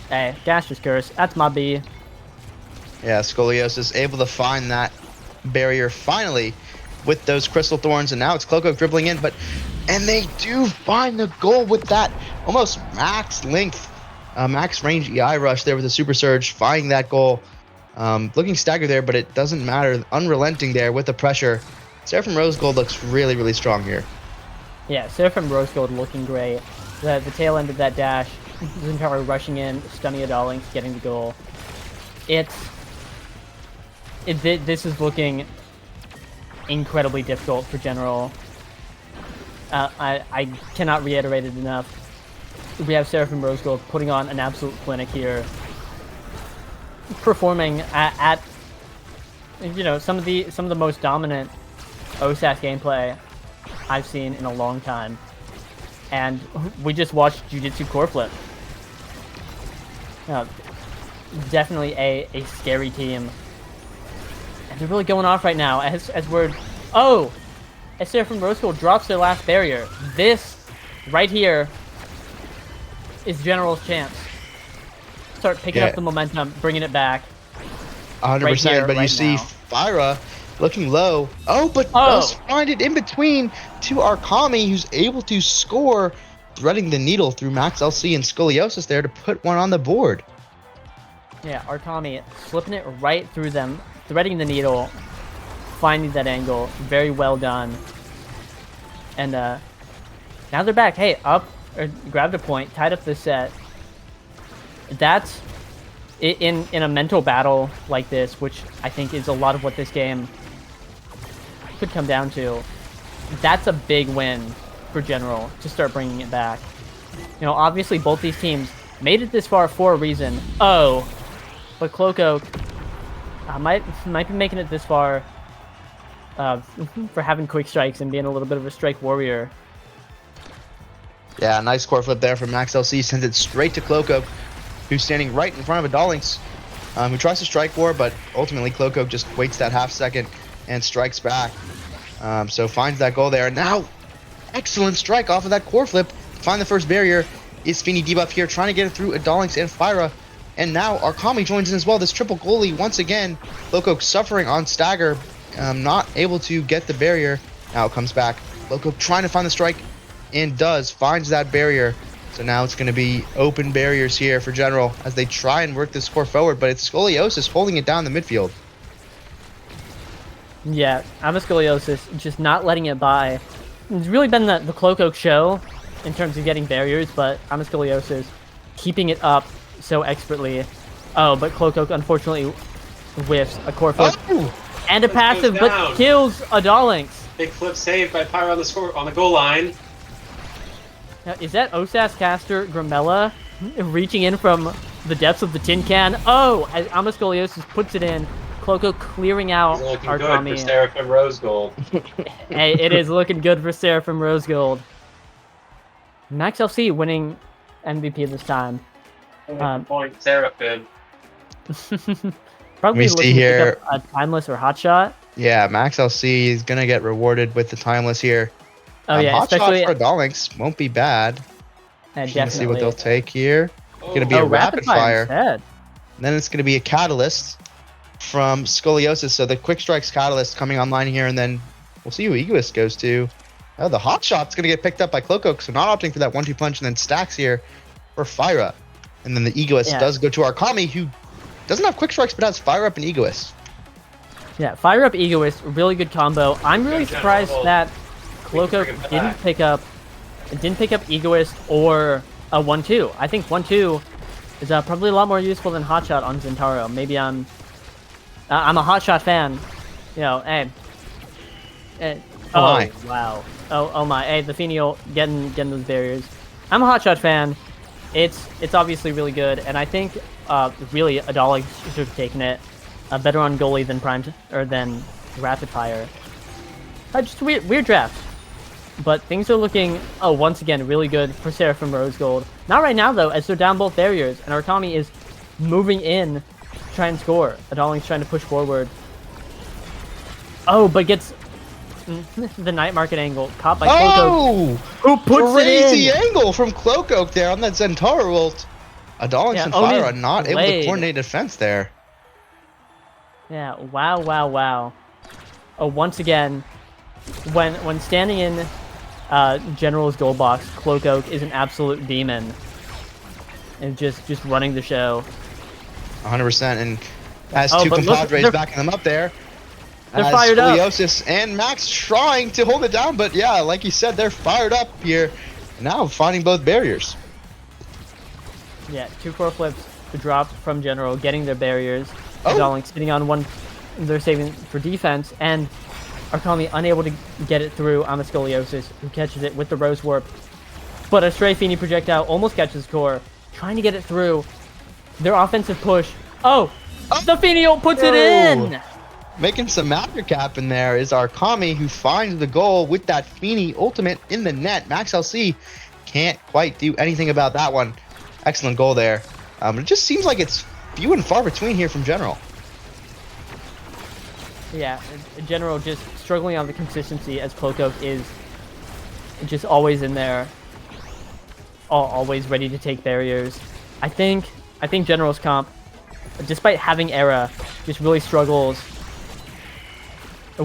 Hey, Gaseous Curse, that's my B. Yeah, Scoliosis able to find that barrier finally with those Crystal Thorns, and now it's Cloakoak dribbling in, and they do find the goal with that almost max length, max range EI rush there with a Super Surge, finding that goal. Looking staggered there, but it doesn't matter. Unrelenting there with the pressure. Seraphim Rosegold looks really, really strong here. Yeah, Seraphim Rosegold looking great. The tail end of that dash, Zentaro rushing in, stunning Adalink, getting the goal. This is looking incredibly difficult for General. I cannot reiterate it enough. We have Seraphim Rosegold putting on an absolute clinic here, performing at you know, some of the most dominant OSAS gameplay I've seen in a long time. And we just watched Jujutsu core flip. Definitely a scary team. And they're really going off right now as Seraphim Rosegold drops their last barrier. This right here is General's chance. Start picking up the momentum, bringing it back. 100%, but you see Fyra looking low. Oh, but does find it in between to Arkami, who's able to score, threading the needle through Max LC and Scoliosis there to put one on the board. Yeah, Arkami slipping it right through them, threading the needle, finding that angle. Very well done. And now they're back. Hey, up, or grabbed a point, tied up this set. That's in a mental battle like this, which I think is a lot of what this game could come down to. That's a big win for General to start bringing it back. You know, obviously both these teams made it this far for a reason. But Cloakoak might be making it this far for having quick strikes and being a little bit of a strike warrior. Yeah, nice core flip there from Max LC, sends it straight to Cloakoak, who's standing right in front of Adalink, who tries to strike war, but ultimately Cloakoak just waits that half second and strikes back. So finds that goal there. Now, excellent strike off of that core flip. Find the first barrier. Is Finny debuff here, trying to get it through Adalink and Fyra. And now Arkami joins in as well. This triple goalie once again. Cloakoak suffering on stagger, not able to get the barrier. Now it comes back. Cloakoak trying to find the strike, and finds that barrier. So now it's going to be open barriers here for General as they try and work this score forward, but it's Scoliosis holding it down the midfield. Yeah, Scoliosis just not letting it by. It's really been the Cloakoak show in terms of getting barriers, but Scoliosis keeping it up so expertly. But Cloakoak unfortunately whiffs a core flip and a passive, but kills Adalink. Big flip saved by Pyro on the goal line. Now, is that OSAS caster Grimella reaching in from the depths of the tin can? As Scoliosis puts it in, Cloakoak clearing out Arkami. Good for Seraphim Rosegold. Hey, it is looking good for Seraphim Rosegold. Max LC winning MVP this time. Point Seraphim. Probably looking to pick up a Timeless or Hot Shot. Yeah, Max LC is going to get rewarded with the Timeless here. Yeah, Hot especially Shot for Adalink won't be bad. Definitely. See what they'll take here. Gonna be a rapid fire. instead. And then it's gonna be a catalyst from Scoliosis. So the quick strikes catalyst coming online here, and then we'll see who Egoist goes to. Oh, the hot shot's gonna get picked up by Cloakoak, so not opting for that 1-2 punch, and then stacks here for Fyra. And then the Egoist does go to Arkami, who doesn't have quick strikes but has Fire Up and Egoist. Yeah, Fire Up Egoist, really good combo. I'm really surprised that Cloakoak didn't pick up Egoist or a 1-2. I think 1-2 is probably a lot more useful than Hotshot on Zentaro. Maybe I'm a Hotshot fan. You know, hey. Oh, wow. Oh my. Hey, the Fenial getting those barriers. I'm a Hotshot fan. It's obviously really good, and I think really Adali should have taken it better on goalie than than rapid fire. Just weird draft. But things are looking, once again, really good for Seraphim Rose Gold. Not right now, though, as they're down both barriers, and Arkami is moving in to try and score. Adaling's trying to push forward. Oh, but gets the night market angle caught by Cloakoak. Who puts crazy it in? angle from Cloakoak there on that Zentaro ult. Adalings and Fire are not able to coordinate defense there. Yeah, wow. Oh, once again, when standing in General's goal box, Cloakoak is an absolute demon. And just running the show. 100%, and has two compadres backing them up there. They're fired up. Scoliosis and Max trying to hold it down, but yeah, like you said, they're fired up here. Now finding both barriers. Yeah, 2 core flips dropped from General, getting their barriers. Oh. Darling sitting on one, they're saving for defense, and Arkami unable to get it through on the Scoliosis, who catches it with the Rose Warp. But a stray Feeny projectile almost catches core, trying to get it through. Their offensive push. Oh! The Fenial puts it in! Making some after cap in there is Arkami, who finds the goal with that Feeny ultimate in the net. Max LC can't quite do anything about that one. Excellent goal there. It just seems like it's few and far between here from General. Yeah, General just struggling on the consistency as Cloakoak is just always in there. Always ready to take barriers. I think General's comp, despite having Era, just really struggles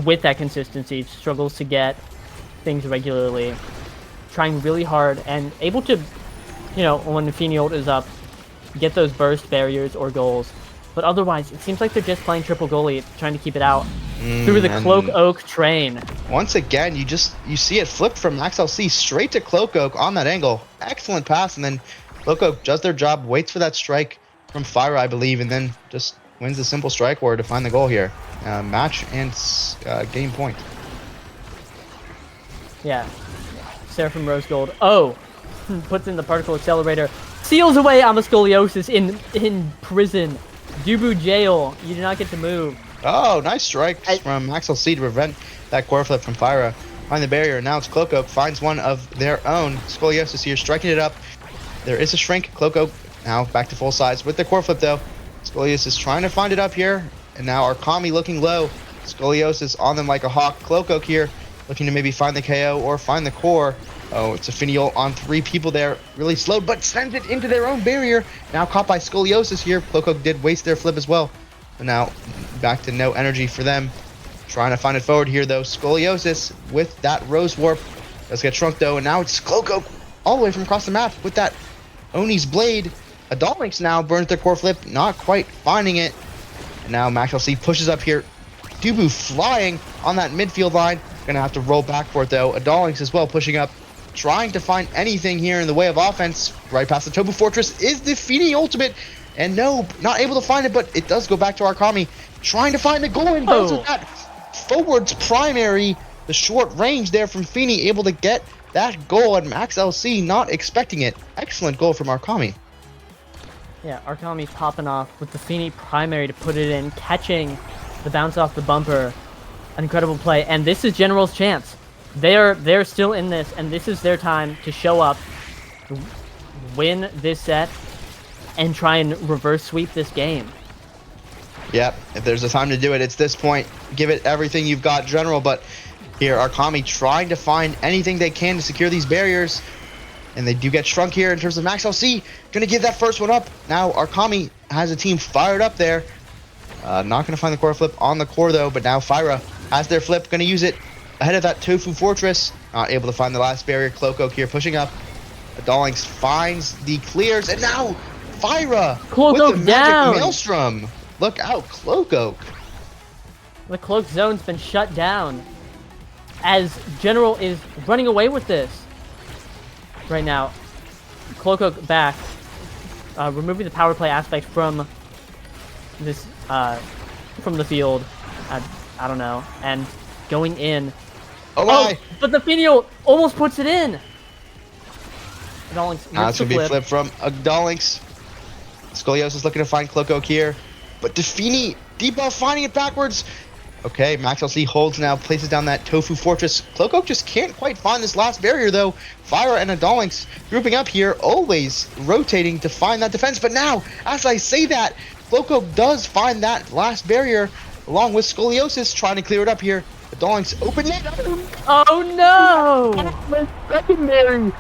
with that consistency, struggles to get things regularly, trying really hard and able to, you know, when the Feeny ult is up, get those burst barriers or goals. But otherwise, it seems like they're just playing triple goalie, trying to keep it out through the Cloakoak train. Once again, you see it flipped from Max LC straight to Cloakoak on that angle. Excellent pass, and then Cloakoak does their job, waits for that strike from Fire, I believe, and then just wins the simple strike war to find the goal here. Match and game point. Yeah. Seraphim Rose Gold. Oh! Puts in the particle accelerator. Seals away on the Scoliosis in prison. Dubu jail. You do not get to move. Oh, nice strikes from Max LC to prevent that core flip from Fyra. Find the barrier. Now it's Cloakoak. Finds one of their own. Scoliosis here, striking it up. There is a shrink. Cloakoak now back to full size with the core flip though. Scoliosis trying to find it up here. And now Arkami looking low. Scoliosis on them like a hawk. Cloakoak here looking to maybe find the KO or find the core. Oh, it's a Finial on 3 people there. Really slow, but sends it into their own barrier. Now caught by Scoliosis here. Cloakoak did waste their flip as well. So now back to no energy for them. Trying to find it forward here though. Scoliosis with that Rose Warp. Does get shrunk though, and now it's Cloakoak all the way from across the map with that Oni's Blade. Adalynx now burns their core flip, not quite finding it. And now Max LC pushes up here. Dubu flying on that midfield line. Gonna have to roll back for it though. Adalynx as well pushing up, trying to find anything here in the way of offense. Right past the Tobu Fortress is the Feeny ultimate. And no, not able to find it, but it does go back to Arkami. Trying to find the goal and goes with that forwards primary. The short range there from Feeny, able to get that goal, and Max LC not expecting it. Excellent goal from Arkami. Yeah, Arkami popping off with the Feeny primary to put it in, catching the bounce off the bumper. An incredible play, and this is General's chance. They're still in this, and this is their time to show up, win this set, and try and reverse sweep this game. Yep, if there's a time to do it, it's this point. Give it everything you've got, General, but here Arkami trying to find anything they can to secure these barriers. And they do get shrunk here in terms of Max LC. Gonna give that first one up. Now Arkami has a team fired up there. Not gonna find the core flip on the core though, but now Fyra has their flip, gonna use it ahead of that Tofu Fortress. Not able to find the last barrier. Cloakoak here pushing up. Adolings finds the clears, and now Fyra Cloakoak with the down. magic maelstrom. Look out, Cloakoak. The cloak zone's been shut down as General is running away with this right now. Cloakoak back, removing the power play aspect from this from the field. I don't know, and going in. Oh my! But the Finial almost puts it in. Adolings Now rips it's the gonna be flip. flip from Adolings. Scoliosis looking to find Cloakoak here, but Defini debuff finding it backwards. Okay, Max LC holds now, places down that Tofu Fortress. Cloakoak just can't quite find this last barrier though. Fyra and Adolings grouping up here, always rotating to find that defense. But now, as I say that, Cloakoak does find that last barrier, along with Scoliosis trying to clear it up here. Adolings open it. Oh no! Secondary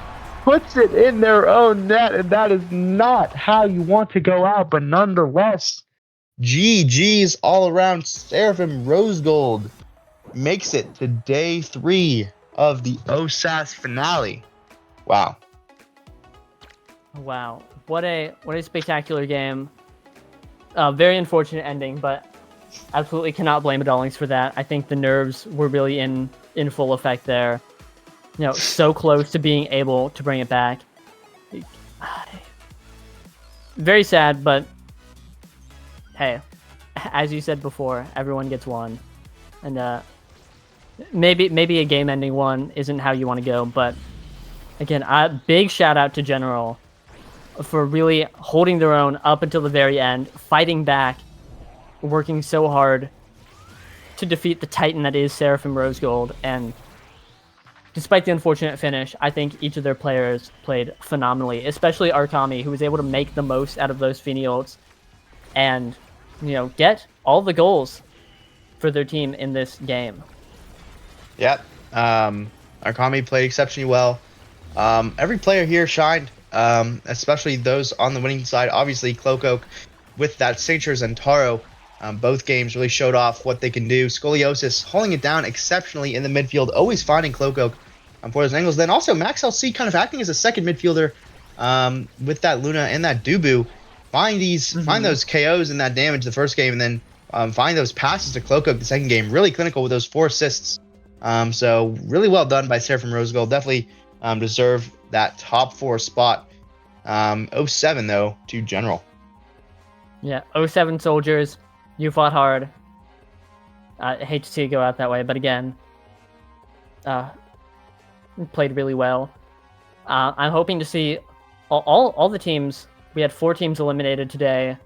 puts it in their own net, and that is not how you want to go out, but nonetheless, GG's all around. Seraphim Rose Gold makes it to day 3 of the OSAS finale. Wow. Wow, what a spectacular game. Very unfortunate ending, but absolutely cannot blame Adolings for that. I think the nerves were really in full effect there. You know, so close to being able to bring it back. Very sad, but hey, as you said before, everyone gets one, and maybe a game-ending one isn't how you want to go, but again, a big shout out to General for really holding their own up until the very end, fighting back, working so hard to defeat the Titan that is Seraphim Rose Gold, and despite the unfortunate finish, I think each of their players played phenomenally, especially Arkami, who was able to make the most out of those Finials and, you know, get all the goals for their team in this game. Yep. Arkami played exceptionally well. Every player here shined, especially those on the winning side. Obviously, Cloakoak with that signature Zentaro. Both games really showed off what they can do. Scoliosis holding it down exceptionally in the midfield, always finding Cloakoak for those angles. Then also Max LC kind of acting as a second midfielder with that Luna and that Dubu. Find those KOs and that damage the first game, and then find those passes to Cloakoak the second game. Really clinical with those 4 assists. So really well done by Seraphim Rose Gold. Definitely deserve that top 4 spot. 07 though to General. Yeah, 07 Soldiers, you fought hard. I hate to see it go out that way, but again, played really well. I'm hoping to see all the teams. We had 4 teams eliminated today.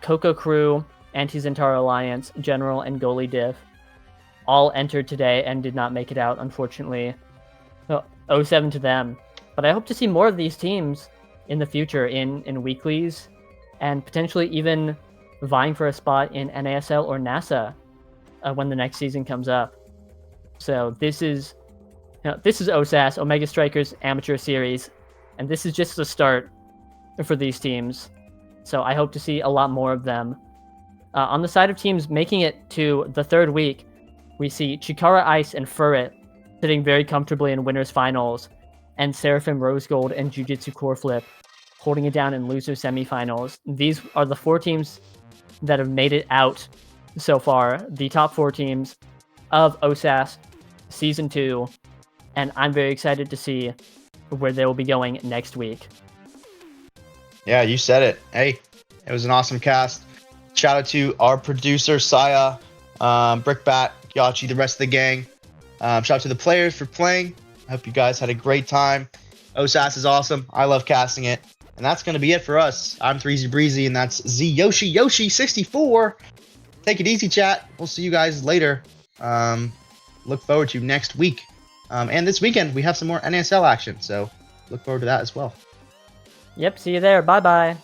Coco Crew, Anti-Zentaro Alliance, General, and Goalie Diff all entered today and did not make it out, unfortunately. So, 07 to them. But I hope to see more of these teams in the future in weeklies, and potentially even vying for a spot in NASL or NASA when the next season comes up. So this is OSAS, Omega Strikers Amateur Series, and this is just the start for these teams. So I hope to see a lot more of them. On the side of teams making it to the 3rd week, we see Chikara Ice and Furret sitting very comfortably in winners finals, and Seraphim Rose Gold and Jujutsu Core Flip holding it down in loser semifinals. These are the 4 teams that have made it out so far, the top 4 teams of OSAS Season 2, and I'm very excited to see where they will be going next week. Yeah, you said it. Hey, it was an awesome cast. Shout out to our producer, Saya, Brickbat, Yachi, the rest of the gang. Shout out to the players for playing. I hope you guys had a great time. OSAS is awesome. I love casting it. And that's going to be it for us. I'm 3Z Breezy, and that's Z Yoshi 64. Take it easy, chat. We'll see you guys later. Look forward to next week. And this weekend, we have some more NASL action. So look forward to that as well. Yep, see you there. Bye-bye.